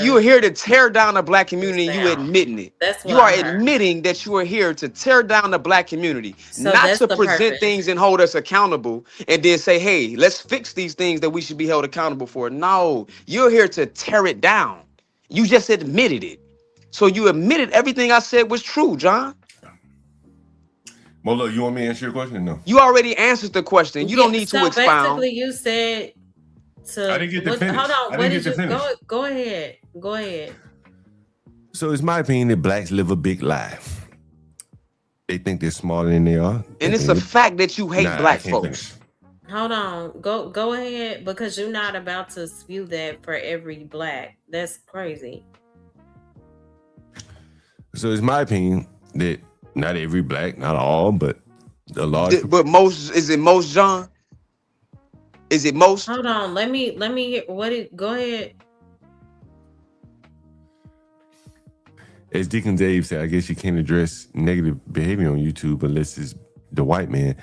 You are here to tear down the black community, and you admitting it. That's what you are I heard. admitting that you are here to tear down the black community, So not that's to the present purpose. things and hold us accountable, and then say, "Hey, let's fix these things that we should be held accountable for." No, you're here to tear it down. You just admitted it. So you admitted everything I said was true, John. Molo, you want me to answer your question or no? You already answered the question. You don't need to expound. Basically, you said to. I didn't get to finish. Hold on. I What didn't did get to you finish. go ahead? Go ahead. So it's my opinion that blacks live a big lie. They think they're smarter than they are. And it's a fact that you hate black I can't folks. finish. Hold on. Go ahead, because you're not about to spew that for every black. That's crazy. So it's my opinion that not every black, not all, but a large. But most, is it most, John? Is it most? Hold on. Let me hear go ahead. As Deacon Dave said, I guess you can't address negative behavior on YouTube unless it's the white man.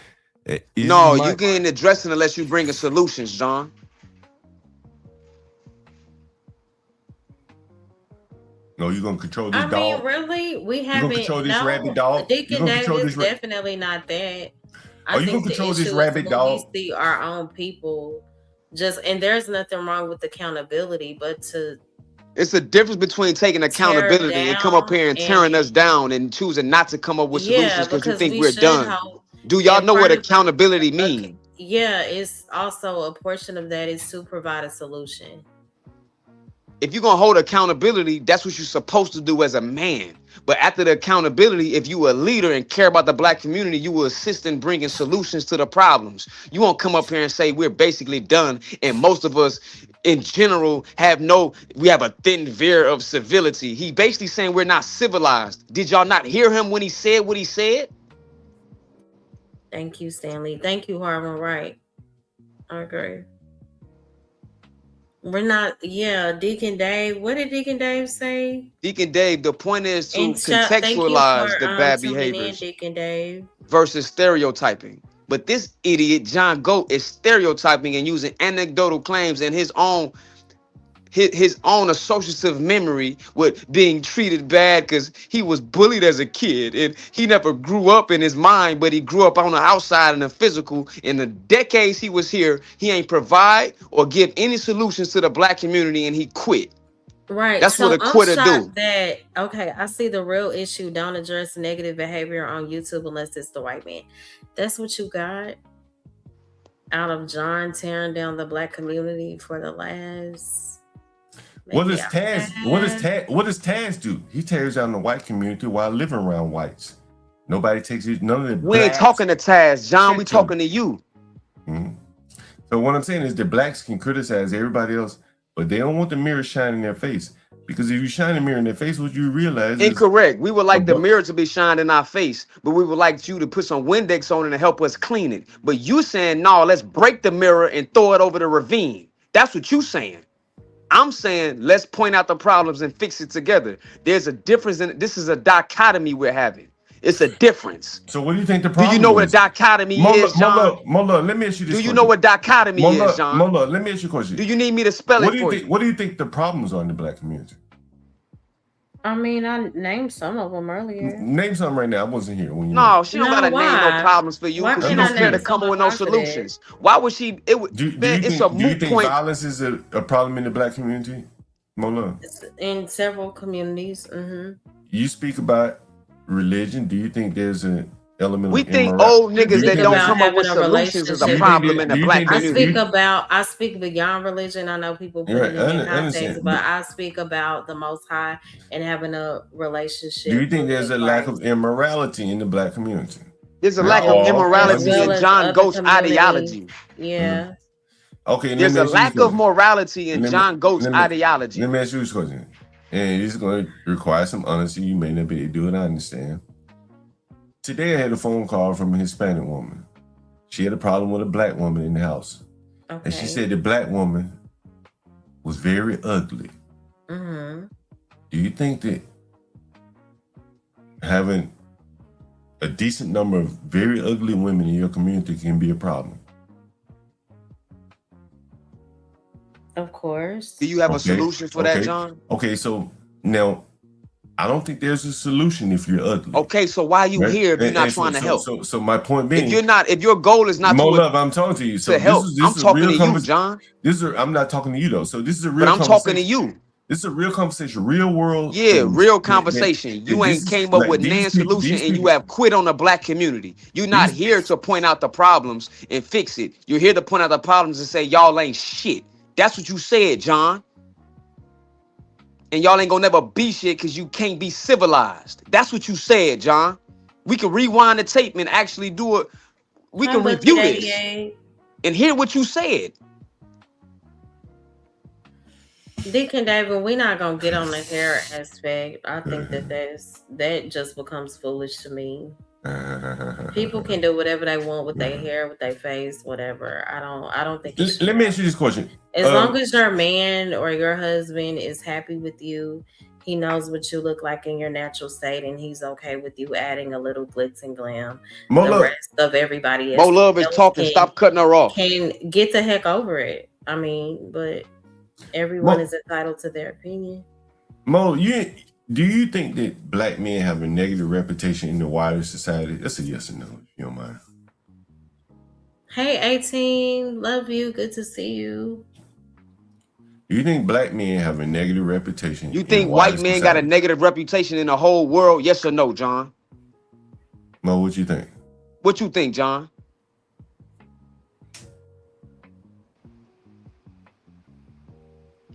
No, you can't address it unless you bring in solutions, John. No, you're gonna control this dog. I mean, really, we haven't. Control this rabid dog. Deacon Dave is definitely not that. Are you gonna control this rabid dog? We see our own people, and there's nothing wrong with accountability, but it's a difference between taking accountability and come up here and tearing us down and choosing not to come up with solutions because you think we're done. Do y'all know what accountability means? Yeah, it's also a portion of that is to provide a solution. If you're going to hold accountability, that's what you're supposed to do as a man. But after the accountability, if you a leader and care about the black community, you will assist in bringing solutions to the problems. You won't come up here and say we're basically done. And most of us in general we have a thin veer of civility. He basically saying we're not civilized. Did y'all not hear him when he said what he said? Thank you, Stanley. Thank you, Harvin. Right. I agree. We're not, Deacon Dave. What did Deacon Dave say? Deacon Dave, the point is to contextualize the bad behaviors Deacon Dave. versus stereotyping. But this idiot, John Goat, is stereotyping and using anecdotal claims and his own associative memory with being treated bad because he was bullied as a kid and he never grew up in his mind, but he grew up on the outside in the physical. In the decades he was here, he ain't provide or give any solutions to the black community, and he quit. Right. That's what a quitter do. I see the real issue. Don't address negative behavior on YouTube unless it's the white man. That's what you got out of John tearing down the black community for the last. What does Taz do? He tears down the white community while living around whites. Nobody takes it. None of the We ain't talking to Taz, John. We talking to you. Mm-hmm. So what I'm saying is that blacks can criticize everybody else, but they don't want the mirror shining in their face. Because if you shine a mirror in their face, what you realize is incorrect. We would like the mirror to be shined in our face, but we would like you to put some Windex on it and help us clean it. But you saying, no, let's break the mirror and throw it over the ravine. That's what you saying. I'm saying, let's point out the problems and fix it together. There's a difference in it. This is a dichotomy we're having. It's a difference. So what do you think the problem is? Do you know what a dichotomy is, John? Mola, let me ask you this question. Do you know what dichotomy is, John? Mola, let me ask you a question. Do you need me to spell it for you? What do you think the problems are in the black community? I mean, I named some of them earlier. Name something right now. I wasn't here when you. No, she don't gotta name no problems for you because she don't care to come up with no solutions. Why would she? Do you think violence is a problem in the black community, Mola? In several communities. Mm-hmm. You speak about religion. Do you think there's an element we of think immorality? old niggas that don't come up with solutions is a problem in the black community. I speak beyond religion. I know people put it in context, but I speak about the Most High and having a relationship. Do you think there's a lack of immorality in the black community? There's a lack of immorality in John Goat's ideology. Yeah. Mm-hmm. Okay. There's a lack of morality in John Goat's ideology. Let me ask you this question. And it's going to require some honesty. You may not be able to do it. I understand. Today I had a phone call from a Hispanic woman. She had a problem with a black woman in the house. Okay. And she said the black woman was very ugly. Mm-hmm. Do you think that having a decent number of very ugly women in your community can be a problem? Of course. Do you have a Okay, solution for that, John? Okay, so now I don't think there's a solution if you're ugly. Okay, so why are you right? here if you're not And trying to help? So my point being, if your goal is not Mo to Love, I'm talking to you. So help, this I'm is a talking real to you, John. I'm not talking to you though. So this is a real But I'm conversation. talking to you. This is a real conversation, real world. Yeah, things real that- conversation. You that ain't this is- came up like, with these nan people- solution these and you people- have quit on the black community. You're not here to point out the problems and fix it. You're here to point out the problems and say y'all ain't shit. That's what you said, John. And y'all ain't gonna never be shit because you can't be civilized. That's what you said, John. We can rewind the tape and actually do it. We can review this 88. and hear what you said. Dick and David, we're not gonna get on the hair aspect. I think that just becomes foolish to me. People can do whatever they want with their hair, with their face, whatever. I don't think. Let me ask you this question. As long as your man or your husband is happy with you, he knows what you look like in your natural state, and he's okay with you adding a little glitz and glam. Mo The Love, rest of everybody Mo Love is else talking. Stop cutting her off. can get the heck over it. I mean, but everyone is entitled to their opinion. Mo, do you think that black men have a negative reputation in the wider society? That's a yes or no, if you don't mind. Hey, 18, love you. Good to see you. Do you think black men have a negative reputation? You in think the wider white men society? got a negative reputation in the whole world? Yes or no, John? Mo, what you think? What you think, John?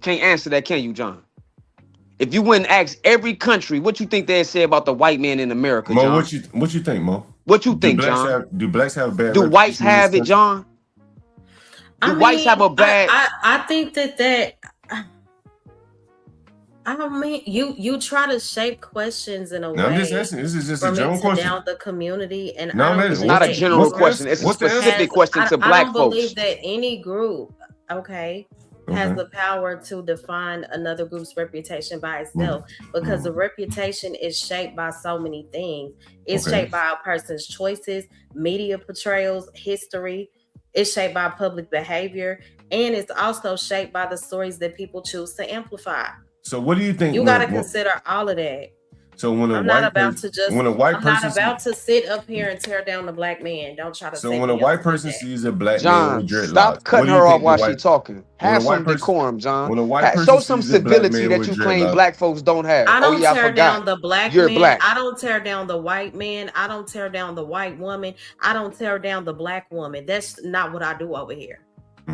Can't answer that, can you, John? If you went and asked every country, what you think they'd say about the white man in America, Mo, John? what you think, Mo? What you think, John? Do blacks have bad? Do whites reputation in this have it, country? John? Do whites have a bad? I think that. I mean, you try to shape questions in a No, way. I'm just asking. This is just for a me general to question. down the community, and No, I don't man, It's believe not a that general any group question. It's a what's the answer? specific question to black I don't believe folks. that any group, has the power to define another group's reputation by itself, because the reputation is shaped by so many things. It's shaped by a person's choices, media portrayals, history. It's shaped by public behavior, and it's also shaped by the stories that people choose to amplify. So what do you think? You got to consider all of that. So when I'm not about to sit up here and tear down the black man. Don't try to. So when a white person sees a black man with dreadlocks, stop cutting her off while she's talking. Have when a white some person- decorum, John. when a white person Show some sees a black civility man that with you claim dreadlocks- black folks don't have. I don't I tear forgot. down the black You're man. black. I don't tear down the white man. I don't tear down the white woman. I don't tear down the black woman. That's not what I do over here.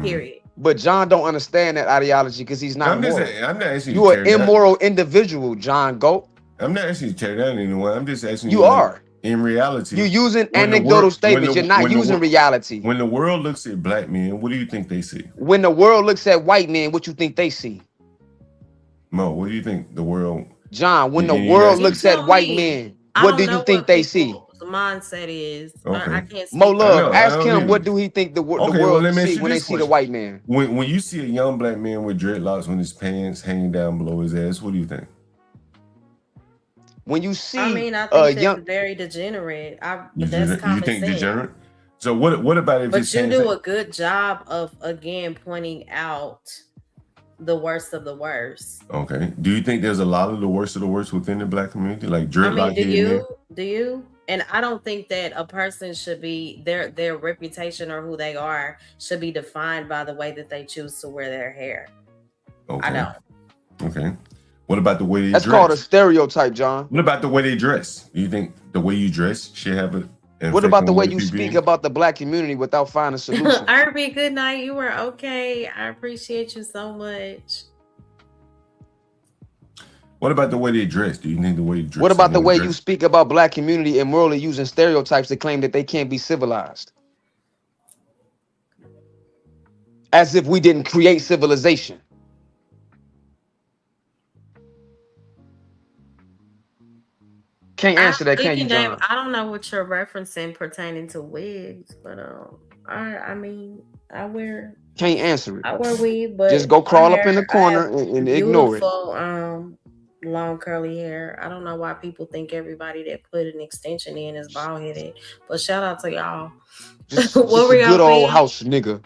Period. But John don't understand that ideology because he's not I'm moral. not asking You're to an tear down. immoral individual, John Goat. I'm not asking you to tear down anyone. I'm just asking You are. In reality, You're using when the anecdotal world- statements. when the- You're not when the using wor- reality. When the world looks at black men, what do you think they see? When the world looks at white men, what you think they see? Mo, what do you think the world? John, when the You world guys- looks You at tell white me. men, I what don't do know you think what they see? people's mindset is. Okay. I can't. Mo speak Love, I know, ask I don't him either. what do he think the Okay, well, world let me ask see you when they this see the question. white man? When you see a young black man with dreadlocks with his pants hanging down below his ass, what do you think? When you see I mean, I think that's young, very degenerate. But You that's common think sense. degenerate? So what about if But his you hands do a good job of again pointing out the worst of the worst. Okay. Do you think there's a lot of the worst within the black community, like I dreadlock? mean, do you? And I don't think that a person should be their reputation or who they are should be defined by the way that they choose to wear their hair. Okay. I don't. Okay. What about the way they that's dress? called a stereotype, John. What about the way they dress? Do you think the way you dress should have an What effect about the on way what you people speak do? about the black community without finding a solution? Irby, good night. You were okay. I appreciate you so much. What about the way they dress? Do you think the way you dress? What about the someone way dress? you speak about black community and morally using stereotypes to claim that they can't be civilized? As if we didn't create civilization. Can't answer that, can you, John? I don't know what you're referencing pertaining to wigs, but I mean, I wear Can't answer it. I wear weave, Just but go my crawl up in the hair, I have corner and ignore it. beautiful long curly hair. I don't know why people think everybody that put an extension in is bald headed. But shout out to y'all. What Just were a y'all good old saying? house nigga.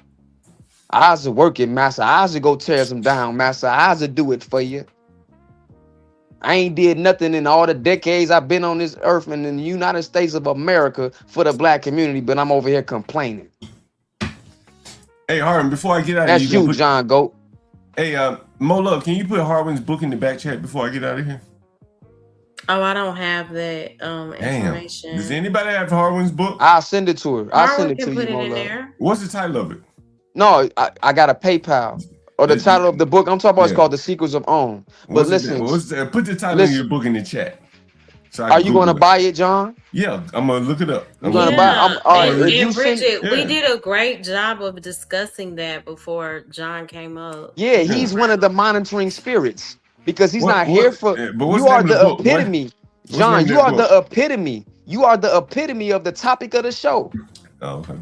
I's a work it, master. I's a go tear them down, master. I's a do it for you. I ain't did nothing in all the decades I've been on this earth and in the United States of America for the black community, but I'm over here complaining. Hey, Harvin, before I get out of That's here, you, John Goat. Hey, Mo Love, can you put Harwin's book in the back chat before I get out of here? Oh, I don't have that Damn. information. Does anybody have Harwin's book? I'll send it to her. I'll send Harlan it can to put you, it in Mo. there. What's the title of it? No, I got a PayPal. Or the title of the book I'm talking about is called The Secrets of Om. But listen, put the title of your book in the chat. So are you going to buy it, John? Yeah, I'm gonna look it up. You gonna buy? And Bridget, we did a great job of discussing that before John came up. Yeah, he's one of the monitoring spirits because he's not here for. You are the epitome, John. You are the epitome. You are the epitome of the topic of the show. Oh, okay.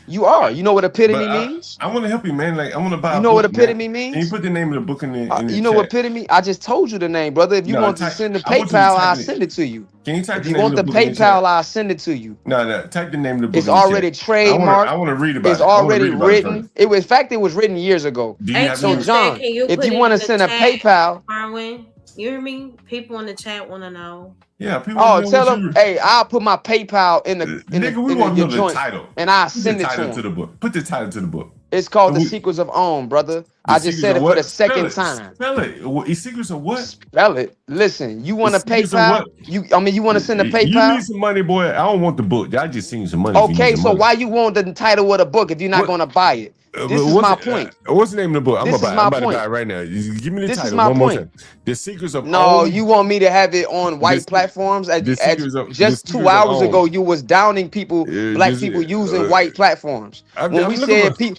You are. You know what epitome means? I want to help you, man. Like I want to buy. You know what epitome means? Can you put the name of the book in the you know what epitome? I just told you the name, brother. If you want to send the PayPal, I'll send it to you. Can you type if the you name want of the book in the PayPal, I'll send it to you. No, type the name of the book. It's already trademarked. I want to read about it. It's already written. In fact, it was written years ago. So John, if you want to send a PayPal, Harwin, you hear me? People in the chat want to know. Yeah, people. Oh, tell them, hey, I'll put my PayPal in the nigga. We want to know the title, and I'll send it to the book. Put the title to the book. It's called The Secrets of Om, brother. I just said it for the second time. Spell it. Secrets of what? Spell it. Listen, you want to PayPal? You want to send a PayPal? You need some money, boy. I don't want the book. I just send you some money. Okay, so why you want the title of the book if you're not going to buy it? This is my point. What's the name of the book? I'm about to buy it right now. Give me the title one more time. The Secrets of Om. No, you want me to have it on white platforms? Just 2 hours ago, you was downing people, black people using white platforms.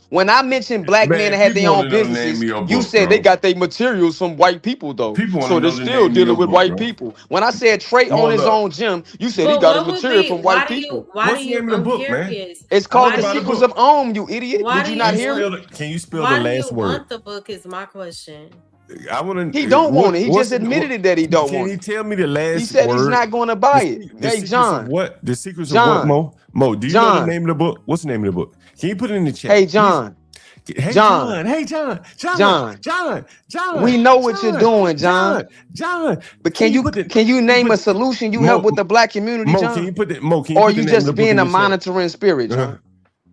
When I mentioned black men that had their own businesses, you said they got their materials from white people though. So they're still dealing with white people. When I said Trey on his own gym, you said he got his material from white people. What's the name of the book, man? It's called The Secrets of Om, you idiot. Did you not hear? Can you spell the last word? Why do you want the book is my question. I want to. He don't want it. He just admitted that he don't want it. Can you tell me the last word? He said he's not going to buy it. Hey, John. What? The Secrets of what, Mo? Mo, do you know the name of the book? What's the name of the book? Can you put it in the chat? Hey, John. Hey, John. Hey, John. We know what you're doing, John. But can you name a solution you help with the black community, John? Can you put that? Or you just being a monitoring spirit, John?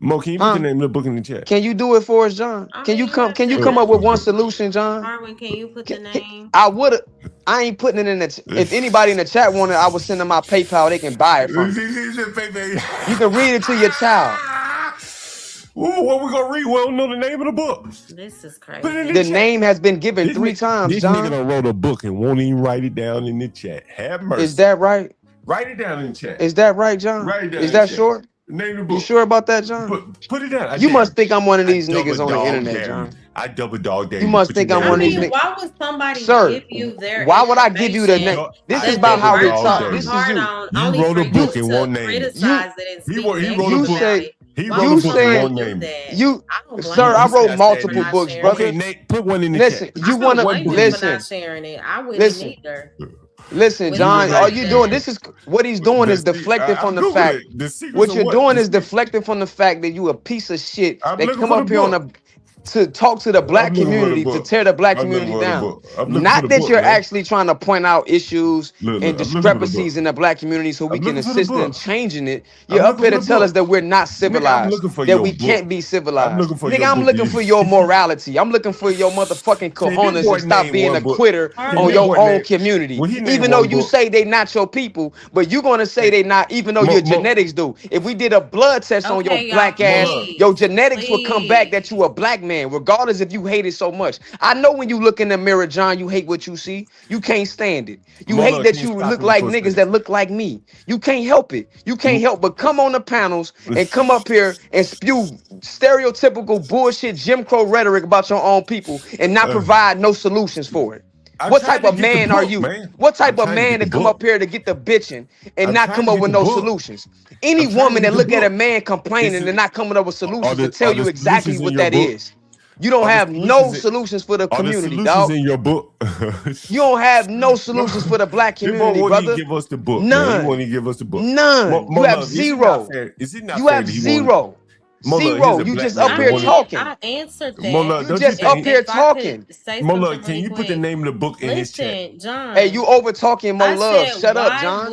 Mo, can you put the name of the book in the chat? Can you do it for us, John? Can you come up with one solution, John? Marvin, can you put the name? I ain't putting it in the. If anybody in the chat wanted, I would send them my PayPal. They can buy it from me. You can read it to your child. What we gonna read? We don't know the name of the book. This is crazy. The name has been given 3 times, John. This nigga wrote a book and won't even write it down in the chat. Have mercy. Is that right? Write it down in the chat. Is that right, John? Write it down. Is that short? Name the book. You sure about that, John? Put it down. You must think I'm one of these niggas on the internet, John. I double dog dare. You must think I'm one of these niggas. Why would somebody give you their why would I give you the name? This is about how we talk. This is you. You wrote a book in one name. He wrote a book. You said you, sir. I wrote multiple books, brother. Okay, Nate, put one in the chat. You want to listen? I wouldn't either. Listen, John, all you doing this is what he's doing is deflecting from the fact. What you're doing is deflecting from the fact that you a piece of shit that come up here to talk to the black community, to tear the black community down. Not that you're actually trying to point out issues and discrepancies in the black community so we can assist in changing it. You're up here to tell us that we're not civilized, that we can't be civilized. Nigga, I'm looking for your morality. I'm looking for your motherfucking cojones and stop being a quitter on your own community. Even though you say they not your people, but you're going to say they not, even though your genetics do. If we did a blood test on your black ass, your genetics would come back that you a black man, regardless if you hate it so much. I know when you look in the mirror, John, you hate what you see. You can't stand it. You hate that you look like niggas that look like me. You can't help it. You can't help but come on the panels and come up here and spew stereotypical bullshit Jim Crow rhetoric about your own people and not provide no solutions for it. I'm What trying type to of get the man are book, you? man. What I'm type of trying to man get to the come book. up here to get the bitching and I'm not trying come to up get with the no book. solutions? Any I'm trying to woman get that the look at a book. man Is complaining and it not coming up with are solutions to the tell you exactly solutions in what your that book? is. You don't Are the have no solutions in, solutions for the are the community, solutions dog. in your book? You don't have no solutions No, for the black this boy community, won't even brother. give us the book, man. He won't None. even give us the book. None. You More have love. Is it not zero. fair? Is it not You fair have that he won't? zero. More love. Here's Zero. a You black just man up that here won't even. talking. I answered More that. love. You Don't you just up think? here If I could talking. say More something love. Can really you put the quick. name of the book in his chat? Listen, John. Hey, you over talking Mo I Love. said, Shut up, John.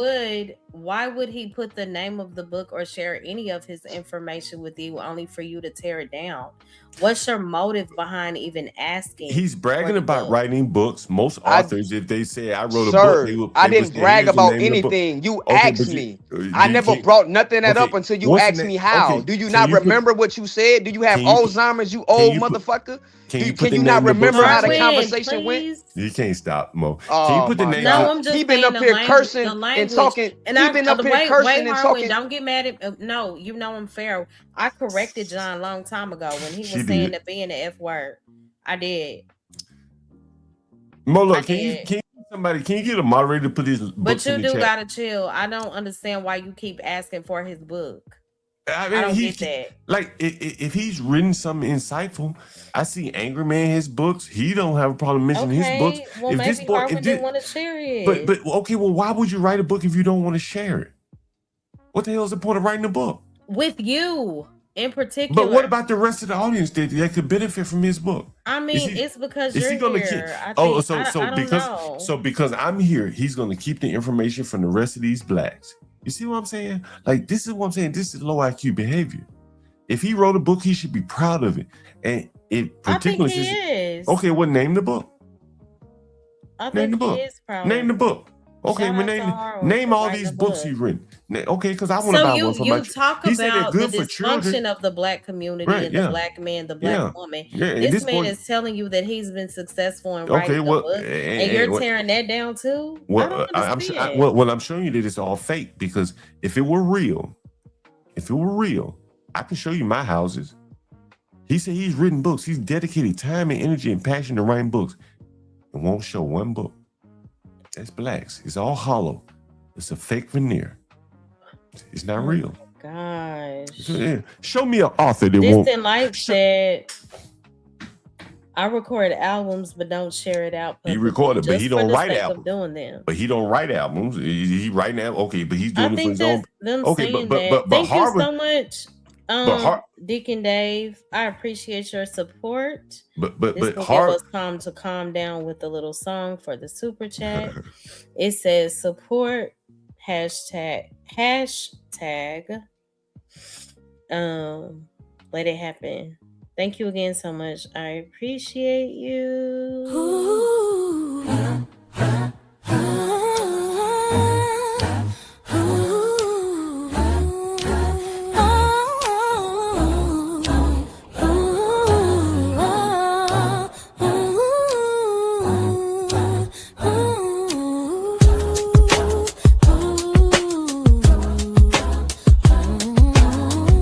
why would he put the name of the book or share any of his information with you only for you to tear it down? What's your motive behind even asking? He's for bragging the about book? writing books. Most I authors, if they say I wrote a book, Sir, they would I didn't say, brag "Here's the about name of the book." anything. You Okay, asked but you, me. do I you never can't. brought nothing that up Okay, until you what's the asked name? me how. Okay, Do you can not you put? remember what you said? Do you have Can you put? Alzheimer's, you Can old you put? motherfucker? Can you put Can the you name not of the book remember in the how the chat? Darwin, conversation went? please. You can't stop, Mo. Can you Oh put the my names No, of? God. I'm just He been saying up here the cursing and language. talking. And He been up here wait, cursing and Harwin, talking. don't get mad at no, you know I'm fair. I corrected John a long time ago when he She was saying did. the B and the F word. I did. Mo, I look, can you did. can you get a moderator to put these But books in you the do chat? gotta chill. I don't understand why you keep asking for his book. I I mean, don't he get that. like if he's written something insightful. I see Angry Man his books. He don't have a problem mentioning his books. Okay, well If this maybe boy, Harwin didn't want to share it but okay, well, why would you write a book if you don't want to share it? What the hell is the point of writing a book? with you in particular. But what about the rest of the audience that could benefit from his book? I mean, it's because Is you're he gonna keep? here. I Oh, think I don't know. because I'm here, he's gonna keep the information from the rest of these blacks. You see what I'm saying? Like this is what I'm saying. This is low IQ behavior. If he wrote a book, he should be proud of it. And it I think particularly he is. okay, well, name the book. I Name the think he book. is proud. Name the book. Okay, Shout well, out to Harwin name for all writing these a books book. he's written. Okay, because I want to So buy one for my you talk He said they're about the good for dysfunction children. of the black community Right, and yeah. the black man, the black woman. Yeah, and This this man boy, is telling you that he's been successful in okay, writing a well, book, and you're tearing that down too. I don't understand. I'm showing you that it's all fake because if it were real, I can show you my houses. He said he's written books. He's dedicated time and energy and passion to writing books. It won't show one book. That's blacks. It's all hollow. It's a fake veneer. It's not real. Gosh. Yeah. Show me an author that This won't. in life said, I record albums but don't share it out He publicly, recorded, but just he for don't the write sake of albums. doing them. But he don't write albums. He write now. Okay, but he's doing I it for think his own. that's them Okay, saying but that. Thank you Harvard. so much, Deacon Dave. I appreciate your support. But This will give us time to calm down with a little song for the super chat. It says support hashtag let it happen. Thank you again so much. I appreciate you.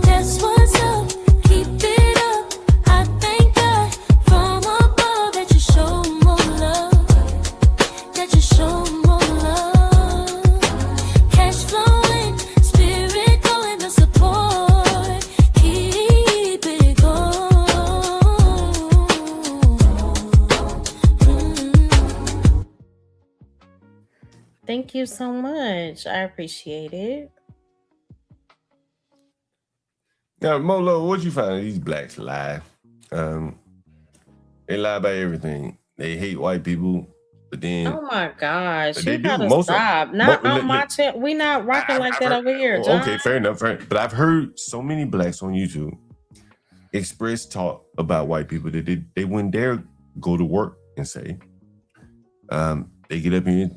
That's what's up, keep it up. I thank God from above that you show more love, that you show more love. Cash flowing, spirit going, the support, keep it going. Thank you so much. I appreciate it. Now, Molo, what you find? These blacks lie. They lie about everything. They hate white people, but then Oh my gosh, they you do. gotta Most of- stop. Not mo- on li- my li- channel. We not rocking like that over here, Oh, John. okay, fair enough. But I've heard so many blacks on YouTube express talk about white people that they wouldn't dare go to work and say. They get up here,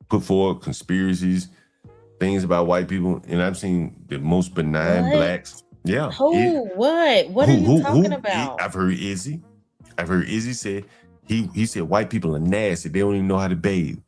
put forward conspiracies, things about white people, and I've seen the most benign What? blacks. Yeah. Who? What? What are you talking about? I've heard Izzy. Say he said white people are nasty. They don't even know how to bathe.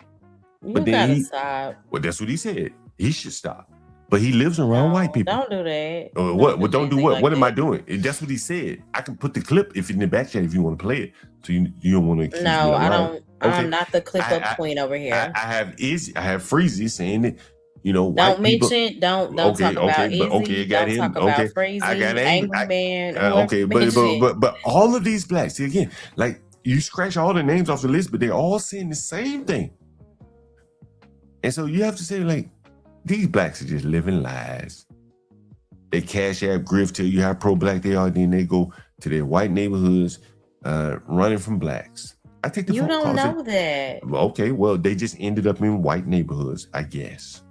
You but then gotta he- stop. Well, that's what he said. He should stop. but he lives around No, white people. Don't do that. What? Well, don't do what? like What am I that. doing? That's what he said. I can put the clip if in the back chat if you want to play it. So you don't want to accuse me No, of I lying. don't. Okay. I'm not the clip up queen over here. I have Freezy saying that, you know, Don't white people. mention. Don't talk about Izzy. Okay, got don't him. talk about Okay, Freezy. I got Angry Man. okay, but all of these blacks, see, again, like you scratch all the names off the list, but they're all saying the same thing. And so you have to say, like, these blacks are just living lies. They cash app grift tell you how pro-black they are, then they go to their white neighborhoods running from blacks. I take the You phone don't calls know that. Okay, well, they just ended up in white neighborhoods, I guess.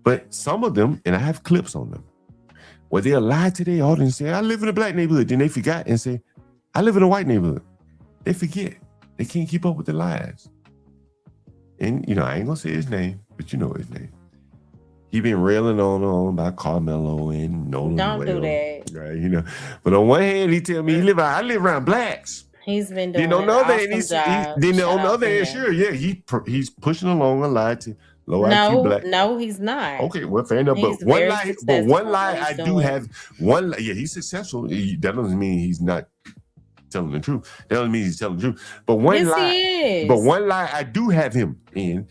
But some of them, and I have clips on them, where they'll lie to their audience and say, I live in a black neighborhood. Then they forgot and say, I live in a white neighborhood. They forget. They can't keep up with the lies. And, you know, I ain't gonna say his name, but you know his name. He been railing on about Carmelo and Nolan. Don't do that. Right, you know. But on one hand, he tell me I live around blacks. He's been doing Then on the other hand, then on the other hand, sure, yeah, he's pushing along a lie to low IQ black. No, he's not. Okay, well, fair enough. He's But one lie I do doing. have. Yeah, he's successful. That doesn't mean he's not telling the truth. That doesn't mean he's telling the truth. But one lie I do have him in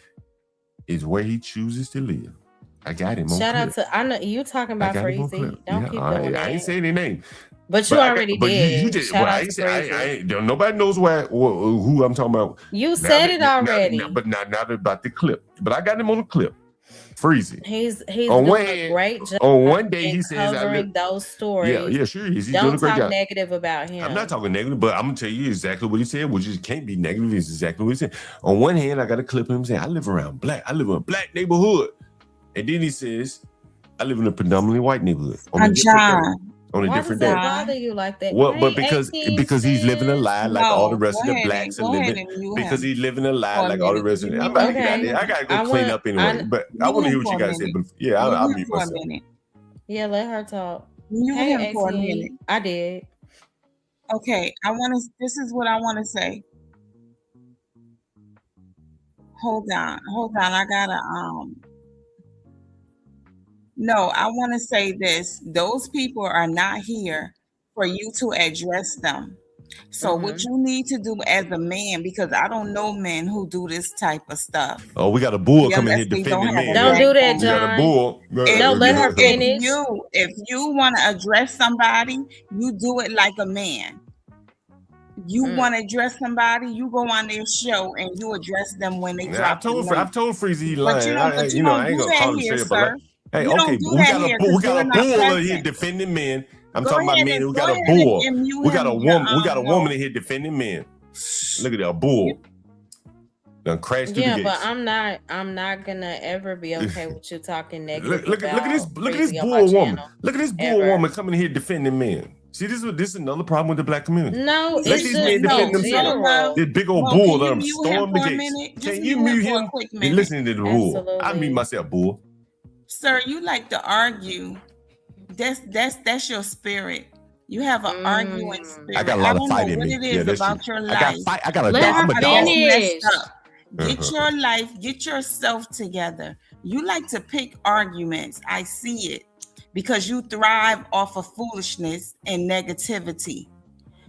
is where he chooses to live. I got him on Shout clip. out to I know you talking about Freezy. Don't keep doing that. I ain't saying their name. But you already did. You just, Shout well, out I to ain't say, Freezy. nobody knows who I'm talking about. You said it already. But not about the clip. But I got him on the clip. Freezy. He's on doing one a hand, great job. On one day he says covering those stories. Yeah, sure. He's Don't doing a great talk job. negative about him. I'm not talking negative, but I'm gonna tell you exactly what he said, which is can't be negative. It's exactly what he said. On one hand, I got a clip of him saying, I live around black. I live in a black neighborhood. And then he says, I live in a predominantly white neighborhood. On a different day. Why does that bother you like that? Well, but because he's living a lie like all the rest of the blacks are living. Because he's living a lie like all the rest of them. I gotta go clean up anyway. But I want to hear what you guys say. But yeah, I'll mute myself. Yeah, let her talk. Mute him for a minute. I did. Okay, this is what I want to say. Hold on. I gotta No, I want to say this. Those people are not here for you to address them. So what you need to do as a man, because I don't know men who do this type of stuff. Oh, we got a bull coming here defending men. Don't do that, John. We got a bull. No, let her finish. If you want to address somebody, you do it like a man. You want to address somebody, you go on their show and you address them when they drop. I've told Freezy he lying. But you don't do that here, sir. Hey, okay, we got a bull here defending men. I'm talking about men. We got a bull. We got a woman. We got a woman in here defending men. Look at that, a bull. Done crashed through the gates. But I'm not gonna ever be okay with you talking negative. Look at this bull woman. Look at this bull woman coming in here defending men. See, this is another problem with the black community. No, let these men defend themselves. This big old bull that stormed the gates. Can you mute him? You're listening to the bull. I mute myself, bull. Sir, you like to argue. That's your spirit. You have an arguing spirit. I got a lot of fight in me. What it is about your life. I got a dog. I'm a dog. Get your life, get yourself together. You like to pick arguments. I see it because you thrive off of foolishness and negativity.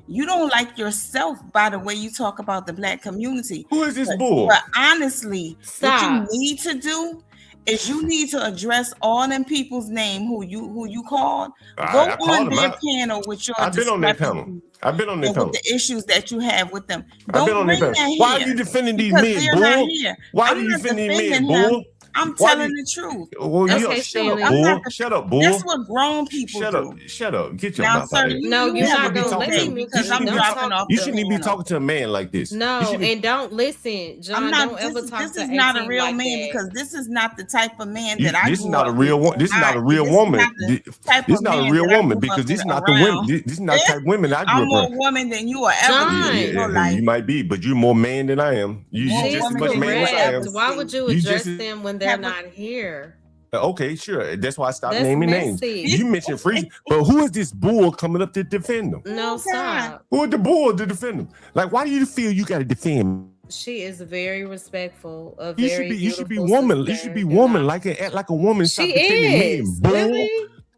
You don't like yourself by the way you talk about the black community. Who is this bull? But honestly, what you need to do is you need to address all them people's name who you called. Go on their panel with your. I've been on their panel. I've been on their panel. With the issues that you have with them. I've been on their panel. Why are you defending these men, bull? Why are you defending these men, bull? I'm telling the truth. Well, shut up, bull. That's what grown people do. Shut up. Get your mouth out of here. No, you're not gonna let me because I'm dropping off. You shouldn't even be talking to a man like this. No, and don't listen, John. Don't ever talk to. This is not a real man because this is not the type of man that I. This is not a real one. This is not a real woman. This is not a real woman because this is not the women. This is not the type of women I grew up with. I'm more woman than you will ever be in your life. You might be, but you're more man than I am. You just as much man as I am. Why would you address them when they're not here? Okay, sure. That's why I stopped naming names. You mentioned Freezy, but who is this bull coming up to defend them? No, stop. Who is the bull to defend them? Like, why do you feel you got to defend She is very respectful, a You should very be beautiful woman. You should sister, be and woman, act like a woman. Stop she defending men. is Bull. really.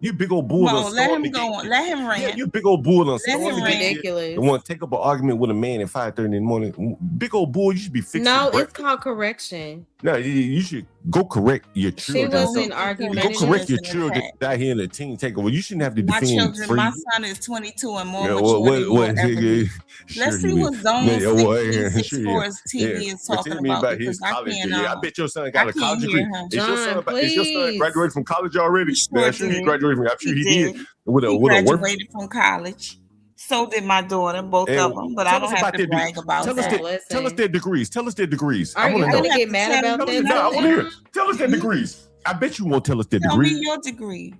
You big old bull Mo, on let storm him the go gate. on. Let him Yeah, rant. you big old bull on Let storm him the It's rant. gate. ridiculous. You want to take up an argument with a man at 5:30 in the morning. Big old bull, you should be fixing No, it's breakfast. called correction. No, you should go correct your She children. wasn't Go argumentative. correct your children out here in the teen takeover. You shouldn't have to My defend children, free. my son is 22 and more Yeah, mature than you'll ever be. sure Let's see he what will. Zone Yeah, well, 1664 is TV yeah. is But talking tell me about about his because I college can't. degree. I bet your son got I a can't college hear degree. him. Is your son John, graduated from college already? He sure I'm sure he did. graduated from. I'm sure he did. He With a work. graduated from college. So did my daughter, both And of them. But I tell don't us have about to their brag about tell us that. their, tell us their degrees. Tell us their degrees. Are I you want to gonna know. get mad about Tell us this? no, I want to hear. Tell us their Mhm. degrees. I bet you won't tell us their Tell me degrees. your degree.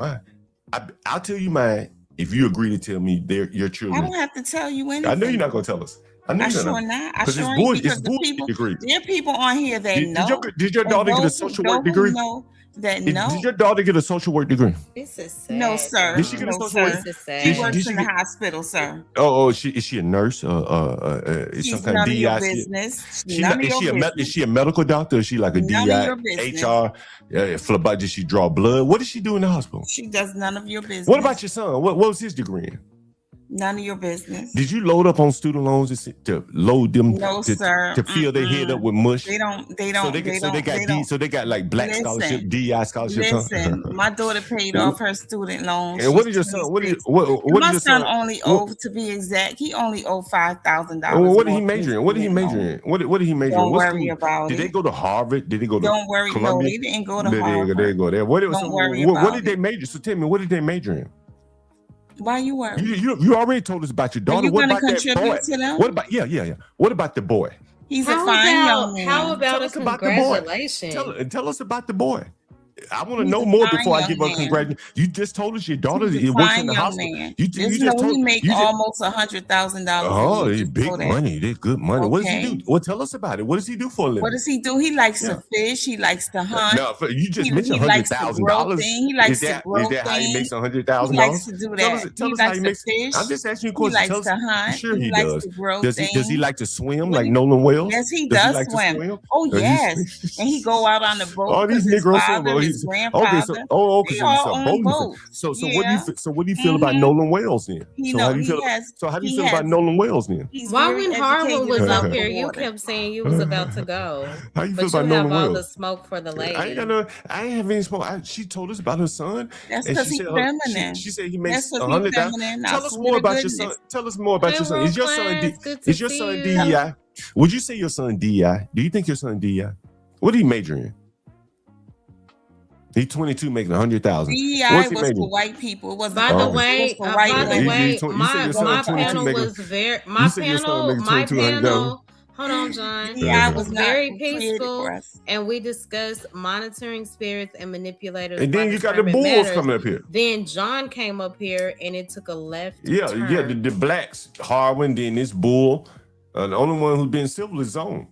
I'll tell you mine if you agree to tell me your I children. don't have to tell you anything. I know you're not gonna tell us. I know I you're sure not. I Because sure it's ain't bull. because It's the bull people degrees. there are people on here that know. Did your and daughter get a those social who work degree? know that Did know. your daughter get a social work degree? This is sad. No, sir. Did she get a No, social sir. work? This is sad. She Did works she in the get- hospital, sir. Oh, is she a nurse? Is She's some kind none of of your DI? business. She None not, of your business. is she a medical doctor? Or is she like a None of DI, your business. HR? Does she draw blood? What does she do in the hospital? She does none of your business. What about your son? What was his degree in? None of your business. Did you load up on student loans to load them No, to sir. fill their head up with mush? They don't. So they got like black Listen. scholarship, DI scholarship. Listen, my daughter paid off her student loans. And what did your son? What did my your son son only owed, to be exact, he only owed $5,000. What did he major in? What did he major in? What did he major in? Don't What worry school? about Did it. they go to Harvard? Did they go to Don't worry. Columbia? No, they didn't go to They Harvard. go there. What worry what about did they major? So tell me, what did they major in? Why you worry? You already told us about your daughter. you What gonna about that boy? contribute to them? What about yeah? What about the boy? He's a fine young man. How about Tell a us about the boy. congratulations? Tell us about the boy. I want to He's know a more fine before I young give her man. congratulations. You just told us your daughter He's a works fine in the young hospital. man. You Just just know told he make you just- almost $100,000. Oh, a year. it's Just big know that. money. That's good money. What does he Okay. do? Well, tell us about it. What does he do for a living? What does he do? He likes Yeah. to fish. He likes to hunt. No, you just He mentioned likes to $100,000. grow things. He likes Is to that grow how he things. makes He $100,000? likes to do that. Tell He us likes how he to makes. fish. I'm just asking you a He question. likes Tell us. to hunt. Sure, he likes does. to grow Does things. he like to swim What like do you- Nolan Wells? Yes, he Does does he like swim. to swim? Oh, Does he yes. swim? And he go out on the boat. All these 'cause his Negroes father, swim. his grandfather, Okay, so they so all it's a own boat. boats. So Yeah. what do you feel about Mhm. Nolan Wells then? He So know- how do you he feel? has- So how do you he feel about has- Nolan Wells then? He's Why very when Harlan educated was about up the here, you water. kept saying you was about to go, How you feel but you about have Nolan all the Wells? smoke for the lady. I ain't have any smoke. She told us about her son. That's and because she he's said feminine. She said he makes That's 'cause he's $100,000. feminine. I Tell us swear more to about your son. goodness. Tell us more about Hey, your son. Is your son Roll Class, good to see you. DEI? Would you say your son DEI? Do you think your son DEI? What did he major in? He's 22, making $100,000. DEI What's he was majoring? for white people. It wasn't By for the Oh. us. It way, was for white women. you said your son my 22 panel making- was very you said your son making my 2200 panel. Hold on, John. DEI It was not very created peaceful, for us. and we discussed monitoring spirits and manipulators. And then by you got the Discernment bulls Matters. coming up here. Then John came up here, and it took a left. Yeah, turn. the blacks, Harwin, then this bull. The only one who's been civil is Zone.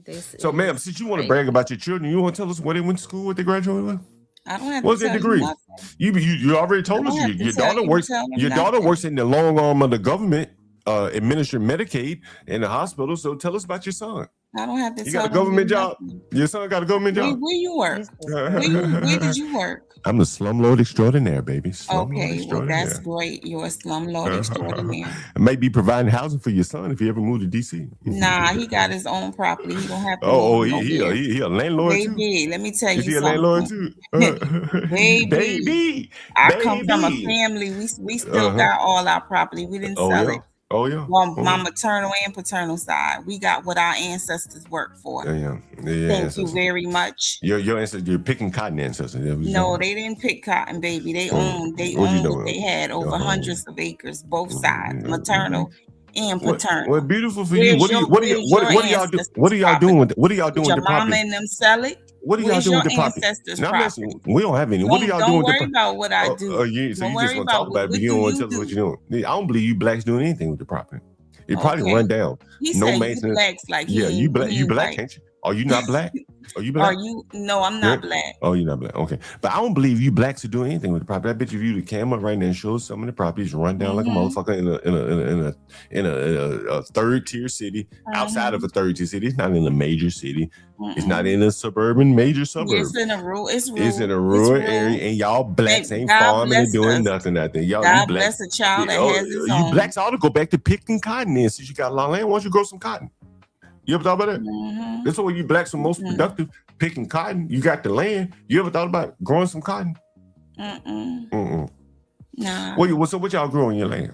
This So, is ma'am, since you want to crazy. brag about your children, you want to tell us where they went to school, what they graduated with? I don't have What's to their tell you degree? nothing. You already told I us don't have to your tell daughter you, works. tell them Your daughter nothing. works in the long arm of the government, administering Medicaid in the hospital. So tell us about your son. I don't have to You tell got a them government job. nothing. Your son got a government Where, job. where you work? Where did you work? I'm the slumlord extraordinaire, baby. Slumlord Okay, well, extraordinaire. that's great. You're a slumlord extraordinaire. I may be providing housing for your son if he ever moved to DC. Nah, he got his own property. He don't have to. Oh, move nowhere. he a landlord too. Baby, let me tell you Is he a something. landlord too? Baby. I come from a baby. family. We still got all our property. We didn't sell it. Oh yeah. Well, my maternal and paternal side, we got what our ancestors worked for. Yeah. Thank you very much. Your ancestors, you're picking cotton ancestors. No, they didn't pick cotton, baby. They owned what you what doing? they had over hundreds of acres, both sides, Mhm. maternal and paternal. Well, beautiful for Where's you. What are your- y'all where's do? your What are y'all doing with Did your the mama property? and them sell it? What are y'all Where's doing with your the property? ancestors' Now, I'm property? asking, we don't have any. What are y'all Don't doing with the worry property? about what I do. So Don't you just worry want to about talk about it, but what you don't do want to you tell us what do? you're doing. I don't believe you blacks doing anything with the property. It probably Okay. run down. He No said you maintenance. blacks like Yeah, he you ain't- black. he You ain't black, white. can't you? Are you not black? Are you black? Are you? No, I'm not black. Oh, you're not black. Okay. But I don't believe you blacks are doing anything with the property. I bet you if you the camera right now and show some of the properties run down like a motherfucker in a third tier city, outside of a third tier city. It's not in a major city. It's not in a suburban major suburb. It's in a rural. It's in a rural area, and y'all blacks ain't farming and doing nothing out there. Y'all, God you blacks, bless a child that has his own. You blacks ought to go back to picking cotton then, since you got a lot of land. Why don't you grow some cotton? You ever thought about that? That's why you blacks are most productive, picking cotton. You got the land. You ever thought about growing some cotton? Nah. So what y'all grow on your land?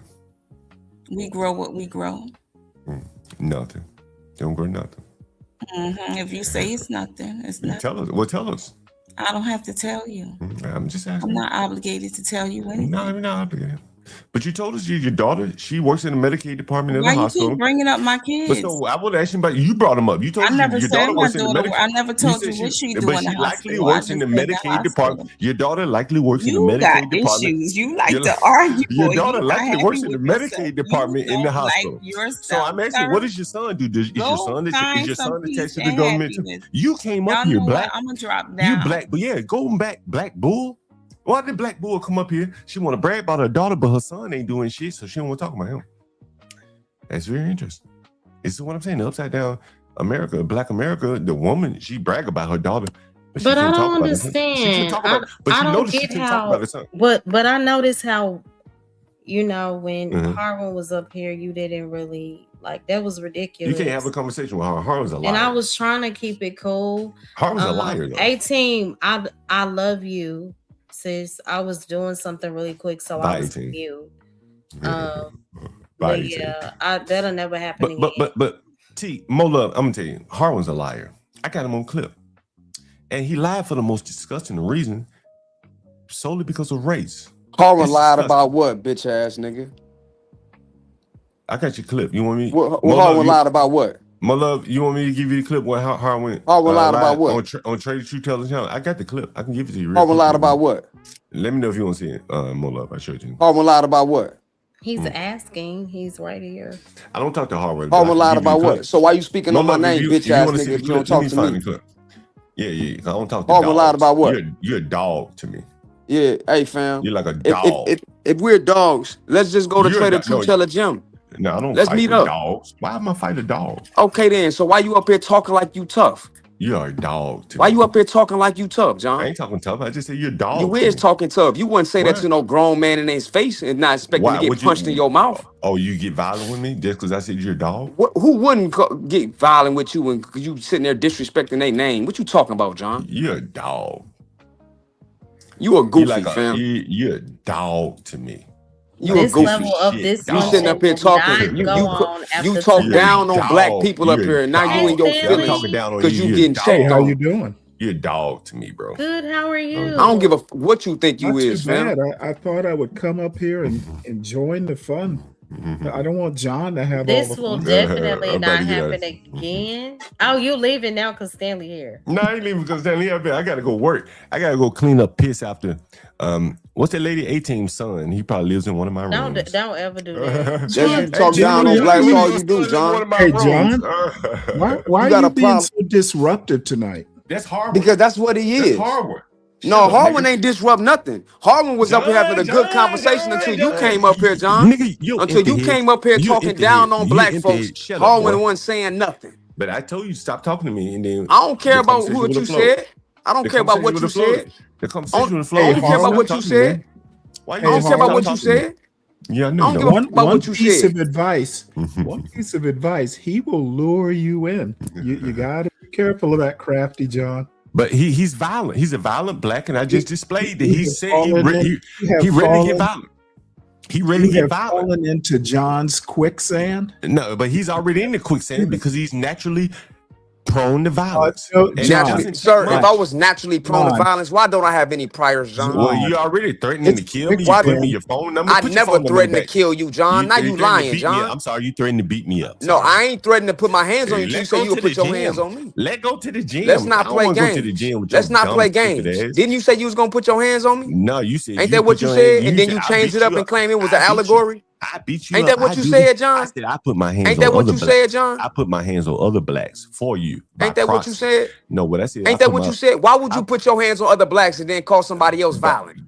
We grow what we grow. Nothing. Don't grow nothing. If you say it's nothing, it's nothing. Tell us. Well, tell us. I don't have to tell you. I'm just asking. I'm not obligated to tell you anything. No, I'm not obligated. But you told us your daughter, she works in the Medicaid department in the hospital. Why you keep bringing up my kids? But so I would ask you about you brought them up. You told us your daughter works in the Medicaid. I never told you what she do in the hospital. But she likely works in the Medicaid department. Your daughter likely works in the Medicaid department. Issues. You like to argue. Your daughter likely works in the Medicaid department in the hospital. So I'm asking, what does your son do? Is your son attached to the government? You came up here, black. I'm gonna drop down. You black, but yeah, go back, black bull. Why did Black Bull come up here? She want to brag about her daughter, but her son ain't doing shit, so she don't want to talk about him. That's very interesting. This is what I'm saying. The upside down America, Black America, the woman, she brag about her daughter. But I don't understand. I don't get how. But I noticed how, when Harwin was up here, you didn't really that was ridiculous. You can't have a conversation with her. Harwin's a liar. And I was trying to keep it cool. Harwin's a liar, though. 18, I love you. Sis, I was doing something really quick, so I was mute. But yeah, that'll never happen again. But T, Mo Love, I'm gonna tell you, Harwin's a liar. I got him on clip, and he lied for the most disgusting reason, solely because of race. Harwin lied about what, bitch ass nigga? I got your clip. You want me? Harwin lied about what? My love, you want me to give you the clip where Harwin lied about what? On Trade True Television? I got the clip. I can give it to you. Harwin lied about what? Let me know if you want to see it. More love. I showed you. Harwin lied about what? He's asking. He's right here. I don't talk to Harwin. Harwin lied about what? So why you speaking on my name, bitch ass nigga? If you don't talk to me. Yeah. I don't talk to Harwin lied about what? You're a dog to me. Yeah, hey fam. You're like a dog. If we're dogs, let's just go to Trader True Television. No, I don't. Let's meet up. Dogs. Why am I fighting a dog? Okay then. So why you up here talking like you tough? You are a dog. Why you up here talking like you tough, John? I ain't talking tough. I just said you're a dog. You is talking tough. You wouldn't say that to no grown man in his face and not expecting to get punched in your mouth. Oh, you get violent with me just because I said you're a dog? Who wouldn't get violent with you when you sitting there disrespecting their name? What you talking about, John? You're a dog. You a goofy, fam. You're a dog to me. You a goofy shit. You sitting up here talking. You talk down on black people up here, and now you in your feelings because you getting checked. How you doing? You're a dog to me, bro. Good. How are you? I don't give a what you think you Not is, too bad. fam. I thought I would come up here and join the fun. I don't want John to have this all the will fun. definitely not happen again. Oh, you leaving now because Stanley here? No, I ain't leaving because Stanley here. I gotta go work. I gotta go clean up piss after. What's that lady 18's son? He probably lives in one of my rooms. Don't ever do that. Just talk down on blacks. All you do, John. Hey, John. Why are you being so disruptive tonight? That's Harwin. Because that's what he is. That's Harwin. No, Harwin ain't disrupt nothing. Harwin was up here having a good conversation until you came up here, John. Until you came up here talking down on black folks. Harwin wasn't saying nothing. But I told you stop talking to me, and then I don't care about what you said. I don't care about what you said. The conversation was I don't care about what you said. Why I don't care about what you said. Yeah, I I don't know. give a fuck about what you piece said. of advice. One piece of advice. He will lure you in. You got to be careful of that crafty John. But he's violent. He's a violent black, and I just displayed that he said he ready to get violent. He ready to get violent. Fallen into John's quicksand. No, but he's already in the quicksand because he's naturally prone to violence. Naturally, sir, if I was naturally prone to violence, why don't I have any priors, John? Well, you already threatening to kill me. You put me your phone number. I never threatened to kill you, John. Now you lying, John. I'm sorry, you threatened to beat me up. No, I ain't threatening to put my hands on you. You say you'll put your hands on me. Let's go to the gym. Let's not play games. Let's not play games. Didn't you say you was gonna put your hands on me? No, you said. Ain't that what you said? And then you changed it up and claim it was an allegory. I beat you Ain't up. that what I you do said, this. John? I said I put my hands Ain't on that what other you blacks. said, John? I put my hands on other blacks for you. Ain't that what you said? No, what I said. Ain't that what you said? Why would you put your hands on other blacks and then call somebody else violent?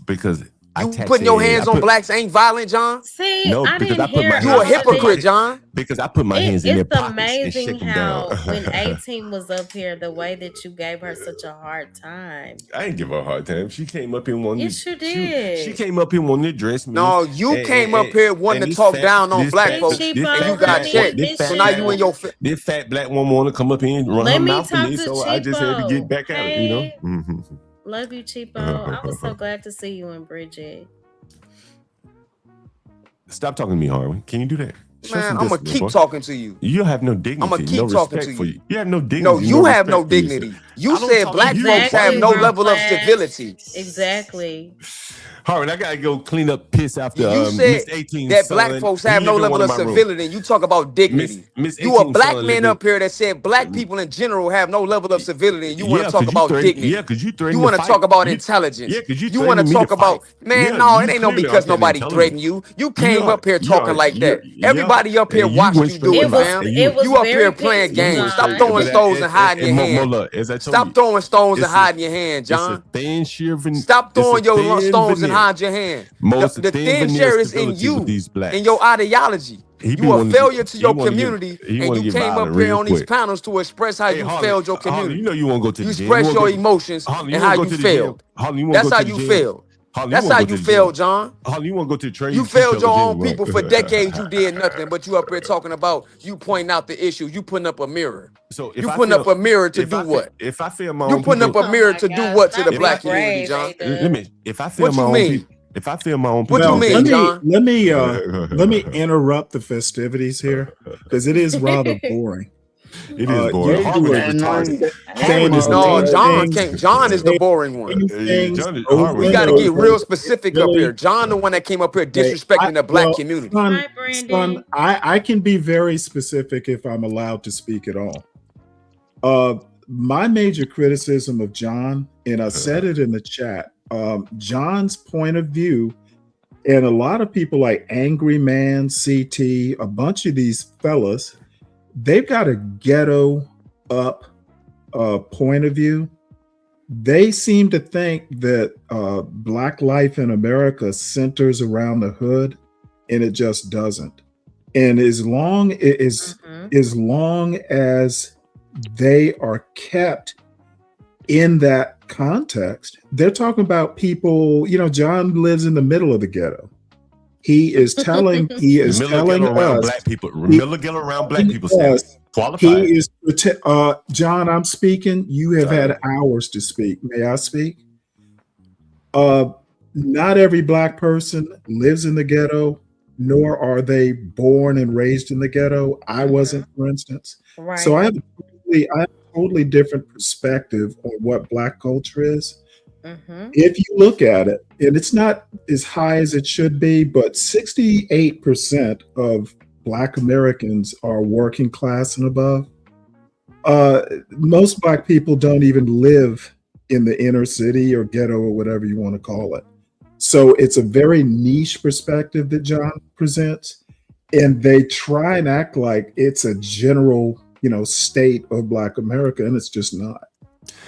Because You putting your hands on blacks ain't violent, John? See, no, I because didn't I put my hear hands. You a all of hypocrite, it. John. Because I put my hands in their It's pockets and shake amazing them down. how when 18 was up here, the way that you gave her such a hard time. I didn't give her a hard time. She came up here wanting. Yes, you did. She came up here wanting to dress me. No, you came up here wanting to talk down on black folks, and you got checked. So now you in your. This fat black woman want to come up here and run her mouth to me, so I just had to get back at her. You know. Mm-hmm. Love you, Cheapo. I was so glad to see you and Bridget. Stop talking to me, Harvey. Can you do that? Man, I'm gonna keep talking to you. You have no dignity. I'm gonna keep talking to you. You have no dignity. No, you have no dignity. You said black folks have no level of civility. Exactly. Harvey, I gotta go clean up piss after you said Miss 18 that son. black folks have no level of civility. And you talk about dignity. You a black man up here that said black people in general have no level of civility. And you want to talk about dignity. Yeah, because you threatened. You want to talk about intelligence. Yeah, because you want to talk about no, it ain't no because nobody threatened you. You came up here talking like that. Everybody up here watched you do it, fam. You up here playing games. Stop throwing stones and hiding your hand. Stop throwing stones and hiding your hand, John. Stop throwing your stones and hide your hand. The thin share is in you, in your ideology. You a failure to your community, and you came up here on these panels to express how you failed your community. You know you want to go to the jail. You express your emotions and how you failed. That's how you failed. That's how you failed, John. You want to go to the trade? You failed your own people for decades. You did nothing, but you up here talking about you pointing out the issues. You putting up a mirror. So you putting up a mirror to do what? If I fail my you own putting people, up a mirror to do what to the black community, John? If I fail my own people. If I feel my own, what you mean, John? Let me interrupt the festivities here because it is rather boring. It is boring. John is the boring one. We got to get real specific up here. John, the one that came up here disrespecting the black community. Son, I can be very specific if I'm allowed to speak at all. My major criticism of John, and I said it in the chat. John's point of view, and a lot of people like Angry Man, CT, a bunch of these fellas, they've got a ghetto up point of view. They seem to think that black life in America centers around the hood, and it just doesn't. And as long as they are kept in that context, they're talking about people. John lives in the middle of the ghetto. He is telling us black people. Around black people. Qualified. He is John. I'm speaking. You have had hours to speak. May I speak? Not every black person lives in the ghetto, nor are they born and raised in the ghetto. I wasn't, for instance. Right. So I have a totally different perspective on what black culture is. If you look at it, and it's not as high as it should be, but 68% of black Americans are working class and above. Most black people don't even live in the inner city or ghetto or whatever you want to call it. So it's a very niche perspective that John presents, and they try and act like it's a general state of black America, and it's just not.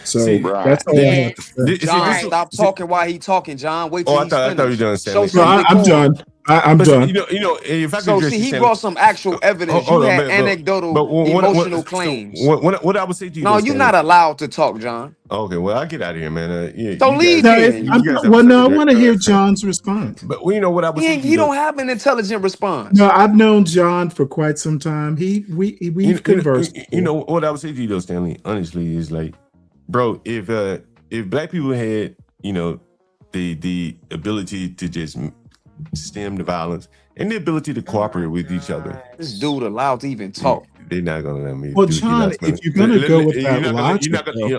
So that's all I have to say. John, stop talking while he talking, John. Wait till I thought you were done saying. I'm done. I'm done. If I could he brought some actual evidence. You had anecdotal, emotional claims. What I would say to you? No, you're not allowed to talk, John. Okay, well, I'll get out of here, man. Don't leave. I want to hear John's response. But what I would say, he don't have an intelligent response. No, I've known John for quite some time. We've conversed. What I would say to you, though, Stanley, honestly, is like, bro, if black people had, the ability to just stem the violence and the ability to cooperate with each other. This dude allowed to even talk. They're not gonna let me. Well, John, if you're gonna go with that logic,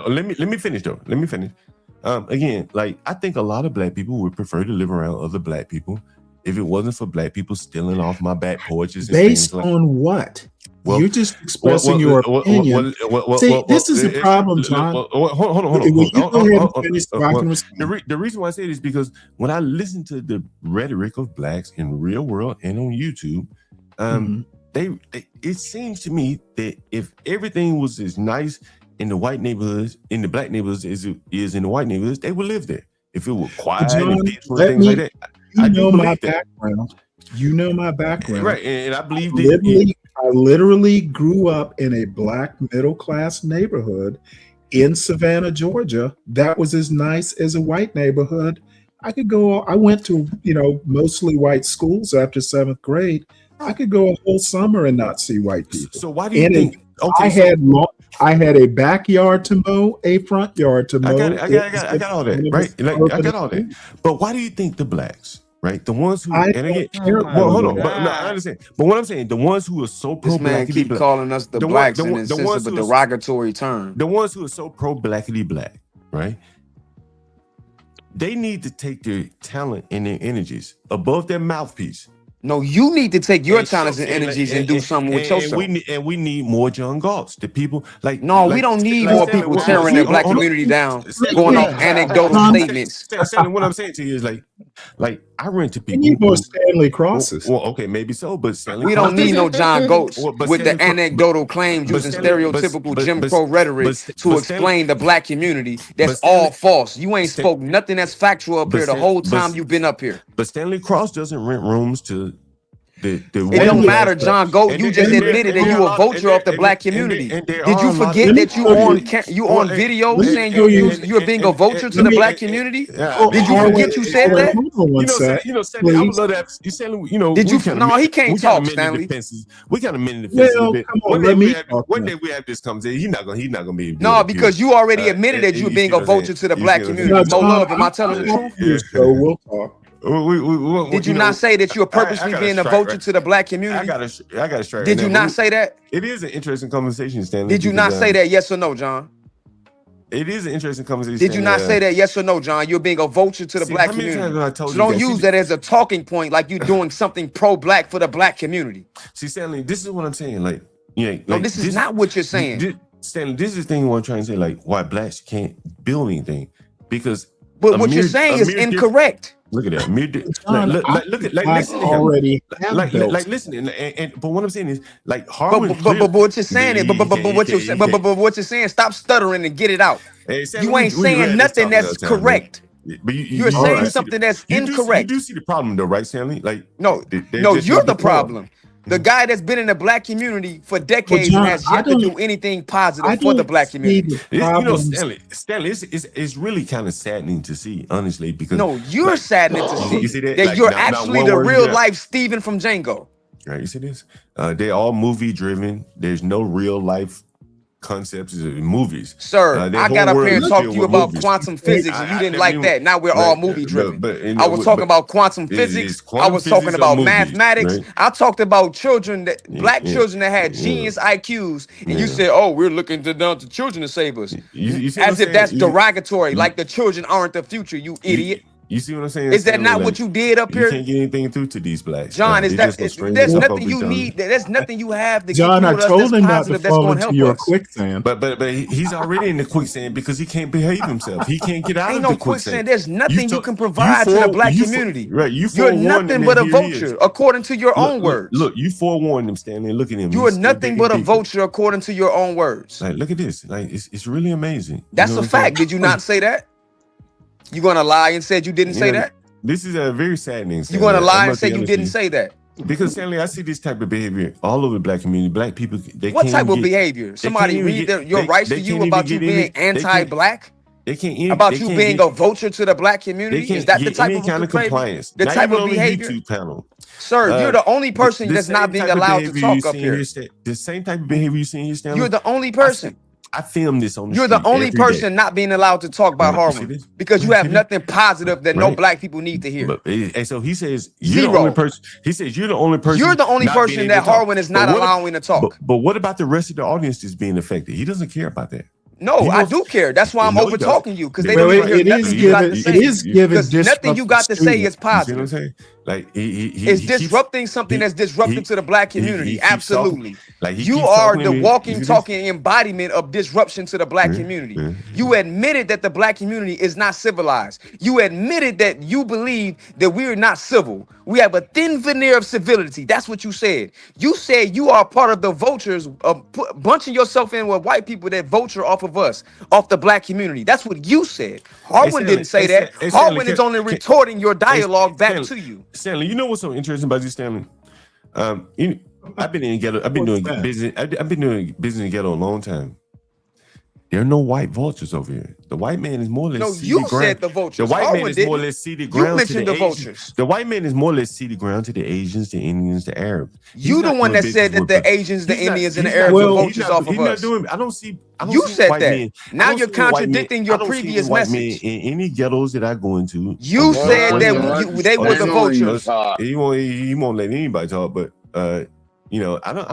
let me finish though. Let me finish. Again, like I think a lot of black people would prefer to live around other black people if it wasn't for black people stealing off my back porches. And based on what? You're just expressing your opinion. See, this is a problem, John. Hold on. Will you go ahead and finish so I can respond? The reason why I say it is because when I listen to the rhetoric of blacks in real world and on YouTube, it seems to me that if everything was as nice in the white neighborhoods, in the black neighborhoods as it is in the white neighborhoods, they would live there. If it were quiet and peaceful and things like that. You know my background. You know my background. Right, and I believe that I literally grew up in a black middle-class neighborhood in Savannah, Georgia. That was as nice as a white neighborhood. I went to, mostly white schools after 7th grade. I could go a whole summer and not see white people. So why do you think? I had a backyard to mow, a front yard to mow. I got all that, right? I got all that. But why do you think the blacks, right, the ones who hold on, but no, I understand. But what I'm saying, the ones who are so pro this man keep calling us the blacks in the sense of a derogatory term. The ones who are so pro blackity black, right? They need to take their talent and their energies above their mouthpiece. No, you need to take your talents and energies and do something with yourself. We need more John Galts. The people we don't need more people tearing their black community down, going off anecdotal statements. What I'm saying to you is like I rent to people. We need more Stanley Crosses. Well, okay, maybe so, but we don't need no John Goats with the anecdotal claims using stereotypical Jim Crow rhetoric to explain the black community. That's all false. You ain't spoke nothing that's factual up here the whole time you've been up here. But Stanley Cross doesn't rent rooms to it don't matter, John Goat. You just admitted that you a vulture of the black community. Did you forget that you on video saying you're being a vulture to the black community? Did you forget you said that? Stanley, I would love that. You said, did you? No, he can't talk, Stanley. We got a minute defense. One day we have this conversation. He's not gonna be. No, because you already admitted that you're being a vulture to the black community. No love. Am I telling the truth? So we'll talk. Did you not say that you are purposely being a vulture to the black community? I got a strike. Did you not say that? It is an interesting conversation, Stanley. Did you not say that? Yes or no, John? It is an interesting conversation. Did you not say that? Yes or no, John? You're being a vulture to the black community. So don't use that as a talking point, like you're doing something pro-black for the black community. See, Stanley, this is what I'm saying. No, this is not what you're saying. Stanley, this is the thing I'm trying to say. Why blacks can't build anything because. But what you're saying is incorrect. Look at that. Listen. But what I'm saying is Harvard. But what you're saying is, but what you're saying, stop stuttering and get it out. You ain't saying nothing that's correct. But you're saying something that's incorrect. You do see the problem though, right, Stanley? No, you're the problem. The guy that's been in the black community for decades and has yet to do anything positive for the black community. Stanley, it's really kind of saddening to see, honestly, because you're saddening to see that you're actually the real life Steven from Django. Right, you see this? They're all movie driven. There's no real life concepts in movies. Sir, I got up here and talked to you about quantum physics and you didn't like that. Now we're all movie driven. I was talking about quantum physics. I was talking about mathematics. I talked about black children that had genius IQs. And you said, we're looking down to children to save us. As if that's derogatory, like the children aren't the future, you idiot. You see what I'm saying? Is that not what you did up here? You can't get anything through to these blacks. John, there's nothing you need. There's nothing you have to John, get I told him not to fall into your quicksand. But he's already in the quicksand because he can't behave himself. He can't get out of the quicksand. There's nothing you can provide to the black community. Right. You're nothing but a vulture, according to your own words. Look, you forewarned him, Stanley. Look at him. You are nothing but a vulture, according to your own words. Look at this. It's really amazing. That's a fact. Did you not say that? You gonna lie and said you didn't say that? This is a very saddening. You want to lie and say you didn't say that? Because Stanley, I see this type of behavior all over the black community. Black people, what type of behavior? Somebody read your rights to you about you being anti-black? They can't about you being a vulture to the black community. Is that the type of kind of compliance? The type of behavior? YouTube panel. Sir, you're the only person that's not being allowed to talk up here. The same type of behavior you see in here, Stanley. You're the only person. I film this on the You're the only person not being allowed to talk about Harvard because you have nothing positive that no black people need to hear. And so he says you're the only person. He says you're the only person. You're the only person that Harvard is not allowing to talk. But what about the rest of the audience that's being affected? He doesn't care about that. No, I do care. That's why I'm over talking you because they don't hear nothing you got to say. Because nothing you got to say is positive. You see what I'm saying? Like it's disrupting something that's disruptive to the black community. Absolutely. You keeps are talking the to me. walking, talking embodiment of disruption to the black community. You admitted that the black community is not civilized. You admitted that you believe that we are not civil. We have a thin veneer of civility. That's what you said. You said you are part of the vultures of bunching yourself in with white people that vulture off of us, off the black community. That's what you said. Harwin didn't say that. Harwin is only retorting your dialogue back to you. Stanley, you know what's so interesting about you, Stanley? I've been in ghetto. I've been doing business. I've been doing business in ghetto a long time. There are no white vultures over here. The white man is more or less. No, you said the vultures. The white man is more or less ceded ground. You mentioned to the vultures. The white man is more or less ceded ground to the Asians, the Indians, the Arabs. You the one that said that the Asians, the Indians, and the Arabs are vultures off of us. I don't see. You said that. Now you're contradicting your previous message. In any ghettos that I go into, you said that they were the vultures. He won't let anybody talk, but I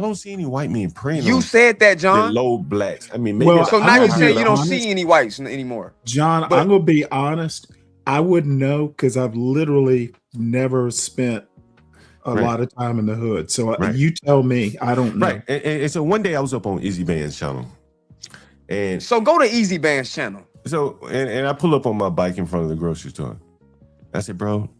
don't see any white men praying. You said that, John. The low blacks. I mean, maybe so now you say you don't see any whites anymore. John, I'm gonna be honest. I wouldn't know because I've literally never spent a lot of time in the hood. So you tell me, I don't know. Right. And so one day I was up on Izzy Band's channel, and so go to Easy Band's channel. So and I pull up on my bike in front of the grocery store. I said, bro,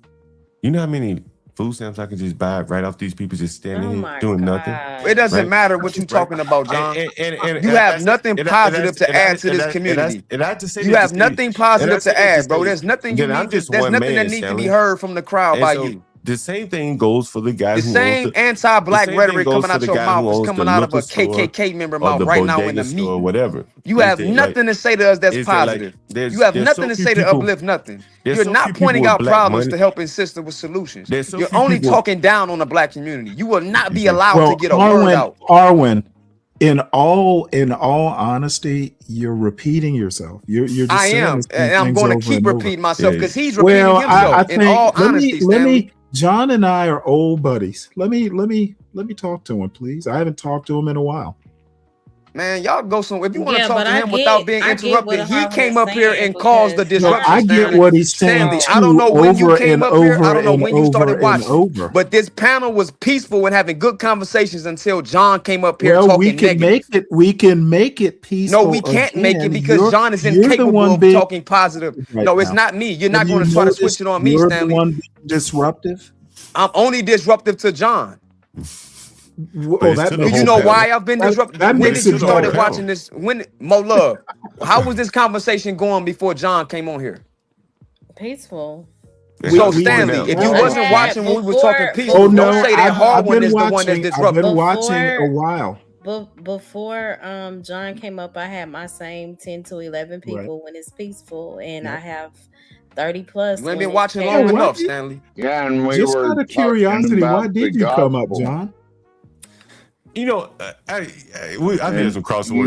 you know how many food stamps I can just buy right off these people just standing here doing nothing? It doesn't matter what you're talking about, John. You have nothing positive to add to this community. You have nothing positive to add, bro. There's nothing that needs to be heard from the crowd by you. The same thing goes for the guy. The same anti-black rhetoric coming out your mouth is coming out of a KKK member mouth right now in the meeting. Or whatever. You have nothing to say to us that's positive. You have nothing to say to uplift nothing. You're not pointing out problems to help insist with solutions. You're only talking down on the black community. You will not be allowed to get a word out. Arwen, in all honesty, you're repeating yourself. You're just I am, and I'm going to keep repeating myself because he's repeating himself. In all honesty, Stanley. John and I are old buddies. Let me talk to him, please. I haven't talked to him in a while. Man, y'all go somewhere. If you want to talk to him without being interrupted, he came up here and caused the disruption. I get what he's saying. I don't know when you came up here. I don't know when you started watching. But this panel was peaceful and having good conversations until John came up here talking negative. We can make it peaceful. No, we can't make it because John is incapable of talking positive. No, it's not me. You're not going to try to switch it on me, Stanley. You're the one disruptive. I'm only disruptive to John. Do you know why I've been disrupted? When did you started watching this? When Mo Love? How was this conversation going before John came on here? Peaceful. So Stanley, if you wasn't watching when we were talking peaceful, don't say that Harwin is the one that's disruptive. I've been watching a while. Before John came up, I had my same 10 to 11 people when it's peaceful, and I have 30 plus. You ain't been watching long enough, Stanley. Yeah, and we just were out of curiosity, why did you come up, John? You know, I've had some crossover.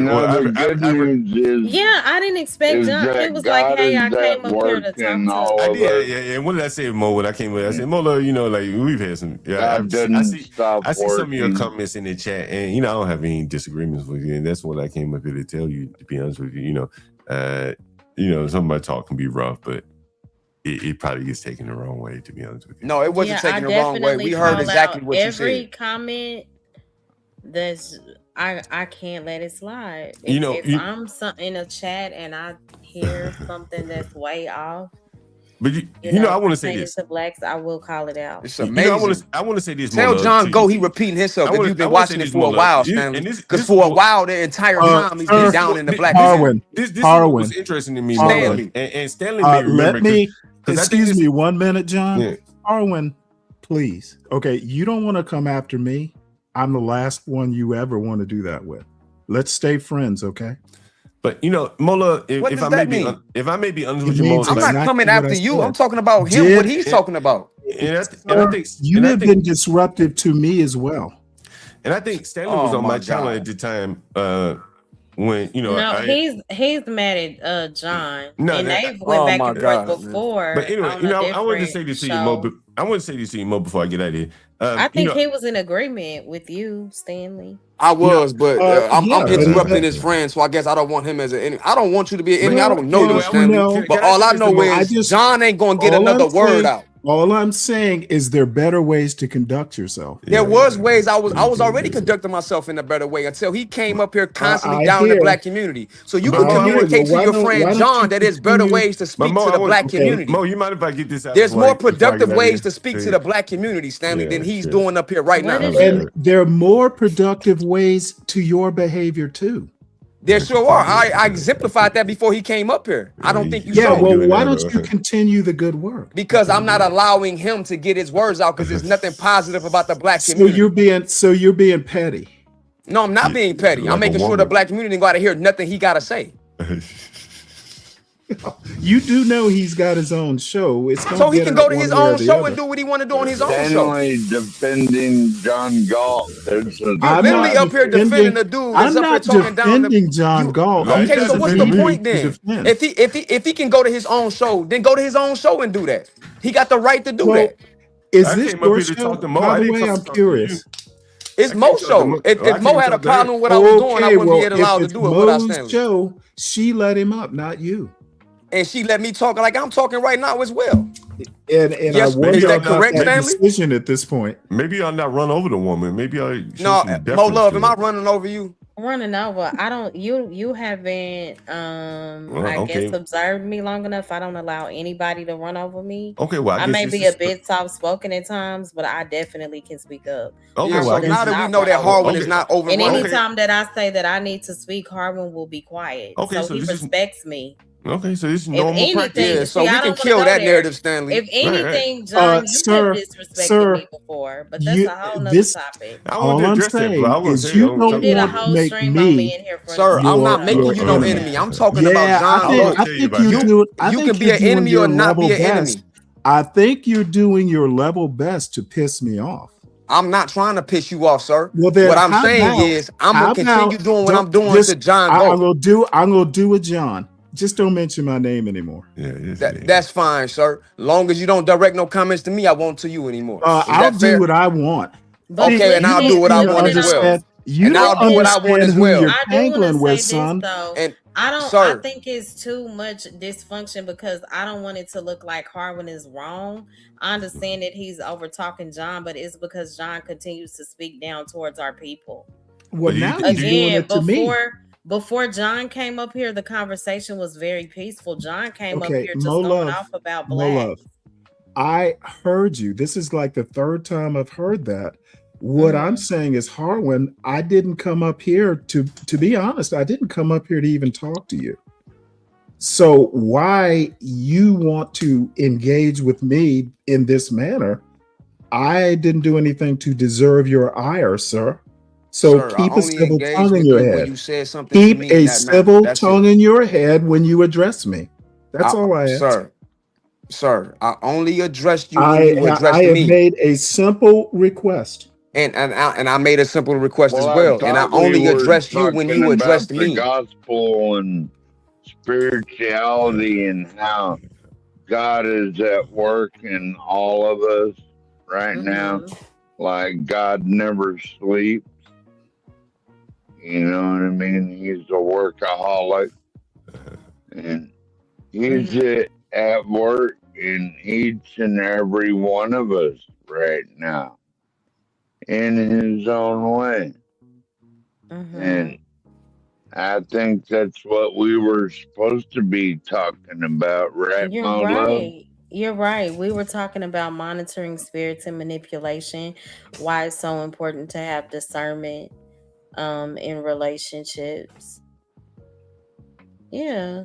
Yeah, I didn't expect John. It was like, hey, I came up here to talk to. I did, yeah. And what did I say, Mo? When I came up, I said, Mo, you know, like we've had some. Yeah, I see some of your comments in the chat, and I don't have any disagreements with you, and that's what I came up here to tell you. To be honest with you, some of my talk can be rough, but it probably gets taken the wrong way. To be honest with you, no, it wasn't taken the wrong way. We heard exactly what you said. Every comment. I can't let it slide. If I'm in a chat and I hear something that's way off, but I want to say this to blacks, I will call it out. It's amazing. I want to say this. Tell John Go. He repeating himself because you've been watching it for a while, Stanley. Because for a while, the entire time he's been down in the black. This was interesting to me, Stanley. And Stanley may remember. Excuse me 1 minute, John. Yeah. Arwen, please. Okay, you don't want to come after me. I'm the last one you ever want to do that with. Let's stay friends, okay? But Mola, if I may be honest with you, Mola, I'm not coming after you. I'm talking about him. What he's talking about. And I think you have been disruptive to me as well. And I think Stanley was on my channel at the time. When he's mad at John. And they went back and forth before. But anyway, I wanted to say this to you, Mo. But I want to say this to you, Mo, before I get out of here. I think he was in agreement with you, Stanley. I was, but I'm interrupting his friend, so I guess I don't want him as an enemy. I don't want you to be an enemy. I don't know you, Stanley. But all I know is John ain't gonna get another word out. All I'm saying is there are better ways to conduct yourself. There was ways I was already conducting myself in a better way until he came up here constantly I down the hear. black community. So you I can hear. communicate Well, to your why friend don't John you that there's better continue? ways to speak to the black community. Mo, you mind if I get this out? There's more before I productive get out of ways here? to speak to the black community, Stanley, than he's doing up here right now. And there are more productive ways to your behavior too. There sure are. I exemplified that before he came up here. I don't think you saw it. Well, why don't you continue the good work? Because I'm not allowing him to get his words out because there's nothing positive about the black community. So you're being petty. No, I'm not being petty. I'm making sure the black community got to hear nothing he got to say. You do know he's got his own show. So he can go to his own show and do what he want to do on his own show. Defending John Galt. You're literally up here defending a dude that's up here talking down the John Galt. Okay, so what's the point then? If he can go to his own show, then go to his own show and do that. He got the right to do that. Is this your show? By the way, I'm curious. It's Mo's show. If Mo had a problem with what I was doing, I wouldn't be allowed to do it without Stanley. Show, she let him up, not you. And she let me talk like I'm talking right now as well. And yes, I wonder is that correct, that Stanley? decision at this point. Maybe I'll not run over the woman. Maybe I no, Mo Love. Am I running over you? Running over. I don't. You haven't. I guess observed me long enough. I don't allow anybody to run over me. Okay, well, I may be a bit soft spoken at times, but I definitely can speak up. Okay, well, now that we know that Harwin is not over. And anytime that I say that I need to speak, Harwin will be quiet. Okay, so he respects me. Okay, so this is normal practice. Yeah, so we can kill that narrative, Stanley. If anything, John, you have disrespected me before, but that's a whole nother topic. All I'm saying is you don't did a want whole to make stream on me in here for sir, I'm not making you no enemy. I'm talking about John. I think you do. You can be an enemy or not be an enemy. I think you're doing your level best to piss me off. I'm not trying to piss you off, sir. Well, then what I'm saying is I'm gonna continue doing what I'm doing to John. I'm gonna do a John. Just don't mention my name anymore. That's fine, sir. Long as you don't direct no comments to me, I won't to you anymore. I'll do what I want. Okay, and I'll do what I want as well. You don't understand who you're tangling with, son. And I think it's too much dysfunction because I don't want it to look like Harwin is wrong. I understand that he's over talking John, but it's because John continues to speak down towards our people. Well, now he's doing it to me. Before John came up here, the conversation was very peaceful. John came up here just going off about blacks. I heard you. This is like the third time I've heard that. What I'm saying is, Harwin, I didn't come up here to be honest, I didn't come up here to even talk to you. So why you want to engage with me in this manner? I didn't do anything to deserve your ire, sir. So sir, keep a civil tongue in your head. Keep a civil tongue in your head when you address me. That's all I ask. Sir, I only addressed you when you addressed me. I have made a simple request. And I made a simple request as well. And I only addressed you when you addressed me. The gospel and spirituality and how God is at work in all of us right now. Like God never sleeps. You know what I mean? He's a workaholic. And he's at work in each and every one of us right now in his own way. And I think that's what we were supposed to be talking about, right, Mo Love? You're right. We were talking about monitoring spirits and manipulation, why it's so important to have discernment in relationships. Yeah.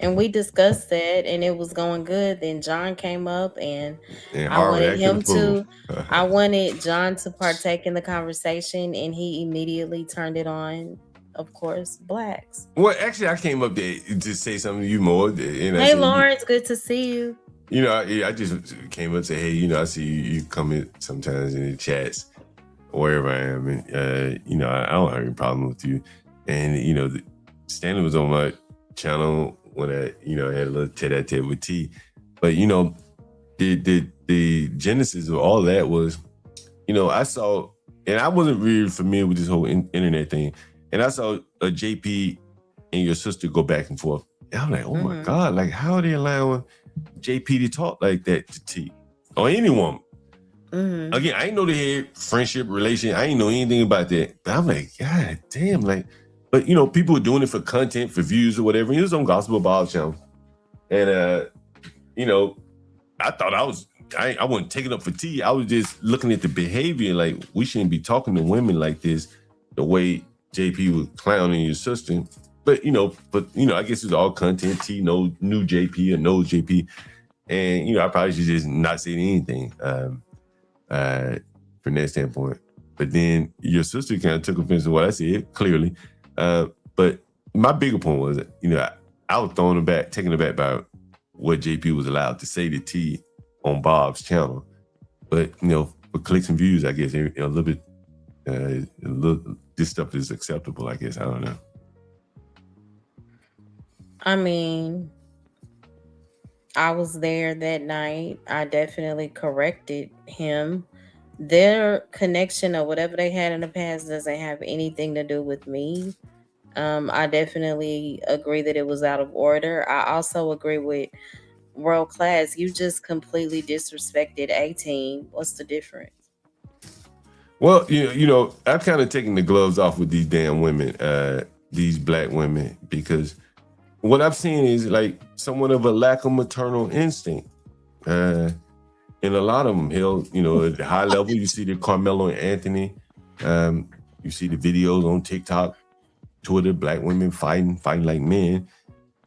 And we discussed that and it was going good. Then John came up and I wanted John to partake in the conversation and he immediately turned it on, of course, blacks. Well, actually, I came up there to say something to you more. Hey, Lawrence, good to see you. You know, I just came up to say, hey, you know, I see you comment sometimes in the chats or wherever I am. And, you know, I don't have any problem with you. And, you know, Stanley was on my channel when I, you know, had a little tete-a-tete with T. But, you know, the genesis of all that was, you know, I saw, and I wasn't really familiar with this whole internet thing. And I saw a JP and your sister go back and forth. And I'm like, oh my God, like how are they allowing JP to talk like that to T or any woman. Mm-hmm. Again, I ain't know they had friendship relation. I ain't know anything about that. But I'm like, God damn, like, but you know, people were doing it for content, for views or whatever. He was on Gospel Bob channel. And you know, I thought I wasn't taking up for T. I was just looking at the behavior, like we shouldn't be talking to women like this, the way JP was clowning your sister. But I guess it's all content. T knew JP or knows JP. And you know, I probably should just not say anything. From that standpoint. But then your sister kind of took offense to what I said, clearly. But my bigger point was, you know, I was taken aback by what JP was allowed to say to T on Bob's channel. But, you know, for clicks and views, I guess a little bit, this stuff is acceptable, I guess. I don't know. I mean, I was there that night. I definitely corrected him. Their connection or whatever they had in the past doesn't have anything to do with me. I definitely agree that it was out of order. I also agree with World Class. You just completely disrespected 18. What's the difference? Well, you know, I've kind of taken the gloves off with these damn women, these black women, because what I've seen is like somewhat of a lack of maternal instinct. And a lot of them, you know, at the high level, you see the Carmelo and Anthony. You see the videos on TikTok, Twitter, black women fighting like men.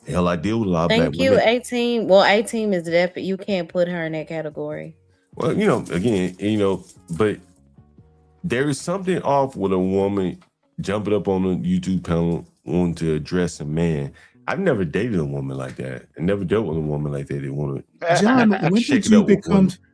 Hell, I deal with a lot of black women. Thank you, 18. Well, 18 is definitely, you can't put her in that category. Well, you know, again, you know, but there is something off with a woman jumping up on a YouTube panel wanting to address a man. I've never dated a woman like that. I never dealt with a woman like that. They want to. John,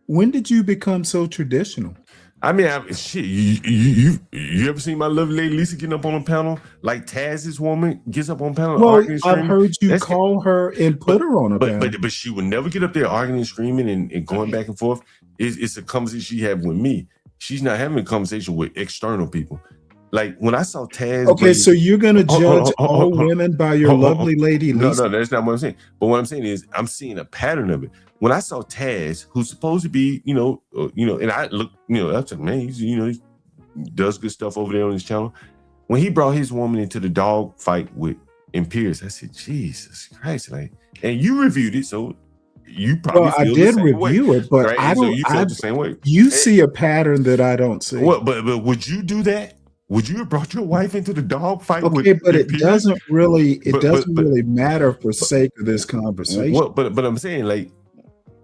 when did you become so traditional? I mean, shit. You ever seen my lovely lady Lisa getting up on a panel like Taz's woman gets up on a panel? Well, arguing, I've heard you call her and put her on a panel. But she would never get up there arguing, screaming, and going back and forth. It's a conversation she had with me. She's not having a conversation with external people. Like when I saw Taz. Okay, so you're gonna judge all women by your lovely lady Lisa? No, that's not what I'm saying. But what I'm saying is I'm seeing a pattern of it. When I saw Taz, who's supposed to be, you know, and I look, you know, that's a man. He's, you know, he does good stuff over there on his channel. When he brought his woman into the dog fight with Pierce, I said, Jesus Christ, like, and you reviewed it, so you probably feel I did review it, but right? I don't. So you felt the same way. You see a pattern that I don't see. Well, but would you do that? Would you have brought your wife into the dog fight? Okay, but it doesn't really matter for sake of this conversation. But I'm saying, like,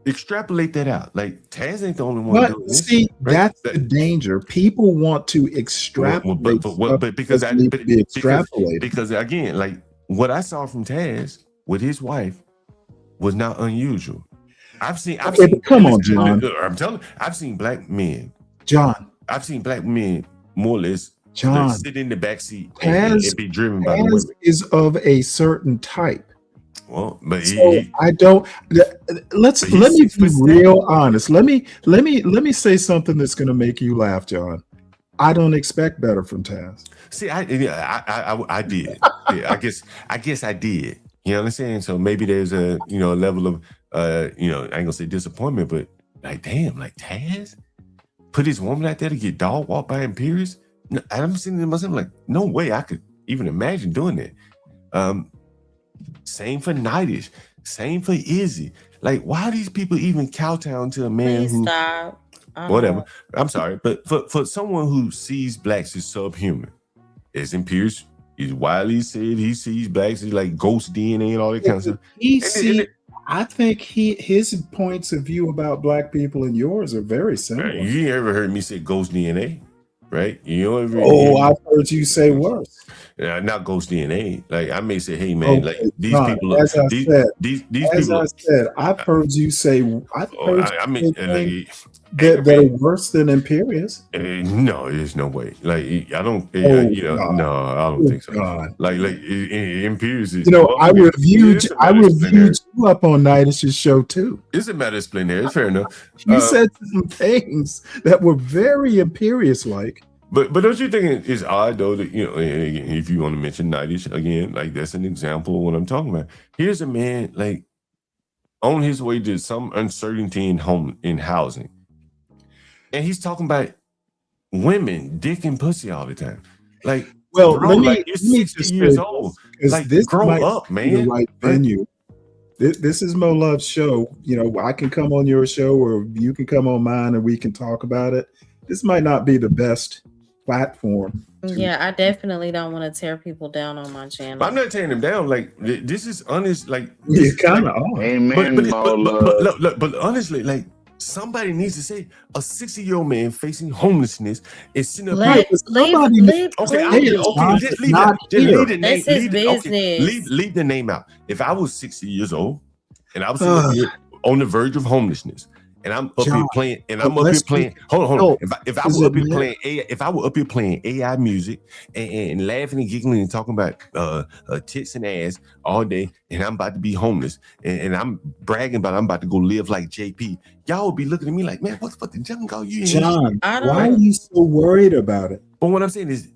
extrapolate that out. Like, Taz ain't the only one doing this. See, right? That's the danger. People want to extrapolate, because again, like what I saw from Taz with his wife was not unusual. I've seen. Come on, John. I'm telling you, I've seen black men. John, I've seen black men more or less. John, sit in the backseat and be driven by the women. Is of a certain type. Well, but so I don't. Let me be real honest. Let me say something that's going to make you laugh, John. I don't expect better from Taz. See, I did. Yeah, I guess I did. You know what I'm saying? So maybe there's a level of I ain't gonna say disappointment, but like damn, like Taz put his woman out there to get dog walked by Imperius. I'm sitting to myself like, no way I could even imagine doing that. Same for Nightish, same for Izzy. Like, why are these people even kowtown to a man who stop. Whatever. I'm sorry, but for someone who sees blacks as subhuman, as Imperius is widely said, he sees blacks as like ghost DNA and all that kind of stuff. I think his points of view about black people and yours are very similar. You ever heard me say ghost DNA? Right? I've heard you say worse. Not ghost DNA. Like I may say, hey man, like these people. As I people. said, I've heard you say. They're worse than Imperius. No, there's no way. Like I don't. No, I don't think so. God. Like Imperius is. I reviewed you up on Nightish's show too. It's a matter of splitting hairs. Fair enough. You said some things that were very Imperius-like. But don't you think it's odd though that if you want to mention Nightish again, like that's an example of what I'm talking about. Here's a man like on his way to some uncertainty in housing. And he's talking about women, dick and pussy all the time. Like, well, bro, like you're 60 years old. Like, this grow might up, be man. the right venue. This is Mo Love's show. You know, I can come on your show or you can come on mine and we can talk about it. This might not be the best platform. Yeah, I definitely don't want to tear people down on my channel. But I'm not tearing them down. Like, this is honest. Like, you kind of are. Amen, but honestly, like, somebody needs to say a 60-year-old man facing homelessness is sitting up here. Leave the name out. If I was 60 years old and I was sitting up here on the verge of homelessness, and I'm up here playing, and I'm up here playing. Hold on. If I were up here playing AI, if I were up here playing AI music and laughing and giggling and talking about tits and ass all day, and I'm about to be homeless, and I'm bragging about I'm about to go live like JP, y'all would be looking at me like, man, what the fuck the junk are you in? John, why are you so worried about it? But what I'm saying is,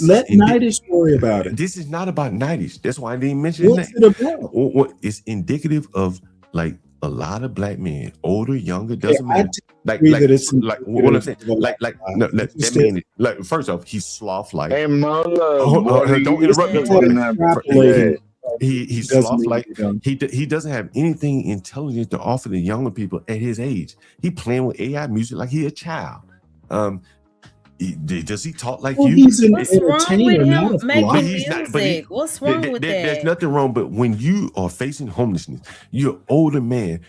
let Nightish worry about it. This is not about Nightish. That's why I didn't mention What's it about? It's indicative of like a lot of black men, older, younger, doesn't matter. Like what I'm saying, that man, like, first off, he's sloth like. Hey, Mother, don't interrupt me. He's sloth like. He doesn't have anything intelligent to offer the younger people at his age. He playing with AI music like he a child. Does he talk like you? What's wrong with him making music? What's wrong with that? There's nothing wrong, but when you are facing homelessness, you're an older man.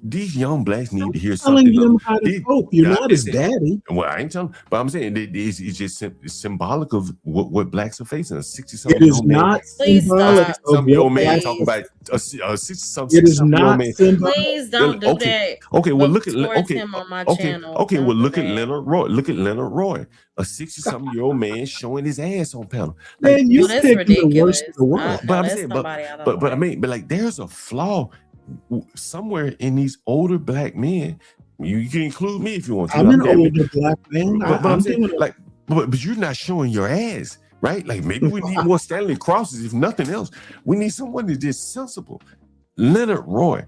These young blacks need to hear something. Telling him how to cope. You're not his daddy. Well, I ain't telling, but I'm saying it's just symbolic of what blacks are facing. A 60-something year old man. Please stop. Some old man talking about a 60-something. It is not symbolic. Please don't do that. Okay, well look at him on my channel. Okay, well look at Leonard Roy. Look at Leonard Roy, a 60-something-year-old man showing his ass on panel. Man, you picked the worst of the world. But I'm saying, but I mean, but like, there's a flaw somewhere in these older black men. You can include me if you want to. I'm an older black man. But I'm saying, like, but you're not showing your ass, right? Like, maybe we need more Stanley Crosses, if nothing else. We need someone that's just sensible. Leonard Roy,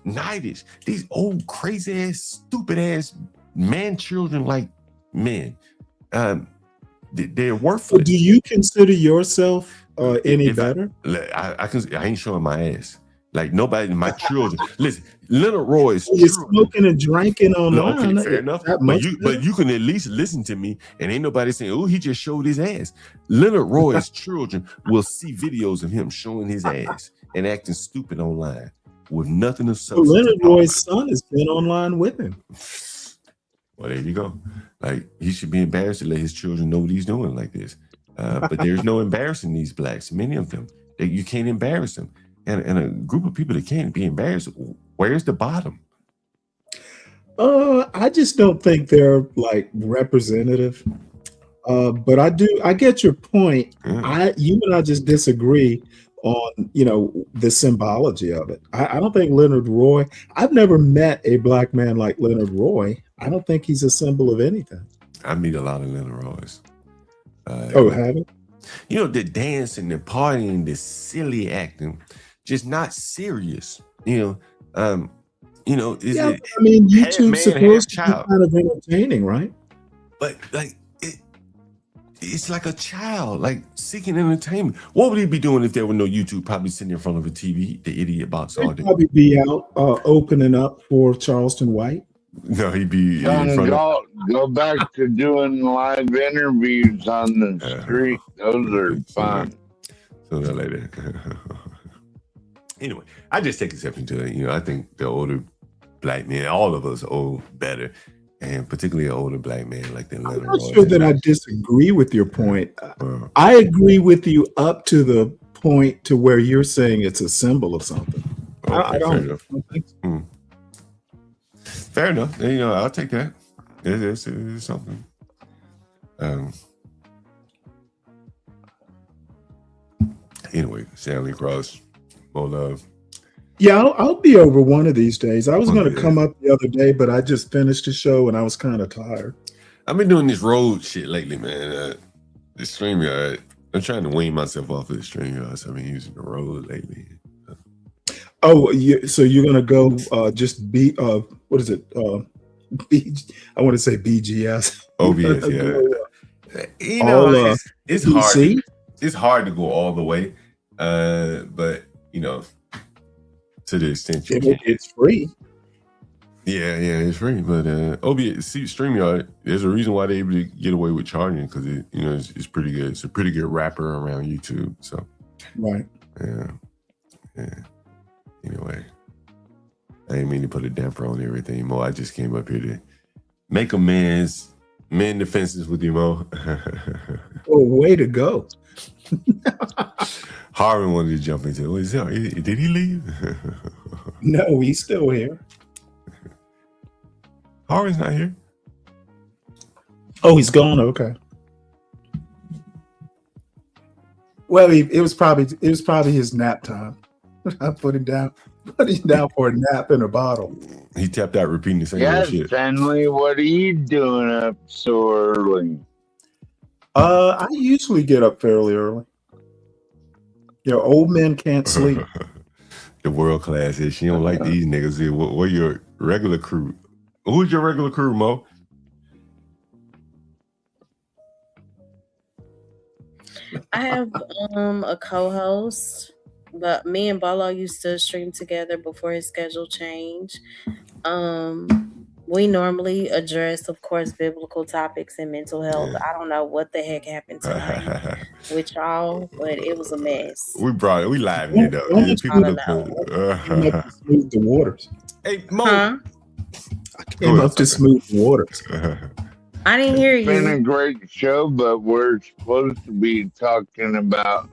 Nightish, these old crazy ass, stupid ass man children like men. They're worthless. So do you consider yourself any better? I ain't showing my ass. Like, nobody, my children. Listen, Leonard Roy is smoking and drinking online. Okay, fair enough. But you can at least listen to me, and ain't nobody saying, "Oh, he just showed his ass." Leonard Roy's children will see videos of him showing his ass and acting stupid online with nothing of substance. So Leonard Roy's son has been online with him. Well, there you go. Like, he should be embarrassed to let his children know what he's doing like this. But there's no embarrassing these blacks. Many of them, you can't embarrass them. And a group of people that can't be embarrassed, where's the bottom? I just don't think they're like representative. But I get your point. You and I just disagree on, the symbology of it. I don't think Leonard Roy, I've never met a black man like Leonard Roy. I don't think he's a symbol of anything. I meet a lot of Leonard Roys. Have you? The dancing, the partying, the silly acting, just not serious. YouTube's supposed to be kind of entertaining, right? But like, it's like a child, like, seeking entertainment. What would he be doing if there were no YouTube? Probably sitting in front of a TV, the idiot box all day. Probably be out opening up for Charleston White. No, he'd be go back to doing live interviews on the street. Those are fun. Sooner or later. Anyway, I just take exception to it. I think the older black men, all of us owe better, and particularly an older black man like that. I'm not sure that I disagree with your point. I agree with you up to the point to where you're saying it's a symbol of something. Okay, I don't think so. Fair enough. I'll take that. It is something. Anyway, Stanley Cross. More love. Yeah, I'll be over one of these days. I was going to come up the other day, but I just finished the show and I was kind of tired. I've been doing this road shit lately, man. The StreamYard. I'm trying to wean myself off of the StreamYard, so I've been using the road lately. Oh, so you're gonna go just be what is it? I want to say BGS. OBS, yeah. You know, All it's BBC? hard. It's hard to go all the way, but you know, to the extent you can. It's free. Yeah, it's free. But OBS, StreamYard, there's a reason why they're able to get away with charging because it's pretty good. It's a pretty good wrapper around YouTube. So, right. Yeah. Anyway, I didn't mean to put a damper on everything, Mo. I just came up here to make men defenses with you, Mo. Oh, way to go. Harvin wanted to jump into it. Did he leave? No, he's still here. Harvin's not here. Oh, he's gone. Okay. Well, it was probably his nap time. I put him down for a nap in a bottle. He tapped out repeating the same old shit. Stanley, what are you doing up so early? I usually get up fairly early. Old men can't sleep. The world class is she don't like these niggas here. What your regular crew? Who's your regular crew, Mo? I have a co-host, but me and Bolo used to stream together before his schedule changed. We normally address, of course, biblical topics and mental health. Yeah. I don't know what the heck happened tonight with y'all, but it was a mess. We livened it up. Smooth the waters. Hey, Mo. Huh? I came up to smooth the waters. I didn't hear you. It's been a great show, but we're supposed to be talking about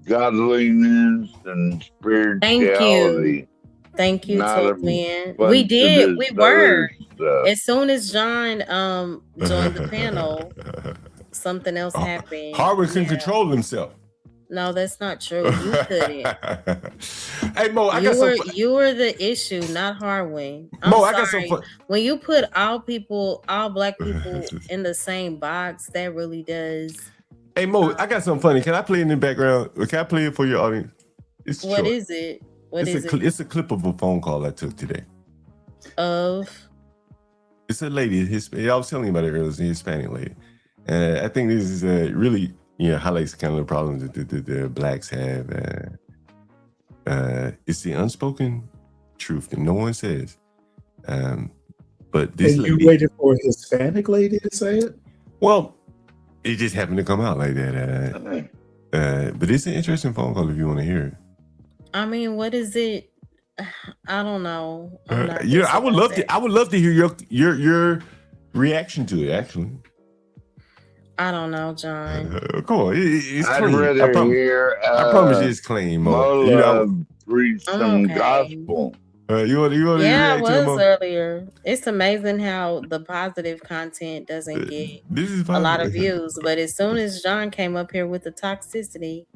godliness and spirituality. Thank you, Tolkien. We did. We were. As soon as John joined the panel, something else happened. Harvin can control himself. No, that's not true. You couldn't. Hey Mo, you were the issue, not Harwin. Mo, sorry. I got some fun. When you put all black people in the same box, that really does. Hey Mo, I got something funny. Can I play it in the background? Can I play it for your audience? What is it? It's a clip of a phone call I took today. It's a lady. I was telling you about it earlier. It's a Hispanic lady. I think this is really highlights kind of the problems that the blacks have. It's the unspoken truth that no one says. But this lady, you waited for a Hispanic lady to say it? Well, it just happened to come out like that. But it's an interesting phone call if you want to hear it. I mean, what is it? I don't know. I would love to. I would love to hear your reaction to it. Actually, I don't know, John. Come on, it's I'd clean. rather hear. I promise you, it's clean, Mo. Preach some gospel. You want to? Yeah, I was earlier. It's amazing how the positive content doesn't get a lot of views, but as soon as John came up here with the toxicity.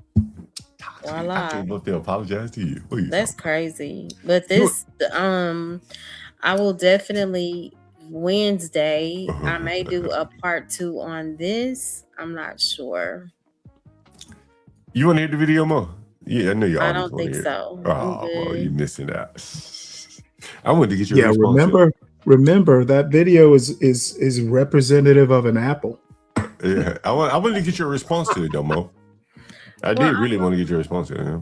I came up there apologize to you. That's crazy. But this, I will definitely Wednesday. I may do a part 2 on this. I'm not sure. You want to hear the video more? Yeah, I know you. I don't think so. Oh, well, you're missing out. I wanted to get your response. Remember that video is representative of an apple. Yeah, I wanted to get your response to it, though, Mo. I did really want to get your response to it.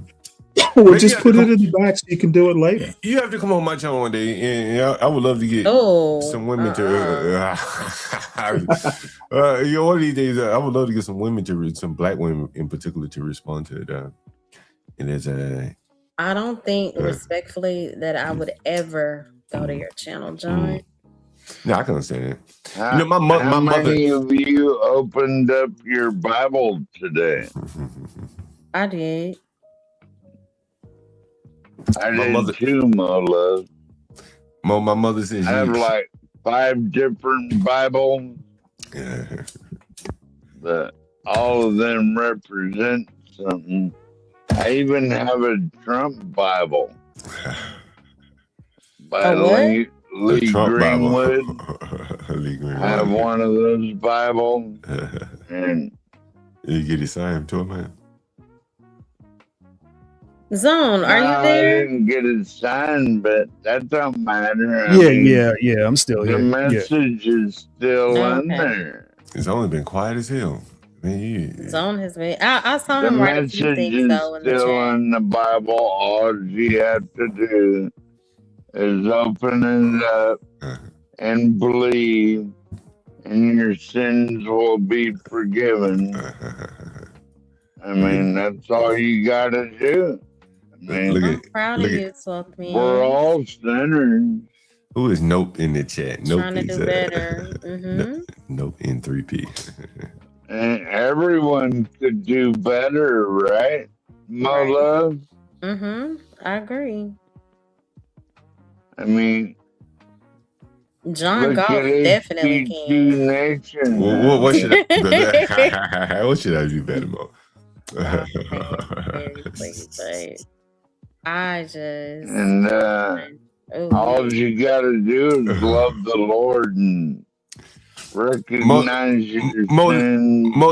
Well, just put it in the back so you can do it later. You have to come on my channel one day, and I would love to get some women to. One of these days, I would love to get some women some black women in particular to respond to it. And there's I don't think respectfully that I would ever go to your channel, John. No, I can understand it. How many of you opened up your Bible today? I did. I did too, Mo love. Mo, my mother says I have like 5 different Bibles. That all of them represent something. I even have a Trump Bible by Lee Greenwood. I have one of those Bibles, and you get it signed to him, man. Zone, are you I there? didn't get it signed, but that don't matter. I mean, Yeah. I'm still the here. Yeah. message is still in Okay. there. It's only been quiet as hell. Man, Zone has been. I saw The him write a few message things is though in the still chat. in the Bible. All you have to do is open it up and believe, and your sins will be forgiven. I mean, that's all you got to do. I mean, I'm proud of you, Swift we're Man. all sinners. who is Nope in the chat? Nope Trying to is do better. Nope in 3P. And everyone could do better, right? Mo Right. Love? I agree. I mean, John look Goff at definitely HBQ can. Nation. What should I what should I do better, Mo? Very pleased, but I just And all you got to do is love the Lord and recognize your sins. Mo,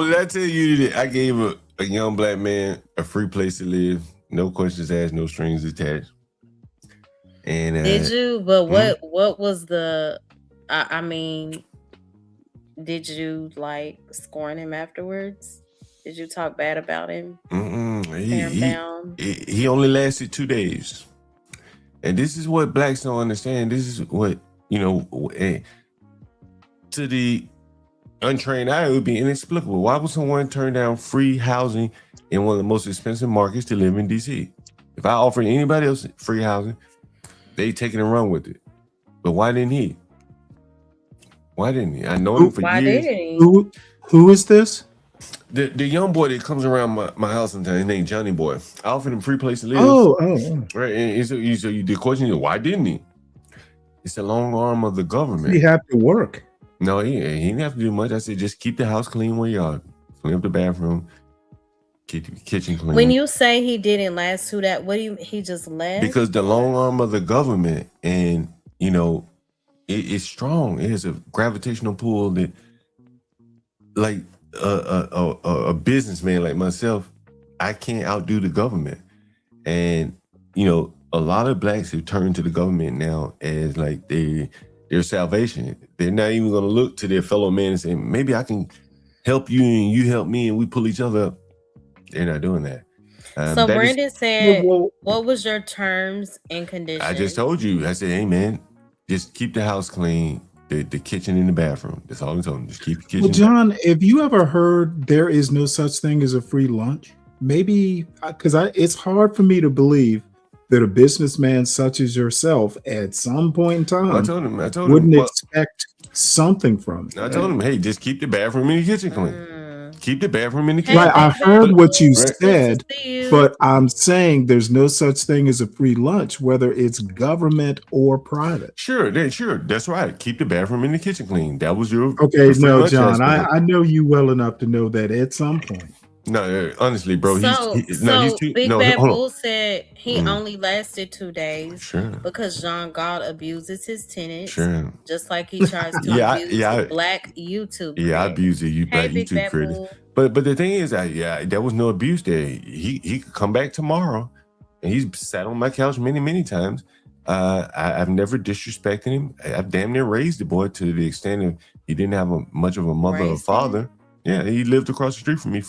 did I tell you that I gave a young black man a free place to live, no questions asked, no strings attached? And did you? But what was the? I mean, did you like scorn him afterwards? Did you talk bad about him? He only lasted 2 days. And this is what blacks don't understand. This is what, to the untrained eye, it would be inexplicable. Why would someone turn down free housing in one of the most expensive markets to live in DC? If I offered anybody else free housing, they take it and run with it. But why didn't he? Why didn't he? I know him for years. Who is this? The young boy that comes around my house sometimes, his name Johnny Boy. I offered him free place to live. Oh. Right. And so the question is, why didn't he? It's the long arm of the government. He had to work. No, he didn't have to do much. I said, just keep the house clean where you are. Clean up the bathroom. Keep the kitchen clean. When you say he didn't last to that, what do you? He just left? Because the long arm of the government, and it's strong. It has a gravitational pull that, like a businessman like myself, I can't outdo the government. And a lot of blacks have turned to the government now as like their salvation. They're not even going to look to their fellow man and say, maybe I can help you and you help me and we pull each other up. They're not doing that. So Brandon said, what was your terms and conditions? I just told you. I said, hey man, just keep the house clean, the kitchen and the bathroom. That's all I told him. Just keep the kitchen. Well, John, have you ever heard there is no such thing as a free lunch? Maybe because it's hard for me to believe that a businessman such as yourself at some point in time I told him wouldn't expect something from it. I told him, hey, just keep the bathroom and the kitchen clean. Keep the bathroom in the kitchen. Right, I heard what you said, but I'm saying there's no such thing as a free lunch, whether it's government or private. Sure, that's right. Keep the bathroom in the kitchen clean. That was your okay. No, John, I know you well enough to know that at some point. No, honestly, bro. Big Bad Bull said he only lasted 2 days because Jean God abuses his tenants, just like he tries to abuse black YouTube. Yeah, I abuse it. You black YouTube critics. But the thing is, there was no abuse there. He could come back tomorrow, and he's sat on my couch many times. I've never disrespected him. I've damn near raised the boy to the extent of he didn't have much of a mother or father. Yeah, he lived across the street from me.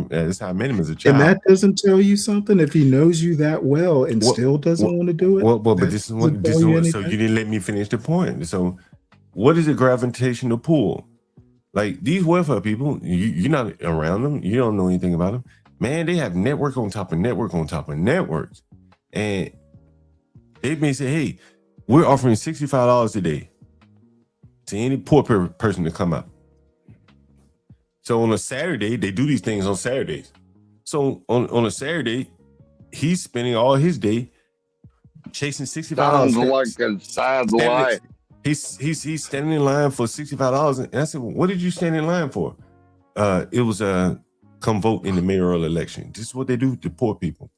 That's how I met him as a child. And that doesn't tell you something if he knows you that well and still doesn't want to do it. Well, but this is what. So you didn't let me finish the point. So, what is a gravitational pull? Like these welfare people, you're not around them. You don't know anything about them. Man, they have network on top of network on top of networks, and they may say, "Hey, we're offering $65 a day to any poor person to come out." So on a Saturday, they do these things on Saturdays. So on a Saturday, he's spending all his day chasing $65. Sounds like a sad life. He's standing in line for $65. And I said, well, what did you stand in line for? It was come vote in the mayoral election. This is what they do to poor people.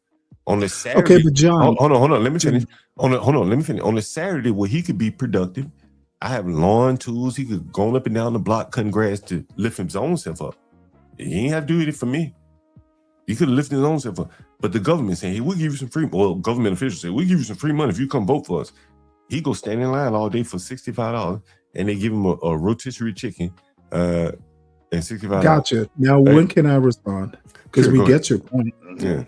On the Saturday. Okay, but John. Hold on. Let me finish. Hold on. Let me finish. On the Saturday where he could be productive, I have lawn tools. He could go up and down the block cutting grass to lift his own self up. He ain't have to do it for me. He could have lifted his own self up. But the government saying, hey, we'll give you some free, well, government officials say, we'll give you some free money if you come vote for us. He go stand in line all day for $65, and they give him a rotisserie chicken and $65. Gotcha. Now, when can I respond? Because Sure, we go get your point. Yeah.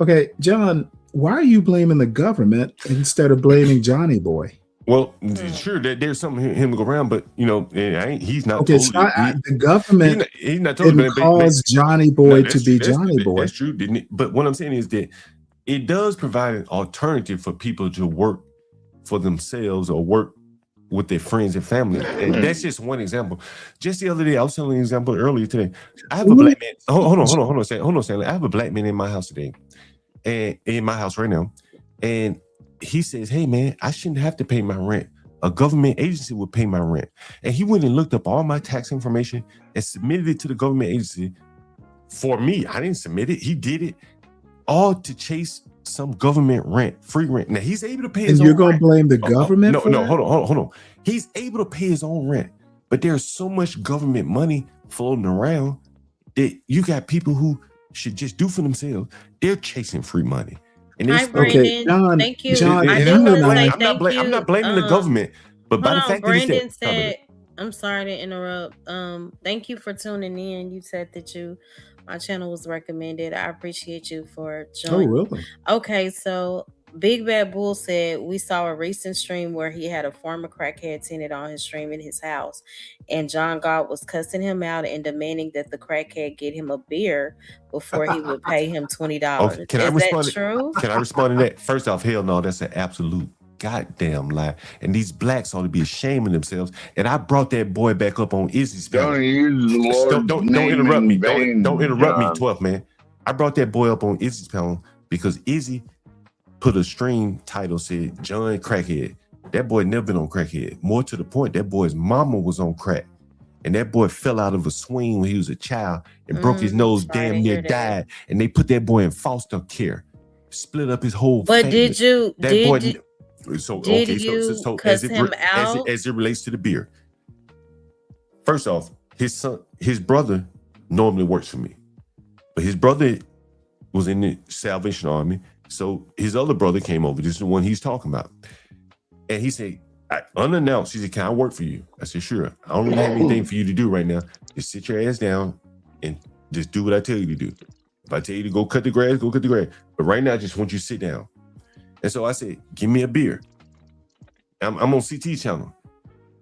Okay, John, why are you blaming the government instead of blaming Johnny Boy? Well, sure, there's something him to go around, but you know, he's not. Okay, totally, so the government he's not totally didn't cause Johnny Boy to be Johnny Boy. That's true, didn't it? But what I'm saying is that it does provide an alternative for people to work for themselves or work with their friends and family. And that's just one example. Just the other day, I was telling an example earlier today. I have a black man. Hold on, Stanley. I have a black man in my house today, and in my house right now, and he says, hey man, I shouldn't have to pay my rent. A government agency would pay my rent. And he went and looked up all my tax information and submitted it to the government agency for me. I didn't submit it. He did it all to chase some government rent, free rent. Now he's able to pay his own rent. And you're going to blame the government? No, hold on. He's able to pay his own rent, but there's so much government money floating around that you got people who should just do for themselves. They're chasing free money. And hi, Brandon. John, thank you. John, I do want to say I'm not blaming the government, but by the fact Brandon that said, I'm sorry to interrupt. Thank you for tuning in. You said that my channel was recommended. I appreciate you for joining. Oh, really? Okay, so Big Bad Bull said we saw a recent stream where he had a former crackhead tenant on his stream in his house, and John God was cussing him out and demanding that the crackhead get him a beer before he would pay him $20. Okay, Is that true? Can I respond to that? First off, hell no, that's an absolute goddamn lie. And these blacks ought to be ashamed of themselves. And I brought that boy back up on Izzy's panel. Don't use the Lord's Don't name interrupt me. in vain, Don't interrupt me, John. 12 man. I brought that boy up on Izzy's panel because Izzy put a stream title said John Crackhead. That boy never been on crackhead. More to the point, that boy's mama was on crack. And that boy fell out of a swing when he was a child and broke his nose, damn near died. And they put that boy in foster care. Split up his whole family. But did you cuss him out? As it relates to the beer. First off, his brother normally works for me. But his brother was in the Salvation Army. So his other brother came over. This is the one he's talking about. And he said, unannounced, he said, can I work for you? I said, sure. I don't really have anything for you to do right now. Just sit your ass down and just do what I tell you to do. If I tell you to go cut the grass, go cut the grass. But right now, I just want you to sit down. And so I said, give me a beer. I'm on CT channel.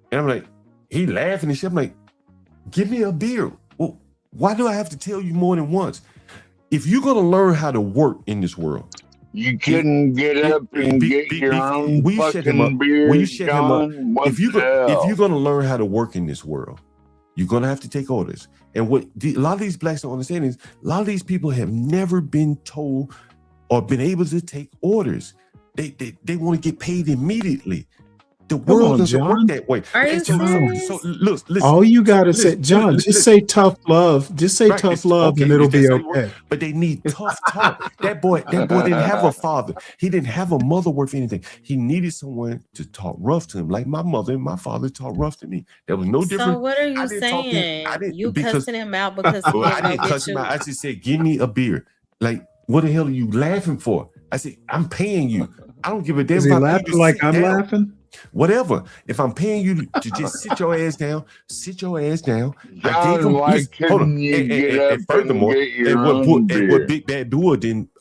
And I'm like, he laughing and shit. I'm like, give me a beer. Well, why do I have to tell you more than once? If you're going to learn how to work in this world, you couldn't get up and get your own fucking beer, John? If you're going to learn how to work in this world, you're going to have to take orders. And what a lot of these blacks don't understand is a lot of these people have never been told or been able to take orders. They want to get paid immediately. The world doesn't work that way. Are you serious? So listen, all you gotta say, John, just say tough love. Just say tough love, and it'll be okay. But they need tough talk. That boy didn't have a father. He didn't have a mother worth anything. He needed someone to talk rough to him, like my mother and my father talked rough to me. There was no difference. So what are you saying? You cussing him out because he I didn't cuss him out. I just said, give me a beer. Like, what the hell are you laughing for? I said, I'm paying you. I don't give a damn. Is he laughing like I'm laughing? Whatever. If I'm paying you to just sit your ass down, sit your ass down. I gave him, hold on. And furthermore, what Big Bad Bull didn't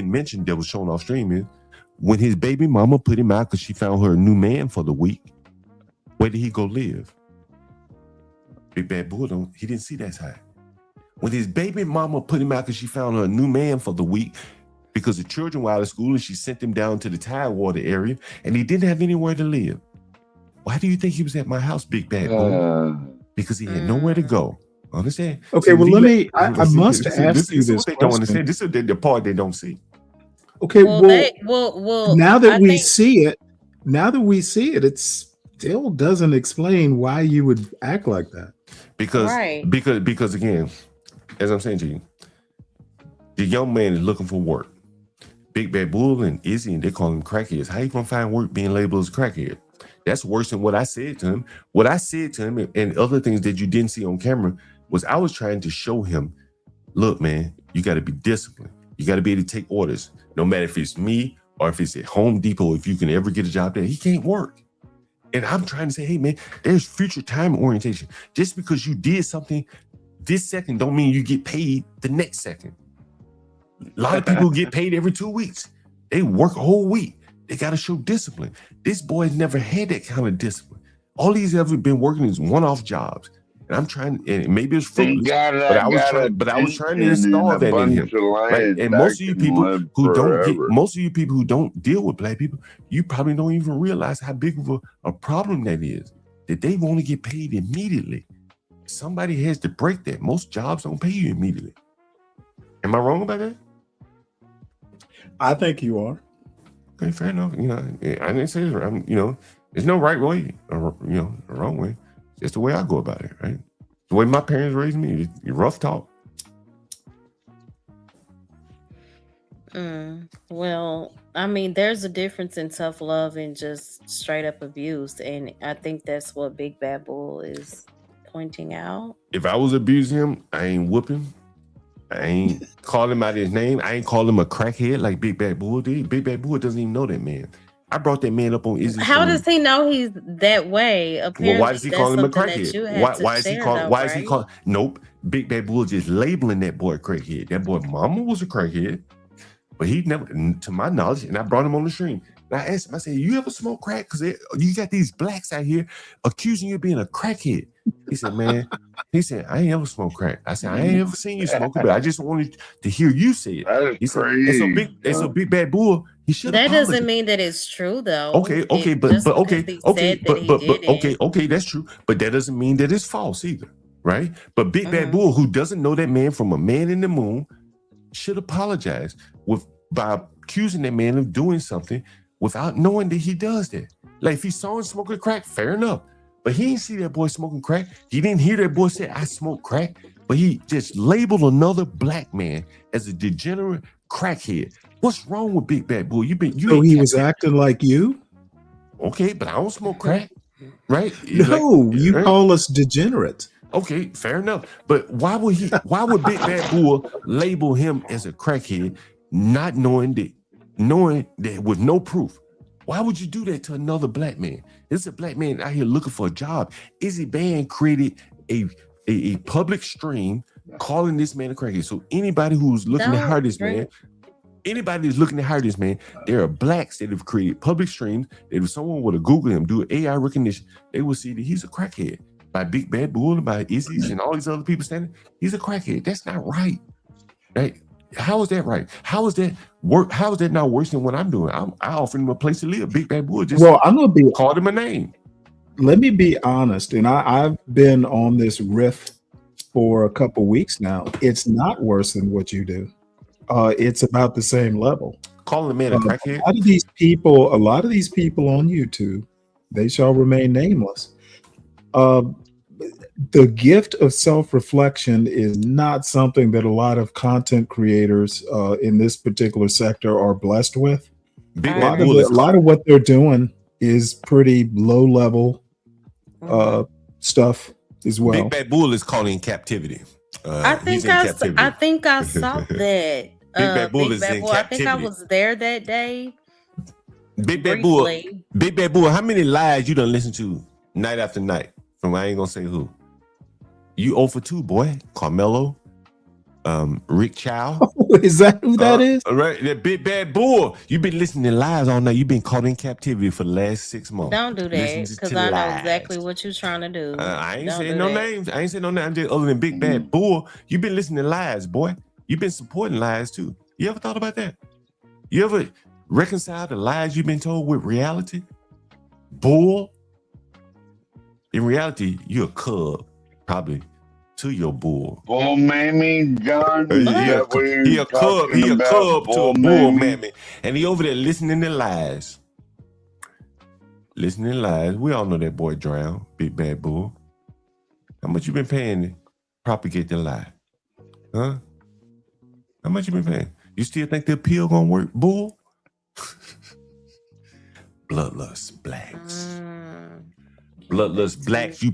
mention that was shown off stream is when his baby mama put him out because she found her a new man for the week. Where did he go live? Big Bad Bull he didn't see that side. When his baby mama put him out because she found her a new man for the week, because the children were out of school and she sent them down to the Tidewater area and he didn't have anywhere to live. Why do you think he was at my house, Big Bad Bull? Because he had nowhere to go. Understand? Okay, well, I must ask you this. They don't understand. This is the part they don't see. Okay, well, now that we see it, it still doesn't explain why you would act like that. Because again, as I'm saying to you, the young man is looking for work. Big Bad Bull and Izzy, and they call him crackheads. How you gonna find work being labeled as a crackhead? That's worse than what I said to him. What I said to him and other things that you didn't see on camera was I was trying to show him look, man, you got to be disciplined. You got to be able to take orders. No matter if it's me or if it's at Home Depot, if you can ever get a job there, he can't work. And I'm trying to say, hey, man, there's future time orientation. Just because you did something this second don't mean you get paid the next second. A lot of people get paid every 2 weeks. They work a whole week. They got to show discipline. This boy's never had that kind of discipline. All he's ever been working is one-off jobs. And I'm trying, and maybe it's fruitless, but I was trying to install that in him. Right? And most of you people who don't deal with black people, you probably don't even realize how big of a problem that is. That they want to get paid immediately. Somebody has to break that. Most jobs don't pay you immediately. Am I wrong about that? I think you are. Okay, fair enough. You know, I didn't say it. You know, there's no right way or a wrong way. It's the way I go about it, right? The way my parents raised me, you rough talk. Well, I mean, there's a difference in tough love and just straight up abuse. And I think that's what Big Bad Bull is pointing out. If I was abusing him, I ain't whooping. I ain't calling him out his name. I ain't calling him a crackhead like Big Bad Bull did. Big Bad Bull doesn't even know that man. I brought that man up on Izzy. How does he know he's that way? Apparently, well, why does he call him a crackhead? Why is he calling? Nope. Big Bad Bull just labeling that boy a crackhead. That boy mama was a crackhead, but he never, to my knowledge, and I brought him on the stream. And I asked him, I said, you ever smoke crack? Because you got these blacks out here accusing you of being a crackhead. He said, man, I ain't ever smoked crack. I said, I ain't ever seen you smoke it, but I just wanted to hear you say it. He said, and so Big Bad Bull, he should. That doesn't mean that it's true, though. Okay, that's true. But that doesn't mean that it's false either, right? But Big Bad Bull, who doesn't know that man from a man in the moon, should apologize by accusing that man of doing something without knowing that he does that. Like if he saw him smoking crack, fair enough. But he didn't see that boy smoking crack. He didn't hear that boy say, I smoke crack. But he just labeled another black man as a degenerate crackhead. What's wrong with Big Bad Bull? So he was acting like you? Okay, but I don't smoke crack, right? No, you call us degenerate. Okay, fair enough. But why would Big Bad Bull label him as a crackhead, not knowing that with no proof? Why would you do that to another black man? It's a black man out here looking for a job. Izzy Band created a public stream calling this man a crackhead. So anybody who's looking to hire this man, there are blacks that have created public streams that if someone were to Google him, do AI recognition, they will see that he's a crackhead. By Big Bad Bull and by Izzy's and all these other people standing, he's a crackhead. That's not right. Right? How is that right? How is that work? How is that not worse than what I'm doing? I offered him a place to live. Big Bad Bull just called him a name. Let me be honest, and I've been on this riff for a couple weeks now. It's not worse than what you do. It's about the same level. Calling a man a crackhead. A lot of these people on YouTube, they shall remain nameless. The gift of self-reflection is not something that a lot of content creators in this particular sector are blessed with. A lot of what they're doing is pretty low-level stuff as well. Big Bad Bull is caught in captivity. I think I saw that. Big Bad Bull is in captivity. I think I was there that day. Big Bad Bull, how many lies you done listen to night after night? From I ain't gonna say who. You 0 for 2, boy. Carmelo, Rick Chow. Is that who that is? Right, that Big Bad Bull. You've been listening to lies all night. You've been caught in captivity for the last 6 months. Don't do that, because I know exactly what you're trying to do. I ain't saying no names. I'm just other than Big Bad Bull. You've been listening to lies, boy. You've been supporting lies too. You ever thought about that? You ever reconcile the lies you've been told with reality? Bull. In reality, you're a cub, probably, to your bull. Bull mammy, John. He a cub to a bull mammy. And he over there listening to lies. Listening to lies. We all know that boy drowned, Big Bad Bull. How much you been paying to propagate the lie? Huh? How much you been paying? You still think the appeal gonna work, bull? Bloodlust blacks. Bloodlust blacks. You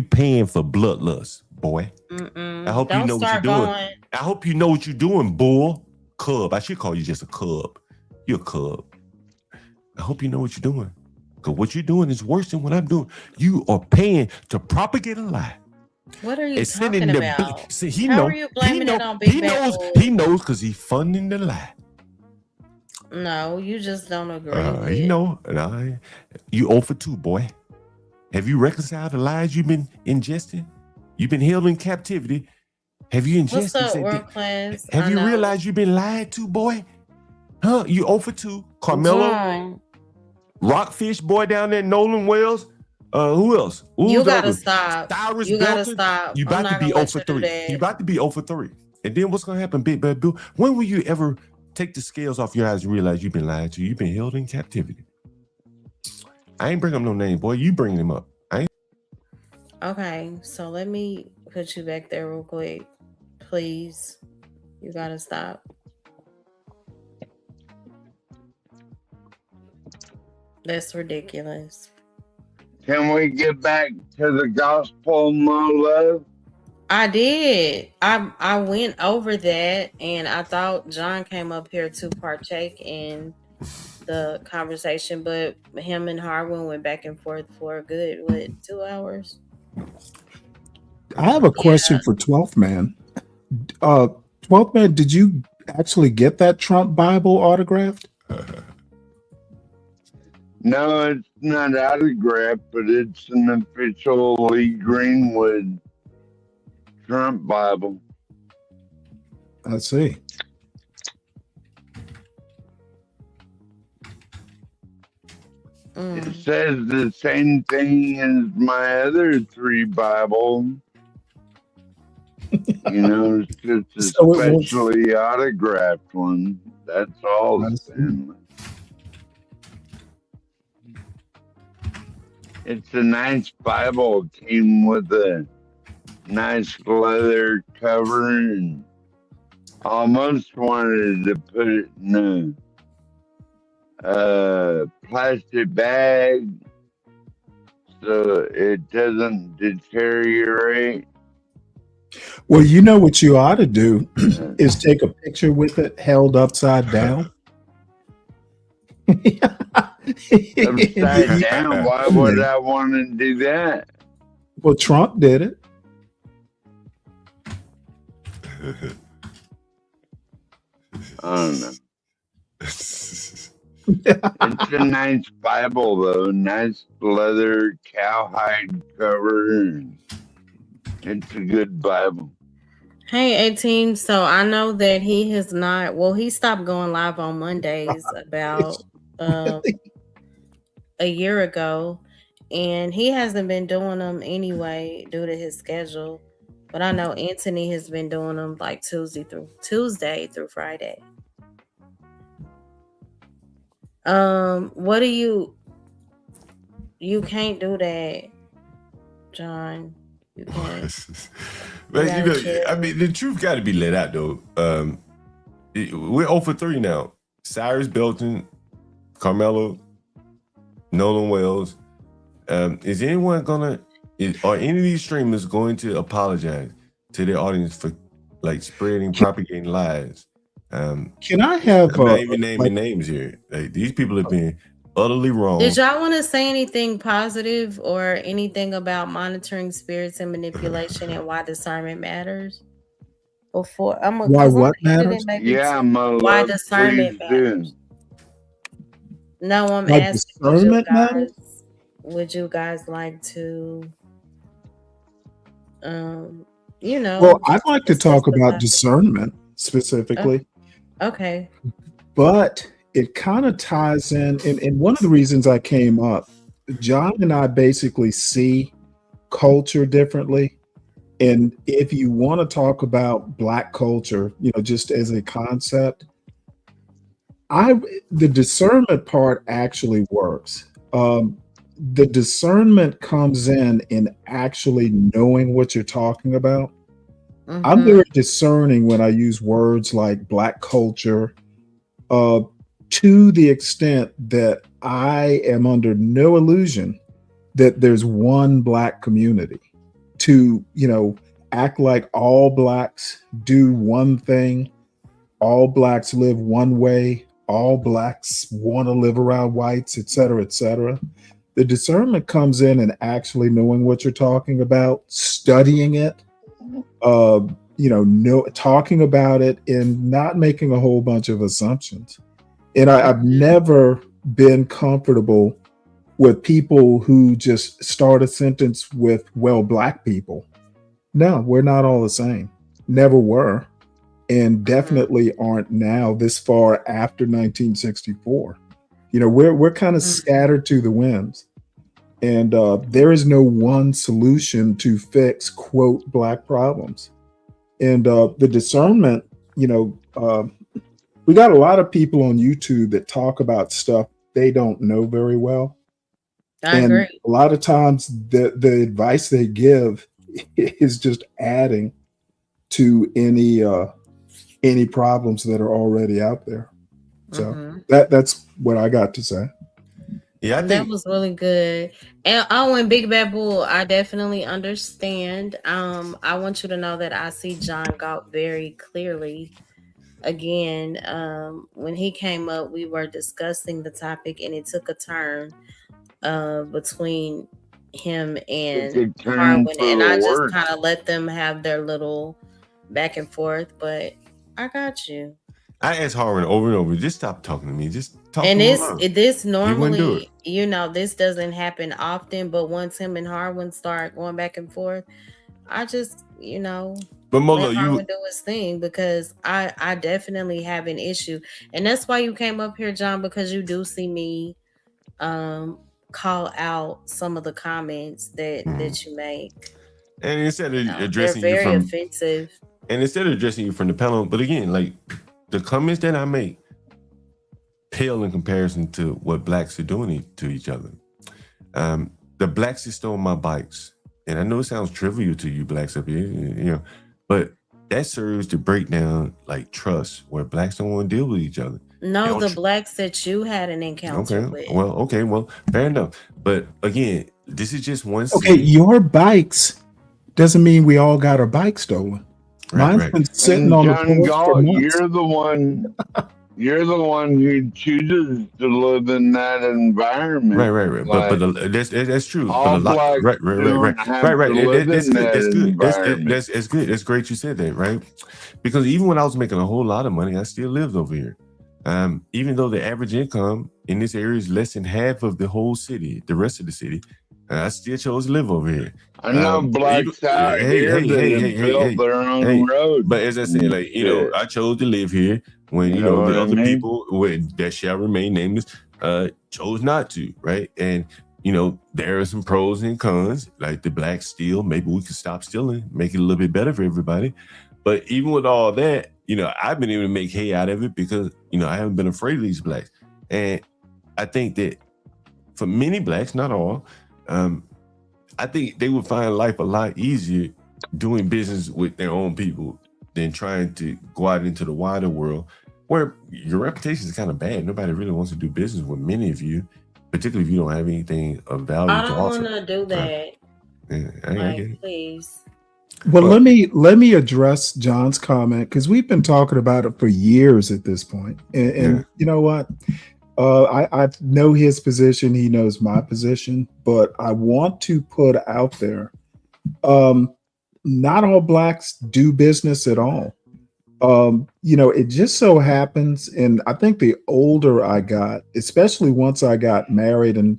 paying for bloodlust, boy. I hope you know what you're doing. I hope you know what you're doing, bull. Cub. I should call you just a cub. You're a cub. I hope you know what you're doing. Because what you're doing is worse than what I'm doing. You are paying to propagate a lie. What are you talking about? See, How are you blaming it on Big Bad Wolf? He knows because he's funding the lie. No, you just don't agree. You know, you 0 for 2, boy. Have you reconciled the lies you've been ingesting? You've been held in captivity. Have you ingested? What's up, world class? Have you realized you've been lied to, boy? Huh? You 0 for 2. Carmelo, Rockfish boy down there, Nolan Wells. Who else? You gotta stop. Cyrus you Belton. gotta stop. You about to be 0 for 3. You about to be 0 for 3. And then what's gonna happen, Big Bad Bill? When will you ever take the scales off your eyes and realize you've been lied to? You've been held in captivity. I ain't bring up no name, boy. You bring them up. Okay, so let me put you back there real quick. Please. You gotta stop. That's ridiculous. Can we get back to the gospel, Mo Love? I did. I went over that, and I thought John came up here to partake in the conversation, but him and Harwin went back and forth for a good 2 hours. I have a question for 12th Man. 12th Man, did you actually get that Trump Bible autographed? No, it's not autographed, but it's an official Lee Greenwood Trump Bible. I see. It says the same thing as my other 3 Bibles. You know, it's just a specially autographed one. That's all it's in. It's a nice Bible. It came with a nice leather cover, and almost wanted to put it in a plastic bag so it doesn't deteriorate. Well, you know what you ought to do is take a picture with it held upside down. Upside down? Why would I want to do that? Well, Trump did it. I don't know. It's a nice Bible, though. Nice leather cowhide cover. It's a good Bible. Hey, 18. So I know that he has not. Well, he stopped going live on Mondays about a year ago, and he hasn't been doing them anyway due to his schedule. But I know Anthony has been doing them like Tuesday through Friday. What do you can't do that, John. You can't. But you know, I mean, the truth got to be let out, though. We're 0 for 3 now. Cyrus Belton, Carmelo, Nolan Wells. Is anyone are any of these streamers going to apologize to their audience for like spreading, propagating lies? Can I have? I'm not even naming names here. Like, these people have been utterly wrong. Did y'all want to say anything positive or anything about monitoring spirits and manipulation and why discernment matters? Before why what matters? Yeah, why discernment matters. No, I'm why asking. Would you guys like to? Well, I'd like to talk about discernment specifically. Okay. But it kind of ties in, and one of the reasons I came up, John and I basically see culture differently. And if you want to talk about Black culture, just as a concept, the discernment part actually works. The discernment comes in actually knowing what you're talking about. Mm-hmm. I'm very discerning when I use words like Black culture, to the extent that I am under no illusion that there's one Black community. act like all blacks do one thing, all blacks live one way, all blacks want to live around whites, et cetera, et cetera. The discernment comes in and actually knowing what you're talking about, studying it, talking about it, and not making a whole bunch of assumptions. And I've never been comfortable with people who just start a sentence with, well, black people. No, we're not all the same. Never were. And definitely aren't now, this far after 1964. We're kind of scattered to the winds. And there is no one solution to fix, quote, black problems. And the discernment, we got a lot of people on YouTube that talk about stuff they don't know very well. I agree. A lot of times the advice they give is just adding to any problems that are already out there. So that's what I got to say. Yeah, I think that was really good. And Big Bad Bull, I definitely understand. I want you to know that I see John Galt very clearly. Again, when he came up, we were discussing the topic, and it took a turn between him and Harwin, and I just kind of let them have their little back and forth. But I got you. I asked Harwin over and over, just stop talking to me. Just talk and to me. And this normally, this doesn't happen often, but once him and Harwin start going back and forth, I just, but Molo, let Harwin do his thing, because I definitely have an issue. And that's why you came up here, John, because you do see me call out some of the comments that you make. And instead of addressing they're you very offensive. And instead of addressing you from the panel, but again, like the comments that I make pale in comparison to what blacks are doing to each other. The blacks that stole my bikes, and I know it sounds trivial to you blacks up here, but that serves to break down like trust, where blacks don't want to deal with each other. No, the blacks that you had an encounter with. Well, fair enough. But again, this is just one. Okay, your bikes doesn't mean we all got our bikes stolen. Mine's been sitting on the porch for months. You're the one who chooses to live in that environment. Right. Like, but that's true. All blacks right. That's good. That's great you said that, right? Because even when I was making a whole lot of money, I still lived over here. Even though the average income in this area is less than half of the whole city, the rest of the city, I still chose to live over here. I know blacks out here that built their own road. But as I said, I chose to live here when the other people that shall remain nameless chose not to, right? And there are some pros and cons, like the blacks steal. Maybe we could stop stealing, make it a little bit better for everybody. But even with all that, I've been able to make hay out of it because I haven't been afraid of these blacks. And I think that for many blacks, not all, I think they would find life a lot easier doing business with their own people than trying to go out into the wider world, where your reputation is kind of bad. Nobody really wants to do business with many of you, particularly if you don't have anything of value to offer. I don't want to do that. I get it. Please. Well, let me address John's comment, because we've been talking about it for years at this point. And you know what? I know his position. He knows my position. But I want to put out there, not all blacks do business at all. It just so happens, and I think the older I got, especially once I got married and,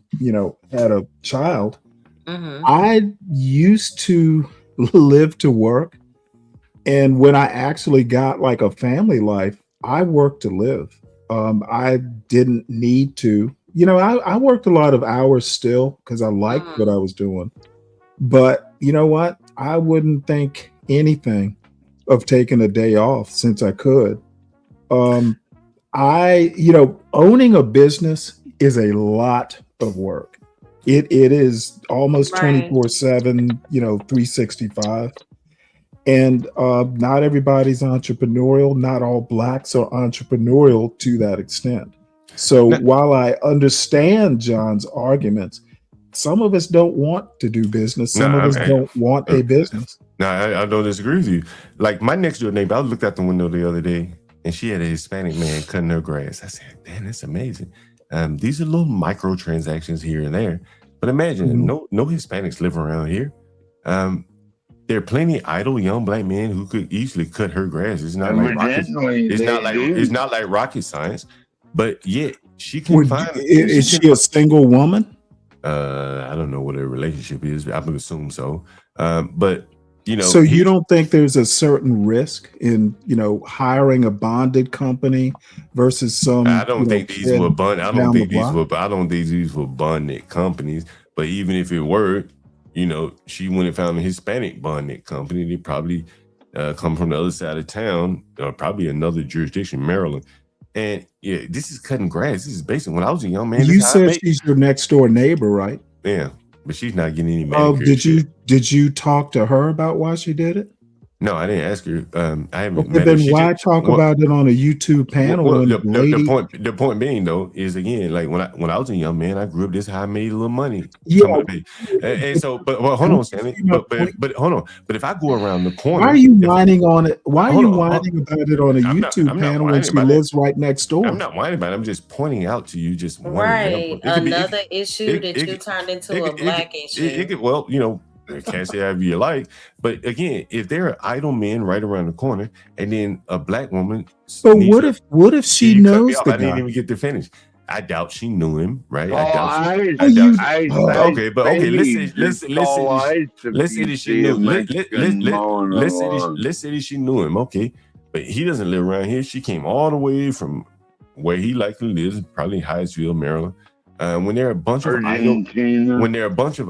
had a child, I used to live to work. And when I actually got like a family life, I worked to live. I didn't need to, I worked a lot of hours still because I liked what I was doing. But you know what? I wouldn't think anything of taking a day off since I could. Owning a business is a lot of work. It is almost 24/7, 365. And not everybody's entrepreneurial. Not all blacks are entrepreneurial to that extent. So while I understand John's arguments, some of us don't want to do business. Some of us don't want a business. No, I don't disagree with you. Like my next door neighbor, I looked out the window the other day, and she had a Hispanic man cutting her grass. I said, "Damn, that's amazing." These are little microtransactions here and there, but imagine no Hispanics live around here. There are plenty idle young black men who could easily cut her grass. It's not like rocket science, but yet she can find. Is she a single woman? I don't know what her relationship is. I would assume so. But you know, so you don't think there's a certain risk in hiring a bonded company versus some? I don't think these were bonded. I don't think these were bonded companies. But even if it were, she wouldn't have found a Hispanic bonded company. They probably come from the other side of town, probably another jurisdiction, Maryland. And yeah, this is cutting grass. This is basically when I was a young man. You said she's your next door neighbor, right? Yeah, but she's not getting any manicure. Did you talk to her about why she did it? No, I didn't ask her. I haven't. Okay, then why talk about it on a YouTube panel? The point being though is again, like when I was a young man, I grew up. This is how I made a little money. Yeah. And so, but hold on, Sammy. But hold on. But if I go around the corner, why are you whining on it? Why are you whining about it on a YouTube panel when she lives right next door? I'm not whining about it. I'm just pointing out to you just one example. Another issue that you turned into a black issue. Well, can't say however you like, but again, if there are idle men right around the corner, and then a black woman, but what if she knows the guy? I didn't even get to finish. I doubt she knew him, right? Okay. Let's say she knew him. Okay, but he doesn't live around here. She came all the way from where he likely lives, probably Hyattsville, Maryland. When there are a bunch of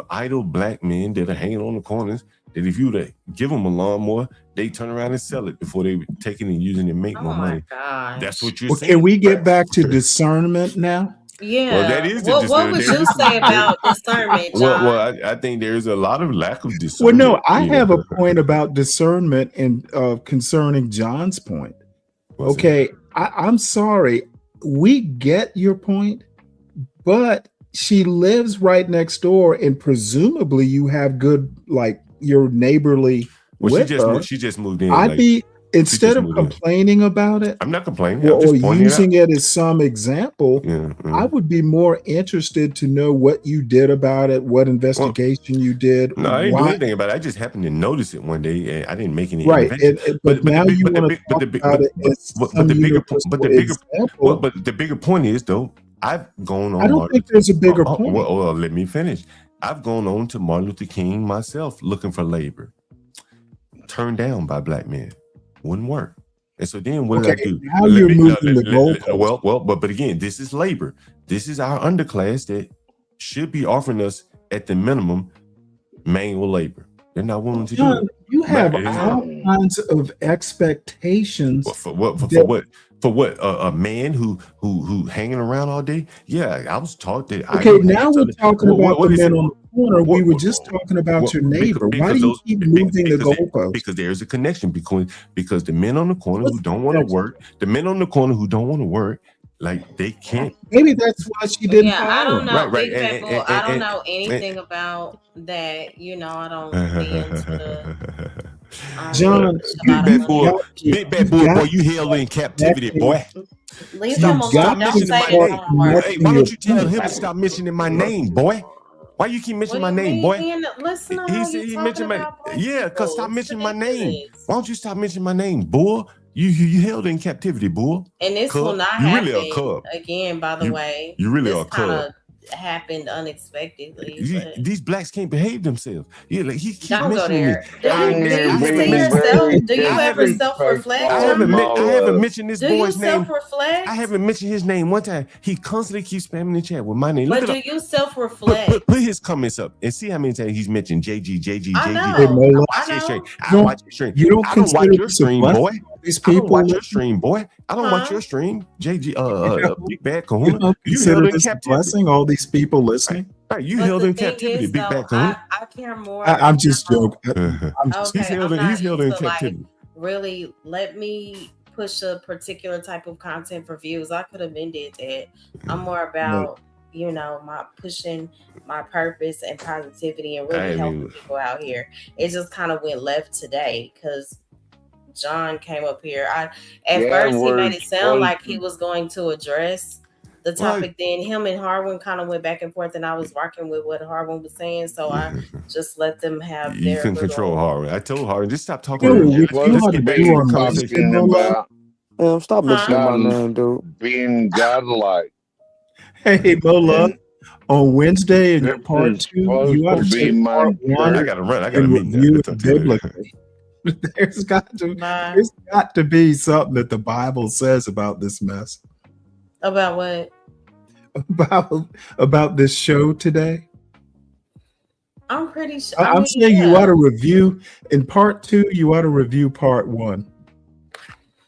idle black men that are hanging on the corners, that if you were to give them a lawnmower, they turn around and sell it before they take it and use it and make more money. Gosh. That's what you're saying. Can we get back to discernment now? Yeah. Well, that is what would you say about discernment, John? Well, I think there's a lot of lack of discernment. Well, no, I have a point about discernment and concerning John's point. I'm sorry. We get your point. But she lives right next door, and presumably you have good, like, you're neighborly. She just moved in. I'd be instead of complaining about it. I'm not complaining. Or using it as some example. I would be more interested to know what you did about it, what investigation you did. No, I didn't do anything about it. I just happened to notice it one day, and I didn't make any. Right, but now you want to talk about it. But the bigger point is though. I've gone on. I don't think there's a bigger point. Well, let me finish. I've gone on to Martin Luther King myself, looking for labor. Turned down by black men, wouldn't work. And so then what did I do? Now you're moving the goalpost. Well, but again, this is labor. This is our underclass that should be offering us at the minimum manual labor. They're not willing to do it. You have all kinds of expectations. For what? For what? A man who hanging around all day? Yeah, I was taught that. Now we're talking about the men on the corner. We were just talking about your neighbor. Why do you keep moving the goalpost? Because there's a connection because the men on the corner who don't want to work, like they can't. Maybe that's why she didn't. Yeah, I don't know. Right. I don't know anything about that. I don't be into the. John, big bad boy, you held in captivity, boy. Leave him alone. Don't say why don't you tell him to stop mentioning my name, boy? Why you keep mentioning my name, boy? He mentioned my because stop mentioning my name. Why don't you stop mentioning my name, boy? You held in captivity, boy. And this will not happen again. By the way, you really are cub. Happened unexpectedly. These blacks can't behave themselves. Yeah, like he keeps mentioning me. Do you ever self-reflect? I haven't mentioned this boy's name. Do you self-reflect? I haven't mentioned his name one time. He constantly keeps spamming the chat with my name. But do you self-reflect? Put his comments up and see how many times he's mentioned JG. I know. I watch your stream. You don't watch your stream, boy. These people watch your stream, boy. I don't watch your stream, JG. Big Bad Kahuna. You held in captivity. Blessing all these people listening. Right, you held in captivity, Big Bad Kahuna. I care more. I'm just joking. He's held in captivity. Really, let me push a particular type of content for views. I could have been did that. I'm more about my pushing my purpose and positivity and really helping people out here. It just kind of went left today because John came up here. At first he made it sound like he was going to address the topic. Then him and Harwin kind of went back and forth, and I was rocking with what Harwin was saying, so I just let them have You their couldn't control Harwin. I told Harwin, just stop talking. Let's be talking about stop mentioning my name, dude. Being godlike. Hey, Mola, on Wednesday in your part 2, you ought to take part 1. I gotta run. I gotta meet it biblically. There's got to be something that the Bible says about this mess. About what? About this show today. I'm pretty sure. I'm saying you ought to review in part 2. You ought to review part 1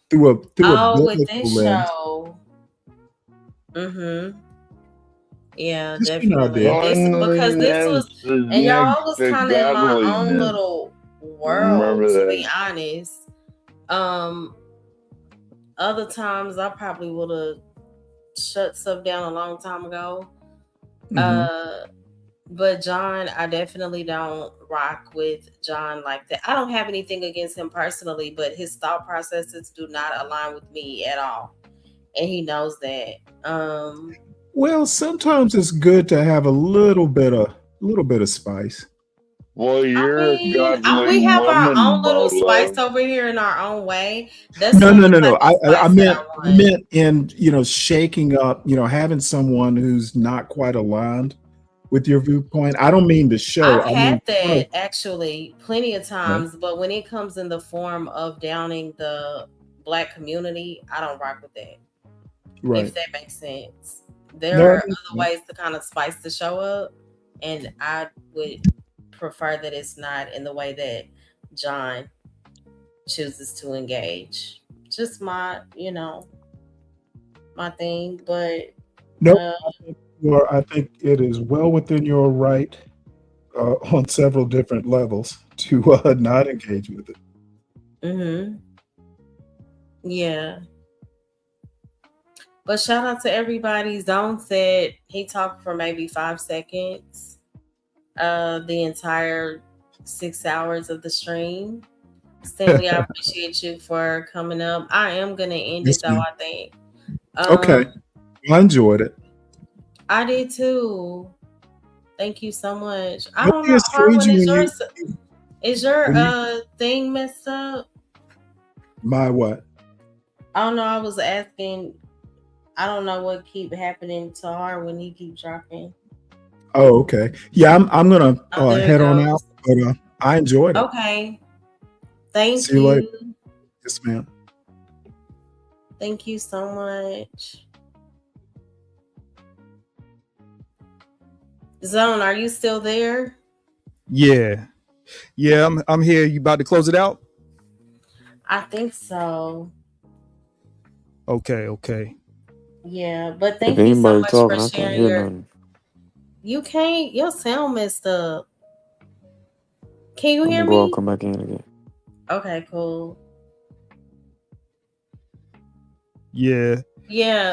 through a biblical with this lens. show. Yeah, Just definitely. Because this was, and y'all was kind of in my own little world, to be honest. Other times I probably would have shut stuff down a long time ago. But John, I definitely don't rock with John like that. I don't have anything against him personally, but his thought processes do not align with me at all, and he knows that. Well, sometimes it's good to have a little bit of spice. Well, you're godly. We have our own little spice over here in our own way. That's no. I meant in shaking up, having someone who's not quite aligned with your viewpoint. I don't mean the show. I've had that actually plenty of times, but when it comes in the form of downing the Black community, I don't rock with that. Right. If that makes sense. There are other ways to kind of spice the show up, and I would prefer that it's not in the way that John chooses to engage. Just my thing, but no, I think it is well within your right on several different levels to not engage with it. Yeah. But shout out to everybody. Zone said he talked for maybe 5 seconds. The entire 6 hours of the stream. Stanley, I appreciate you for coming up. I am gonna end it though, I think. Okay. I enjoyed it. I did too. Thank you so much. I don't know, Harwin, is your thing messed up? My what? I don't know. I was asking. I don't know what keep happening to her when he keep dropping. Oh, okay. Yeah, I'm gonna head on out, but I enjoyed it. Okay. Thank you. See you later. Yes, ma'am. Thank you so much. Zone, are you still there? Yeah, I'm here. You about to close it out? I think so. Okay. Yeah, but thank you so much for sharing your. You can't. Your sound messed up. Can you hear me? I'll come back in again. Okay, cool. Yeah,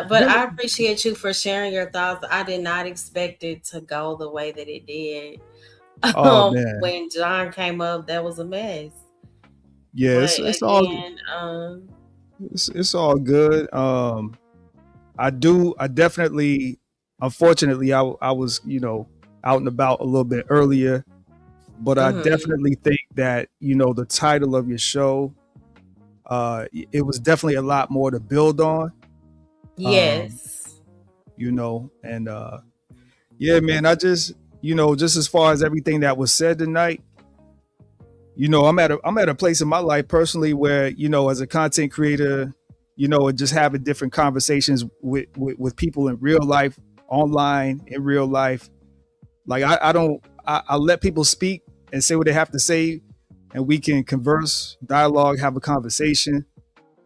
but I appreciate you for sharing your thoughts. I did not expect it to go the way that it did. Oh man! When John came up, that was a mess. Yeah, it's all. It's all good. I definitely, unfortunately, I was, out and about a little bit earlier, but I definitely think that, the title of your show, it was definitely a lot more to build on. Yes. And yeah, man, I just, just as far as everything that was said tonight, I'm at a place in my life personally where, as a content creator, and just having different conversations with people in real life, online, in real life. Like I let people speak and say what they have to say, and we can converse, dialogue, have a conversation,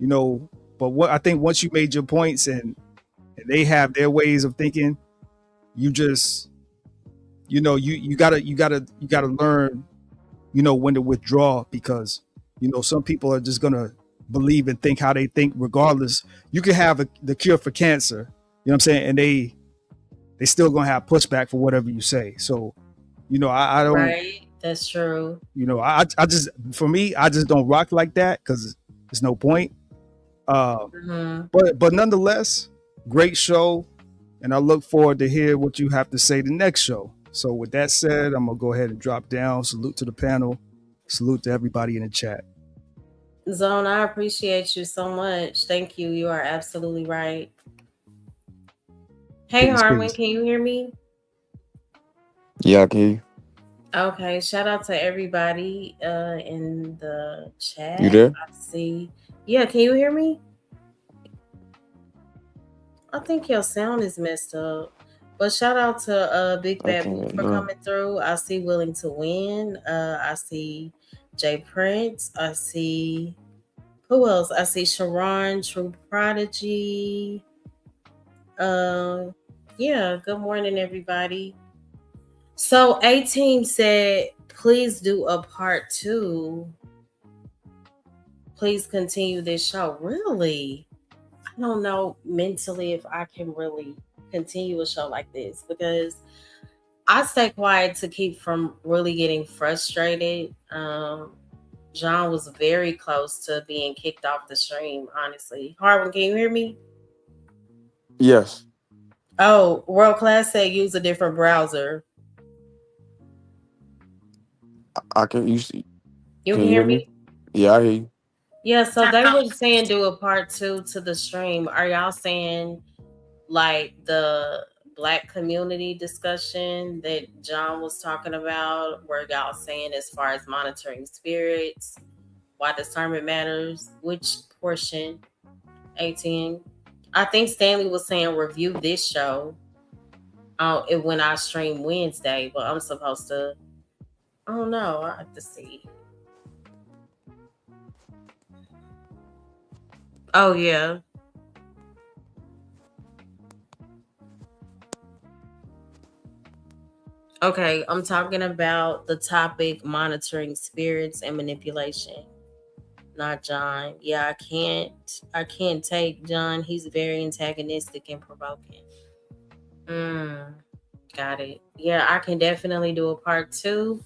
but I think once you made your points and they have their ways of thinking, you just, you gotta learn, when to withdraw, because, some people are just gonna believe and think how they think regardless. You can have the cure for cancer, you know what I'm saying, and they still gonna have pushback for whatever you say. So, I don't. Right, that's true. I just, for me, I just don't rock like that because there's no point. But nonetheless, great show, and I look forward to hear what you have to say the next show. So with that said, I'm gonna go ahead and drop down. Salute to the panel. Salute to everybody in the chat. Zone, I appreciate you so much. Thank you. You are absolutely right. Hey, Harmon, can you hear me? Yeah, I can hear you. Okay, shout out to everybody in the chat. You there? I see. Yeah, can you hear me? I think your sound is messed up. But shout out to Big Bad Boo for coming through. I see Willing to Win. I see Jay Prince. I see who else? I see Sharon, True Prodigy. Yeah, good morning, everybody. So A-Team said, please do a part 2. Please continue this show. Really? I don't know mentally if I can really continue a show like this because I stay quiet to keep from really getting frustrated. John was very close to being kicked off the stream, honestly. Harwin, can you hear me? Yes. Oh, World Class said use a different browser. I can. You see? You can hear me? Yeah, I hear you. Yeah, so they were saying do a part 2 to the stream. Are y'all saying like the Black community discussion that John was talking about? Where y'all saying as far as monitoring spirits, why discernment matters, which portion? 18. I think Stanley was saying review this show. When I stream Wednesday, but I'm supposed to. I don't know. I have to see. Oh yeah. Okay, I'm talking about the topic monitoring spirits and manipulation. Not John. Yeah, I can't take John. He's very antagonistic and provoking. Got it. Yeah, I can definitely do a part 2.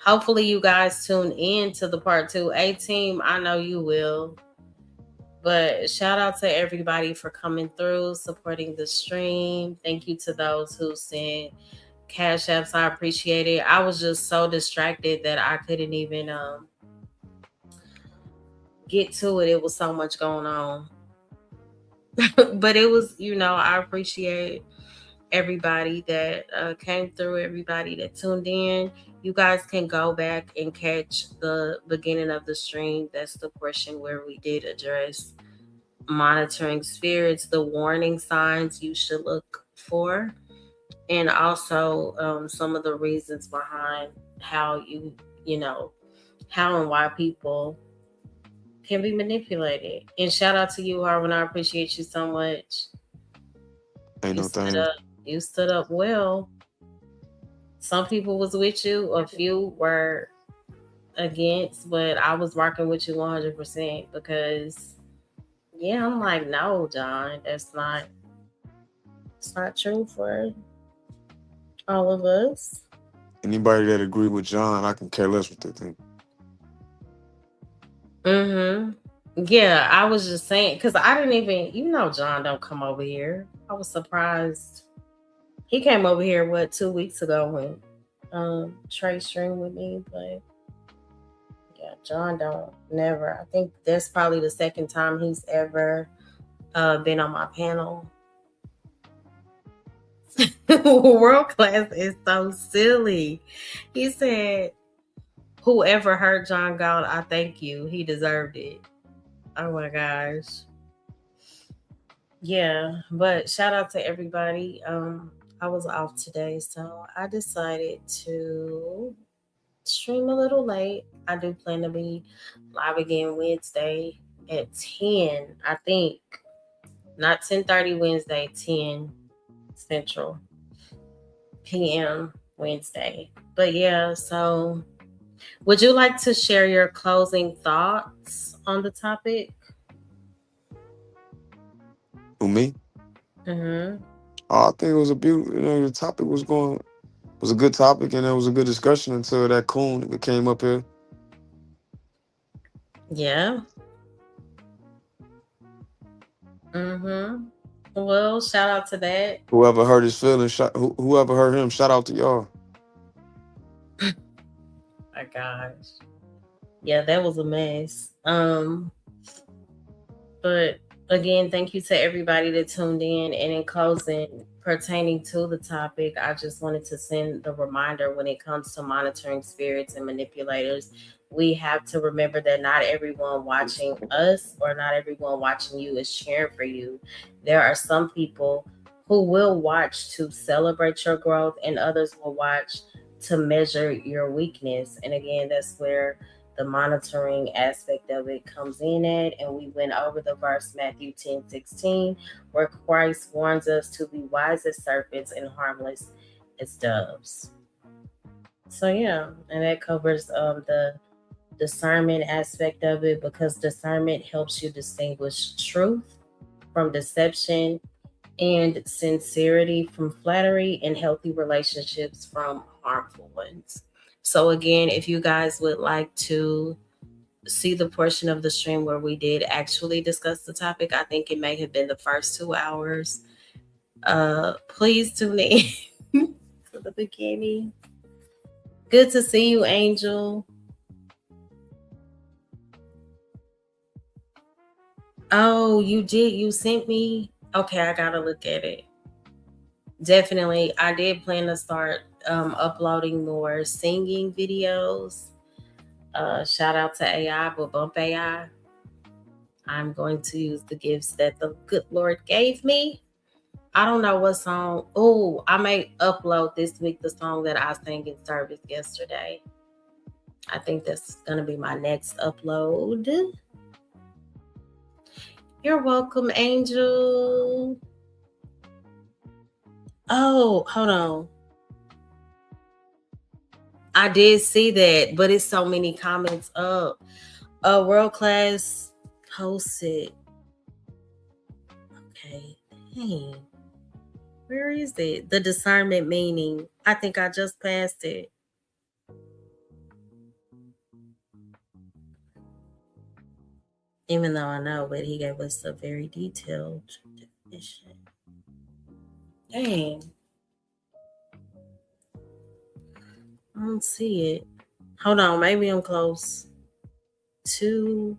Hopefully you guys tune in to the part 2. A-Team, I know you will. But shout out to everybody for coming through, supporting the stream. Thank you to those who sent cash apps. I appreciate it. I was just so distracted that I couldn't even get to it. It was so much going on. But it was, I appreciate everybody that came through, everybody that tuned in. You guys can go back and catch the beginning of the stream. That's the portion where we did address monitoring spirits, the warning signs you should look for, and also some of the reasons behind how how and why people can be manipulated. And shout out to you, Harvin. I appreciate you so much. You stood up well. Some people was with you, a few were against, but I was rocking with you 100% because I'm like, no, John, it's not true for all of us. Anybody that agree with John, I can care less what they think. Yeah, I was just saying, because I didn't even, John don't come over here. I was surprised. He came over here, 2 weeks ago when Trey streamed with me, but yeah, John don't never. I think that's probably the second time he's ever been on my panel. World Class is so silly. He said, whoever hurt John Galt, I thank you. He deserved it. Oh my gosh. Yeah, but shout out to everybody. I was off today, so I decided to stream a little late. I do plan to be live again Wednesday at 10, I think. Not 10:30 Wednesday, 10 Central PM Wednesday. But yeah, so would you like to share your closing thoughts on the topic? Who, me? I think it was a beautiful. The topic was a good topic, and it was a good discussion until that coon that came up here. Yeah. Well, shout out to that. Whoever hurt his feelings, whoever hurt him, shout out to y'all. My gosh. Yeah, that was a mess. But again, thank you to everybody that tuned in. And in closing, pertaining to the topic, I just wanted to send the reminder when it comes to monitoring spirits and manipulators, we have to remember that not everyone watching us or not everyone watching you is cheering for you. There are some people who will watch to celebrate your growth, and others will watch to measure your weakness. And again, that's where the monitoring aspect of it comes in at. And we went over the verse Matthew 10:16, where Christ warns us to be wise as serpents and harmless as doves. So yeah, and that covers the discernment aspect of it, because discernment helps you distinguish truth from deception and sincerity from flattery, and healthy relationships from harmful ones. So again, if you guys would like to see the portion of the stream where we did actually discuss the topic, I think it may have been the first 2 hours. Please tune in to the beginning. Good to see you, Angel. Oh, you did. You sent me. Okay, I gotta look at it. Definitely, I did plan to start uploading more singing videos. Shout out to AI, but bump AI. I'm going to use the gifts that the good Lord gave me. I don't know what song. Oh, I may upload this week the song that I sang in service yesterday. I think that's gonna be my next upload. You're welcome, Angel. Oh, hold on. I did see that, but it's so many comments up. World class hosted. Okay. Dang. Where is it? The discernment meaning. I think I just passed it. Even though I know, but he gave us a very detailed definition. Dang. I don't see it. Hold on, maybe I'm close to.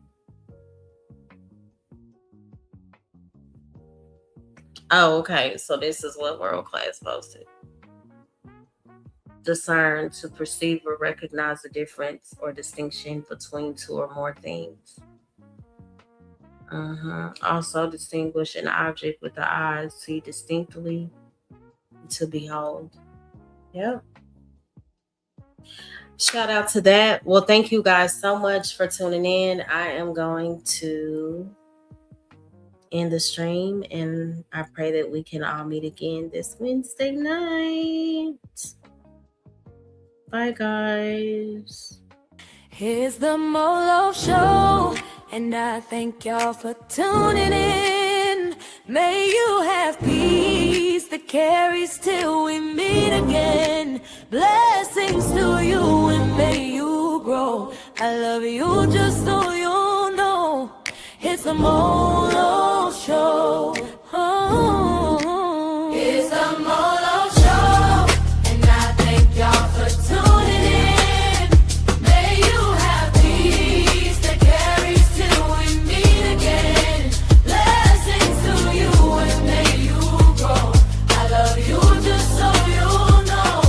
Oh, okay. So this is what world class posted. Discern, to perceive or recognize the difference or distinction between two or more things. Also distinguish an object with the eyes, see distinctly, to behold. Yep. Shout out to that. Well, thank you guys so much for tuning in. I am going to end the stream, and I pray that we can all meet again this Wednesday night. Bye, guys. Here's the Molo Show, and I thank y'all for tuning in. May you have peace that carries till we meet again. Blessings to you, and may you grow. I love you just so you know. It's the Molo Show.